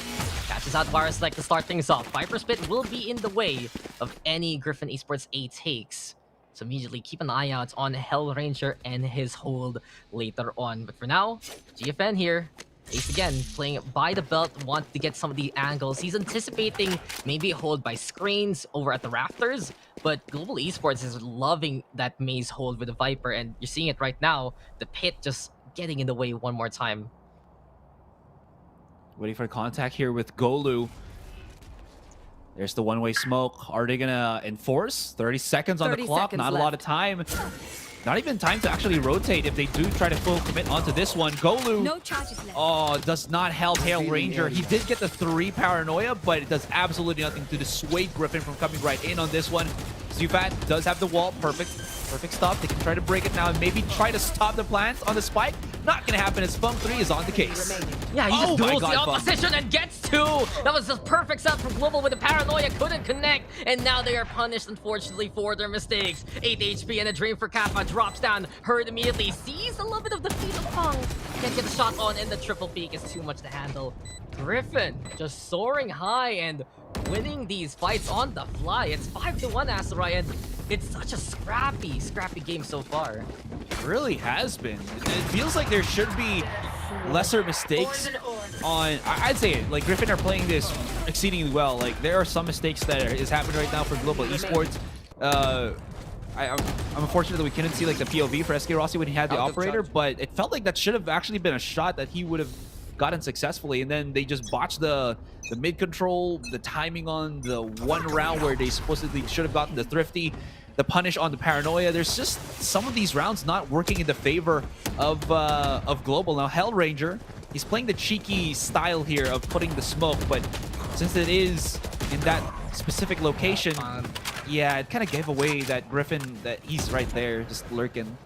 catches out Wire Select to start things off. Viper Spit will be in the way of any Griffin Esports A takes. So immediately keep an eye out on Hell Ranger and his hold later on. But for now, GFN here. Ace again, playing by the belt, wants to get some of the angles. He's anticipating maybe a hold by screens over at the rafters, but Global Esports is loving that maze hold with the Viper, and you're seeing it right now. The pit just getting in the way one more time. Waiting for contact here with Golu. There's the one-way smoke. Are they gonna enforce? 30 seconds on the clock, not a lot of time. Not even time to actually rotate if they do try to full commit onto this one. Golu, No charges left. oh, does not help Hell Ranger. He did get the 3 Paranoia, but it does absolutely nothing to dissuade Griffin from coming right in on this one. Zufat does have the wall. Perfect stop. They can try to break it now and maybe try to stop the plants on the Spike. Not gonna happen as Fung 3 is on the case. Yeah, he just duels the Fung. opposition and gets 2. That was the perfect setup from Global with the Paranoia. Couldn't connect, and now they are punished, unfortunately, for their mistakes. 8 HP and a dream for Kappa. Drops down, hurt immediately. Sees a little bit of the feet of Fung. Can't get the shot on, and the triple peak is too much to handle. Griffin just soaring high and winning these fights on the fly. It's 5-1, Asarai, and it's such a scrappy game so far. It really has been. It feels like there should be lesser mistakes on, I'd say it, like Griffin are playing this exceedingly well. Like there are some mistakes that is happening right now for Global Esports. I'm unfortunate that we couldn't see like the POV for SK Rossi when he had the operator, but it felt like that should have actually been a shot that he would have gotten successfully, and then they just botched the mid control, the timing on the one round where they supposedly should have gotten the thrifty, the punish on the Paranoia. There's just some of these rounds not working in the favor of Global. Now Hell Ranger, he's playing the cheeky style here of putting the smoke, but since it is in that specific location, yeah, it kind of gave away that Griffin, that he's right there just lurking.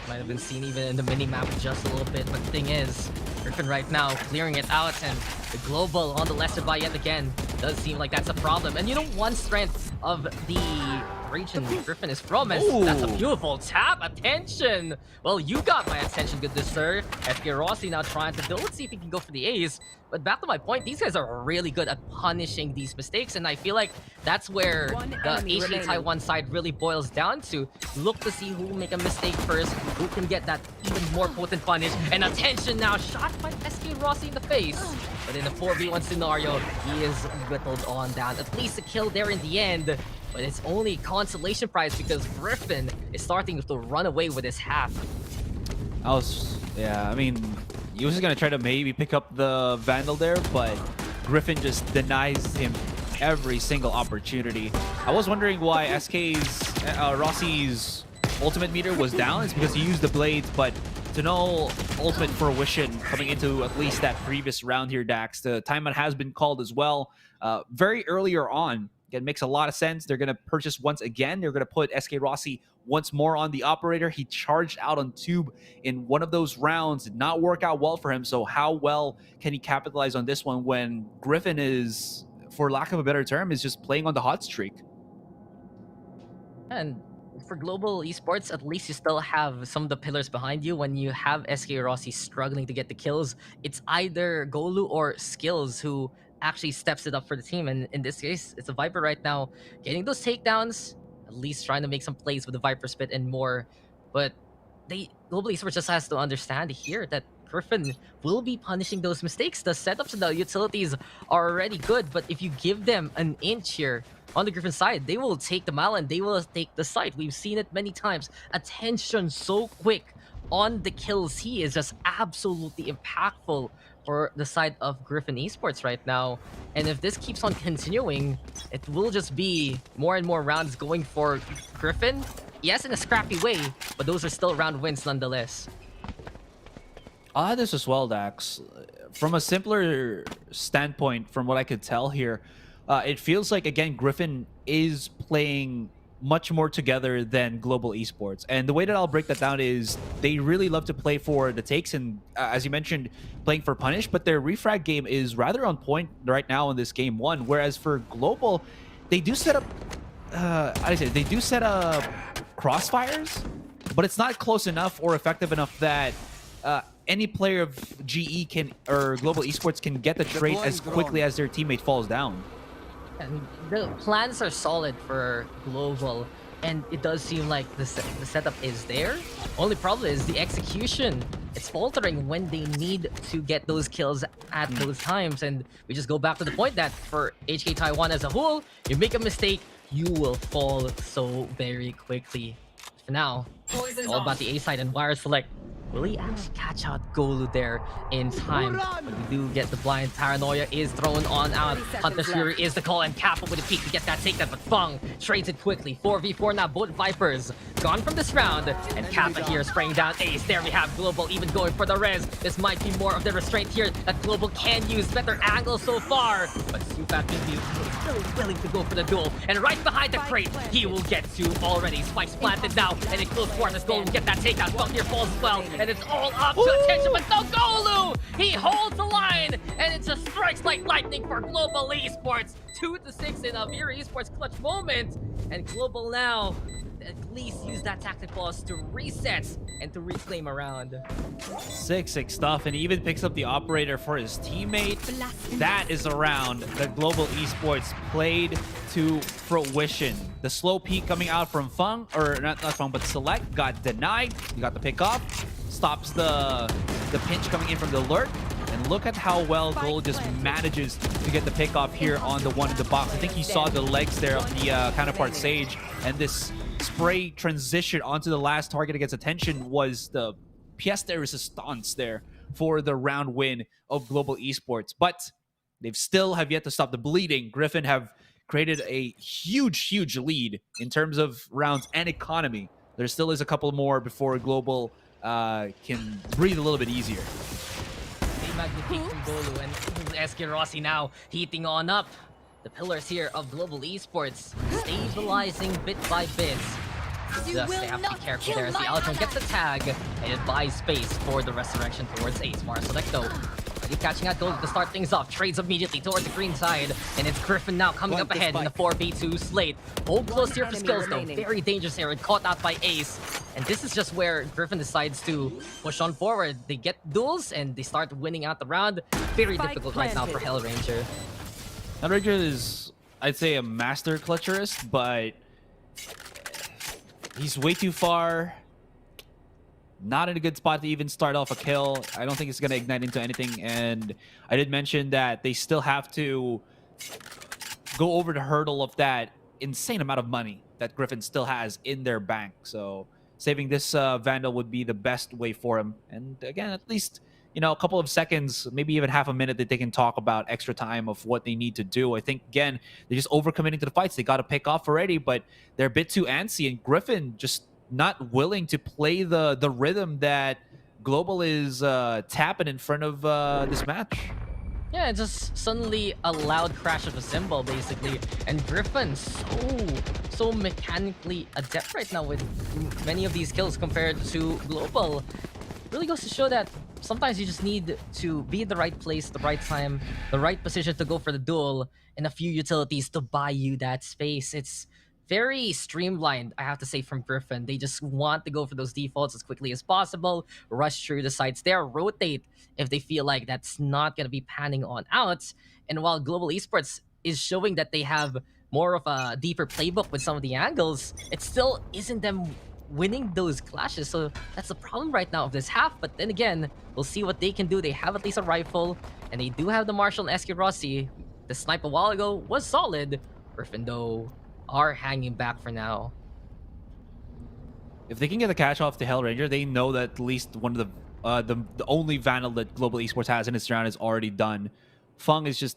Might have been seen even in the mini-map just a little bit, but the thing is, Griffin right now clearing it out, and the Global on the lesser buy yet again. Does seem like that's a problem. And you know, one strength of the region Griffin is from, and that's a beautiful tap. Attention! Well, you got my attention, good sir. SK Rossi now trying to build. Let's see if he can go for the ace. But back to my point, these guys are really good at punishing these mistakes, and I feel like that's where the HK Taiwan side really boils down to. Look to see who will make a mistake first, who can get that even more potent punish. And attention now, shot by SK Rossi in the face. But in a 4v1 scenario, he is whittled on down. At least a kill there in the end. But it's only consolation prize because Griffin is starting to run away with his half. I mean, he was going to try to maybe pick up the Vandal there, but Griffin just denies him every single opportunity. I was wondering why Rossi's ultimate meter was down. It's because he used the blades, but to no ultimate fruition coming into at least that previous round here, Dax. The timeout has been called as well. Very earlier on. It makes a lot of sense. They're going to purchase once again. They're going to put SK Rossi once more on the operator. He charged out on Tube in one of those rounds. Did not work out well for him. So how well can he capitalize on this one when Griffin is, for lack of a better term, is just playing on the hot streak? And for global esports, at least you still have some of the pillars behind you. When you have SK Rossi struggling to get the kills, it's either Golu or Skills who actually steps it up for the team, and in this case it's a Viper right now getting those takedowns, at least trying to make some plays with the Viper Spit and more. But global esports just has to understand here that Griffin will be punishing those mistakes. The setups and the utilities are already good, but if you give them an inch here on the Griffin side, they will take the mile and they will take the site. We've seen it many times. Attention so quick on the kills. He is just absolutely impactful for the side of Griffin Esports right now. And if this keeps on continuing, it will just be more and more rounds going for Griffin. Yes, in a scrappy way, but those are still round wins nonetheless. I'll add this as well, Dax. From a simpler standpoint, from what I could tell here, it feels like, again, Griffin is playing much more together than global esports. And the way that I'll break that down is they really love to play for the takes and, as you mentioned, playing for punish, but their refrag game is rather on point right now in this game one. Whereas for global, they do set up, they do set up crossfires, but it's not close enough or effective enough that any player of GE can, or global esports can get the trade as quickly as their teammate falls down. And the plans are solid for global, and it does seem like the setup is there. Only problem is the execution. It's faltering when they need to get those kills at those times, and we just go back to the point that for HK Taiwan as a whole, you make a mistake, you will fall so very quickly. For now, it's all about the A side and wire select. Will he actually catch out Golu there in time? But we do get the blind. Paranoia is thrown on out. Hunter's Fury is the call, and Kappa with a peek to get that takedown, but Fung trades it quickly. 4v4 now, both Vipers gone from this round, and Kappa here spraying down Ace. There we have Global even going for the res. This might be more of the restraint here that Global can use. Better angle so far, but Supat is still willing to go for the duel, and right behind the crate, he will get to already. Spikes planted now, and in close quarters, Golu will get that takedown. Fung here falls as well, and it's all up to attention, but no, Golu! He holds the line, and it just strikes like lightning for Global Esports. 2-6 in a Vera Esports clutch moment, and Global now at least use that tactic pause to reset and to reclaim a round. 6-6 stuff, and he even picks up the operator for his teammate. That is a round that Global Esports played to fruition. The slow peek coming out from Fung, or not Fung, but Select got denied. He got the pick off, stops the pinch coming in from the lurk. And look at how well Gold just manages to get the pick off here on the one in the box. I think he saw the legs there of the counterpart Sage, and this spray transition onto the last target against attention was the pièce de résistance there for the round win of Global Esports. But they've still have yet to stop the bleeding. Griffin have created a huge lead in terms of rounds and economy. There still is a couple more before Global can breathe a little bit easier. Magnifique from Golu, and SK Rossi now heating on up. The pillars here of Global Esports stabilizing bit by bit. Just they have to be careful there as the Alcon gets the tag, and it buys space for the resurrection towards Ace. Mara Select though already catching out gold to start things off. Trades immediately towards the green side. And it's Griffin now coming up ahead in the 4v2 slate. Hold close here for skills though. Very dangerous here and caught out by Ace. And this is just where Griffin decides to push on forward. They get duels and they start winning out the round. Very difficult right now for Hellranger. Hellranger is, I'd say, a master clutcherist, but he's way too far. Not in a good spot to even start off a kill. I don't think it's going to ignite into anything. And I did mention that they still have to go over the hurdle of that insane amount of money that Griffin still has in their bank. So saving this Vandal would be the best way for him. And again, at least, you know, a couple of seconds, maybe even half a minute that they can talk about extra time of what they need to do. I think, again, they're just overcommitting to the fights. They got to pick off already, but they're a bit too antsy. And Griffin just not willing to play the rhythm that Global is tapping in front of this match. Yeah, it's just suddenly a loud crash of a cymbal, basically. And Griffin, so mechanically adept right now with many of these kills compared to Global. Really goes to show that sometimes you just need to be in the right place, the right time, the right position to go for the duel, and a few utilities to buy you that space. It's very streamlined, I have to say, from Griffin. They just want to go for those defaults as quickly as possible, rush through the sites there, rotate if they feel like that's not going to be panning on out. And while Global Esports is showing that they have more of a deeper playbook with some of the angles, it still isn't them winning those clashes. So that's the problem right now of this half. But then again, we'll see what they can do. They have at least a rifle, and they do have the Marshall and SK Rossi. The snipe a while ago was solid. Griffin, though, are hanging back for now. If they can get the catch off to Hellranger, they know that at least one of the only Vandal that Global Esports has in its round is already done. Fung is just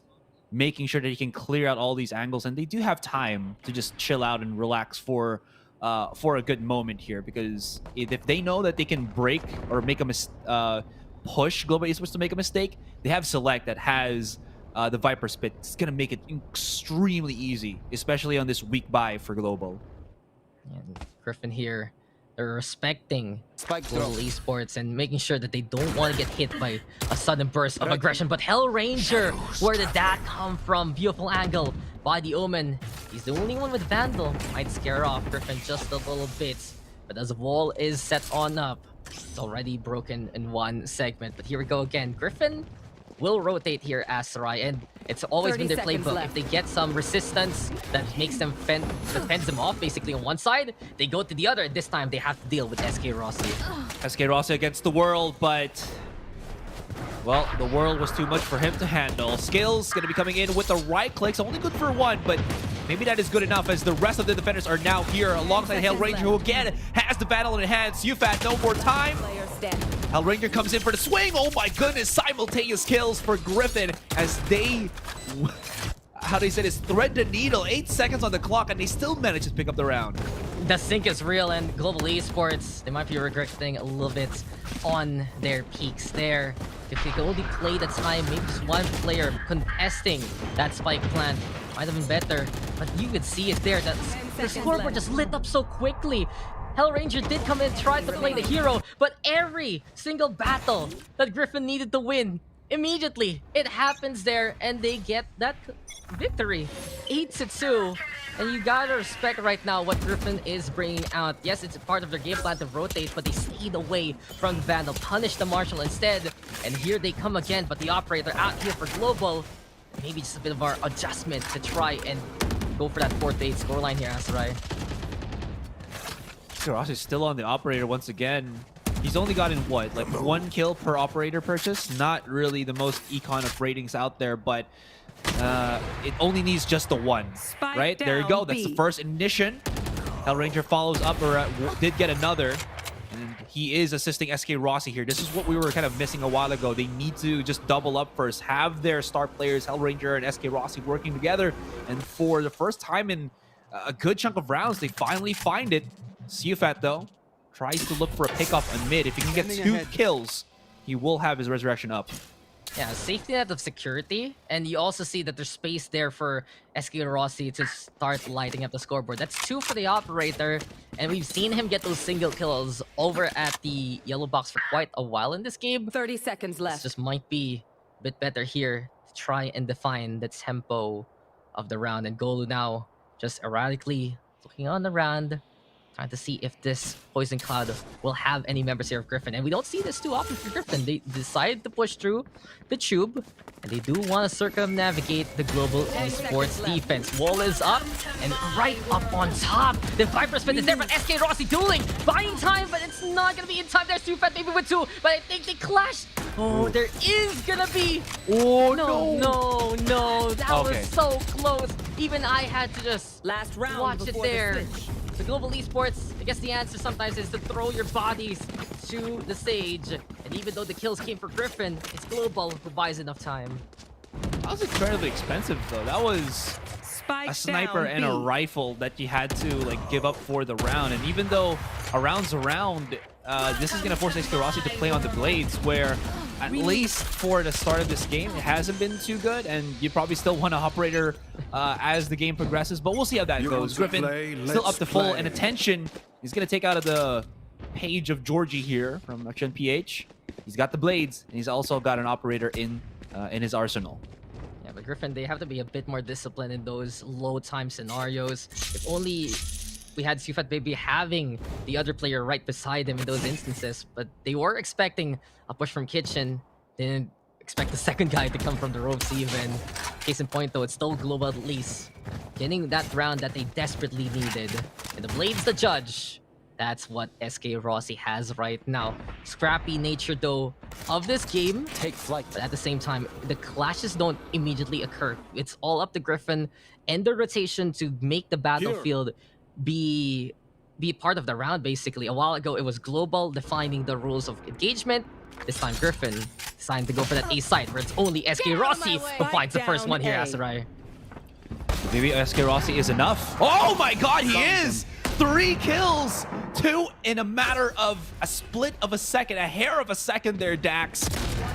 making sure that he can clear out all these angles, and they do have time to just chill out and relax for a good moment here, because if they know that they can break or make a push Global Esports to make a mistake, they have Select that has the Viper Spit. It's going to make it extremely easy, especially on this weak buy for Global. And Griffin here, they're respecting Global Esports and making sure that they don't want to get hit by a sudden burst of aggression. But Hellranger, where did that come from? Beautiful angle by the Omen. He's the only one with Vandal. Might scare off Griffin just a little bit. But as the wall is set on up, it's already broken in one segment. But here we go again. Griffin will rotate here as Sarai, and it's always been their playbook. If they get some resistance that makes them defends them off basically on one side, they go to the other. This time they have to deal with SK Rossi. SK Rossi against the world, but well, the world was too much for him to handle. Skills gonna be coming in with the right clicks, only good for one, but maybe that is good enough as the rest of the defenders are now here alongside Hellranger, who again has the battle in hand. Yufat, no more time. Hellranger comes in for the swing. Oh my goodness, simultaneous kills for Griffin as they, how do you say this, thread the needle. 8 seconds on the clock and they still manage to pick up the round. The sync is real, and Global Esports, they might be regretting a little bit on their peaks there. If they could only play the time, maybe just one player contesting that spike plant might have been better. But you could see it there, that the scoreboard just lit up so quickly. Hellranger did come in, tried to play the hero, but every single battle that Griffin needed to win, immediately it happens there, and they get that victory. 8-2. And you gotta respect right now what Griffin is bringing out. Yes, it's a part of their game plan to rotate, but they stayed away from the Vandal, punished the Marshall instead. And here they come again, but the Operator out here for Global. Maybe just a bit of our adjustment to try and go for that 4-8 scoreline here, Asarai. Ross is still on the Operator once again. He's only gotten, what, like 1 kill per Operator purchase? Not really the most econ of ratings out there, but it only needs just the one, right? There you go. That's the first ignition. Hellranger follows up, or did get another. And he is assisting SK Rossi here. This is what we were kind of missing a while ago. They need to just double up first. Have their star players, Hellranger and SK Rossi, working together. And for the first time in a good chunk of rounds, they finally find it. Yufat, though, tries to look for a pickoff on mid. If he can get 2 kills, he will have his resurrection up. Yeah, safety net of security, and you also see that there's space there for SK Rossi to start lighting up the scoreboard. That's 2 for the Operator, and we've seen him get those single kills over at the yellow box for quite a while in this game. 30 seconds left. This just might be bit better here to try and define the tempo of the round. And Golu now just erratically looking on the round, trying to see if this Poison Cloud will have any members here of Griffin. And we don't see this too often for Griffin. They decide to push through the tube, and they do want to circumnavigate the global esports defense. Wall is up, and right up on top, the Viper Spin is there, but SK Rossi dueling, buying time, but it's not going to be in time. There's Sufat maybe with 2, but I think they clashed. Oh, there is going to be... Oh, no. That was so close. Even I had to just watch it there. So global esports, I guess the answer sometimes is to throw your bodies to the stage. And even though the kills came for Griffin, it's global who buys enough time. That was incredibly expensive though. That was a sniper and a rifle that you had to like give up for the round. And even though a round's around, this is gonna force SK Rossi to play on the blades, where at least for the start of this game, it hasn't been too good, and you probably still want an operator as the game progresses, but we'll see how that goes. Griffin still up to full, and attention, he's going to take out of the page of Georgie here from Action PH. He's got the blades, and he's also got an operator in his arsenal. Yeah, but Griffin, they have to be a bit more disciplined in those low time scenarios. If only we had Sufat maybe having the other player right beside him in those instances, but they were expecting a push from Kitchen. They didn't expect the second guy to come from the ropes even. Case in point though, it's still global at least. Getting that round that they desperately needed. And the Blade's the judge. That's what SK Rossi has right now. Scrappy nature though of this game. Take flight. But at the same time, the clashes don't immediately occur. It's all up to Griffin and the rotation to make the battlefield be part of the round, basically. A while ago, it was global defining the rules of engagement. This time, Griffin decided to go for that A side, where it's only SK Rossi who finds the first one here, Asarai. Maybe SK Rossi is enough. Oh my god, he is! 3 kills! 2 in a matter of a split of a second, a hair of a second there, Dax.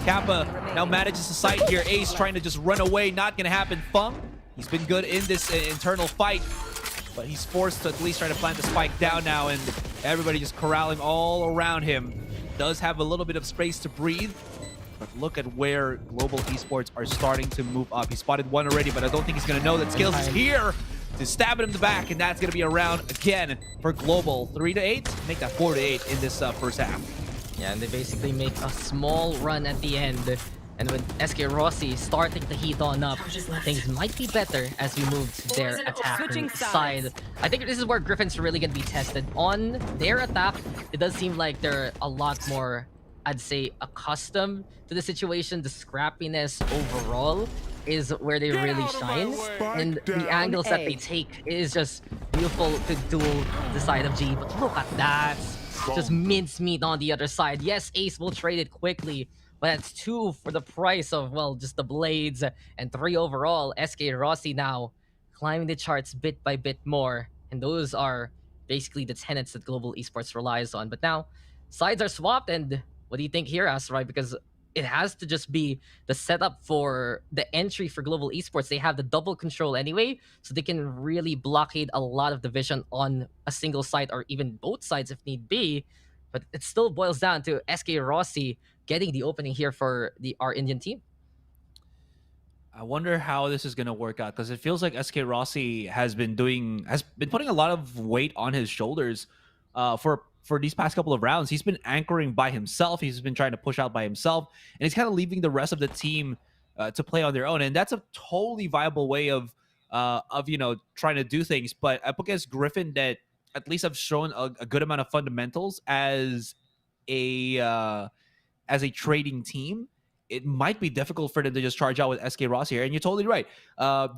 Kappa now manages to sight here. Ace trying to just run away, not gonna happen. Fung, he's been good in this internal fight, but he's forced to at least try to plant the spike down now, and everybody just corralling all around him. Does have a little bit of space to breathe, but look at where global esports are starting to move up. He spotted one already, but I don't think he's going to know that Skills is here to stab it in the back, and that's going to be a round again for global. 3-8, make that 4-8 in this first half. Yeah, and they basically make a small run at the end. And with SK Rossi starting to heat on up, things might be better as we move to their attacking side. I think this is where Griffin's really going to be tested. On their attack, it does seem like they're a lot more, I'd say, accustomed to the situation. The scrappiness overall is where they really shine. And the angles that they take is just beautiful to duel the side of G. But look at that. Just mincemeat on the other side. Yes, Ace will trade it quickly, but that's 2 for the price of, well, just the blades, and 3 overall. SK Rossi now climbing the charts bit by bit more, and those are basically the tenets that global esports relies on. But now, sides are swapped, and what do you think here, Asarai? Because it has to just be the setup for the entry for global esports. They have the double control anyway, so they can really blockade a lot of the vision on a single side, or even both sides if need be. But it still boils down to SK Rossi getting the opening here for our Indian team. I wonder how this is going to work out, because it feels like SK Rossi has been putting a lot of weight on his shoulders for these past couple of rounds. He's been anchoring by himself. He's been trying to push out by himself, and he's kind of leaving the rest of the team to play on their own. And that's a totally viable way of trying to do things. But up against Griffin, that at least have shown a good amount of fundamentals as a trading team, it might be difficult for them to just charge out with SK Rossi here. And you're totally right.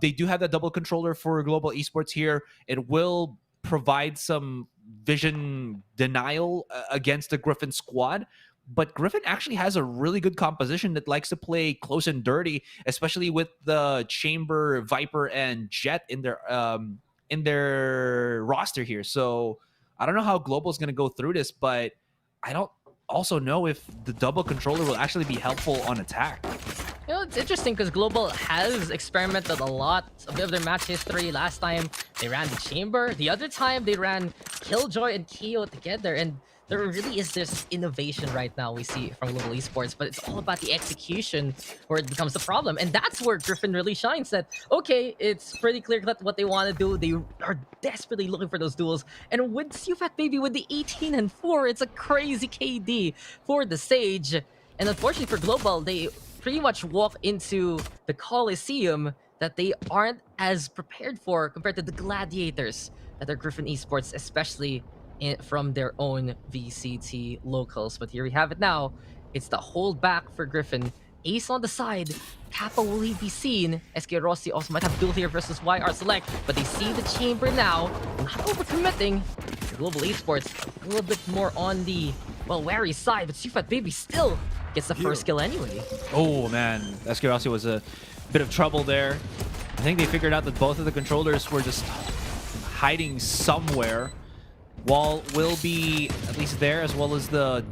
They do have that double controller for global esports here. It will provide some vision denial against the Griffin squad. But Griffin actually has a really good composition that likes to play close and dirty, especially with the Chamber, Viper, and Jet in their roster here. So I don't know how global is going to go through this, but I don't also know if the double controller will actually be helpful on attack. You know, it's interesting because Global has experimented a lot. A bit of their match history. Last time they ran the Chamber. The other time they ran Killjoy and Keo together. And there really is this innovation right now we see from Global Esports, but it's all about the execution where it becomes the problem. And that's where Griffin really shines. That, okay, it's pretty clear cut what they want to do. They are desperately looking for those duels. And with Sufat Baby with the 18-4, it's a crazy KD for the Sage. And unfortunately for Global, they pretty much walk into the Coliseum that they aren't as prepared for compared to the Gladiators that are Griffin Esports, especially from their own VCT locals. But here we have it now. It's the hold back for Griffin. Ace on the side. Kappa will he be seen? SK Rossi also might have duel here versus YR Select, but they see the chamber now. Not overcommitting. Global Esports a little bit more on the, well, wary side, but Sufat Baby still gets the first kill anyway. Oh man, SK Rossi was a bit of trouble there. I think they figured out that both of the controllers were just hiding somewhere. Wall will be at least there, as well as the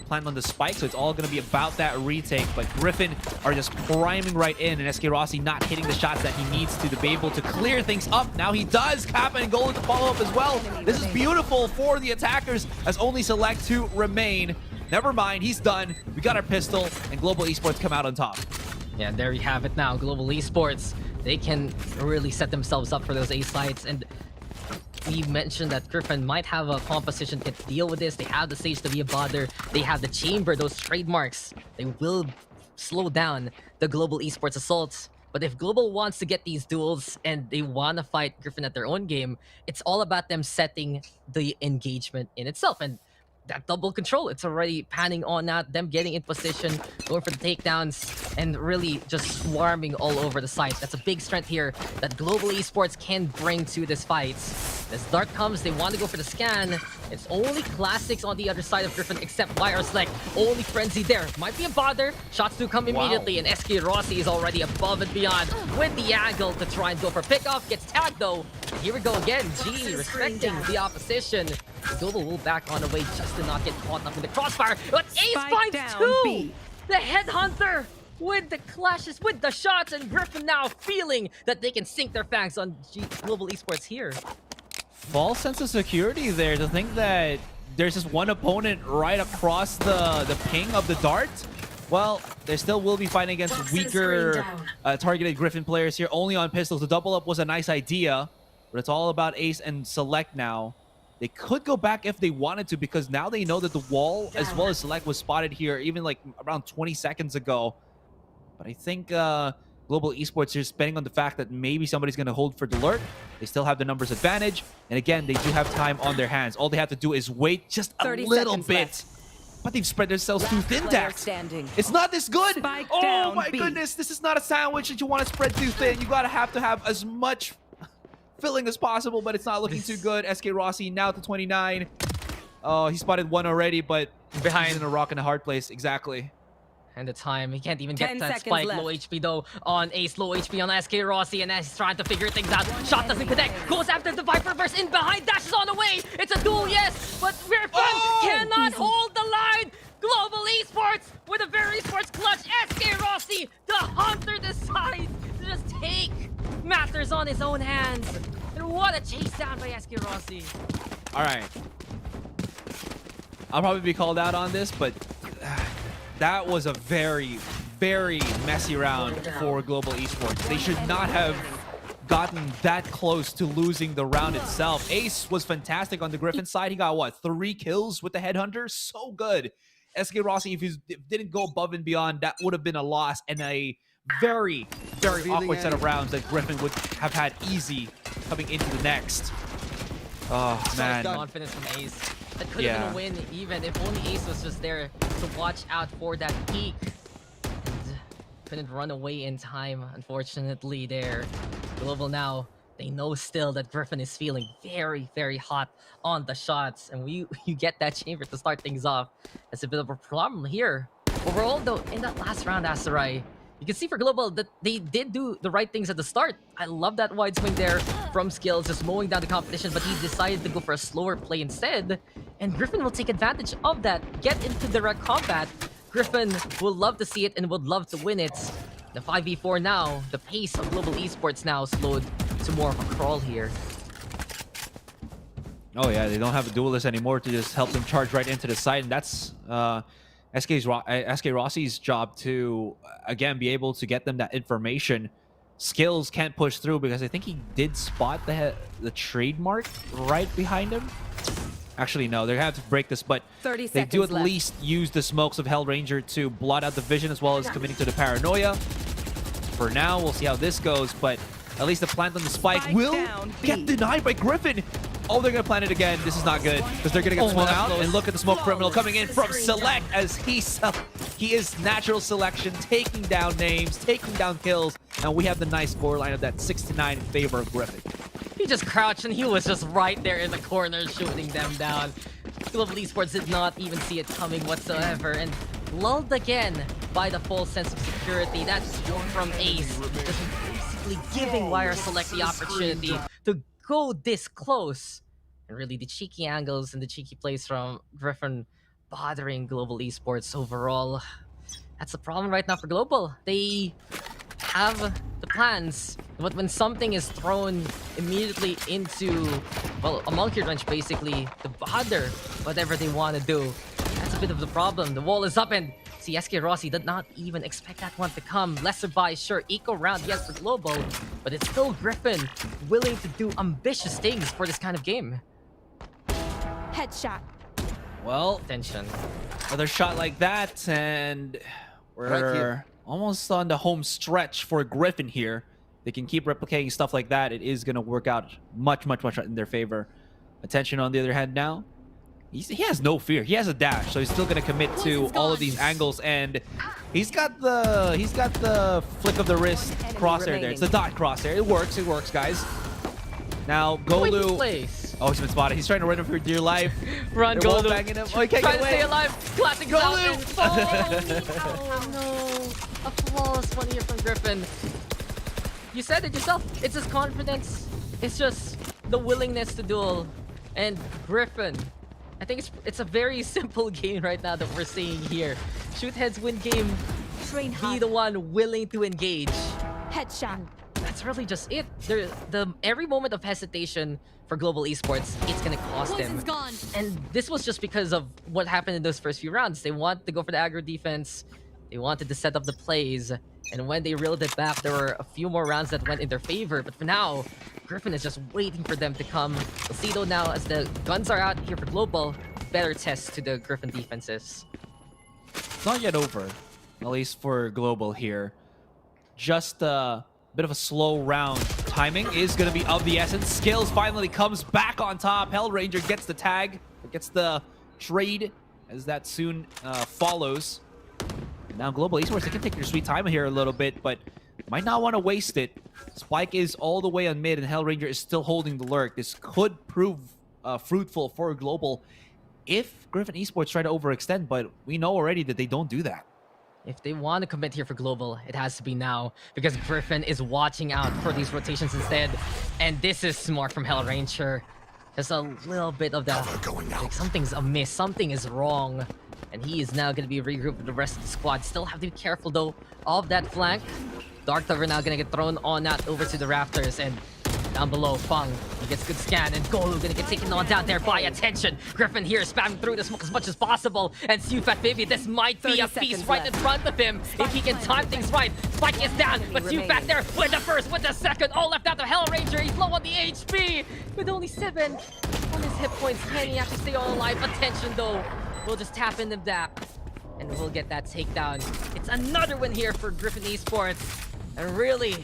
plan on the spike, so it's all going to be about that retake. But Griffin are just priming right in, and SK Rossi not hitting the shots that he needs to be able to clear things up. Now he does. Kappa and Golden to follow up as well. This is beautiful for the attackers, as only Select 2 remain. Never mind, he's done. We got our pistol, and Global Esports come out on top. Yeah, there you have it now. Global Esports, they can really set themselves up for those ace sites. And we mentioned that Griffin might have a composition to deal with this. They have the Sage to be a bother. They have the Chamber, those trademarks. They will slow down the Global Esports assaults. But if Global wants to get these duels and they want to fight Griffin at their own game, it's all about them setting the engagement in itself. And that double control, it's already panning on that, them getting in position, going for the takedowns, and really just swarming all over the site. That's a big strength here that Global Esports can bring to this fight. As Dart comes, they want to go for the scan. It's only Classics on the other side of Griffin, except YR Select. Only Frenzy there. Might be a bother. Shots do come immediately, and SK Rossi is already above and beyond with the angle to try and go for pickoff. Gets tagged though. And here we go again. G respecting the opposition. Global will back on the way just to not get caught up in the crossfire. But Ace finds two! The Headhunter with the clashes, with the shots, and Griffin now feeling that they can sink their fangs on Global Esports here. False sense of security there to think that there's just one opponent right across the ping of the dart. Well, they still will be fighting against weaker targeted Griffin players here, only on pistols. The double up was a nice idea, but it's all about Ace and Select now. They could go back if they wanted to, because now they know that the wall as well as Select was spotted here even like around 20 seconds ago. But I think Global Esports is betting on the fact that maybe somebody's going to hold for the lurk. They still have the numbers advantage. And again, they do have time on their hands. All they have to do is wait just a little bit. Left. But they've spread themselves too thin, Dax. It's not this good. Oh my goodness. This is not a sandwich that you want to spread too thin. You got to have as much filling as possible, but it's not looking too good. SK Rossi now to 29. Oh, he spotted one already, but behind in a rock and a hard place. Exactly. And the time, he can't even get that spike. Left. Low HP though on Ace, low HP on SK Rossi, and he's trying to figure things out. Shot doesn't connect, goes after the Viper burst in behind, dashes on the way. It's a duel, yes, but Griffin cannot hold the line. Global Esports with a very sports clutch. SK Rossi, the Hunter, decides to just take matters on his own hands. And what a chase down by SK Rossi. All right. I'll probably be called out on this, but that was a very, very messy round for Global Esports. They should not have gotten that close to losing the round itself. Ace was fantastic on the Griffin side. He got, what, 3 kills with the Headhunter? So good. SK Rossi, if he didn't go above and beyond, that would have been a loss and a very, very awkward set of rounds that Griffin would have had easy coming into the next. Oh, man. Confidence from Ace. That could have been a win, even if only Ace was just there to watch out for that peak. And couldn't run away in time, unfortunately, there. Global now, they know still that Griffin is feeling very, very hot on the shots. And you get that chamber to start things off. That's a bit of a problem here. Overall, though, in that last round, Asarai, you can see for Global that they did do the right things at the start. I love that wide swing there from Skills, just mowing down the competition, but he decided to go for a slower play instead. And Griffin will take advantage of that, get into direct combat. Griffin will love to see it and would love to win it. The 5v4 now, the pace of Global Esports now slowed to more of a crawl here. Oh yeah, they don't have a duelist anymore to just help them charge right into the site, and that's SK Rossi's job to again be able to get them that information. Skills can't push through because I think he did spot the trademark right behind him. Actually, no, they have to break this, but 30 they do at seconds left. least use the smokes of Hellranger to blot out the vision as well as committing to the paranoia. For now, we'll see how this goes, but at least the plant on the spike will get denied by Griffin. Oh, they're going to plant it again. This is not good because they're going to get swung out. And look at the smoke criminal coming in from Select as he is natural selection, taking down names, taking down kills. And we have the nice scoreline of that 6-9 in favor of Griffin. He just crouched and he was just right there in the corner shooting them down. Global Esports did not even see it coming whatsoever, and lulled again by the full sense of security. That's from Ace, just basically giving Wire Select the opportunity to go this close. And really the cheeky angles and the cheeky plays from Griffin bothering Global Esports overall. That's the problem right now for Global. They have the plans, but when something is thrown immediately into, well, a monkey wrench basically, to bother whatever they want to do, that's a bit of the problem. The wall is up and see, SK Rossi did not even expect that one to come. Lesser buy, sure, eco round, yes, for Global, but it's still Griffin willing to do ambitious things for this kind of game. Headshot. Well, tension. Another shot like that, and we're Right here. almost on the home stretch for Griffin here. They can keep replicating stuff like that. It is going to work out much in their favor. Attention on the other hand now. He has no fear. He has a dash, so he's still going to commit to all of these angles, and he's got the flick of the wrist crosshair there. It's the dot crosshair. It works, guys. Now Golu. Oh, he's been spotted. He's trying to run for dear life. Run, They're Golu. wallbanging him. Oh, he can't Trying get to stay away. alive. Classic Golu. Oh no! A flawless one here from Griffin. You said it yourself. It's his confidence. It's just the willingness to duel. And Griffin, I think it's a very simple game right now that we're seeing here. Shoot heads, win game. Be the one willing to engage. Headshot. That's really just it. Every moment of hesitation for Global Esports, it's gonna cost them. And this was just because of what happened in those first few rounds. They wanted to go for the aggro defense. They wanted to set up the plays. And when they reeled it back, there were a few more rounds that went in their favor. But for now, Griffin is just waiting for them to come. We'll see though now as the guns are out here for Global, better test to the Griffin defenses. It's not yet over, at least for Global here. Just a bit of a slow round. Timing is going to be of the essence. Skills finally comes back on top. Hellranger gets the tag, gets the trade, as that soon follows. Now Global Esports, they can take their sweet time here a little bit, but might not want to waste it. Spike is all the way on mid, and Hellranger is still holding the lurk. This could prove fruitful for Global if Griffin Esports try to overextend, but we know already that they don't do that. If they want to commit here for Global, it has to be now, because Griffin is watching out for these rotations instead. And this is smart from Hellranger. Just a little bit of that, like something's amiss, something is wrong. And he is now going to be regrouped with the rest of the squad. Still have to be careful though of that flank. Dark Cover now going to get thrown on that over to the rafters, and down below, Fung, he gets good scan, and Golu gonna get taken on down there by attention. Griffin here spamming through the smoke as much as possible, and Sufat Baby, this might be a piece right in front of him if he can time things right. Spike is down, but Sufat there with the first, with the second, all left out to Hellranger. He's low on the HP with only 7 on his hit points. Can he actually stay all alive? Attention though, we'll just tap in the DAP, and we'll get that takedown. It's another win here for Griffin Esports, and really,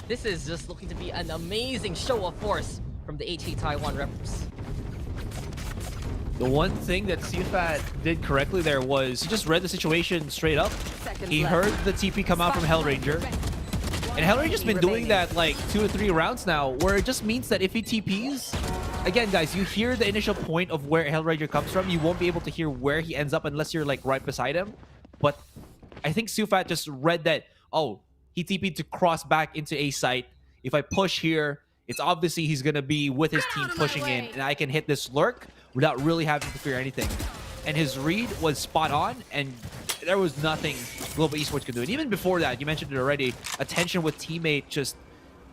this is just looking to be an amazing show of force from the HT Taiwan reps. The one thing that Sufat did correctly there was he just read the situation straight up. He heard the TP come out from Hellranger. And Hellranger's been doing that like 2 or 3 rounds now, where it just means that if he TPs, again guys, you hear the initial point of where Hellranger comes from, you won't be able to hear where he ends up unless you're like right beside him. But I think Sufat just read that, oh, he TP'd to cross back into A site. If I push here, it's obviously he's going to be with his team pushing in, and I can hit this lurk without really having to fear anything. And his read was spot on, and there was nothing Global Esports could do. And even before that, you mentioned it already, attention with teammate just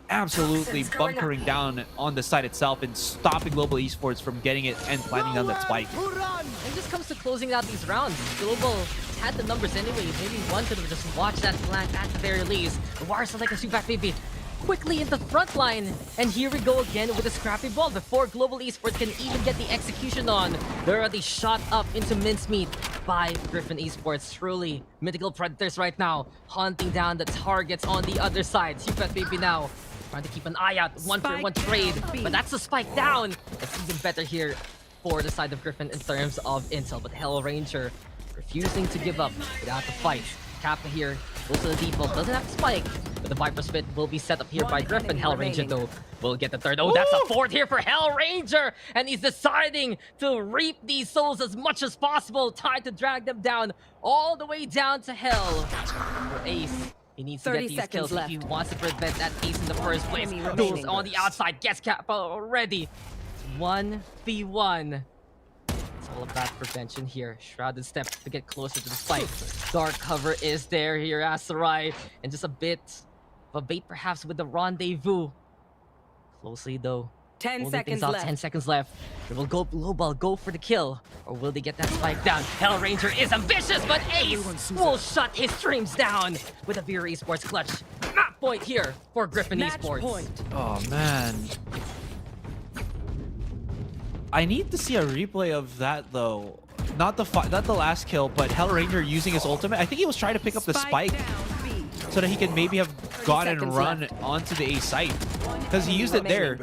absolutely bunkering down on the site itself and stopping Global Esports from getting it and planting down that spike. It just comes to closing out these rounds. Global had the numbers anyway. Maybe one could have just watched that flank at the very least. The Wars are like a Subat baby. Quickly in the front line. And here we go again with a scrappy ball before Global Esports can even get the execution on. They're already shot up into mincemeat by Griffin Esports. Truly mythical predators right now, hunting down the targets on the other side. Subat baby now trying to keep an eye out. 1-for-1 trade, but that's a spike down. It's even better here for the side of Griffin in terms of intel, but Hell Ranger refusing to give up without the fight. Kappa here goes to the default, doesn't have a spike, but the Viper Spit will be set up here by Griffin. Hell Ranger though will get the third. Oh, that's a fourth here for Hell Ranger, and he's deciding to reap these souls as much as possible, trying to drag them down all the way down to Hell. For Ace, he needs to get these kills if he wants to prevent that ace in the first place. Duels on the outside, gets Kappa already. 1v1. It's all about prevention here. Shrouded step to get closer to the spike. Dark cover is there here, Asarai. And just a bit of a bait perhaps with the rendezvous. Closely though. 10 seconds left. 10 seconds left. They will go global, go for the kill. Or will they get that spike down? Hell Ranger is ambitious, but Ace will shut his streams down with a Beer Esports clutch. Map point here for Griffin Esports. Point. Oh man. I need to see a replay of that though. Not the last kill, but Hell Ranger using his ultimate. I think he was trying to pick up the spike so that he could maybe have gotten and run onto the A site, because he used it there.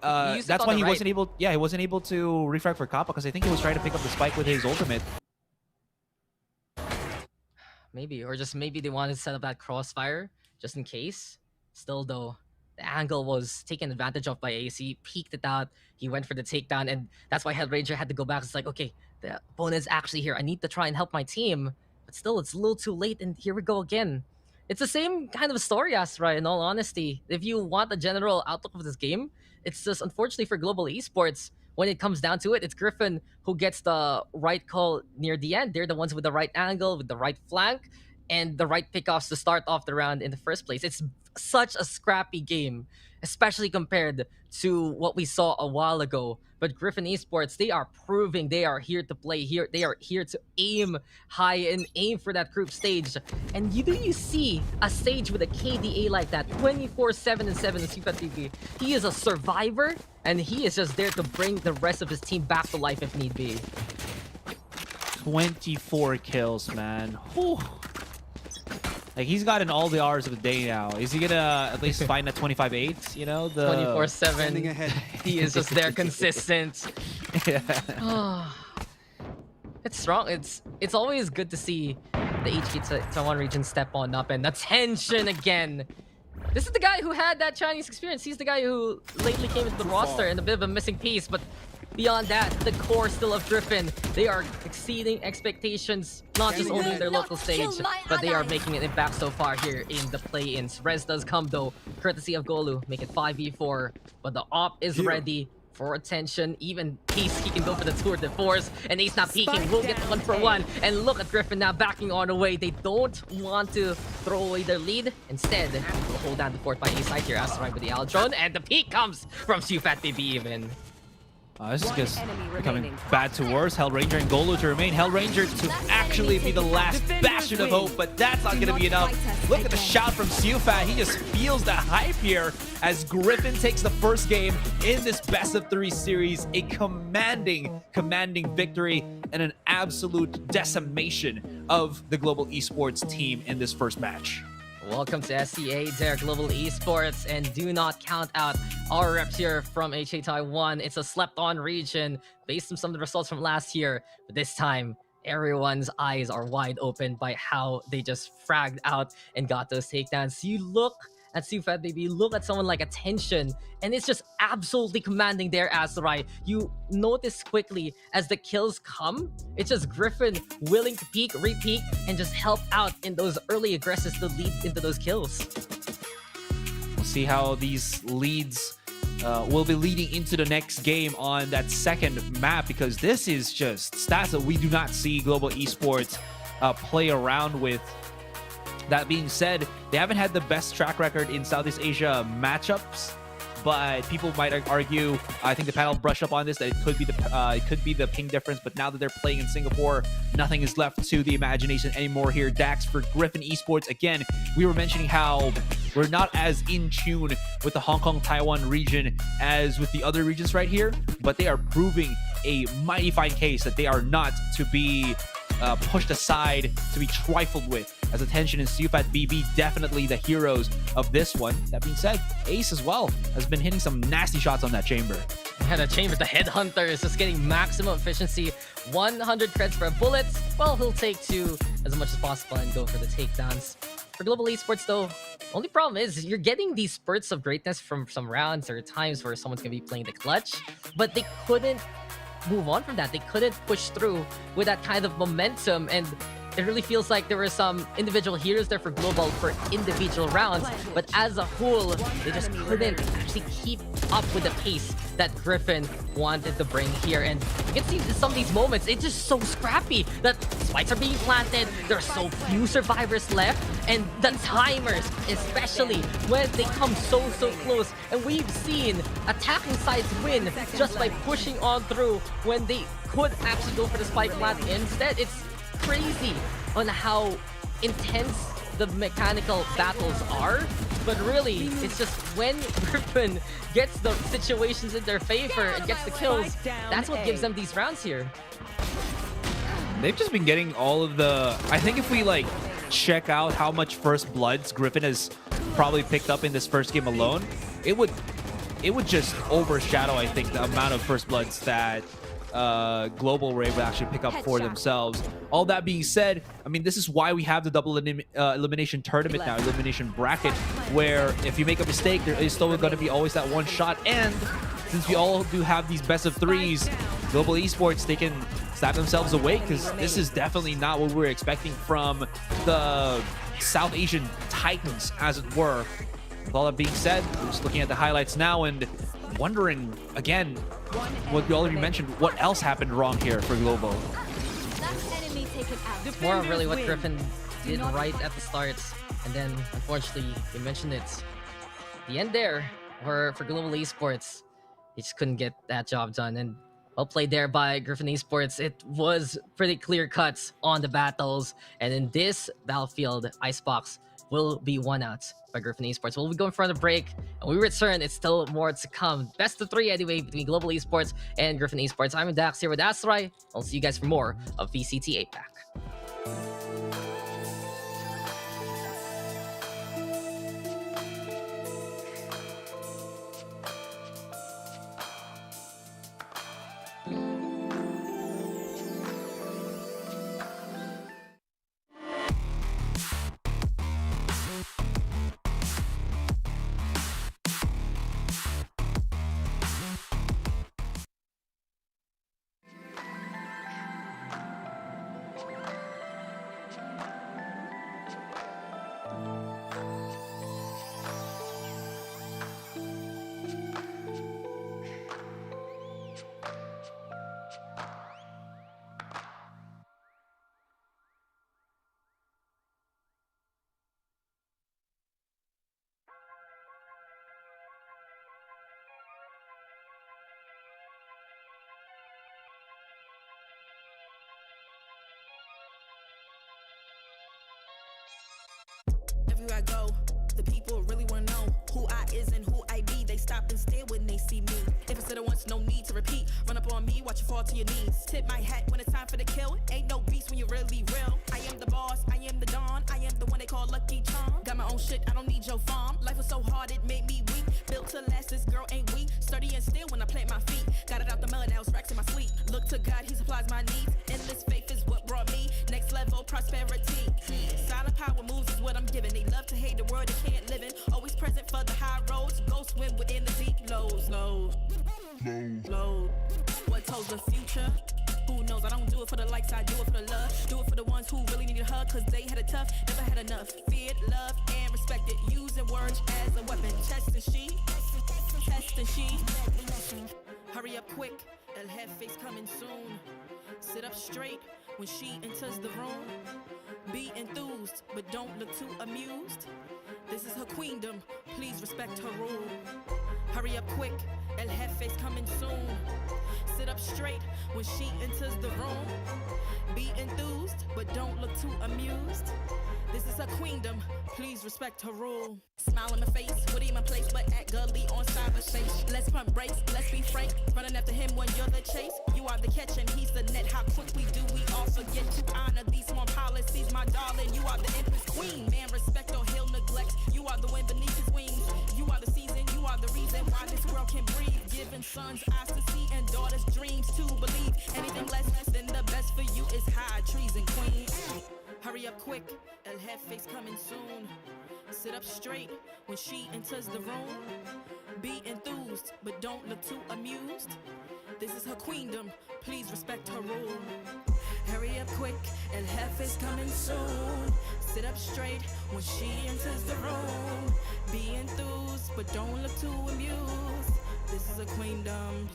That's why he wasn't able. Yeah, he wasn't able to refrag for Kappa, because I think he was trying to pick up the spike with his ultimate. Maybe, or just maybe they wanted to set up that crossfire just in case. Still though, the angle was taken advantage of by AC, peeked it out, he went for the takedown, and that's why Hell Ranger had to go back. It's like, okay, the opponent's actually here. I need to try and help my team. But still, it's a little too late, and here we go again. It's the same kind of story, Astra, in all honesty. If you want the general outlook of this game, it's just, unfortunately for Global Esports, when it comes down to it, it's Griffin who gets the right call near the end. They're the ones with the right angle, with the right flank, and the right pickoffs to start off the round in the first place. It's such a scrappy game, especially compared to what we saw a while ago. But Griffin Esports, they are proving they are here to play here. They are here to aim high and aim for that group stage. And you see a Sage with a KDA like that, 24/7 and 7 in Super TV. He is a survivor, and he is just there to bring the rest of his team back to life if need be. 24 kills, man. Whew. Like, he's gotten all the hours of the day now. Is he gonna at least find that 25-8? You know, the 24/7. He is just there, consistent. Yeah. It's strong. It's always good to see the HK Taiwan region step on up, and the tension again. This is the guy who had that Chinese experience. He's the guy who lately came into the roster and a bit of a missing piece, but beyond that, the core still of Griffin. They are exceeding expectations, not just only in their local stage, but they are making an impact so far here in the play-ins. Res does come though, courtesy of Golu, make it 5v4, but the op is ready for attention. Even Ace, he can go for the tour de force, and Ace not peeking, will get the 1-for-1. And look at Griffin now backing on away. They don't want to throw away their lead. Instead, will hold down the fort by Ace side here, Asteroid with the Aldrone, and the peek comes from Sufat Baby even. This is just becoming bad to worse. Hell Ranger and Golo to remain. Hell Ranger to actually be the last bastion of hope, but that's not going to be enough. Look at the shout from Sufat. He just feels the hype here as Griffin takes the first game in this best-of-3 series. A commanding victory and an absolute decimation of the Global Esports team in this first match. Welcome to SCA, their Global Esports, and do not count out our reps here from HA Taiwan. It's a slept-on region based on some of the results from last year, but this time, everyone's eyes are wide open by how they just fragged out and got those takedowns. You look at Sufat Baby, look at someone like Attention, and it's just absolutely commanding there, Azurai. You notice quickly as the kills come, it's just Griffin willing to peek, re-peek, and just help out in those early aggresses to lead into those kills. We'll see how these leads will be leading into the next game on that second map, because this is just stats that we do not see Global Esports play around with That being said, they haven't had the best track record in Southeast Asia matchups, but people might argue, I think the panel brushed up on this, that it could be the ping difference, but now that they're playing in Singapore, nothing is left to the imagination anymore here. Dax for Griffin Esports. Again, we were mentioning how we're not as in tune with the Hong Kong, Taiwan region as with the other regions right here, but they are proving a mighty fine case that they are not to be pushed aside, to be trifled with, as Attention and Sufat BB definitely the heroes of this one. That being said, Ace as well has been hitting some nasty shots on that chamber. Yeah, the chamber, the headhunter is just getting maximum efficiency. 100 creds for bullets. Well, he'll take 2 as much as possible and go for the takedowns. For Global Esports though, only problem is you're getting these spurts of greatness from some rounds or times where someone's gonna be playing the clutch, but they couldn't move on from that. They couldn't push through with that kind of momentum, and it really feels like there were some individual heroes there for Global for individual rounds, but as a whole, they just couldn't actually keep up with the pace that Griffin wanted to bring here. And you can see some of these moments, it's just so scrappy that spikes are being planted, there are so few survivors left, and the timers, especially when they come so close. And we've seen attacking sides win just by pushing on through when they could actually go for the spike plant instead. It's crazy on how intense the mechanical battles are, but really it's just when Griffin gets the situations in their favor and gets the kills, that's what gives them these rounds here. They've just been getting all of the... I think if we like check out how much first bloods Griffin has probably picked up in this first game alone, it would just overshadow, I think, the amount of first bloods that Global were able to actually pick up for themselves. All that being said, I mean, this is why we have the double elimination tournament now, elimination bracket, where if you make a mistake, there is still going to be always that one shot. And since we all do have these best of threes, Global Esports, they can slap themselves away, because this is definitely not what we were expecting from the South Asian Titans, as it were. With all that being said, we're just looking at the highlights now and wondering, again, what all of you mentioned, what else happened wrong here for Global? It's more of really what Griffin did right at the start, and then unfortunately, you mentioned it, the end there, where for Global Esports, he just couldn't get that job done. And well played there by Griffin Esports. It was pretty clear cuts on the battles, and in this battlefield, Icebox will be won out by Griffin Esports. We'll be going for another break, and when we return, it's still more to come. Best of 3 anyway between Global Esports and Griffin Esports. I'm Dax here with Astray. I'll see you guys for more of VCT APAC. Everywhere I go, the people really wanna know who I is and who I be. They stop and stare when they see me. If I said it once, no need to repeat. Run up on me, watch you fall to your knees. Tip my hat when it's time for the kill. Ain't no beast when you're really real. I am the boss, I am the dawn. I am the one they call Lucky Charm. Got my own shit, I don't need your farm. Life was so hard, it made me weak. Built to last, this girl ain't weak. Sturdy and still when I plant my feet. Got it out the mud, now it's racks in my sleep. Look to God, he supplies my needs. Endless faith is what brought me next level prosperity. Silent power moves is what I'm giving. They love to hate the world they can't live in. Always present for the high roads. Go swim within the deep lows. Load. What told the future? Who knows? I don't do it for the likes, I do it for the love. Do it for the ones who really need a hug, cause they had it tough, never had enough. Feared, loved, and respected. Using words as a weapon. Test and she. Hurry up quick. El Jefe's coming soon. Sit up straight when she enters the room. Be enthused, but don't look too amused. This is her queendom, please respect her rule. Hurry up quick, El Jefe's coming soon. Sit up straight when she enters the room. Be enthused, but don't look too amused. This is her queendom, please respect her rule. Smile on my face, would even place, but act gully on cyberspace. Let's pump brakes, let's be frank. Running after him when you're the chase. You are the catch and he's the net. How quickly do we all forget to honor these small policies, my darling? You are the empress queen. Man, respect or he'll neglect. You are the wind beneath his wings. You are the season, you are the reason why this world can breathe. Giving sons eyes to see and daughters dreams to believe. Anything less than the best for you is high treason, queen. Hurry up quick, El Jefe's coming soon. Sit up straight when she enters the room. Be enthused, but don't look too amused. This is her queendom, please respect her rule. Hurry up quick, El Jefe's coming soon. Sit up straight when she enters the room. Be enthused, but don't look too amused. This is a queendom.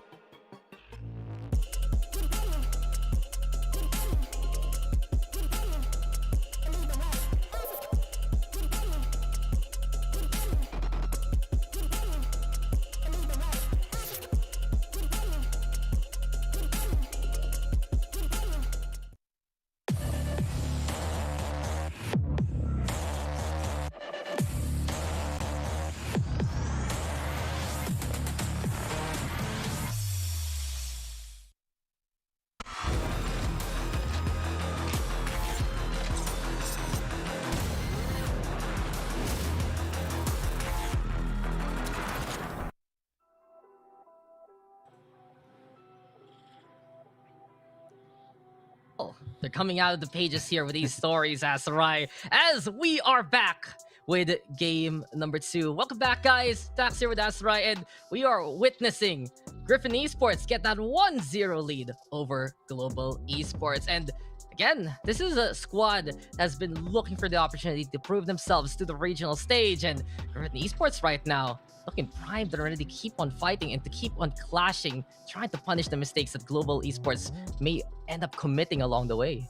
They're coming out of the pages here with these stories, Asarai, as we are back with game number 2. Welcome back, guys. Dax here with Asarai, and we are witnessing Griffin Esports get that 1-0 lead over Global Esports. And again, this is a squad that's been looking for the opportunity to prove themselves to the regional stage, and Griffin Esports right now looking primed and ready to keep on fighting and to keep on clashing, trying to punish the mistakes that Global Esports may end up committing along the way.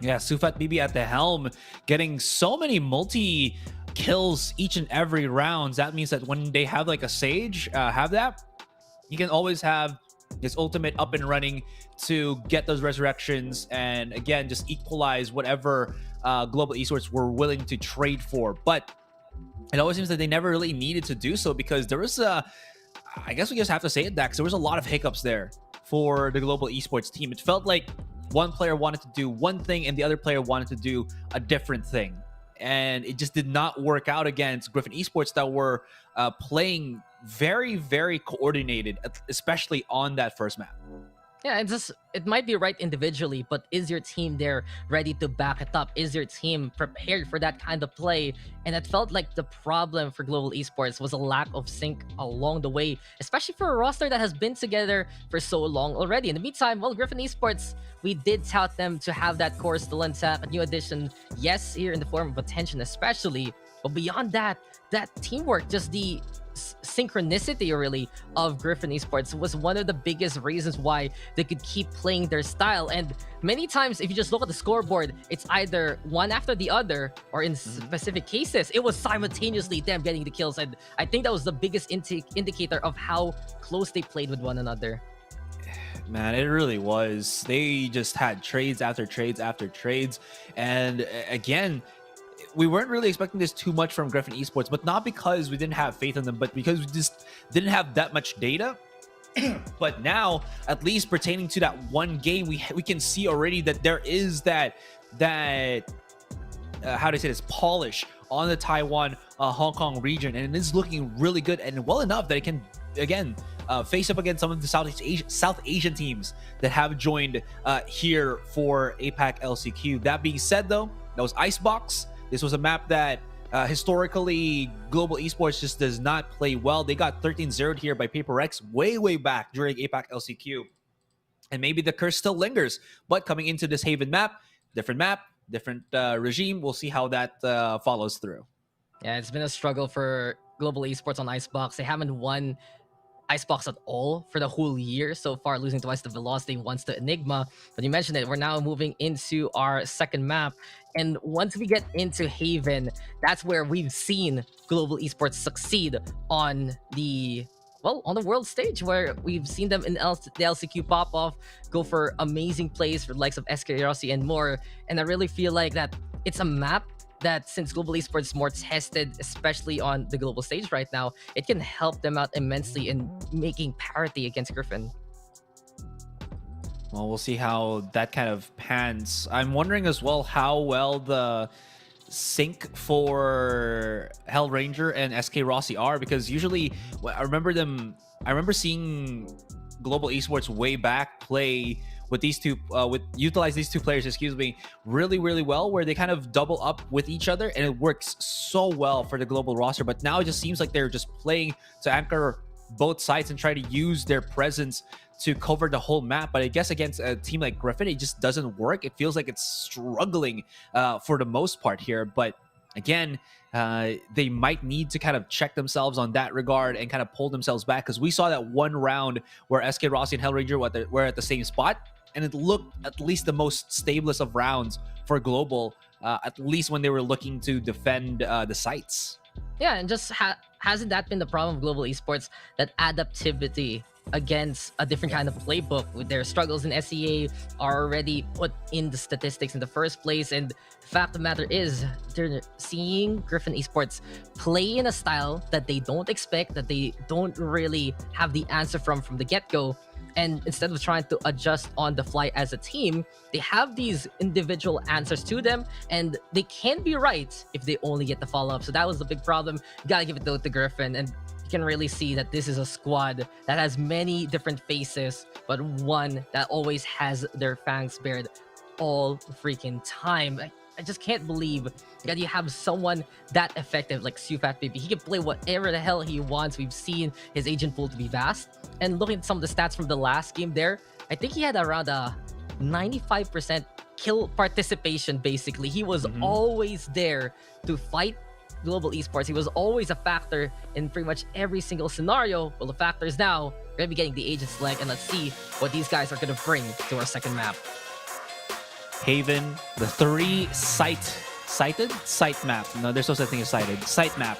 Yeah, Sufat Bibi at the helm, getting so many multi kills each and every round. That means that when they have like a Sage, you can always have his ultimate up and running to get those resurrections and again just equalize whatever Global Esports were willing to trade for. But it always seems that they never really needed to do so because there was I guess we just have to say it, Dax, there was a lot of hiccups there for the Global Esports team. It felt like one player wanted to do one thing and the other player wanted to do a different thing. And it just did not work out against Griffin Esports that were playing very, very coordinated, especially on that first map. Yeah, it might be right individually, but is your team there ready to back it up? Is your team prepared for that kind of play? And it felt like the problem for Global Esports was a lack of sync along the way, especially for a roster that has been together for so long already. In the meantime, well, Griffin Esports, we did tout them to have that core still intact, a new addition, yes, here in the form of attention especially, but beyond that, that teamwork, just the synchronicity really of Griffin Esports was one of the biggest reasons why they could keep playing their style. And many times if you just look at the scoreboard, it's either one after the other, or in specific cases it was simultaneously them getting the kills. And I think that was the biggest indicator of how close they played with one another. Man, it really was. They just had trades after trades after trades, and again, we weren't really expecting this too much from Griffin Esports, but not because we didn't have faith in them, but because we just didn't have that much data. But now, at least pertaining to that one game, we can see already that there is that how do I say this, polish on the Taiwan Hong Kong region, and it is looking really good and well enough that it can again face up against some of the South Asian teams that have joined here for APAC LCQ. That being said, though, that was Icebox. This was a map that historically Global Esports just does not play well. They got 13-0'd here by Paper X way back during APAC LCQ. And maybe the curse still lingers. But coming into this Haven map, different regime. We'll see how that follows through. Yeah, it's been a struggle for Global Esports on Icebox. They haven't won Icebox at all for the whole year so far, losing twice to Velocity, once to Enigma. But you mentioned it, we're now moving into our second map. And once we get into Haven, that's where we've seen Global Esports succeed on the world stage, where we've seen them in the LCQ pop off, go for amazing plays for the likes of SK Rossi and more. And I really feel like that it's a map that, since Global Esports is more tested, especially on the global stage right now, it can help them out immensely in making parity against Griffin. Well, we'll see how that kind of pans. I'm wondering as well how well the sync for Hellranger and SK Rossi are, because usually I remember seeing Global Esports way back play with these two utilize these two players, really well, where they kind of double up with each other, and it works so well for the global roster. But now it just seems like they're just playing to anchor both sides and try to use their presence to cover the whole map. But I guess against a team like Griffin, it just doesn't work. It feels like it's struggling for the most part here. But again, they might need to kind of check themselves on that regard and kind of pull themselves back, because we saw that one round where SK Rossi and Hellranger were at the same spot, and it looked at least the most stablest of rounds for Global, at least when they were looking to defend the sites. Yeah, and just hasn't that been the problem of Global Esports, that adaptivity against a different kind of playbook? With their struggles in SEA are already put in the statistics in the first place, and the fact of the matter is they're seeing Griffin Esports play in a style that they don't expect, that they don't really have the answer from the get-go. And instead of trying to adjust on the fly as a team, they have these individual answers to them, and they can be right if they only get the follow-up. So that was the big problem. You gotta give it to Griffin, and you can really see that this is a squad that has many different faces, but one that always has their fangs bared all freaking time. I just can't believe that you have someone that effective like Sufat Baby. He can play whatever the hell he wants. We've seen his agent pool to be vast. And looking at some of the stats from the last game there, I think he had around a 95% kill participation, basically. He was always there to fight Global Esports. He was always a factor in pretty much every single scenario. Well, the factor is now we're going to be getting the agent select, and let's see what these guys are going to bring to our second map. Haven, the 3 site map. No, there's no such thing as site map.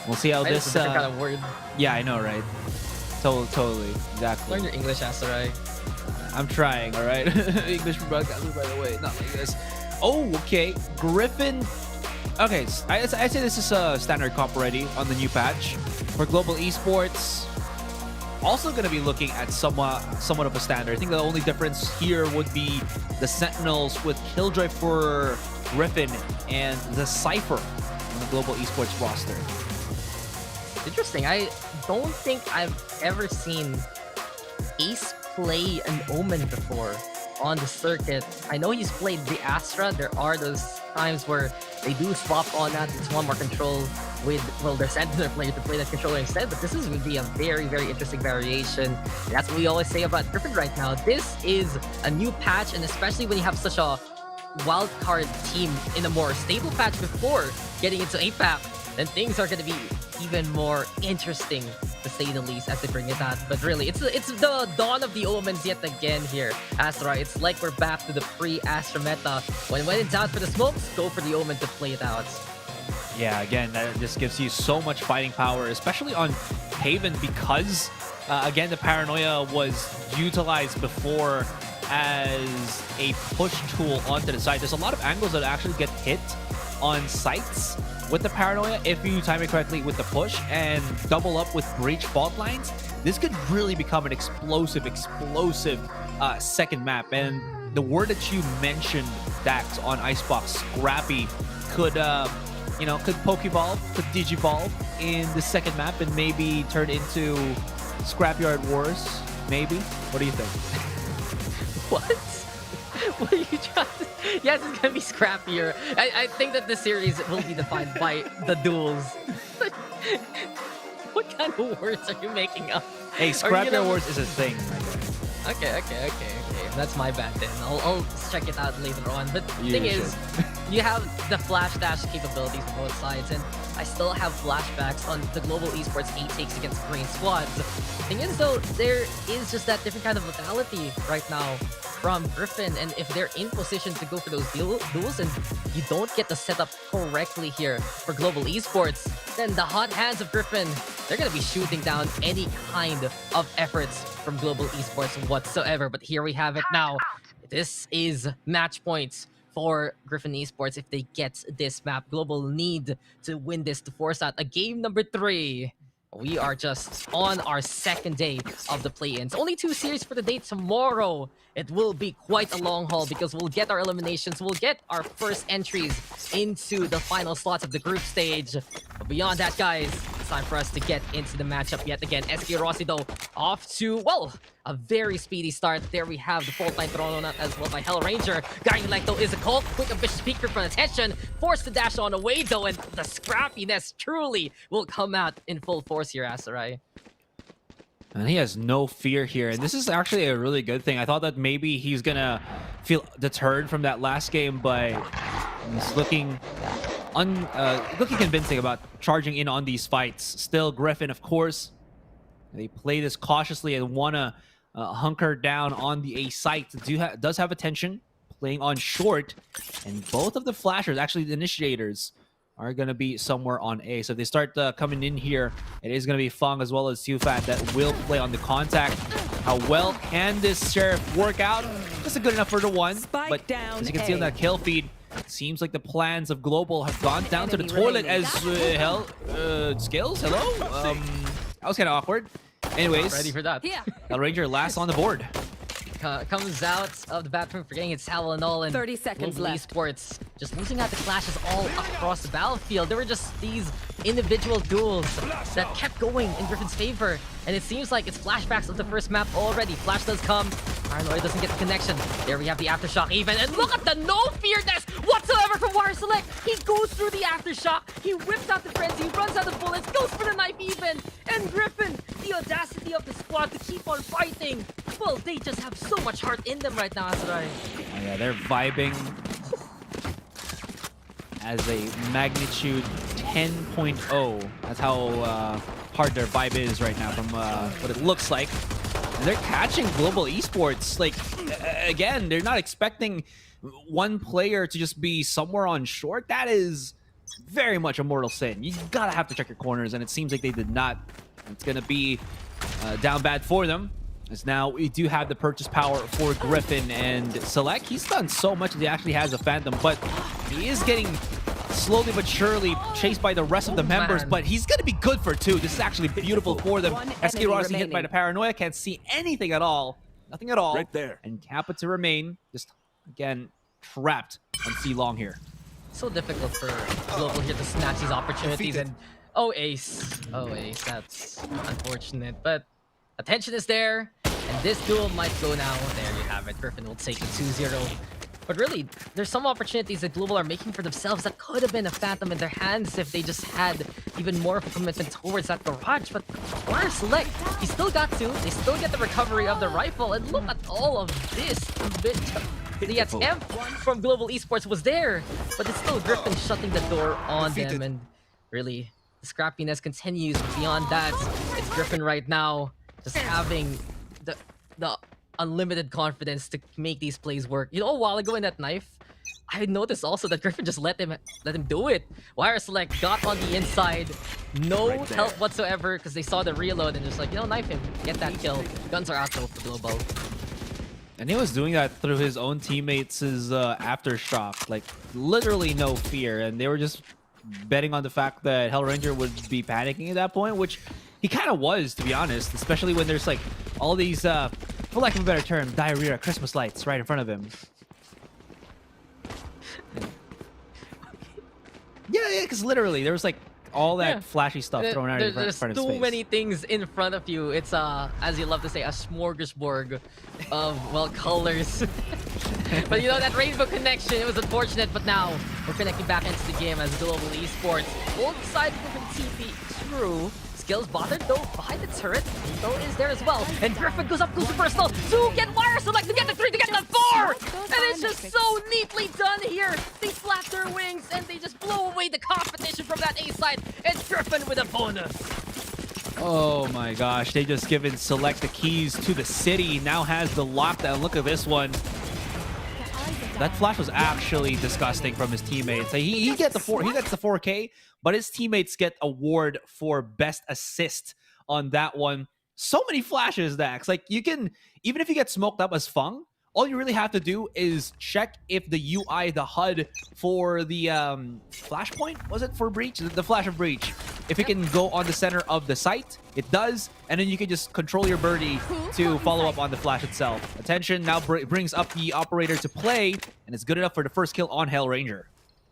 We'll see how this. It's a different kind of word. Yeah, I know, right? Totally, exactly. Learn your English, Asarai. I'm trying. All right, English broadcasters, by the way, not like this. Oh, okay, Griffin. Okay, I'd say this is a standard comp already on the new patch for Global Esports. Also going to be looking at somewhat of a standard. I think the only difference here would be the Sentinels with Killjoy for Griffin and the Cypher on the Global Esports roster. Interesting. I don't think I've ever seen Ace play an Omen before on the circuit. I know he's played the Astra. There are those times where they do swap on that. It's one more control with, well, their Sentinel player to play that controller instead. But this is going to be a very, very interesting variation. And that's what we always say about Griffin right now. This is a new patch, and especially when you have such a wild card team in a more stable patch before getting into APAC, then things are going to be even more interesting, to say the least, as they bring it out. But really, it's the dawn of the omens yet again here, Astra. It's like we're back to the pre-Astra meta. When it's out for the smokes, go for the omen to play it out. Yeah, again, that just gives you so much fighting power, especially on Haven, because, again, the Paranoia was utilized before as a push tool onto the side. There's a lot of angles that actually get hit on sites with the Paranoia if you time it correctly with the push and double up with breach fault lines. This could really become an explosive second map. And the word that you mentioned, Dax, on Icebox, Scrappy, could Pokevolve, could Digivolve in the second map and maybe turn into Scrapyard Wars, maybe? What do you think? What? What are you trying to... Yes, it's gonna be scrappier. I think that the series will be defined by the duels. What kind of words are you making up? Hey, Scrapyard Wars is a thing, my guy. Okay. That's my bad then. I'll check it out later on. But the thing is, you have the flash dash capabilities on both sides, and I still have flashbacks on the Global Esports 8 takes against green squads. Thing is though, there is just that different kind of mentality right now from Griffin, and if they're in position to go for those duels and you don't get the setup correctly here for Global Esports, then the hot hands of Griffin, they're gonna be shooting down any kind of efforts from Global Esports whatsoever. But here we have it now. This is match points for Griffin Esports if they get this map. Global need to win this to force out a game number 3. We are just on our second day of the play-ins. Only 2 series for the day. Tomorrow, it will be quite a long haul because we'll get our eliminations. We'll get our first entries into the final slots of the group stage. But beyond that, guys, it's time for us to get into the matchup yet again. SK Rossi, though, off to, well, a very speedy start. There we have the full time thrown on as well by Hell Ranger. Guiding Light, though, is a cult. Quick ambitious peeker for attention. Forced to dash on away, though, and the scrappiness truly will come out in full force here, Asarai. And he has no fear here, and this is actually a really good thing. I thought that maybe he's gonna feel deterred from that last game, but he's looking convincing about charging in on these fights. Still, Griffin, of course, they play this cautiously and wanna hunker down on the A site. Does have attention, playing on short, and both of the flashers, actually the initiators, are going to be somewhere on A. So if they start coming in here, it is going to be Fung as well as Sufat that will play on the contact. How well can this Sheriff work out? Just good enough for the one, but as you can see on that kill feed, it seems like the plans of Global have gone down to the toilet as Skills, hello? That was kind of awkward. Anyways, ready for that. El Ranger last on the board. Comes out of the bathroom for getting its towel and all, and 30 seconds left. Esports just losing out the clashes all across the battlefield. There were just these individual duels that kept going in Griffin's favor, and it seems like it's flashbacks of the first map already. Flash does come. Paranoid doesn't get the connection. There we have the Aftershock even, and look at the no fearness whatsoever from Wire Select. He goes through the Aftershock, he whips out the frenzy, he runs out the bullets, goes for the knife even, and Griffin, the audacity of the squad to keep on fighting. Well, they just have so much heart in them right now, Asarai. Oh, yeah, they're vibing as a magnitude 10.0. That's how hard their vibe is right now from what it looks like. And they're catching Global Esports. Like, again, they're not expecting one player to just be somewhere on short. That is very much a mortal sin. You gotta have to check your corners, and it seems like they did not. It's gonna be down bad for them. As now we do have the purchase power for Griffin and Select. He's done so much that he actually has a Phantom, but he is getting slowly but surely chased by the rest of the members, but he's going to be good for 2. This is actually beautiful for them. SK Rossi hit by the Paranoia, can't see anything at all. Nothing at all. Right there. And Kappa to remain, just, again, trapped on C Long here. So difficult for Global here to snatch these opportunities, and oh ace, that's unfortunate, but attention is there, and this duel might go now. There you have it. Griffin will take it 2-0. But really, there's some opportunities that Global are making for themselves that could have been a Phantom in their hands if they just had even more of a commitment towards that barrage. But Wire Select, he still got 2. They still get the recovery of the rifle, and look at all of this. The attempt from Global Esports was there, but it's still Griffin shutting the door on them, and really, the scrappiness continues. Beyond that, it's Griffin right now just having the unlimited confidence to make these plays work. You know, a while ago in that knife, I noticed also that Griffin just let him do it. Wire Select got on the inside, no help whatsoever, because they saw the reload and just like, you know, knife him, get that kill. Guns are out though for Global. And he was doing that through his own teammates' Aftershock, like literally no fear, and they were just betting on the fact that Hell Ranger would be panicking at that point, which he kind of was, to be honest, especially when there's like all these, for lack of a better term, diarrhea Christmas lights right in front of him. Yeah, because literally there was like all that flashy stuff thrown out in front of his face. There's too many things in front of you. It's as you love to say, a smorgasbord of, well, colors. But you know, that rainbow connection, it was unfortunate, but now we're connecting back into the game as Global Esports. Both sides from TP through. Skills bothered though behind the turret. Though is there as well. And Griffin goes up close to personal to get Wire Select, to get the 3, to get the 4! And it's just so neatly done here. They flap their wings and they just blow away the competition from that A side. And Griffin with a bonus. Oh my gosh, they just given Select the keys to the city. Now has the lockdown. Look at this one. That flash was actually disgusting from his teammates. He gets the 4K, but his teammates get award for best assist on that one. So many flashes, Dax. Like, you can, even if you get smoked up as Fung, all you really have to do is check if the UI, the HUD for the flashpoint, was it for breach? The flash of breach. If it can go on the center of the site, it does, and then you can just control your birdie to follow up on the flash itself. Attention now brings up the operator to play, and it's good enough for the first kill on Hellranger.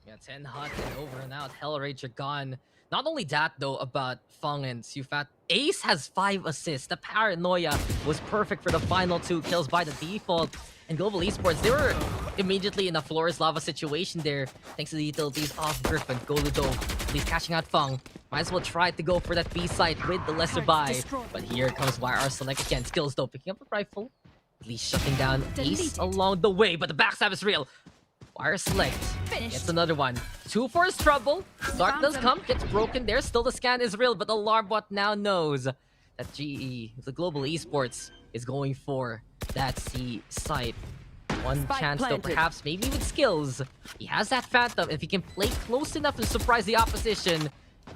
Yeah, 10 hot and over and out. Hellranger gone. Not only that, though, about Fung and Sufat. Ace has 5 assists. The paranoia was perfect for the final 2 kills by the default. And Global Esports, they were immediately in a Flores Lava situation there, thanks to the utilities of Griffin. Goludo, at least catching out Fung. Might as well try to go for that B site with the lesser buy. But here comes YR Select again. Skills, though, picking up the rifle. At least shutting down Ace along the way, but the backstab is real. YR Select gets another one. 2 for his trouble. Dark does come, gets broken there. Still the scan is real, but the alarm bot now knows that GE, the Global Esports, is going for that C site. One Spike chance though, planted. perhaps, maybe with skills. He has that Phantom. If he can play close enough to surprise the opposition,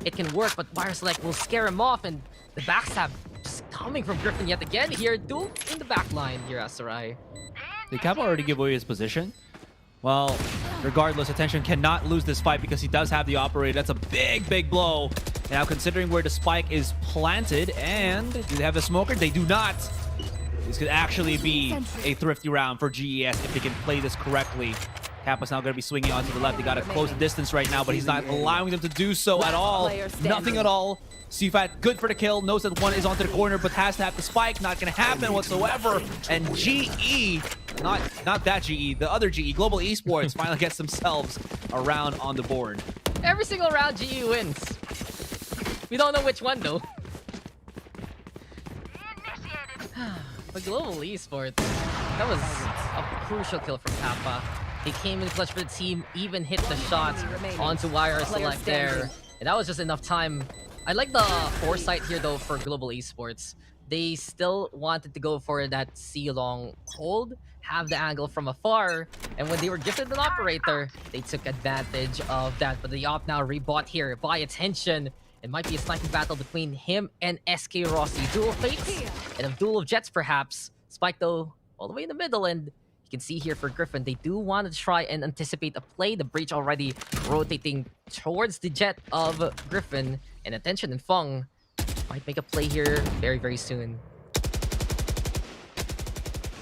it can work, but YR Select will scare him off, and the backstab just coming from Griffin yet again here. Duel in the back line here, Asarai. Did Kappa already give away his position? Well, regardless, Attention cannot lose this fight because he does have the operator. That's a big, big blow. Now, considering where the spike is planted, and do they have the smoker? They do not. This could actually be a thrifty round for GES if they can play this correctly. Kappa's now going to be swinging onto the left. They got to close the distance right now, but he's not allowing them to do so at all. Nothing at all. Sufat, good for the kill. Knows that one is onto the corner, but has to have the spike. Not going to happen whatsoever. And GE, not that GE, the other GE, Global Esports, finally gets themselves a round on the board. Every single round, GE wins. We don't know which one, though. But Global Esports, that was a crucial kill from Kappa. He came in clutch for the team, even hit the shots onto YR Select there. And that was just enough time. I like the foresight here, though, for Global Esports. They still wanted to go for that C-long hold, have the angle from afar, and when they were gifted an operator, they took advantage of that. But the op now rebought here by Attention. It might be a sniping battle between him and SK Rossi. Duel of Fates and a duel of Jets, perhaps. Spike, though, all the way in the middle, and you can see here for Griffin, they do want to try and anticipate a play. The breach already rotating towards the Jet of Griffin, and Attention and Fung might make a play here very, very soon.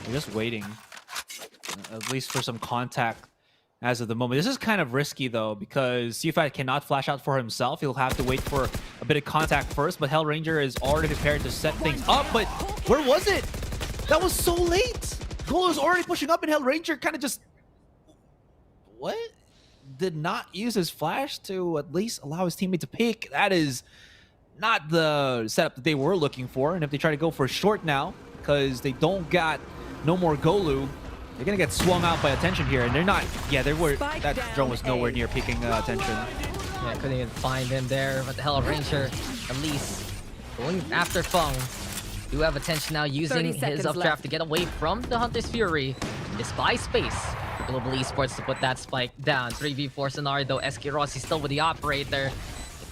We're just waiting, at least for some contact as of the moment. This is kind of risky, though, because Sufat cannot flash out for himself. He'll have to wait for a bit of contact first, but Hellranger is already prepared to set things up. But where was it? That was so late. Golo was already pushing up, and Hellranger kind of just... What? Did not use his flash to at least allow his teammate to peek. That is not the setup that they were looking for. And if they try to go for a short now, because they don't got no more Golu, they're gonna get swung out by Attention here, and they're not. Yeah, they were. That drone was nowhere near peeking Attention. Yeah, couldn't even find him there, but the Hellranger, at least going after Fung. Do have Attention now using his updraft to get away from the Hunter's Fury. This buy space. Global Esports to put that spike down. 3v4 scenario though. SK Rossi still with the operator.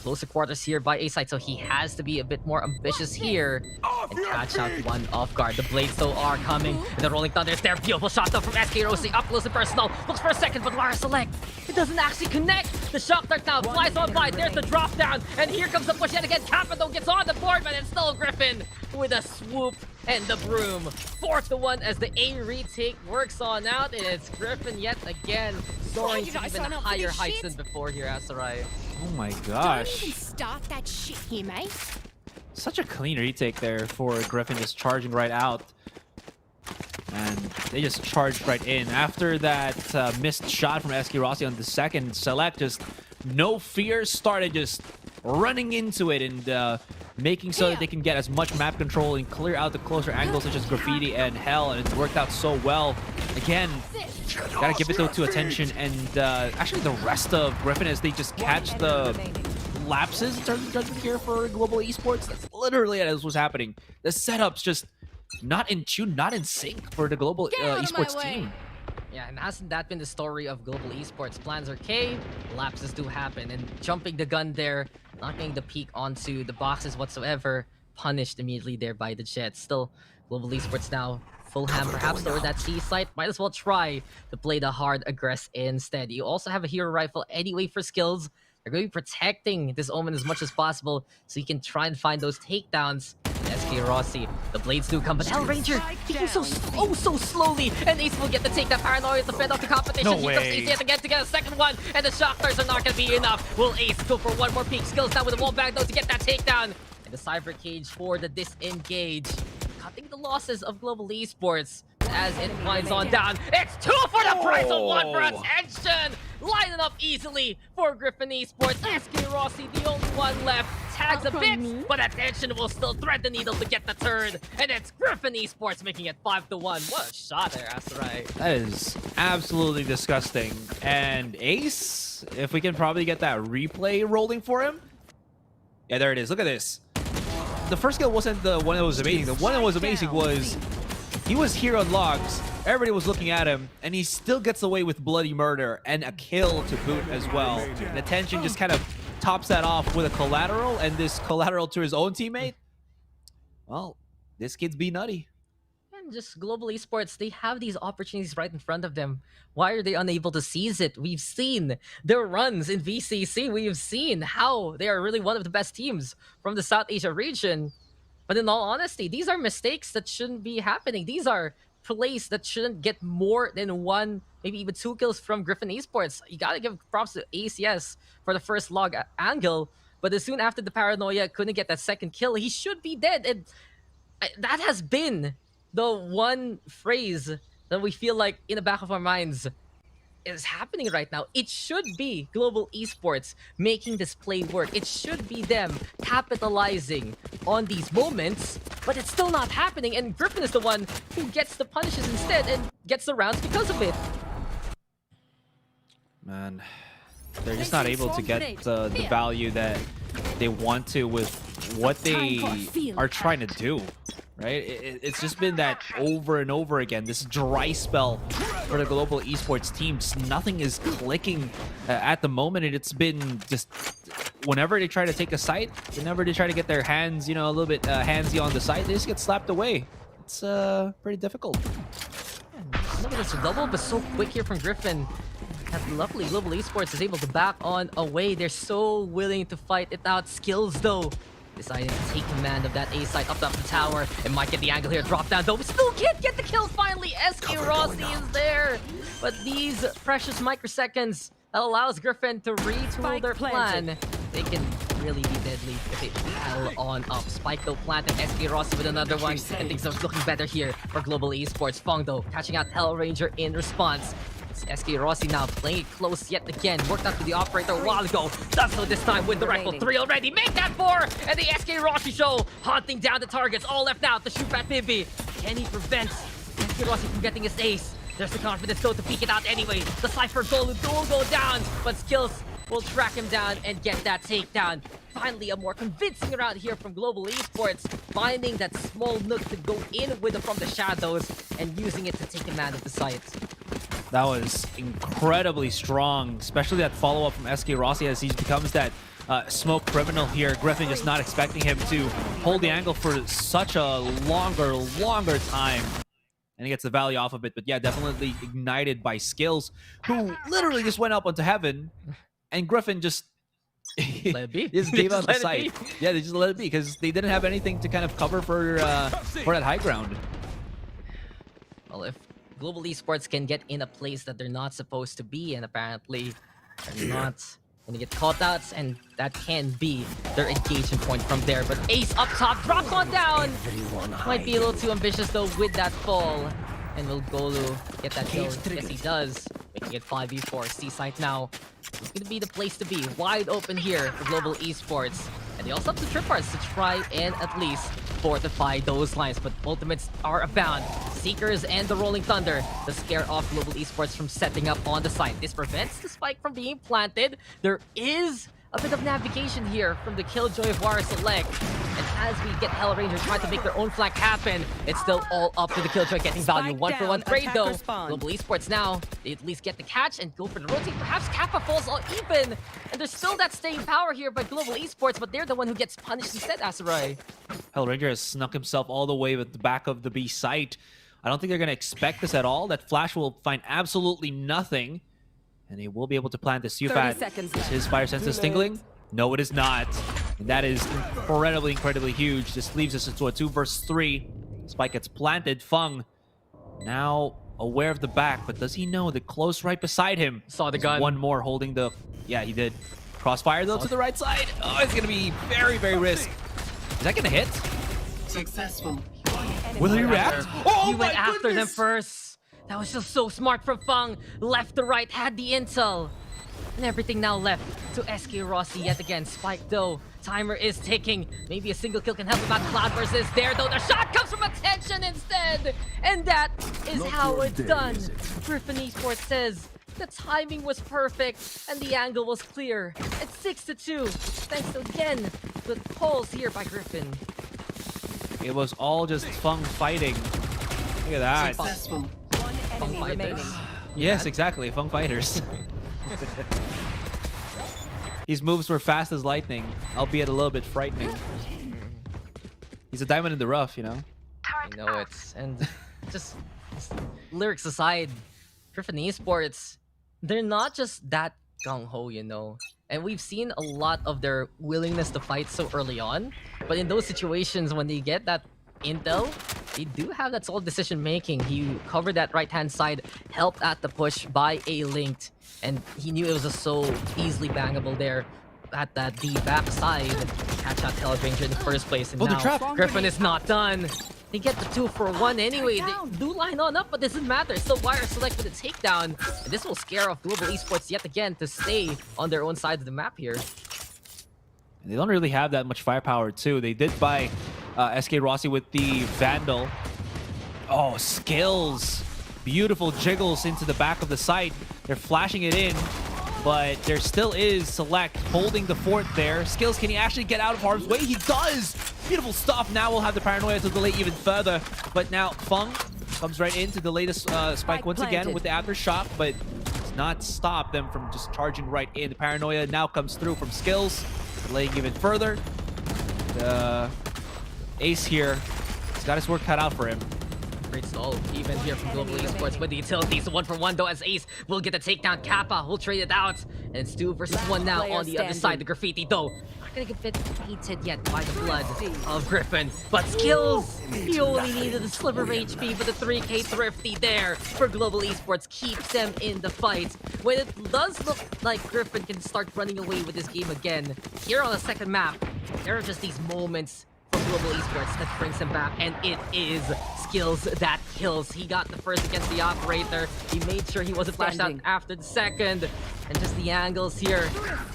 Closer quarters here by A-side, so he has to be a bit more ambitious here and catch out one off guard. The blades though are coming, and the Rolling Thunder is there. Beautiful shot though from SK Rossi, up close and personal. Looks for a second, but YR Select, it doesn't actually connect. The shock dart now flies on by. There's the drop down, and here comes the push yet again. Kappa though gets on the board, but it's still Griffin with a swoop and the broom. 4-1 as the A retake works on out, and it's Griffin yet again soaring to even higher heights than before here, Asarai. Oh my gosh. Don't even start that shit here, mate. Such a clean retake there for Griffin, just charging right out. And they just charged right in. After that missed shot from SK Rossi on the second, Select just no fear, started just running into it and making so that they can get as much map control and clear out the closer angles such as Graffiti and Hell, and it's worked out so well. Again, gotta give it though to Attention and actually the rest of Griffin as they just catch the lapses in terms of judgment here for Global Esports. That's literally as was happening. The setup's just not in tune, not in sync for the Global Esports team. Yeah, and hasn't that been the story of Global Esports? Plans are K, lapses do happen, and jumping the gun there, not getting the peek onto the boxes whatsoever, punished immediately there by the Jets. Still, Global Esports now full ham, perhaps toward that C site. Might as well try to play the hard aggress instead. You also have a hero rifle anyway for skills. They're going to be protecting this Omen as much as possible so you can try and find those takedowns. SK Rossi, the blades do come, but Hellranger peeking so slowly, and Ace will get the take. That paranoia to fend off the competition. No He way. comes Ace yet again to get a second one, and the shock darts are not going to be enough. Will Ace go for one more peek? Skills now with the wall bag though to get that takedown, and the cyber cage for the disengage, cutting the losses of Global Esports as it winds on down. It's 2 for the price of 1 for attention. Lining up easily for Griffin Esports. SK Rossi, the only one left. Tags a bit, but attention will still thread the needle to get the third. And it's Griffin Esports making it 5-1. What a shot there, Asterai. That is absolutely disgusting. And Ace, if we can probably get that replay rolling for him. Yeah, there it is. Look at this. The first kill wasn't the one that was amazing. The one that was amazing was he was here on logs. Everybody was looking at him, and he still gets away with bloody murder and a kill to boot as well. And Attention just kind of tops that off with a collateral, and this collateral to his own teammate. Well, this kid's be nutty. And just Global Esports, they have these opportunities right in front of them. Why are they unable to seize it? We've seen their runs in VCC. We've seen how they are really one of the best teams from the South Asia region. But in all honesty, these are mistakes that shouldn't be happening. These are plays that shouldn't get more than 1, maybe even 2 kills from Griffin Esports. You gotta give props to ACS for the first log angle, but as soon after the paranoia couldn't get that second kill, he should be dead. And that has been the one phrase that we feel like in the back of our minds is happening right now. It should be Global Esports making this play work. It should be them capitalizing on these moments, but it's still not happening, and Griffin is the one who gets the punishes instead and gets the rounds because of it. Man, they're just not able to get the value that they want to with what they are trying to do, right? It's just been that over and over again, this dry spell for the Global Esports team. Just nothing is clicking at the moment, and it's been just whenever they try to take a site, whenever they try to get their hands, a little bit handsy on the site, they just get slapped away. It's pretty difficult. Look at this double, but so quick here from Griffin. That lovely Global Esports is able to back on away. They're so willing to fight it out. Skills, though, deciding to take command of that A site up the tower and might get the angle here. Drop down, though, but still can't get the kill finally. SK Rossi is there. But these precious microseconds that allows Griffin to retool their plan. They can really be deadly if they pile on up. Spike, though, planted. SK Rossi with another one. And things are looking better here for Global Esports. Fong, though, catching out Hellranger in response. SK Rossi now playing it close yet again. Worked out to the operator a while ago. Does so this time with the rifle. 3 already. Make that 4! And the SK Rossi show hunting down the targets. All left now to shoot at Bibi. Can he prevent SK Rossi from getting his ace? There's the confidence though to peek it out anyway. The Cypher goal will go down, but Skills will track him down and get that takedown. Finally, a more convincing round here from Global Esports, finding that small nook to go in with it from the shadows and using it to take command of the site. That was incredibly strong, especially that follow-up from SK Rossi as he becomes that smoke criminal here. Griffin just not expecting him to hold the angle for such a longer time. And he gets the value off of it. But yeah, definitely ignited by Skills, who literally just went up onto heaven, and Griffin just let it be. just gave out the site. Yeah, they just let it be because they didn't have anything to kind of cover for that high ground. Well, if Global Esports can get in a place that they're not supposed to be in, apparently they're not going to get caught out, and that can be their engagement point from there. But Ace up top, drops on down. Might be a little too ambitious though with that fall. And will Golu get that kill? Yes, he does. Making it 5v4. C-site now. It's going to be the place to be. Wide open here for Global Esports. And they also have the trip parts to try and at least fortify those lines. But ultimates are abound. Seekers and the Rolling Thunder to scare off Global Esports from setting up on the site. This prevents the spike from being planted. There is a bit of navigation here from the Killjoy of War Select. And as we get Hell Ranger trying to make their own flank happen, it's still all up to the Killjoy getting value. 1-for-1 trade though. Global Esports now, they at least get the catch and go for the rotate. Perhaps Kappa falls all even. And there's still that staying power here by Global Esports, but they're the one who gets punished instead, Asarai. Hell Ranger has snuck himself all the way at the back of the B site. I don't think they're going to expect this at all. That Flash will find absolutely nothing. And he will be able to plant the Sufat. Is his fire senses tingling? No, it is not. And that is incredibly huge. This leaves us into a 2 versus 3. Spike gets planted. Feng now aware of the back, but does he know the close right beside him? Saw the gun. One more holding the... Yeah, he did. Crossfire though to the right side. Oh, it's going to be very risky. Is that going to hit? Successful. Will he react? Oh, he went after them first. That was just so smart from Feng. Left to right, had the intel. And everything now left to SK Rossi yet again. Spike though, timer is ticking. Maybe a single kill can help him out. Cloudburst is there though. The shot comes from attention instead. And that is how it's done. Griffin Esports says the timing was perfect and the angle was clear. It's 6-2. Thanks again to the calls here by Griffin. It was all just Feng fighting. Look at that. Successful. Feng fighters. Yes, exactly. Feng fighters. His moves were fast as lightning, albeit a little bit frightening. He's a diamond in the rough, you know? I know it. And just lyrics aside, Griffin Esports, they're not just that gung-ho, you know? And we've seen a lot of their willingness to fight so early on. But in those situations, when they get that intel, they do have that solid decision making. He covered that right-hand side, helped at the push by A-Linked. And he knew it was just so easily bangable there at that the backside. Catch out Hell Ranger in the first place. And now Griffin is not done. They get the 2-for-1 anyway. They do line on up, but it doesn't matter. Still Wire Select with a takedown. And this will scare off Global Esports yet again to stay on their own side of the map here. And they don't really have that much firepower too. They did buy SK Rossi with the Vandal. Oh, skills. Beautiful jiggles into the back of the site. They're flashing it in, but there still is Select holding the fort there. Skills, can he actually get out of harm's way? He does! Beautiful stuff. Now we'll have the paranoia to delay even further. But now Feng comes right in to delay the spike once again with the aftershock, but does not stop them from just charging right in. The paranoia now comes through from Skills, delaying even further. The Ace here, he's got his work cut out for him. Great stall even here from Global Esports with the utilities. 1-for-1 though as Ace will get the takedown. Kappa will trade it out. And it's 2 versus 1 now on the other side. The Graffiti though, not gonna get painted yet by the blood of Griffin. But Skills, he only needed a sliver of HP, but the 3k Thrifty there for Global Esports keeps them in the fight. When it does look like Griffin can start running away with this game again, here on the second map, there are just these moments Global Esports that brings him back, and it is Skills that kills. He got the first against the operator. He made sure he wasn't flashed out after the second. And just the angles here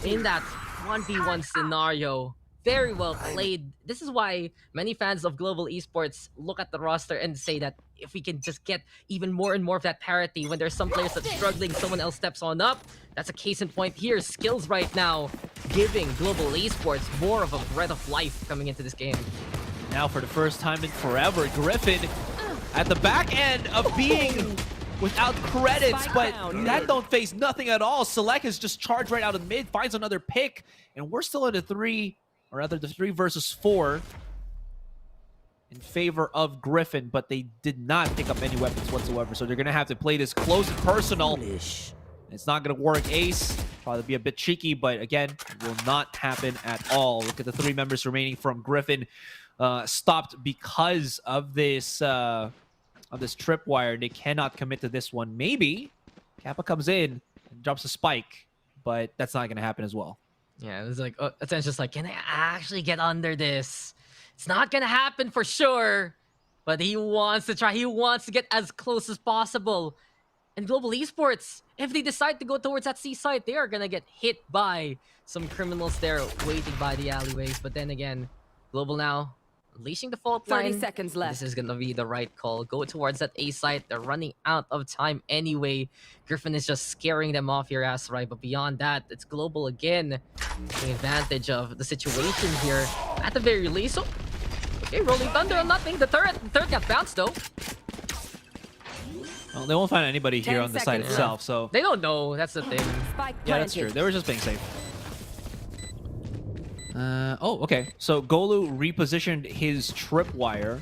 in that 1v1 scenario. Very well played. This is why many fans of Global Esports look at the roster and say that if we can just get even more and more of that parity, when there's some players that's struggling, someone else steps on up. That's a case in point here. Skills right now giving Global Esports more of a breath of life coming into this game. Now for the first time in forever, Griffin at the back end of being without credits, but that don't face nothing at all. Select has just charged right out of mid, finds another pick, and we're still at a 3, or rather the 3 versus 4 in favor of Griffin, but they did not pick up any weapons whatsoever, so they're going to have to play this close and personal. It's not going to work. Ace, probably be a bit cheeky, but again, it will not happen at all. Look at the 3 members remaining from Griffin. Stopped because of this tripwire. They cannot commit to this one. Maybe Kappa comes in and drops a spike, but that's not going to happen as well. Yeah, it was like, it's just like, can I actually get under this? It's not gonna happen for sure, but he wants to try. He wants to get as close as possible. And Global Esports, if they decide to go towards that C site, they are gonna get hit by some criminals there waiting by the alleyways. But then again, Global now unleashing the fault 30 line. seconds left. This is gonna be the right call. Go towards that A site. They're running out of time anyway. Griffin is just scaring them off your ass, right? But beyond that, it's Global again, taking advantage of the situation here. At the very least, so okay, Rolling Thunder on nothing. The turret got bounced though. Well, they won't find anybody here on the site itself, so they don't know. That's the thing. yeah, that's true. They were just being safe. Oh, okay. So Golu repositioned his tripwire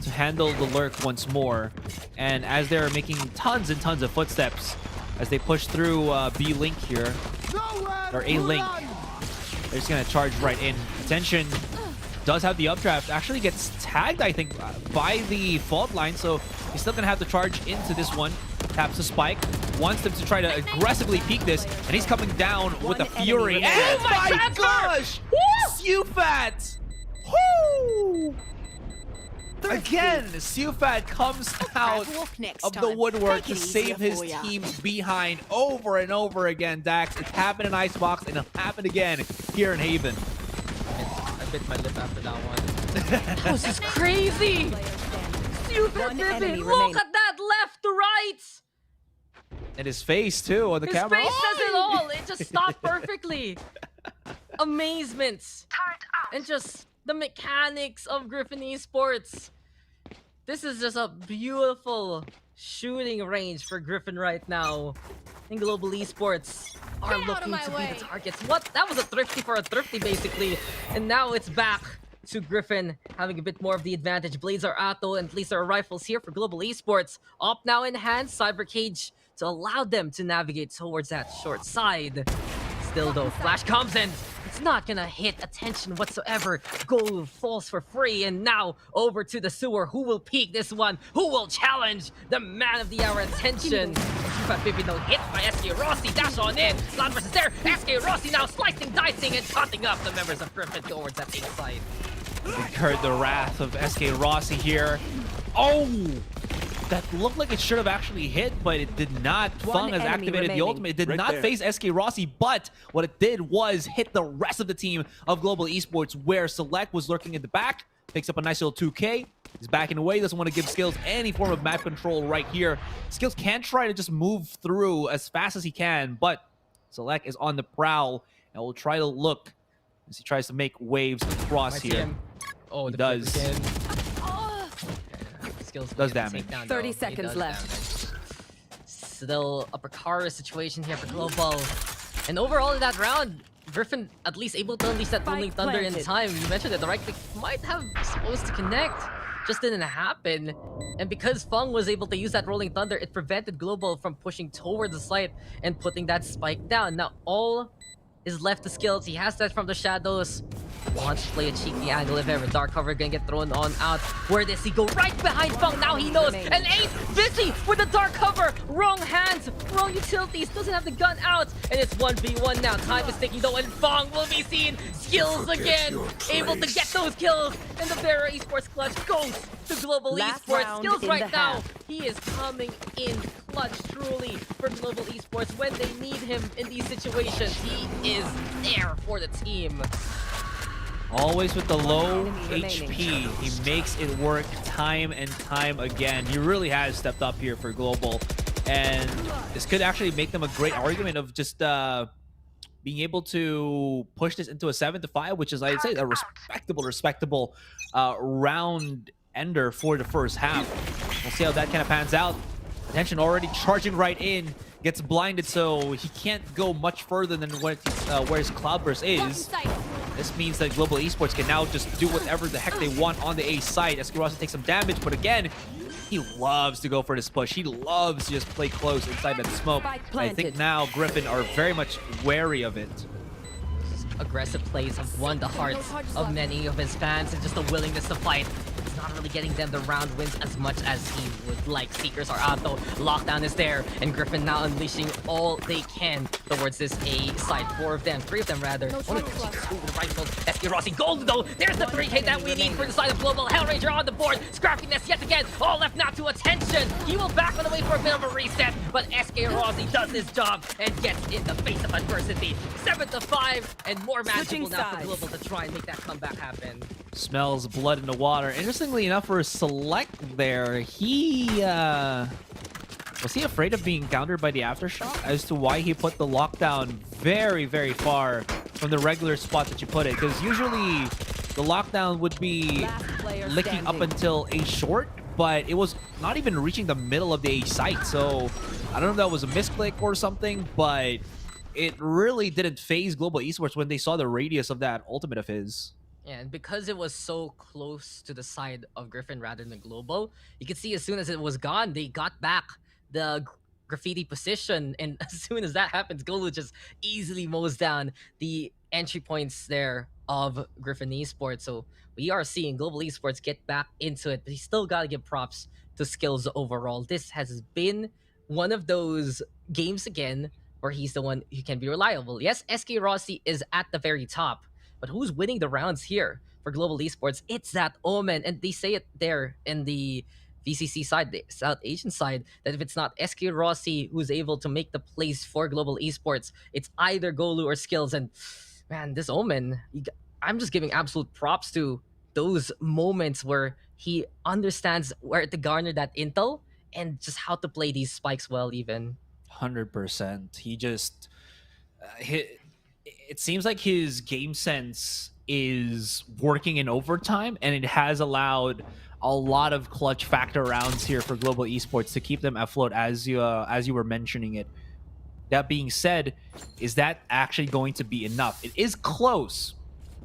to handle the lurk once more, and as they're making tons and tons of footsteps as they push through B link here, or A link, they're just gonna charge right in. Attention does have the updraft. Actually gets tagged, I think, by the fault line, so he's still gonna have to charge into this one. Taps the spike, wants them to try to aggressively peek this, and he's coming down with a fury. Oh my gosh! Sufat! Woo! Again, Sufat comes out of the woodwork to save his team behind over and over again, Dax. It's happened in Icebox, and it'll happen again here in Haven. I bit my lip after that one. This is crazy! Sufat, Griffin, look at that left to right! And his face, too, on the camera. His face says it all. It just stopped perfectly. Amazement. And just the mechanics of Griffin Esports. This is just a beautiful shooting range for Griffin right now. And Global Esports are looking to be the targets. What? That was a thrifty for a thrifty, basically. And now it's back to Griffin having a bit more of the advantage. Blades are out, though, and at least there are rifles here for Global Esports. Op now in hand, Cyber Cage to allow them to navigate towards that short side. Still, though, Flash comes in. It's not gonna hit attention whatsoever. Goal falls for free, and now over to the sewer. Who will peek this one? Who will challenge the man of the hour attention? Pippin though hit by SK Rossi. Dash on in. Cloud versus there. SK Rossi now slicing, dicing, and cutting up the members of Griffin towards that A side. Incurred the wrath of SK Rossi here. Oh! That looked like it should have actually hit, but it did not. Fung has activated the ultimate. It did not face SK Rossi, but what it did was hit the rest of the team of Global Esports, where Select was lurking in the back. Picks up a nice little 2K. He's backing away. Doesn't want to give Skills any form of map control right here. Skills can try to just move through as fast as he can, but Select is on the prowl and will try to look as he tries to make waves across here. Oh, he does. Skills does damage. 30 seconds left. Still a precarious situation here for Global. And overall in that round, Griffin at least able to unleash that Rolling Thunder in time. You mentioned that the right click might have supposed to connect. Just didn't happen. And because Fung was able to use that Rolling Thunder, it prevented Global from pushing towards the site and putting that spike down. Now all is left to Skills. He has that from the shadows. Wants to play a cheeky angle if ever. Dark cover gonna get thrown on out. Where does he go? Right behind Fung. Now he knows. And Ace busy with the dark cover. Wrong hands, wrong utilities. Doesn't have the gun out. And it's 1v1 now. Time is ticking though. And Fung will be seen. Skills again. Able to get those kills. And the Vera Esports clutch goes to Global Esports. Skills right now. He is coming in clutch truly for Global Esports. When they need him in these situations, he is there for the team. Always with the low HP, he makes it work time and time again. He really has stepped up here for Global, and this could actually make them a great argument of just being able to push this into a 7-5, which is, I'd say, a respectable round ender for the first half. We'll see how that kind of pans out. Attention already charging right in, gets blinded, so he can't go much further than where his Cloudburst is. This means that Global Esports can now just do whatever the heck they want on the A side. Escarasa takes some damage, but again, he loves to go for this push. He loves to just play close inside that smoke. I think now Griffin are very much wary of it. Aggressive plays have won the hearts of many of his fans, and just the willingness to fight. It's not really getting them the round wins as much as he would like. Seekers are out though. Lockdown is there, and Griffin now unleashing all they can towards this A side. 4 of them, 3 of them rather. Only the rifles. SK Rossi gold though. There's the 3K that we need for the side of Global. Hellraiser on the board. Scrappiness yet again. All left now to attention. He will back on the way for a bit of a reset, but SK Rossi does his job and gets in the face of adversity. 7-5 and more manageable now for Global to try and make that comeback happen. Smells blood in the water. Interestingly enough, for Select there, he was he afraid of being countered by the Aftershock as to why he put the lockdown very, very far from the regular spot that you put it? Because usually the lockdown would be licking up until A short, but it was not even reaching the middle of the A site. So I don't know if that was a misclick or something, but it really didn't phase Global Esports when they saw the radius of that ultimate of his. And because it was so close to the side of Griffin rather than Global, you could see as soon as it was gone, they got back the graffiti position. And as soon as that happens, Global just easily mows down the entry points there of Griffin Esports. So we are seeing Global Esports get back into it, but you still got to give props to Skills overall. This has been one of those games again where he's the one who can be reliable. Yes, SK Rossi is at the very top, but who's winning the rounds here for Global Esports? It's that Omen. And they say it there in the VCC side, the South Asian side, that if it's not SK Rossi who's able to make the plays for Global Esports, it's either Golu or Skills. And man, this Omen, I'm just giving absolute props to those moments where he understands where to garner that intel and just how to play these spikes well even. 100%. He just... it seems like his game sense is working in overtime, and it has allowed a lot of clutch factor rounds here for Global Esports to keep them afloat, as you were mentioning it. That being said, is that actually going to be enough? It is close,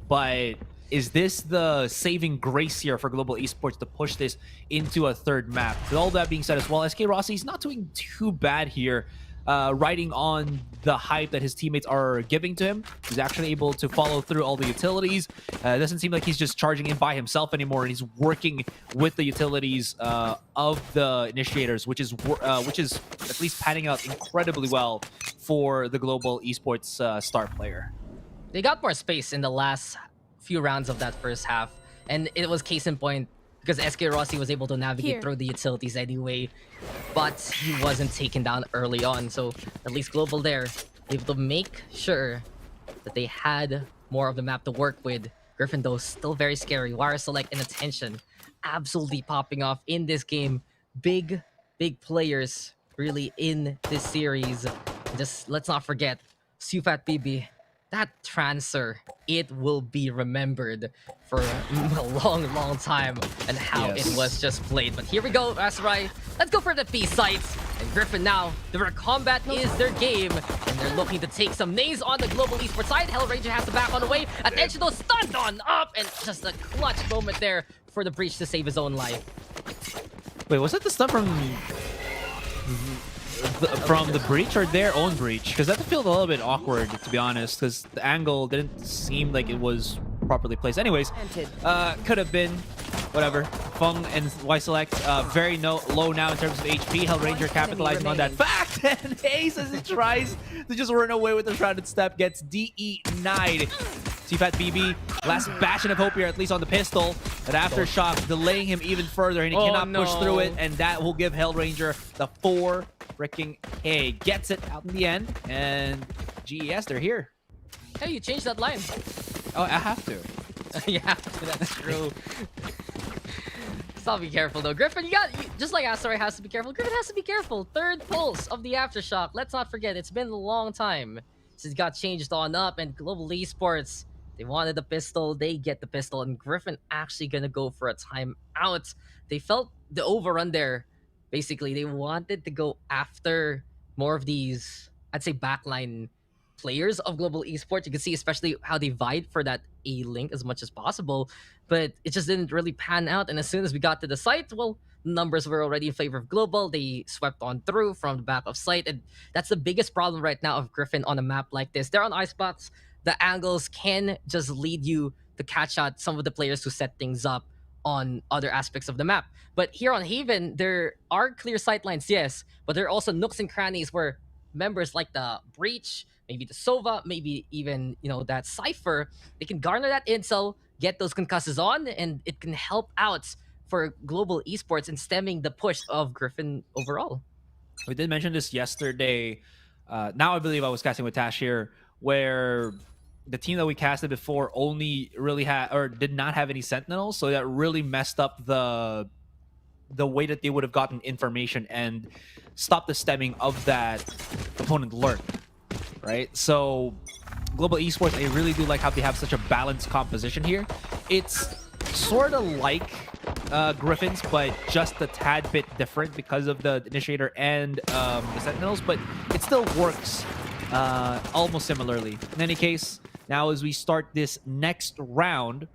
but is this the saving grace here for Global Esports to push this into a third map? With all that being said as well, SK Rossi is not doing too bad here. Riding on the hype that his teammates are giving to him. He's actually able to follow through all the utilities. It doesn't seem like he's just charging in by himself anymore, and he's working with the utilities of the initiators, which is at least panning out incredibly well for the Global Esports star player. They got more space in the last few rounds of that first half, and it was case in point because SK Rossi was able to navigate through the utilities anyway, but he wasn't taken down early on. So at least Global there, able to make sure that they had more of the map to work with. Griffin, though, still very scary. Wire Select and Attention absolutely popping off in this game. Big players really in this series. Just let's not forget, Sufat BB. That transfer, it will be remembered for a long time and how it was just played. But here we go, Asarai. Let's go for the B sites. And Griffin now, the combat is their game. And they're looking to take some nays on the Global Esports side. Hellranger has to back on the way. Attention though, stunned on up. And just a clutch moment there for the Breach to save his own life. Wait, was that the stun from the Breach or their own Breach? Because that felt a little bit awkward, to be honest, because the angle didn't seem like it was properly placed. Anyways, could have been whatever. Fung and Y-Select very low now in terms of HP. Hellranger capitalizing on that fact, and Ace, as he tries to just run away with the shrouded step, gets DE9. Sufat BB, last bastion of hope here, at least on the pistol. But Aftershock delaying him even further, and he cannot push through it, and that will give Hellranger the 4 freaking K. Gets it out in the end, and GES, they're here. Hey, you changed that line. Oh, I have to. You have to, that's true. Still be careful though. Griffin, just like Asarai has to be careful, Griffin has to be careful. Third pulse of the Aftershock. Let's not forget, it's been a long time since it got changed on up, and Global Esports, they wanted the pistol, they get the pistol, and Griffin actually gonna go for a timeout. They felt the overrun there. Basically, they wanted to go after more of these, I'd say, backline players of Global Esports. You can see especially how they vied for that A-Link as much as possible, but it just didn't really pan out. And as soon as we got to the site, well, numbers were already in favor of Global. They swept on through from the back of site, and that's the biggest problem right now of Griffin on a map like this. They're on icebox. The angles can just lead you to catch out some of the players who set things up on other aspects of the map. But here on Haven, there are clear sightlines, yes, but there are also nooks and crannies where members like the Breach, maybe the Sova, maybe even, that Cypher, they can garner that intel, get those concusses on, and it can help out for Global Esports in stemming the push of Griffin overall. We did mention this yesterday. Now I believe I was casting with Tash here, where the team that we casted before only really had or did not have any sentinels, so that really messed up the way that they would have gotten information and stopped the stemming of that opponent lurk, right? So Global Esports, I really do like how they have such a balanced composition here. It's sort of like Griffin's, but just a tad bit different because of the initiator and the sentinels, but it still works almost similarly. In any case, now as we start this next round,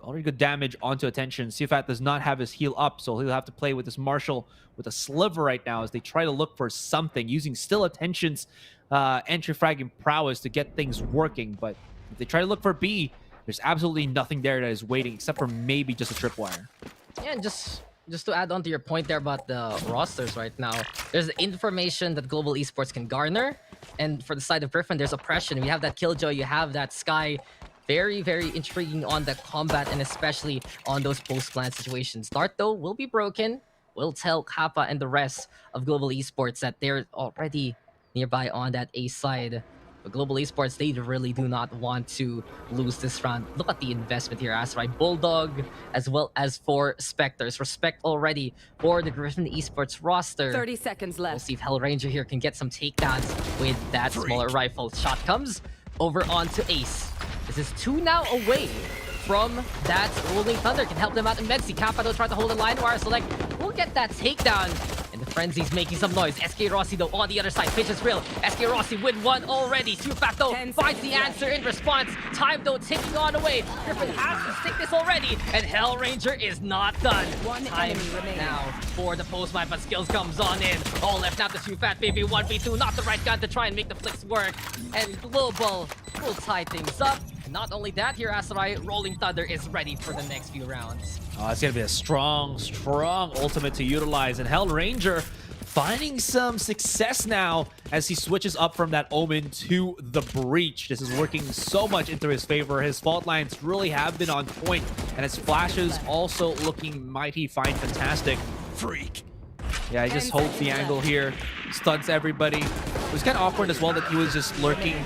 already good damage onto attention. Sufat does not have his heal up, so he'll have to play with this Marshall with a sliver right now as they try to look for something, using still attention's entry fragging prowess to get things working. But if they try to look for B, there's absolutely nothing there that is waiting except for maybe just a tripwire. Yeah, and just to add on to your point there about the rosters right now, there's information that Global Esports can garner, and for the side of Griffin, there's oppression. You have that Killjoy, you have that Sky. Very, very intriguing on the combat and especially on those post-plant situations. Dart, though, will be broken. Will tell Kappa and the rest of Global Esports that they're already nearby on that A side. But Global Esports, they really do not want to lose this round. Look at the investment here, Asarai, Bulldog, as well as for Spectres. Respect already for the Griffin Esports roster. 30 seconds left. We'll see if Hell Ranger here can get some takedowns with that smaller rifle. Shot comes over onto Ace. This is 2 now away from that Rolling Thunder. Can help them out immensely. Kappa will try to hold the line wire. Select will get that takedown. And the Frenzy's making some noise. SK Rossi, though, on the other side. Pitch is real. SK Rossi with one already. Sufat, though, finds the answer in response. Time, though, ticking on away. Griffin has to stick this already. And Hell Ranger is not done. Time now for the post-mine, but Skills comes on in. All left now to Sufat, baby. 1v2. Not the right gun to try and make the flicks work. And Global will tie things up. Not only that, here Asarai, Rolling Thunder is ready for the next few rounds. It's going to be a strong ultimate to utilize. And Hell Ranger finding some success now as he switches up from that Omen to the Breach. This is working so much into his favor. His fault lines really have been on point. And his flashes also looking mighty fine, fantastic. Freak. Yeah, he just holds the angle here, stuns everybody. It was kind of awkward as well that he was just lurking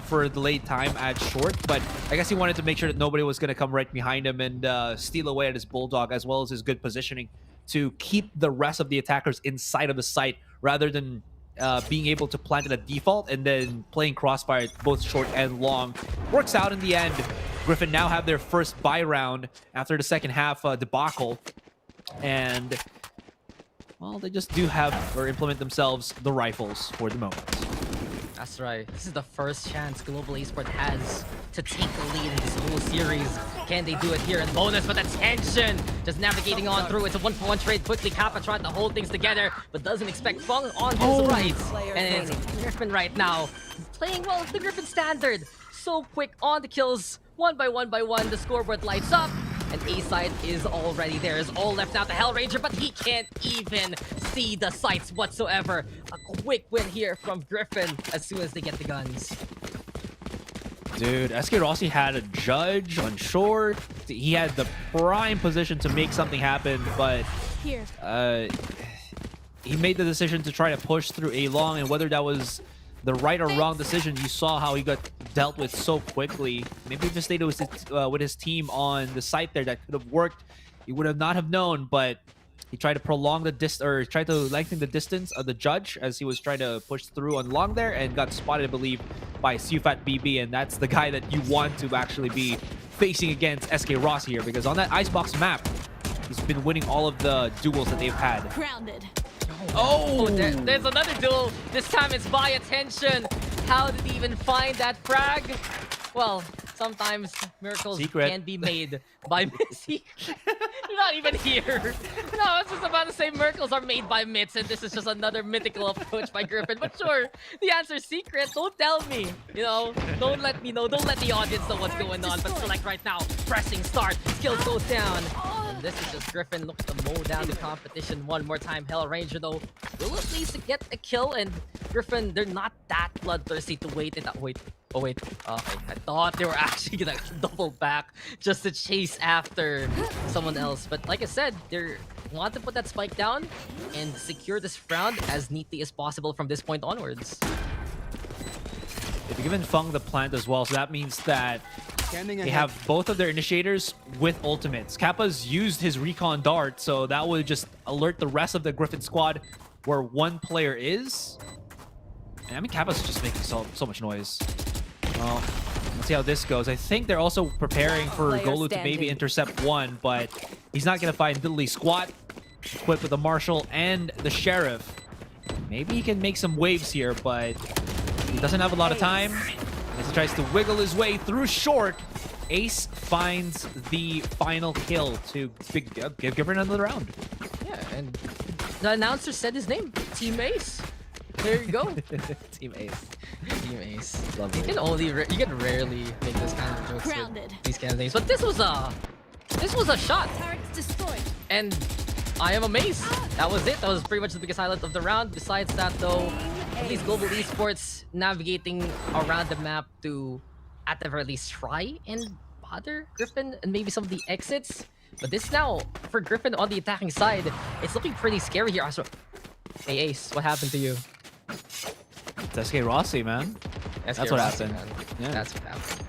for a delayed time at short, but I guess he wanted to make sure that nobody was going to come right behind him and steal away at his Bulldog, as well as his good positioning to keep the rest of the attackers inside of the site rather than being able to plant it at default and then playing crossfire both short and long. Works out in the end. Griffin now have their first buy round after the second half debacle, and well, they just do have or implement themselves the rifles for the moment. That's right. This is the first chance Global Esports has to take the lead in this whole series. Can they do it here in bonus? But the tension just navigating on through. It's a 1-for-1 trade. Quickly, Kappa trying to hold things together, but doesn't expect Fung on his right. And it's Griffin right now playing well the Griffin standard. So quick on the kills. One by one. The scoreboard lights up. And A-side is already there. Is all left now to Hell Ranger, but he can't even see the sights whatsoever. A quick win here from Griffin as soon as they get the guns. Dude, SK Rossi had a judge on short. He had the prime position to make something happen, but he made the decision to try to push through A long, and whether that was the right or wrong decision, you saw how he got dealt with so quickly. Maybe if he stayed with his team on the site there, that could have worked. He would have not have known, but he tried to prolong the tried to lengthen the distance of the judge as he was trying to push through on long there, and got spotted, I believe, by Sufat BB, and that's the guy that you want to actually be facing against SK Rossi here, because on that Icebox map, he's been winning all of the duels that they've had. Grounded. Oh, there's another duel. This time it's by attention. How did he even find that frag? Well, sometimes miracles can be made by Missy. You're not even here. No, I was just about to say miracles are made by Mitts, and this is just another mythical approach by Griffin. But sure, the answer's secret. Don't tell me. You know, don't let me know. Don't let the audience know what's going on. But Select right now, pressing start. Skills goes down. And this is just Griffin looks to mow down the competition one more time. Hell Ranger, though, will at least get a kill. And Griffin, they're not that bloodthirsty to wait. Oh wait, okay. I thought they were actually gonna double back just to chase after someone else. But like I said, they want to put that spike down and secure this round as neatly as possible from this point onwards. They've given Feng the plant as well, so that means that they have both of their initiators with ultimates. Kappa's used his recon dart, so that would just alert the rest of the Griffin squad where one player is. And I mean, Kappa's just making so much noise. Well, let's see how this goes. I think they're also preparing for Golu to maybe intercept one, but he's not going to find Diddley squat, equipped with the Marshal and the Sheriff. Maybe he can make some waves here, but he doesn't have a lot of time. As he tries to wiggle his way through short, Ace finds the final kill to give Griffin another round. Yeah, and the announcer said his name, Team Ace. There you go. Team Ace. Team Ace. Love it. You can rarely make this kind of jokes with these kind of things. But this was a shot. And I am amazed. That was it. That was pretty much the biggest highlight of the round. Besides that, though, at least Global Esports navigating around the map to, at the very least, try and bother Griffin and maybe some of the exits. But this now, for Griffin on the attacking side, it's looking pretty scary here. Also, hey Ace, what happened to you? It's SK Rossi, man. That's what happened. Man. Yeah. That's what happened.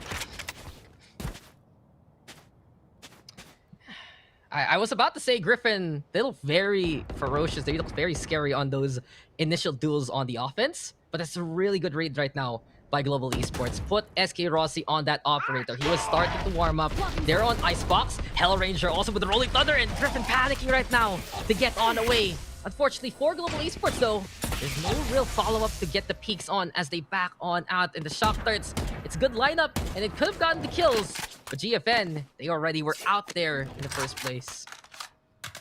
I was about to say Griffin, they look very ferocious. They look very scary on those initial duels on the offense. But that's a really good read right now by Global Esports. Put SK Rossi on that operator. He was starting to warm up. They're on Icebox. Hellranger also with the Rolling Thunder, and Griffin panicking right now to get on away. Unfortunately for Global Esports though, there's no real follow-up to get the peaks on as they back on out in the shock darts. It's a good lineup, and it could have gotten the kills. But GFN, they already were out there in the first place.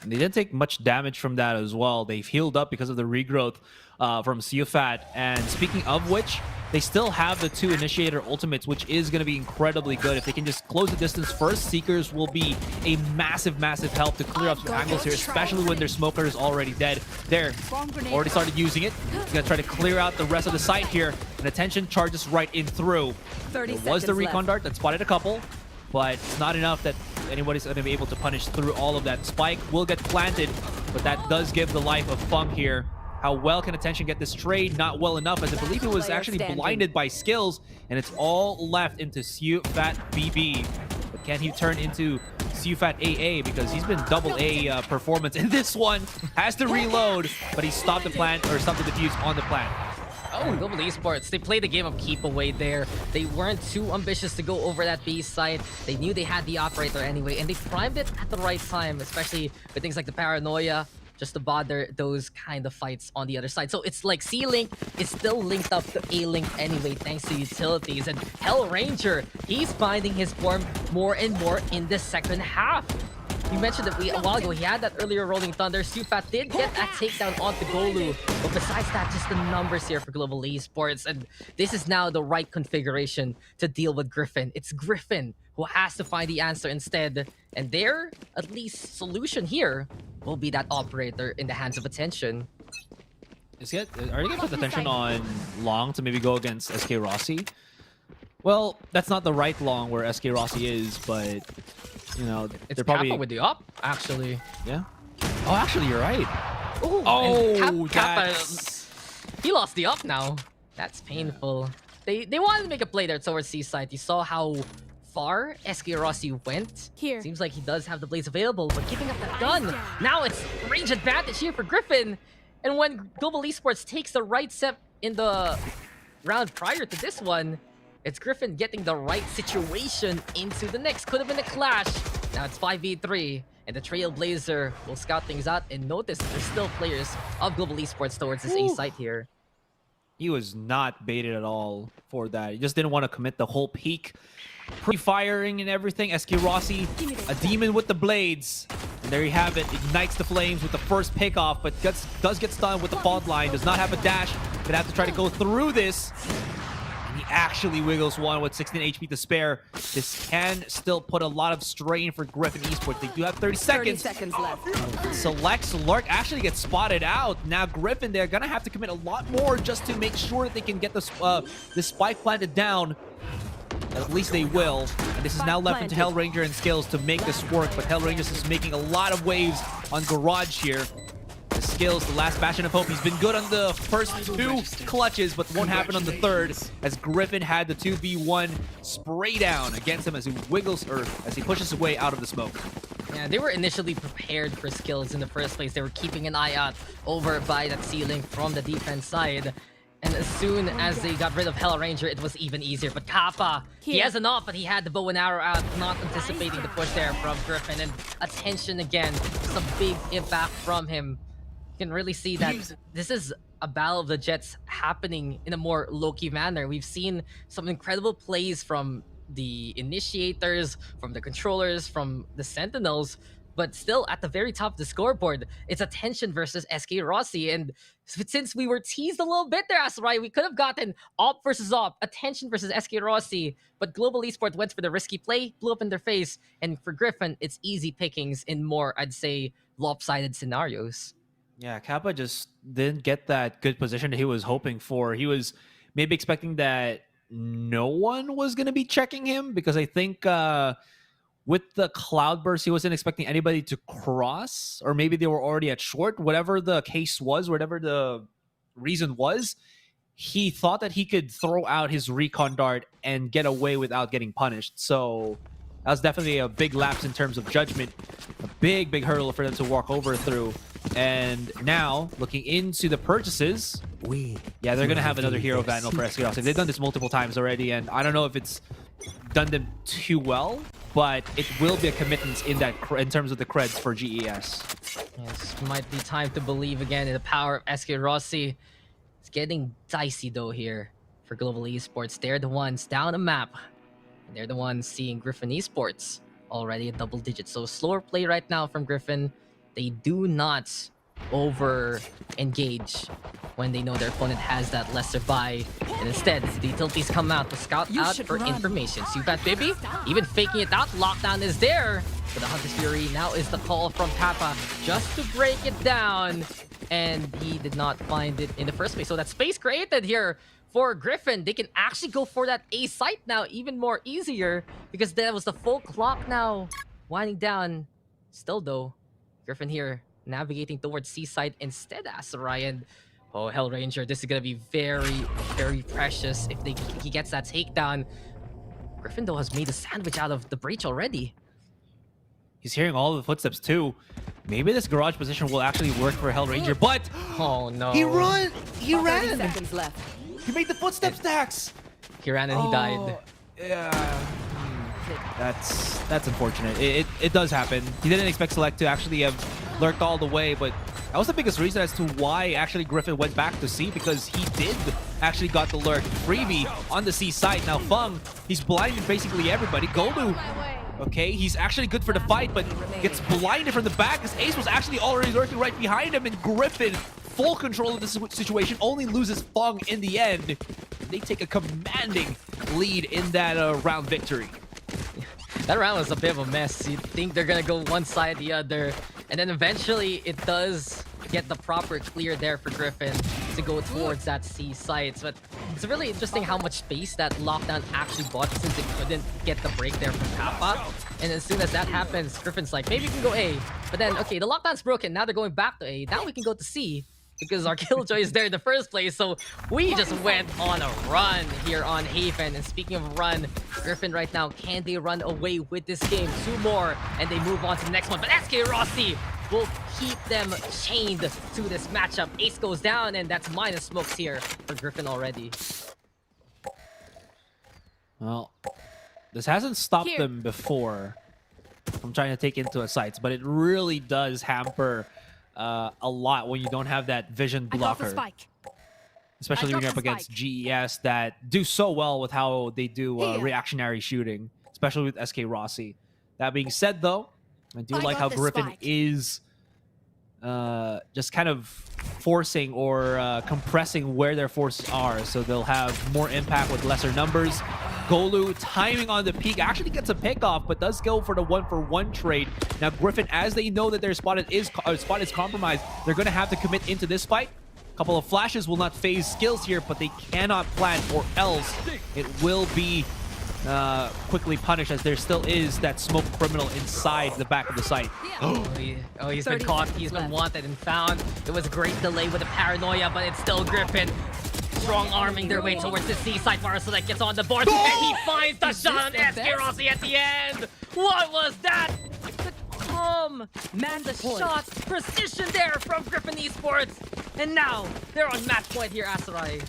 And they didn't take much damage from that as well. They've healed up because of the regrowth from Siufat. And speaking of which, they still have the 2 Initiator ultimates, which is going to be incredibly good. If they can just close the distance first, Seekers will be a massive, massive help to clear up some angles here, especially when their Smoker is already dead. There, already started using it. He's going to try to clear out the rest of the site here. And attention charges right in through. There was the Recon Dart that spotted a couple, but it's not enough that anybody's going to be able to punish through all of that. Spike will get planted, but that does give the life of Fung here. How well can Attention get this trade? Not well enough, as I believe he was actually blinded by skills, and it's all left into Siufat BB. But can he turn into Siufat AA? Because he's been double A performance in this one. Has to reload, but he stopped the plant, or stopped the defuse on the plant. Oh, Global Esports, they played the game of keep away there. They weren't too ambitious to go over that B side. They knew they had the operator anyway, and they primed it at the right time, especially with things like the Paranoia, just to bother those kind of fights on the other side. So it's like C-Link is still linked up to A-Link anyway, thanks to utilities. And Hellranger, he's finding his form more and more in the second half. You mentioned that a while ago, he had that earlier Rolling Thunder. Siufat did get that takedown onto Golu. But besides that, just the numbers here for Global Esports. And this is now the right configuration to deal with Griffin. It's Griffin who has to find the answer instead. And their, at least, solution here will be that operator in the hands of Attention. Are you going to put Attention on Long to maybe go against SK Rossi? Well, that's not the right Long where SK Rossi is, but... You know, it's they're probably Kappa with the op, actually. Yeah. Oh, actually, you're right. Ooh, oh, Kappa, he lost the op now. That's painful. Yeah. They wanted to make a play there towards C-side. You saw how far SK Rossi went. Here. Seems like he does have the blades available, but giving up that gun. Now it's range advantage here for Griffin. And when Global Esports takes the right step in the round prior to this one, it's Griffin getting the right situation into the next. Could have been a clash. Now it's 5v3. And the Trailblazer will scout things out and notice there's still players of Global Esports towards this A site here. He was not baited at all for that. He just didn't want to commit the whole peak. Pre-firing and everything. SK Rossi, a demon with the blades. And there you have it. Ignites the flames with the first pick-off, but does get stunned with the fault line. Does not have a dash. Gonna have to try to go through this. He actually wiggles one with 16 HP to spare. This can still put a lot of strain for Griffin Esports. They do have 30 seconds. 30 seconds left. Selects Lurk, actually gets spotted out. Now Griffin, they're gonna have to commit a lot more just to make sure that they can get the spike planted down. At least they will. And this is now left into Hellranger and Skills to make this work. But Hellranger is making a lot of waves on Garage here. Skills, the last bastion of hope. He's been good on the first 2 clutches, but won't happen on the third, as Griffin had the 2v1 spray down against him as he wiggles, or as he pushes his way out of the smoke. Yeah, they were initially prepared for Skills in the first place. They were keeping an eye out over by that ceiling from the defense side. And as soon as they got rid of Hell Ranger, it was even easier. But Kappa, he has an ult, but he had the bow and arrow out, not anticipating the push there from Griffin. And attention again, some big impact from him. You can really see that this is a battle of the Jets happening in a more low-key manner. We've seen some incredible plays from the initiators, from the controllers, from the Sentinels, but still at the very top of the scoreboard, it's Attention versus SK Rossi. And since we were teased a little bit there, Asarai, we could have gotten Op versus Op, Attention versus SK Rossi, but Global Esports went for the risky play, blew up in their face, and for Griffin, it's easy pickings in more, I'd say, lopsided scenarios. Yeah, Kappa just didn't get that good position that he was hoping for. He was maybe expecting that no one was going to be checking him, because I think with the Cloudburst, he wasn't expecting anybody to cross, or maybe they were already at short. Whatever the case was, whatever the reason was, he thought that he could throw out his recon dart and get away without getting punished. So that was definitely a big lapse in terms of judgment. A big hurdle for them to walk over through. And now, looking into the purchases, they're going to have another Hero Vandal for SK Rossi. They've done this multiple times already, and I don't know if it's done them too well, but it will be a commitment in terms of the creds for GES. Yes, might be time to believe again in the power of SK Rossi. It's getting dicey though here for Global Esports. They're the ones down the map, and they're the ones seeing Griffin Esports already at double digits. So slower play right now from Griffin. They do not over-engage when they know their opponent has that lesser buy. And instead, the utilities come out to scout out for information. So you've got Bibi, even faking it out. Lockdown is there. But the Hunter's Fury now is the call from Kappa just to break it down. And he did not find it in the first place. So that space created here for Griffin. They can actually go for that A site now even more easier, because that was the full clock now winding down. Still though, Griffin here navigating towards C side instead, Asarai. And oh, Hell Ranger, this is gonna be very precious if he gets that takedown. Griffin though has made a sandwich out of the breach already. He's hearing all the footsteps too. Maybe this garage position will actually work for Hell Ranger, but oh no, he ran. 30 seconds left. He made the footsteps, Dax. He ran and he died. Yeah. That's unfortunate. It does happen. He didn't expect Select to actually have lurked all the way, but that was the biggest reason as to why actually Griffin went back to C, because he did actually got the lurk. Freebie on the C side. Now Fung, he's blinded basically everybody. Golu, okay, he's actually good for the fight, but gets blinded from the back as Ace was actually already lurking right behind him, and Griffin, full control of this situation, only loses Fung in the end. They take a commanding lead in that round victory. That round was a bit of a mess. You'd think they're gonna go one side, the other, and then eventually it does get the proper clear there for Griffin to go towards that C site. But it's really interesting how much space that lockdown actually bought, since it couldn't get the break there from Kappa. And as soon as that happens, Griffin's like, maybe we can go A. But then, okay, the lockdown's broken. Now they're going back to A. Now we can go to C, because our Killjoy is there in the first place. So we just went on a run here on Haven. And speaking of run, Griffin right now, can they run away with this game? 2 more, and they move on to the next one. But SK Rossi will keep them chained to this matchup. Ace goes down, and that's minus smokes here for Griffin already. Well, this hasn't stopped them before from trying to take into a sites, but it really does hamper a lot when you don't have that vision blocker, especially when you're up against GES that do so well with how they do reactionary shooting, especially with SK Rossi. That being said, though, I do like how Griffin is just kind of forcing or compressing where their forces are, so they'll have more impact with lesser numbers. Golu timing on the peak actually gets a pick off, but does go for the 1-for-1 trade. Now Griffin, as they know that their spot is compromised, they're going to have to commit into this fight. A couple of flashes will not phase Skills here, but they cannot plan, or else it will be quickly punished, as there still is that smoke criminal inside the back of the site. He's been caught. He's been wanted and found. It was a great delay with the paranoia, but it's still Griffin strong arming their way towards the C side. Marcelek gets on the board, and he finds the shot on SK Rossi at the end. What was that? The calm, man, the shot, precision there from Griffin Esports. And now they're on match point here, Asarai.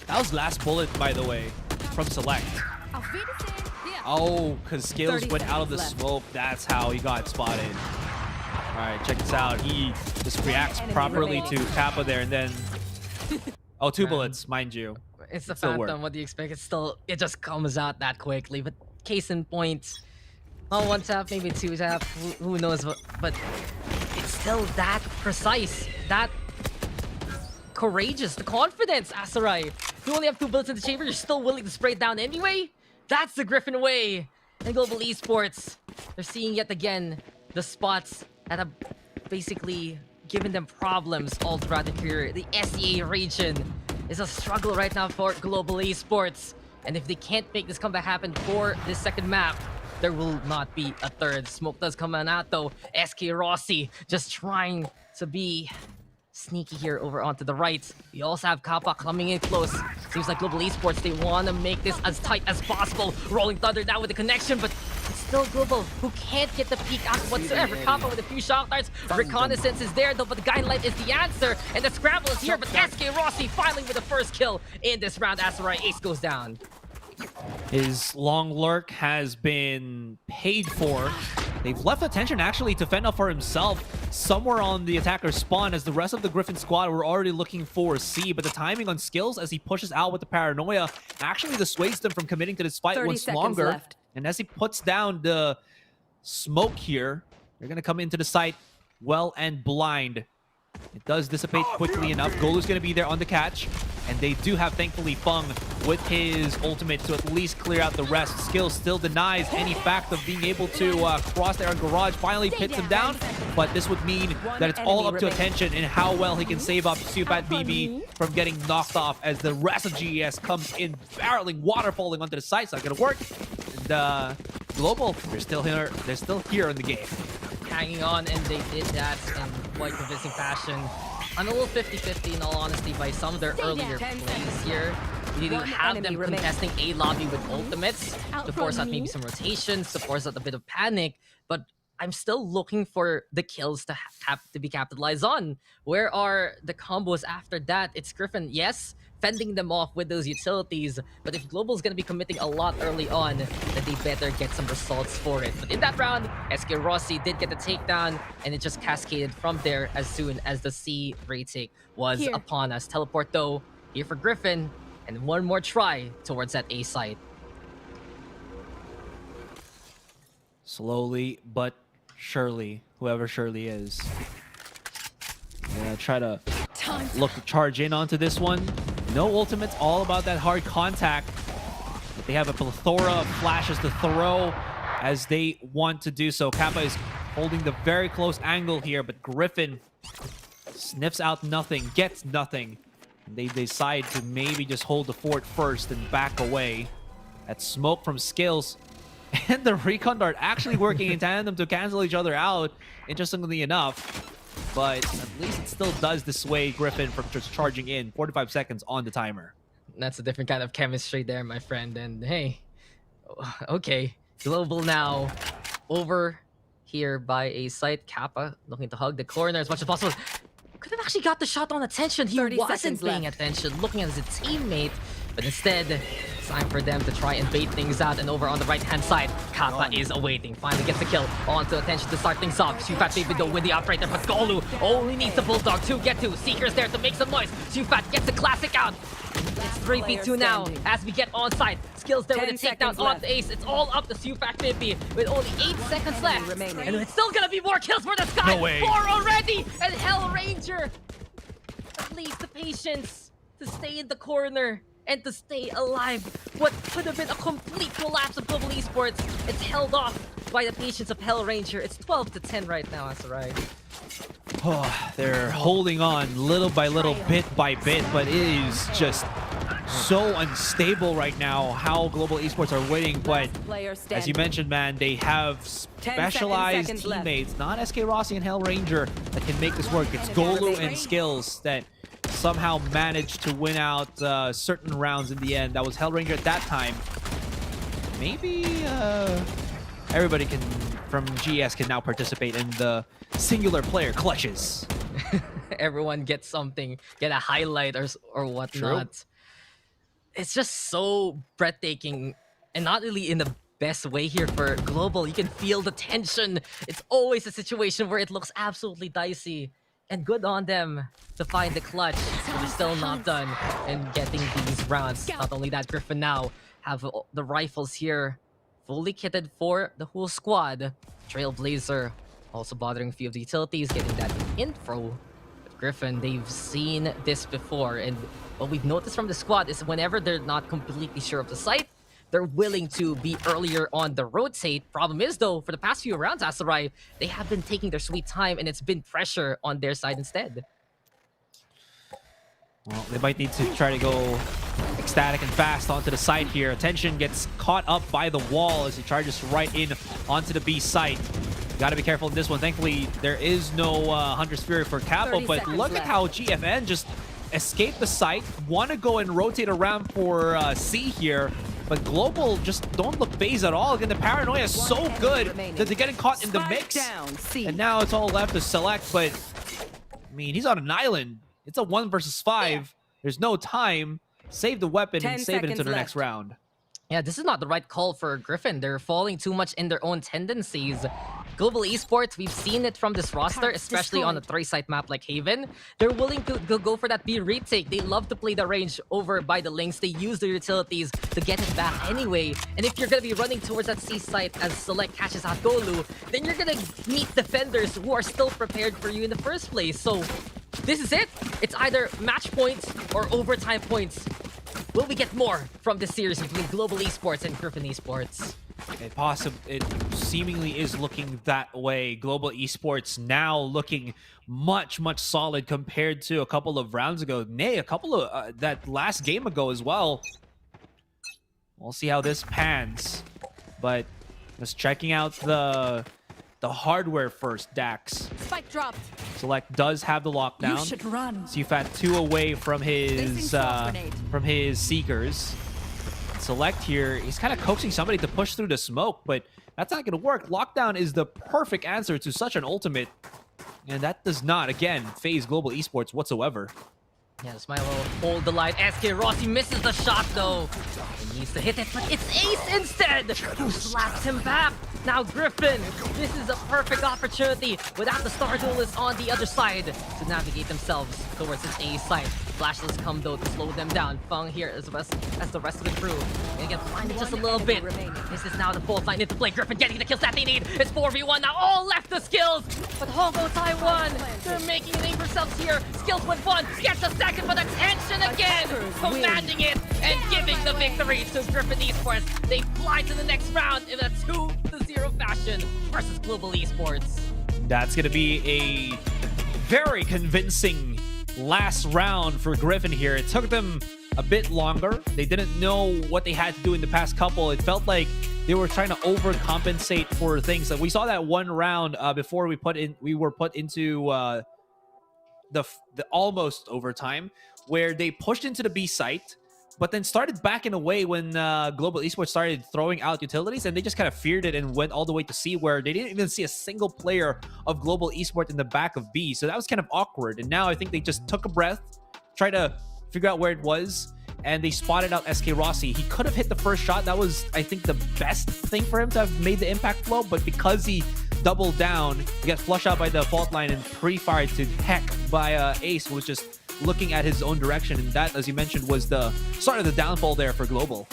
That was last bullet, by the way, from Select. Oh, because Scales went out of the smoke. That's how he got spotted. All right, check this out. He just reacts properly to Kappa there, and then... Oh, 2 bullets, mind you. It's the Phantom. What do you expect? It just comes out that quickly. But case in point, 1 tap, maybe 2 tap. Who knows? But it's still that precise, that courageous, the confidence, Asarai. You only have 2 bullets in the chamber. You're still willing to spray it down anyway. That's the Griffin way. And Global Esports, they're seeing yet again the spots that have basically given them problems all throughout the career. The SEA region is a struggle right now for Global Esports. And if they can't make this comeback happen for this second map, there will not be a third. Smoke does come out though. SK Rossi just trying to be sneaky here over onto the right. We also have Kappa coming in close. Seems like Global Esports, they want to make this as tight as possible. Rolling Thunder now with the connection, but it's still Global who can't get the peek out whatsoever. Kappa with a few shot darts. Reconnaissance is there though, but the guiding light is the answer. And the scramble is here, but SK Rossi finally with the first kill in this round. Asarai, ace goes down. His long lurk has been paid for. They've left attention actually to fend off for himself somewhere on the attacker's spawn, as the rest of the Griffin squad were already looking for C, but the timing on Skills as he pushes out with the paranoia actually dissuades them from committing to this fight once longer. Left. And as he puts down the smoke here, they're going to come into the site well and blind. It does dissipate quickly enough. Golu's going to be there on the catch. And they do have, thankfully, Fung with his ultimate to at least clear out the rest. Skill still denies any fact of being able to cross their garage. Finally pits him down. But this would mean that it's all up to attention in how well he can save up Supat BB from getting knocked off, as the rest of GES comes in barreling, waterfalling onto the site. It's not going to work. And Global, they're still here. They're still here in the game. Hanging on, and they did that in quite convincing fashion. I'm a little 50-50 in all honesty by some of their earlier plays here. We do have them contesting A lobby with ultimates to force out maybe some rotations, to force out a bit of panic, but I'm still looking for the kills to be capitalized on. Where are the combos after that? It's Griffin, yes, fending them off with those utilities, but if Global's going to be committing a lot early on, then they better get some results for it. But in that round, SK Rossi did get the takedown, and it just cascaded from there as soon as the C retake was upon us. Teleport though, here for Griffin, and one more try towards that A site. Slowly but surely, whoever Shirley is, gonna try to look to charge in onto this one. No ultimates, all about that hard contact. But they have a plethora of flashes to throw as they want to do so. Kappa is holding the very close angle here, but Griffin sniffs out nothing, gets nothing. And they decide to maybe just hold the fort first and back away. That smoke from Skills and the recon dart actually working in tandem to cancel each other out, interestingly enough. But at least it still does dissuade Griffin from just charging in. 45 seconds on the timer. That's a different kind of chemistry there, my friend. And hey, okay. Global now over here by A site. Kappa looking to hug the corner as much as possible. Could have actually got the shot on attention. He wasn't paying attention, looking at his teammate. But instead, it's time for them to try and bait things out. And over on the right-hand side, Kappa is awaiting. Finally gets the kill. On to attention to start things off. Sufat maybe though with the operator, but Golu only needs the Bulldog to get to. Seeker's there to make some noise. Sufat gets the classic out. It's 3v2 now as we get on site. Skills there with a takedown on the ace. It's all up to Sufat 50 with only 8 seconds left. And it's still gonna be more kills for this guy. No way. 4 already! And Hell Ranger, at least the patience to stay in the corner and to stay alive. What could have been a complete collapse of Global Esports, it's held off by the patience of Hell Ranger. It's 12-10 right now, Asarai. Oh, they're holding on little by little, bit by bit, but it is just so unstable right now how Global Esports are winning, but as you mentioned, man, they have specialized teammates, not SK Rossi and Hellranger, that can make this work. It's Golu and Skills that somehow managed to win out certain rounds in the end. That was Hellranger at that time. Maybe everybody from GS can now participate in the singular player clutches. Everyone gets something, get a highlight or whatnot. True. It's just so breathtaking, and not really in the best way here for Global. You can feel the tension. It's always a situation where it looks absolutely dicey, and good on them to find the clutch, but they're still not done in getting these rounds. Not only that, Griffin now have the rifles here fully kitted for the whole squad. Trailblazer also bothering a few of the utilities, getting that info. But Griffin, they've seen this before, and what we've noticed from the squad is whenever they're not completely sure of the site, they're willing to be earlier on the rotate. Problem is, though, for the past few rounds, Asarai, they have been taking their sweet time, and it's been pressure on their side instead. Well, they might need to try to go ecstatic and fast onto the site here. Attention gets caught up by the wall as he charges right in onto the B site. Got to be careful in this one. Thankfully, there is no Hunter's Fury for Capo, but look at how GFN just escaped the site. Want to go and rotate around for C here, but Global just don't look phased at all. Again, the paranoia is so good that they're getting caught in the mix. And now it's all left to Select, but I mean, he's on an island. It's a 1 versus 5. There's no time. Save the weapon and save it into the next round. Yeah, this is not the right call for Griffin. They're falling too much in their own tendencies. Global Esports, we've seen it from this roster, especially on a 3-site map like Haven. They're willing to go for that B retake. They love to play the range over by the links. They use their utilities to get it back anyway. And if you're going to be running towards that C site as Select catches out Golu, then you're going to meet defenders who are still prepared for you in the first place. So this is it. It's either match points or overtime points. Will we get more from this series between Global Esports and Griffin Esports? It seemingly is looking that way. Global Esports now looking much solid compared to a couple of rounds ago. Nay, a couple of that last game ago as well. We'll see how this pans. But just checking out the hardware first, Dax. Spike dropped. Select does have the lockdown. You should run. Sufat 2 away from his Seekers. Select here, he's kind of coaxing somebody to push through the smoke, but that's not going to work. Lockdown is the perfect answer to such an ultimate, and that does not, again, phase Global Esports whatsoever. Yeah, Smile will hold the line. SK Rossi misses the shot, though. He needs to hit it, but it's Ace instead who slaps him back. Now Griffin, this is a perfect opportunity without the Star Duelist on the other side to navigate themselves towards this A site. Flashless come, though, to slow them down. Fung here as the rest of the crew. And again, blinded just a little bit. This is now the full line into play. Griffin getting the kills that they need. It's 4v1 now. All left the Skills. But Hongo Taiwan, they're making a name for themselves here. Skills with 1. Gets a second for the tension again. Commanding it and giving the victory to Griffin Esports. They fly to the next round in a 2-0 fashion versus Global Esports. That's going to be a very convincing last round for Griffin here. It took them a bit longer. They didn't know what they had to do in the past couple. It felt like they were trying to overcompensate for things. Like we saw that one round before we were put into the almost overtime, where they pushed into the B site, but then started backing away when Global Esports started throwing out utilities, and they just kind of feared it and went all the way to C, where they didn't even see a single player of Global Esports in the back of B. So that was kind of awkward. And now I think they just took a breath, tried to figure out where it was, and they spotted out SK Rossi. He could have hit the first shot. That was, I think, the best thing for him to have made the impact flow, but because he doubled down, he got flushed out by the fault line and pre-fired to heck by Ace, who was just looking at his own direction, and that, as you mentioned, was the start of the downfall there for Global.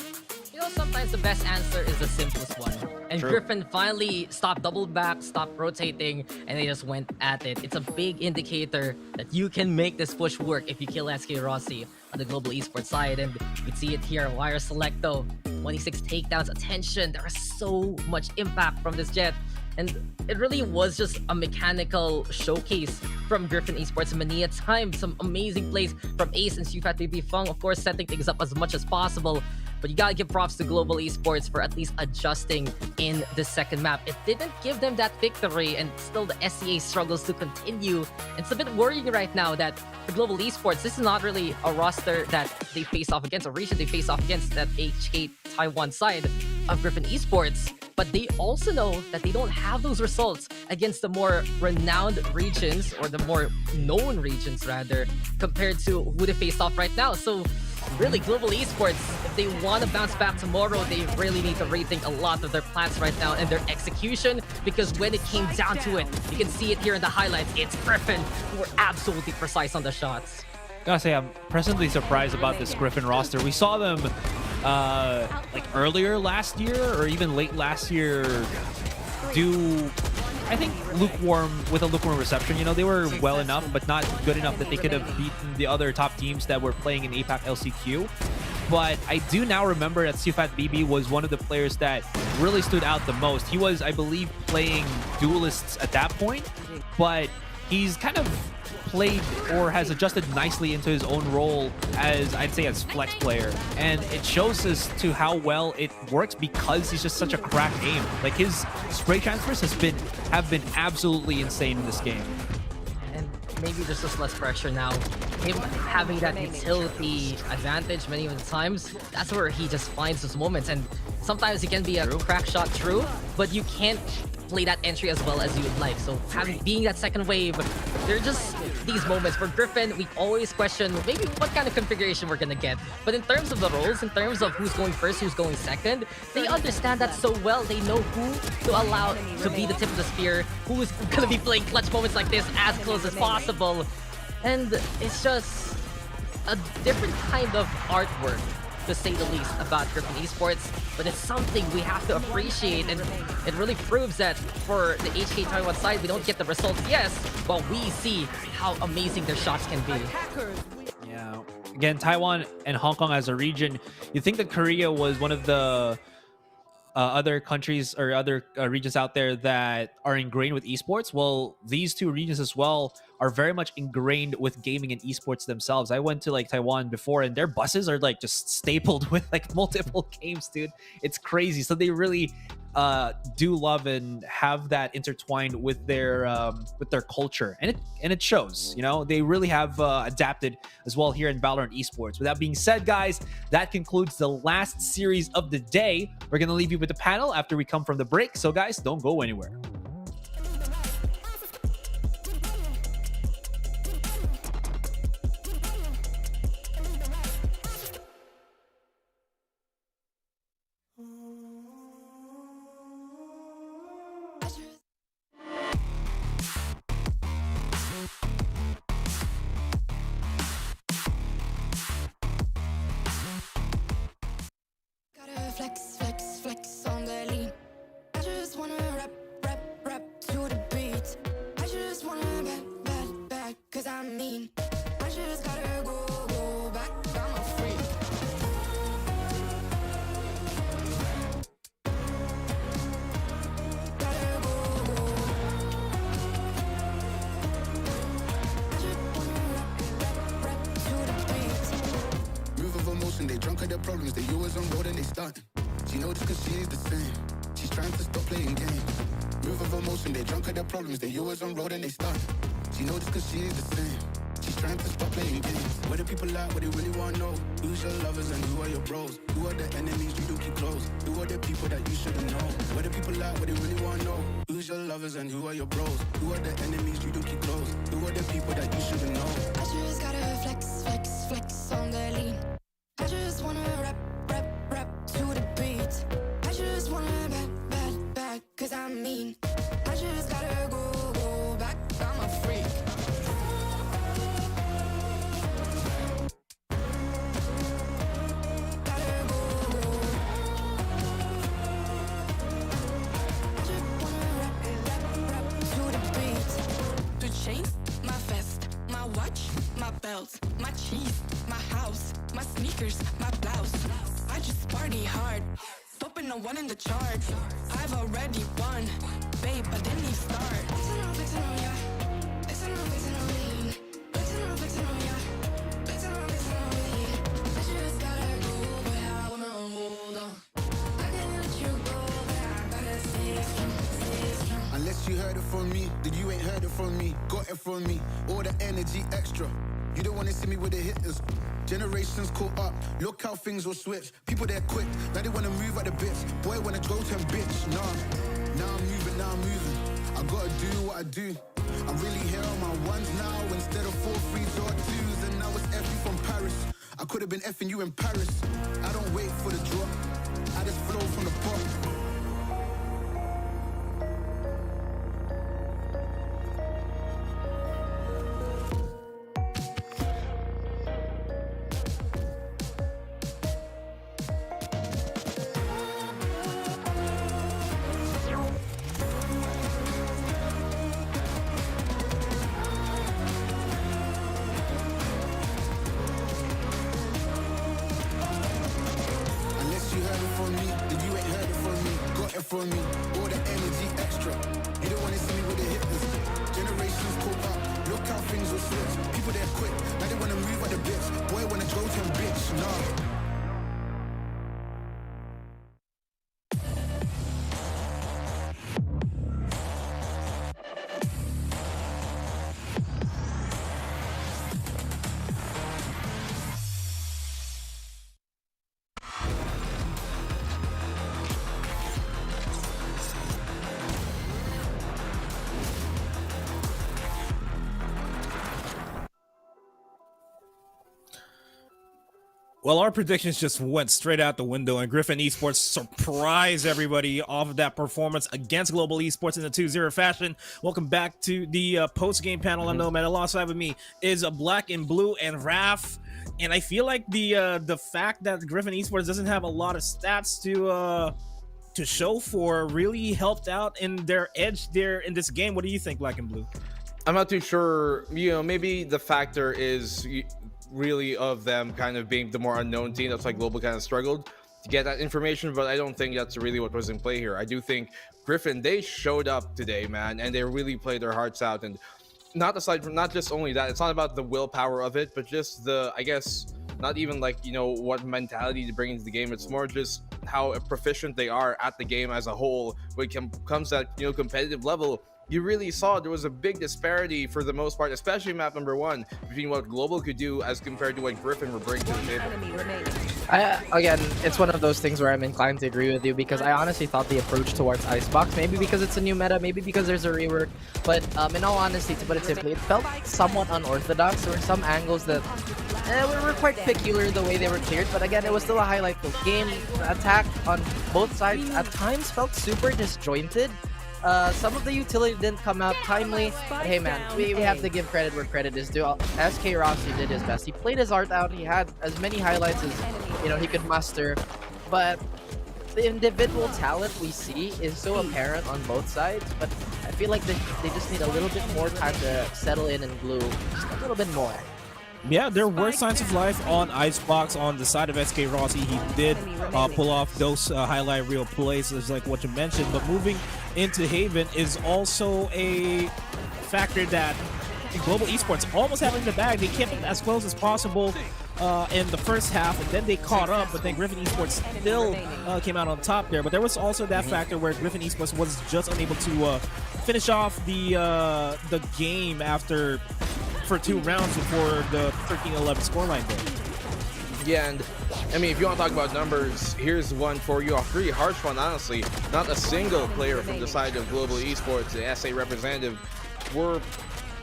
You know, sometimes the best answer is the simplest one. And True. Griffin finally stopped double back, stopped rotating, and they just went at it. It's a big indicator that you can make this push work if you kill SK Rossi on the Global Esports side. And you see it here, Wire Select though, 26 takedowns, attention. There is so much impact from this Jet. And it really was just a mechanical showcase from Griffin Esports. Many a time, some amazing plays from Ace and Sufat BB Fung, of course, setting things up as much as possible. But you gotta give props to Global Esports for at least adjusting in the second map. It didn't give them that victory, and still the SCA struggles to continue. It's a bit worrying right now that for Global Esports, this is not really a roster that they face off against, a region they face off against, that HK Taiwan side of Griffin Esports. But they also know that they don't have those results against the more renowned regions, or the more known regions rather, compared to who they face off right now. So really, Global Esports, if they want to bounce back tomorrow, they really need to rethink a lot of their plans right now and their execution, because when it came down to it, you can see it here in the highlights, it's Griffin who were absolutely precise on the shots. Gotta say, I'm pleasantly surprised about this Griffin roster. We saw them like earlier last year, or even late last year, do, I think, with a lukewarm reception. You know, they were well enough, but not good enough that they could have beaten the other top teams that were playing in APAC LCQ. But I do now remember that Sufat BB was one of the players that really stood out the most. He was, I believe, playing duelists at that point, but he's kind of played or has adjusted nicely into his own role as, I'd say, as flex player, and it shows us to how well it works because he's just such a crack aim. Like, his spray transfers have been absolutely insane in this game. And maybe there's just less pressure now. Him having that utility advantage many of the times, that's where he just finds those moments. And sometimes it can be a crack shot, true, but you can't play that entry as well as you would like. So being that second wave, there are just these moments. For Griffin, we always question maybe what kind of configuration we're gonna get. But in terms of the roles, in terms of who's going first, who's going second, they understand that so well. They know who to allow to be the tip of the spear, who is gonna be playing clutch moments like this as close as possible. And it's just a different kind of artwork, to say the least, about Griffin Esports, but it's something we have to appreciate, and it really proves that for the HK Taiwan side, we don't get the results, yes, but we see how amazing their shots can be. Yeah. Again, Taiwan and Hong Kong as a region, you think that Korea was one of the other countries or other regions out there that are ingrained with esports. Well, these two regions as well are very much ingrained with gaming and esports themselves. I went to like Taiwan before, and their buses are like just stapled with like multiple games, dude. It's crazy. So they really do love and have that intertwined with their culture, and it shows. You know, they really have adapted as well here in Valorant Esports. With that being said, guys, that concludes the last series of the day. We're gonna leave you with the panel after we come from the break. So guys, don't go anywhere. Flex, flex, flex on the lean. I just wanna rap to the beat. I just wanna back, cause I mean, I just gotta go back, I'm a freak. Gotta go. I just wanna rap to the beat. Move of emotion, they drunk at their problems, they always on road and they starting. She knows this cause she's the same. She's trying to stop playing games. Move of emotion, they drunk at their problems, they always on road and they starting. She knows this cause she's the same. She's trying to stop playing games. Where the people at, what they really wanna know? Who's your lovers and who are your bros? Who are the enemies you do keep close? Who are the people that you shouldn't know? Where the people at, what they really wanna know? Who's your lovers and who are your bros? Who are the enemies you do keep close? Who are the people that you shouldn't know? I just gotta flex, flex, flex on the lean. I just wanna rap to the beat. I just wanna back, cause I mean, I just gotta go back, I'm a freak. Gotta go. I just wanna rap to the beat. The chains, my vest, my watch, my belt, my cheese, my house, my sneakers, my blouse. I just party hard, topping the one in the chart. I've already won, babe, but then you start. Vixen on ya. Vixen on me. Vixen on ya. Vixen on me. I just gotta go, but I wanna hold on. I can't let you go, but I gotta stay strong. Unless you heard it from me, then you ain't heard it from me. Got it from me, all the energy extra. You don't wanna see me with the hitters. Generations caught up, look how things will switch. People they're quick, now they wanna move at the bits. Boy wanna go to bitch, nah. Now I'm moving. I gotta do what I do. I'm really here on my ones now instead of 4 3s or 2s. And now it's F from Paris. I could have been effing you in Paris. I don't wait for the drop, I just flow from the pot. From me, all the energy extra. You don't wanna see me with the hitters. Generations caught up, look how things will switch. People they're quick, now they wanna move at the bits. Boy wanna go to bitch, nah. Well, our predictions just went straight out the window, and Griffin Esports surprised everybody off of that performance against Global Esports in the 2-0 fashion. Welcome back to the post-game panel. I'm Nomad. Alongside with me is Black and Blue and Raph. And I feel like the fact that Griffin Esports doesn't have a lot of stats to show for really helped out in their edge there in this game. What do you think, Black and Blue? I'm not too sure. Maybe the factor is really of them kind of being the more unknown team. That's why Global kind of struggled to get that information, but I don't think that's really what was in play here. I do think Griffin, they showed up today, man, and they really played their hearts out. And not just only that, it's not about the willpower of it, but just the, I guess, not even like, what mentality to bring into the game. It's more just how proficient they are at the game as a whole. When it comes to that, competitive level, you really saw there was a big disparity for the most part, especially map number 1, between what Global could do as compared to what Griffin were bringing to the table. Again, it's one of those things where I'm inclined to agree with you, because I honestly thought the approach towards Icebox, maybe because it's a new meta, maybe because there's a rework, but in all honesty, to put it simply, it felt somewhat unorthodox. There were some angles that were quite peculiar the way they were cleared, but again, it was still a highlight of the game. The attack on both sides at times felt super disjointed. Some of the utility didn't come out timely, but hey man, we have to give credit where credit is due. SK Rossi did his best. He played his heart out. He had as many highlights as he could muster, but the individual talent we see is so apparent on both sides. But I feel like they just need a little bit more time to settle in and glue just a little bit more. Yeah, there were signs of life on Icebox on the side of SK Rossi. He did pull off those highlight reel plays, as like what you mentioned. But moving into Haven is also a factor that Global Esports almost had in the bag. They kept it as close as possible in the first half, and then they caught up. But then Griffin Esports still came out on top there. But there was also that factor where Griffin Esports was just unable to finish off the game for 2 rounds before the 13-11 scoreline there. Yeah, and I mean, if you want to talk about numbers, here's one for you. A pretty harsh one, honestly. Not a single player from the side of Global Esports, the SA representative, were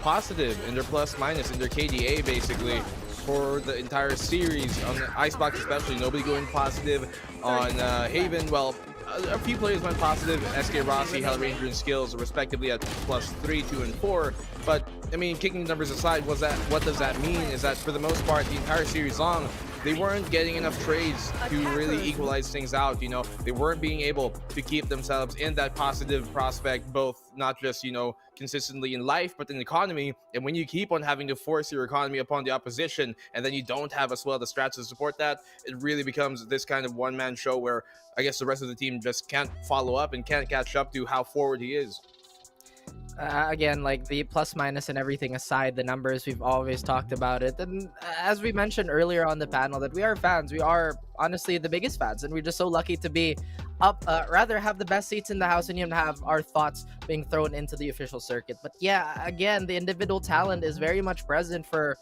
positive in their plus-minus, in their KDA, basically, for the entire series. On the Icebox especially, nobody going positive. On Haven, well, a few players went positive. SK Rossi, Hell Ranger, and Skills, respectively, at +3, 2, and 4. But I mean, kicking numbers aside, what does that mean? Is that for the most part, the entire series long, they weren't getting enough trades to really equalize things out. They weren't being able to keep themselves in that positive prospect, both not just consistently in life, but in the economy. And when you keep on having to force your economy upon the opposition, and then you don't have as well the strats to support that, it really becomes this kind of one-man show where I guess the rest of the team just can't follow up and can't catch up to how forward he is. Again, like the plus minus and everything aside, the numbers, we've always talked about it. And as we mentioned earlier on the panel, that we are fans. We are honestly the biggest fans, and we're just so lucky to be up, rather have the best seats in the house and even have our thoughts being thrown into the official circuit. But yeah, again, the individual talent is very much present for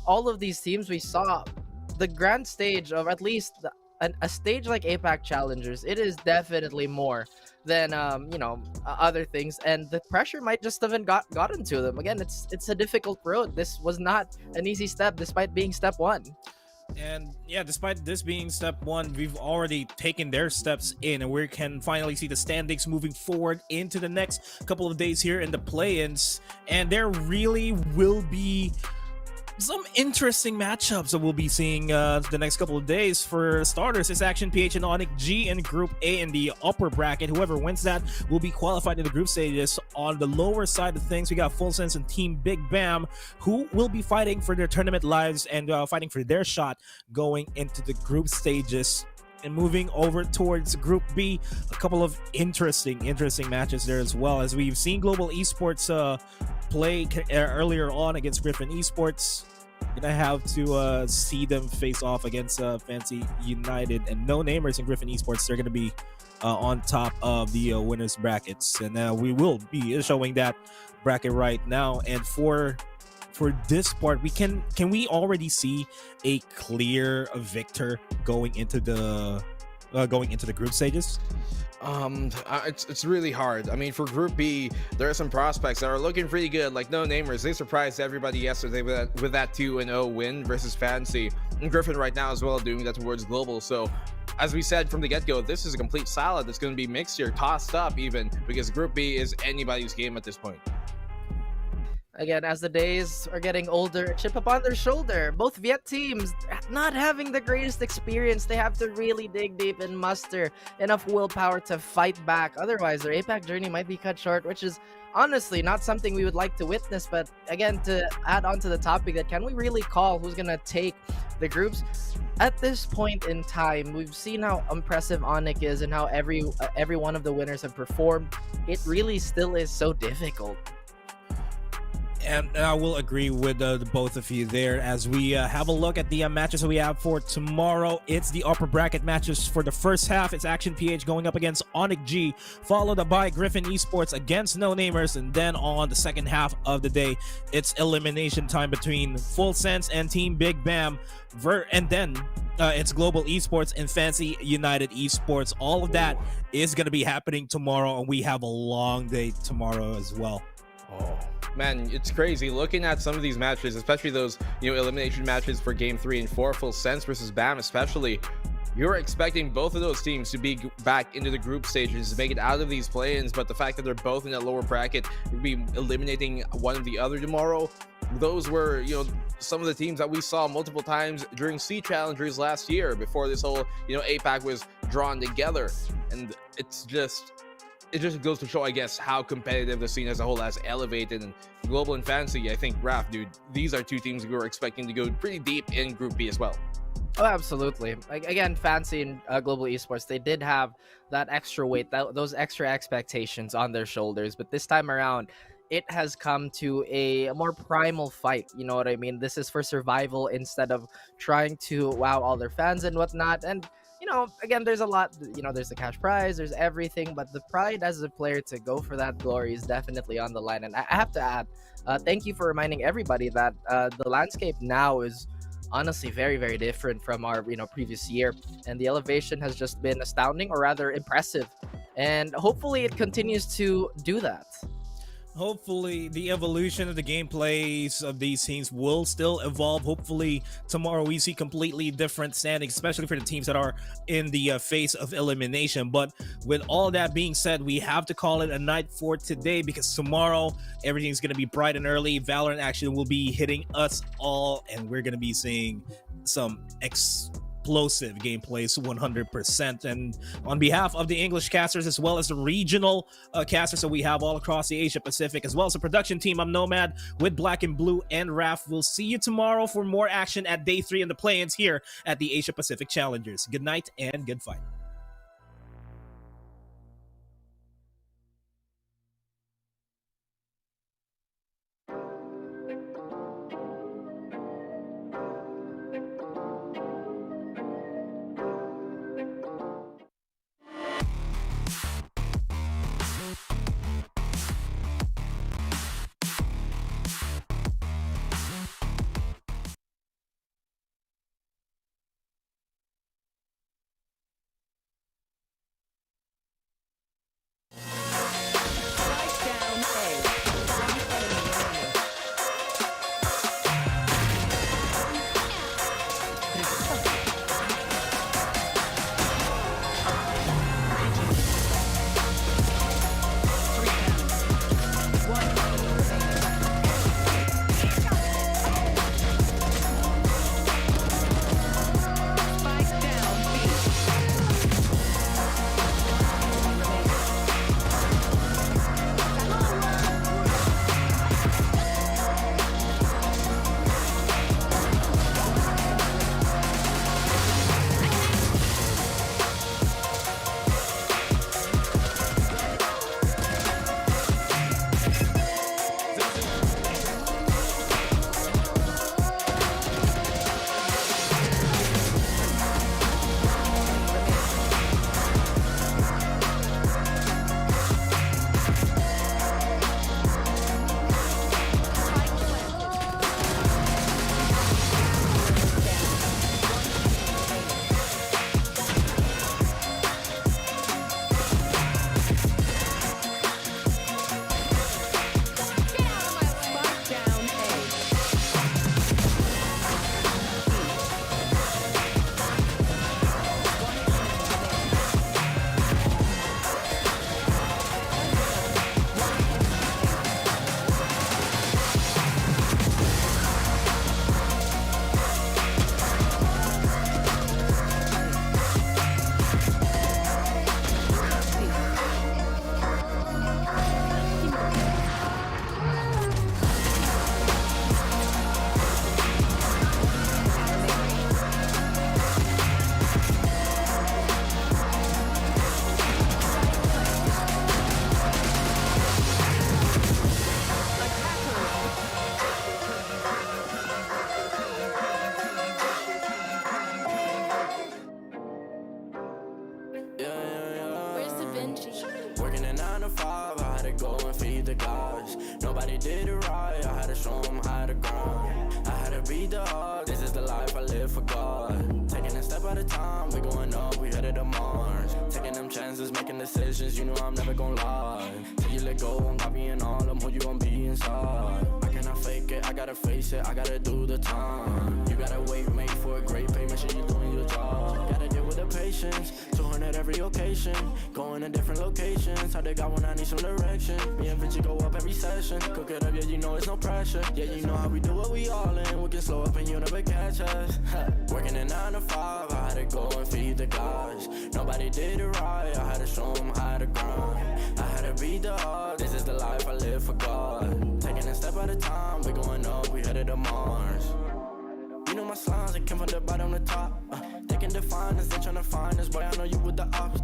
all of these teams. We saw the grand stage of at least a stage like APAC Challengers. It is definitely more than other things, and the pressure might just haven't gotten to them. Again, it's a difficult road. This was not an easy step, despite being step one. And yeah, despite this being step one, we've already taken their steps in, and we can finally see the standings moving forward into the next couple of days here in the play-ins. And there really will be some interesting matchups that we'll be seeing the next couple of days. For starters, it's Action PH and ONIC G in Group A in the upper bracket. Whoever wins that will be qualified in the group stages. On the lower side of things, we got Full Sense and Team Big Bam, who will be fighting for their tournament lives and fighting for their shot going into the group stages. And moving over towards Group B, a couple of interesting matches there as well, as we've seen Global Esports play earlier on against Griffin Esports. Gonna have to see them face off against Fancy United and No Namers and Griffin Esports. They're gonna be on top of the winners brackets, and we will be showing that bracket right now. And for this part, can we already see a clear victor going into the group stages? It's really hard. I mean, for Group B, there are some prospects that are looking pretty good, like No Namers. They surprised everybody yesterday with that 2-0 win versus Fancy. And Griffin right now as well, doing that towards Global. So as we said from the get-go, this is a complete salad that's going to be mixed here, tossed up even, because Group B is anybody's game at this point. Again, as the days are getting older, chip upon their shoulder. Both Viet teams not having the greatest experience. They have to really dig deep and muster enough willpower to fight back. Otherwise, their APAC journey might be cut short, which is honestly not something we would like to witness. But again, to add on to the topic, that can we really call who's going to take the groups? At this point in time, we've seen how impressive ONIC is and how every one of the winners have performed. It really still is so difficult. And I will agree with the both of you there. As we have a look at the matches that we have for tomorrow, it's the upper bracket matches. For the first half, it's Action PH going up against ONIC G, followed by Griffin Esports against No Namers. And then on the second half of the day, it's elimination time between Full Sense and Team Big Bam. And then it's Global Esports and Fancy United Esports. All of that is going to be happening tomorrow, and we have a long day tomorrow as well. Oh man, it's crazy looking at some of these matches, especially those elimination matches for game 3 and 4, Full Sense versus BAM especially. You're expecting both of those teams to be back into the group stages to make it out of these play-ins, but the fact that they're both in that lower bracket, will be eliminating one or the other tomorrow. Those were some of the teams that we saw multiple times during C Challengers last year, before this whole APAC was drawn together. And it just goes to show, I guess, how competitive the scene as a whole has elevated. And Global and Fancy, I think, Raph, dude, these are two teams we were expecting to go pretty deep in Group B as well. Oh, absolutely. Again, Fancy and Global Esports, they did have that extra weight, those extra expectations on their shoulders. But this time around, it has come to a more primal fight. You know what I mean? This is for survival instead of trying to wow all their fans and whatnot. And again, there's a lot, there's the cash prize, there's everything, but the pride as a player to go for that glory is definitely on the line. And I have to add, thank you for reminding everybody that the landscape now is honestly very, very different from our, previous year. And the elevation has just been astounding, or rather impressive. And hopefully it continues to do that. hopefully the evolution of the gameplays of these teams will still evolve. Hopefully tomorrow we see completely different standings, especially for the teams that are in the phase of elimination. But with all that being said, we have to call it a night for today, because tomorrow everything's going to be bright and early. Valorant action will be hitting us all, and we're going to be seeing some explosive gameplays 100%. And on behalf of the English casters, as well as the regional casters that we have all across the Asia Pacific, as well as the production team, I'm Nomad with Black and Blue and Raph. We'll see you tomorrow for more action at day 3 in the play-ins here at the Asia Pacific Challengers. Good night and good fight. Working a 9 to 5, I had to go and feed the guys. Nobody did it right, I had to show them how to grind. I had to beat the odds, this is the life I live for God. Taking a step at a time, we going up, we headed to Mars. Taking them chances, making decisions, you know I'm never gonna lie. Till you let go, I'm copying all them, who you gonna be inside. I cannot fake it, I gotta face it, I gotta do the time. You gotta wait, mate, for a great pay, make sure you're doing your job. Gotta deal with the patience, 200 every occasion. Going to different locations, how they got when I need some direction. Me and Vinci go up every session. Cook it up, yeah, you know it's no pressure. Yeah, you know how we do what we all in. We can slow up and you never catch us. Working a 9 to 5, I had to go and feed the guys. Nobody did it right, I had to show them how to grind. I had to beat the odds, this is the life I live for God. Taking a step at a time, we going up, we headed to Mars. You know my slimes, they came from the bottom to top. Taking the finest, they tryna find us, boy, I know you with the ops.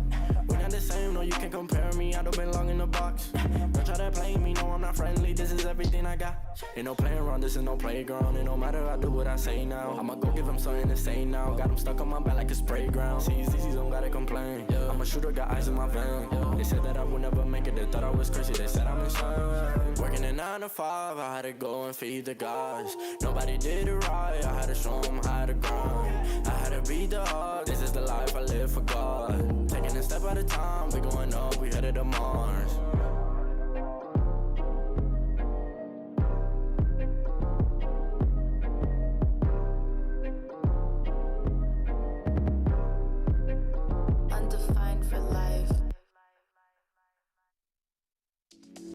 We're not the same, no, you can't compare me, I don't belong in the box. Don't try to play me, no, I'm not friendly, this is everything I got. Ain't no playing around, this is no playground. It no matter, I do what I say now. I'ma go give them something to say now. Got them stuck on my back like a spray ground. See, easy, don't gotta complain. I'm a shooter, got eyes in my vein. They said that I would never make it, they thought I was crazy, they said I'm insane. Working a 9 to 5, I had to go and feed the guys. Nobody did it right, I had to show them how to grind. I had to beat the odds, this is the life I live for God. Taking a step at a time, we going up, we headed to Mars. for life.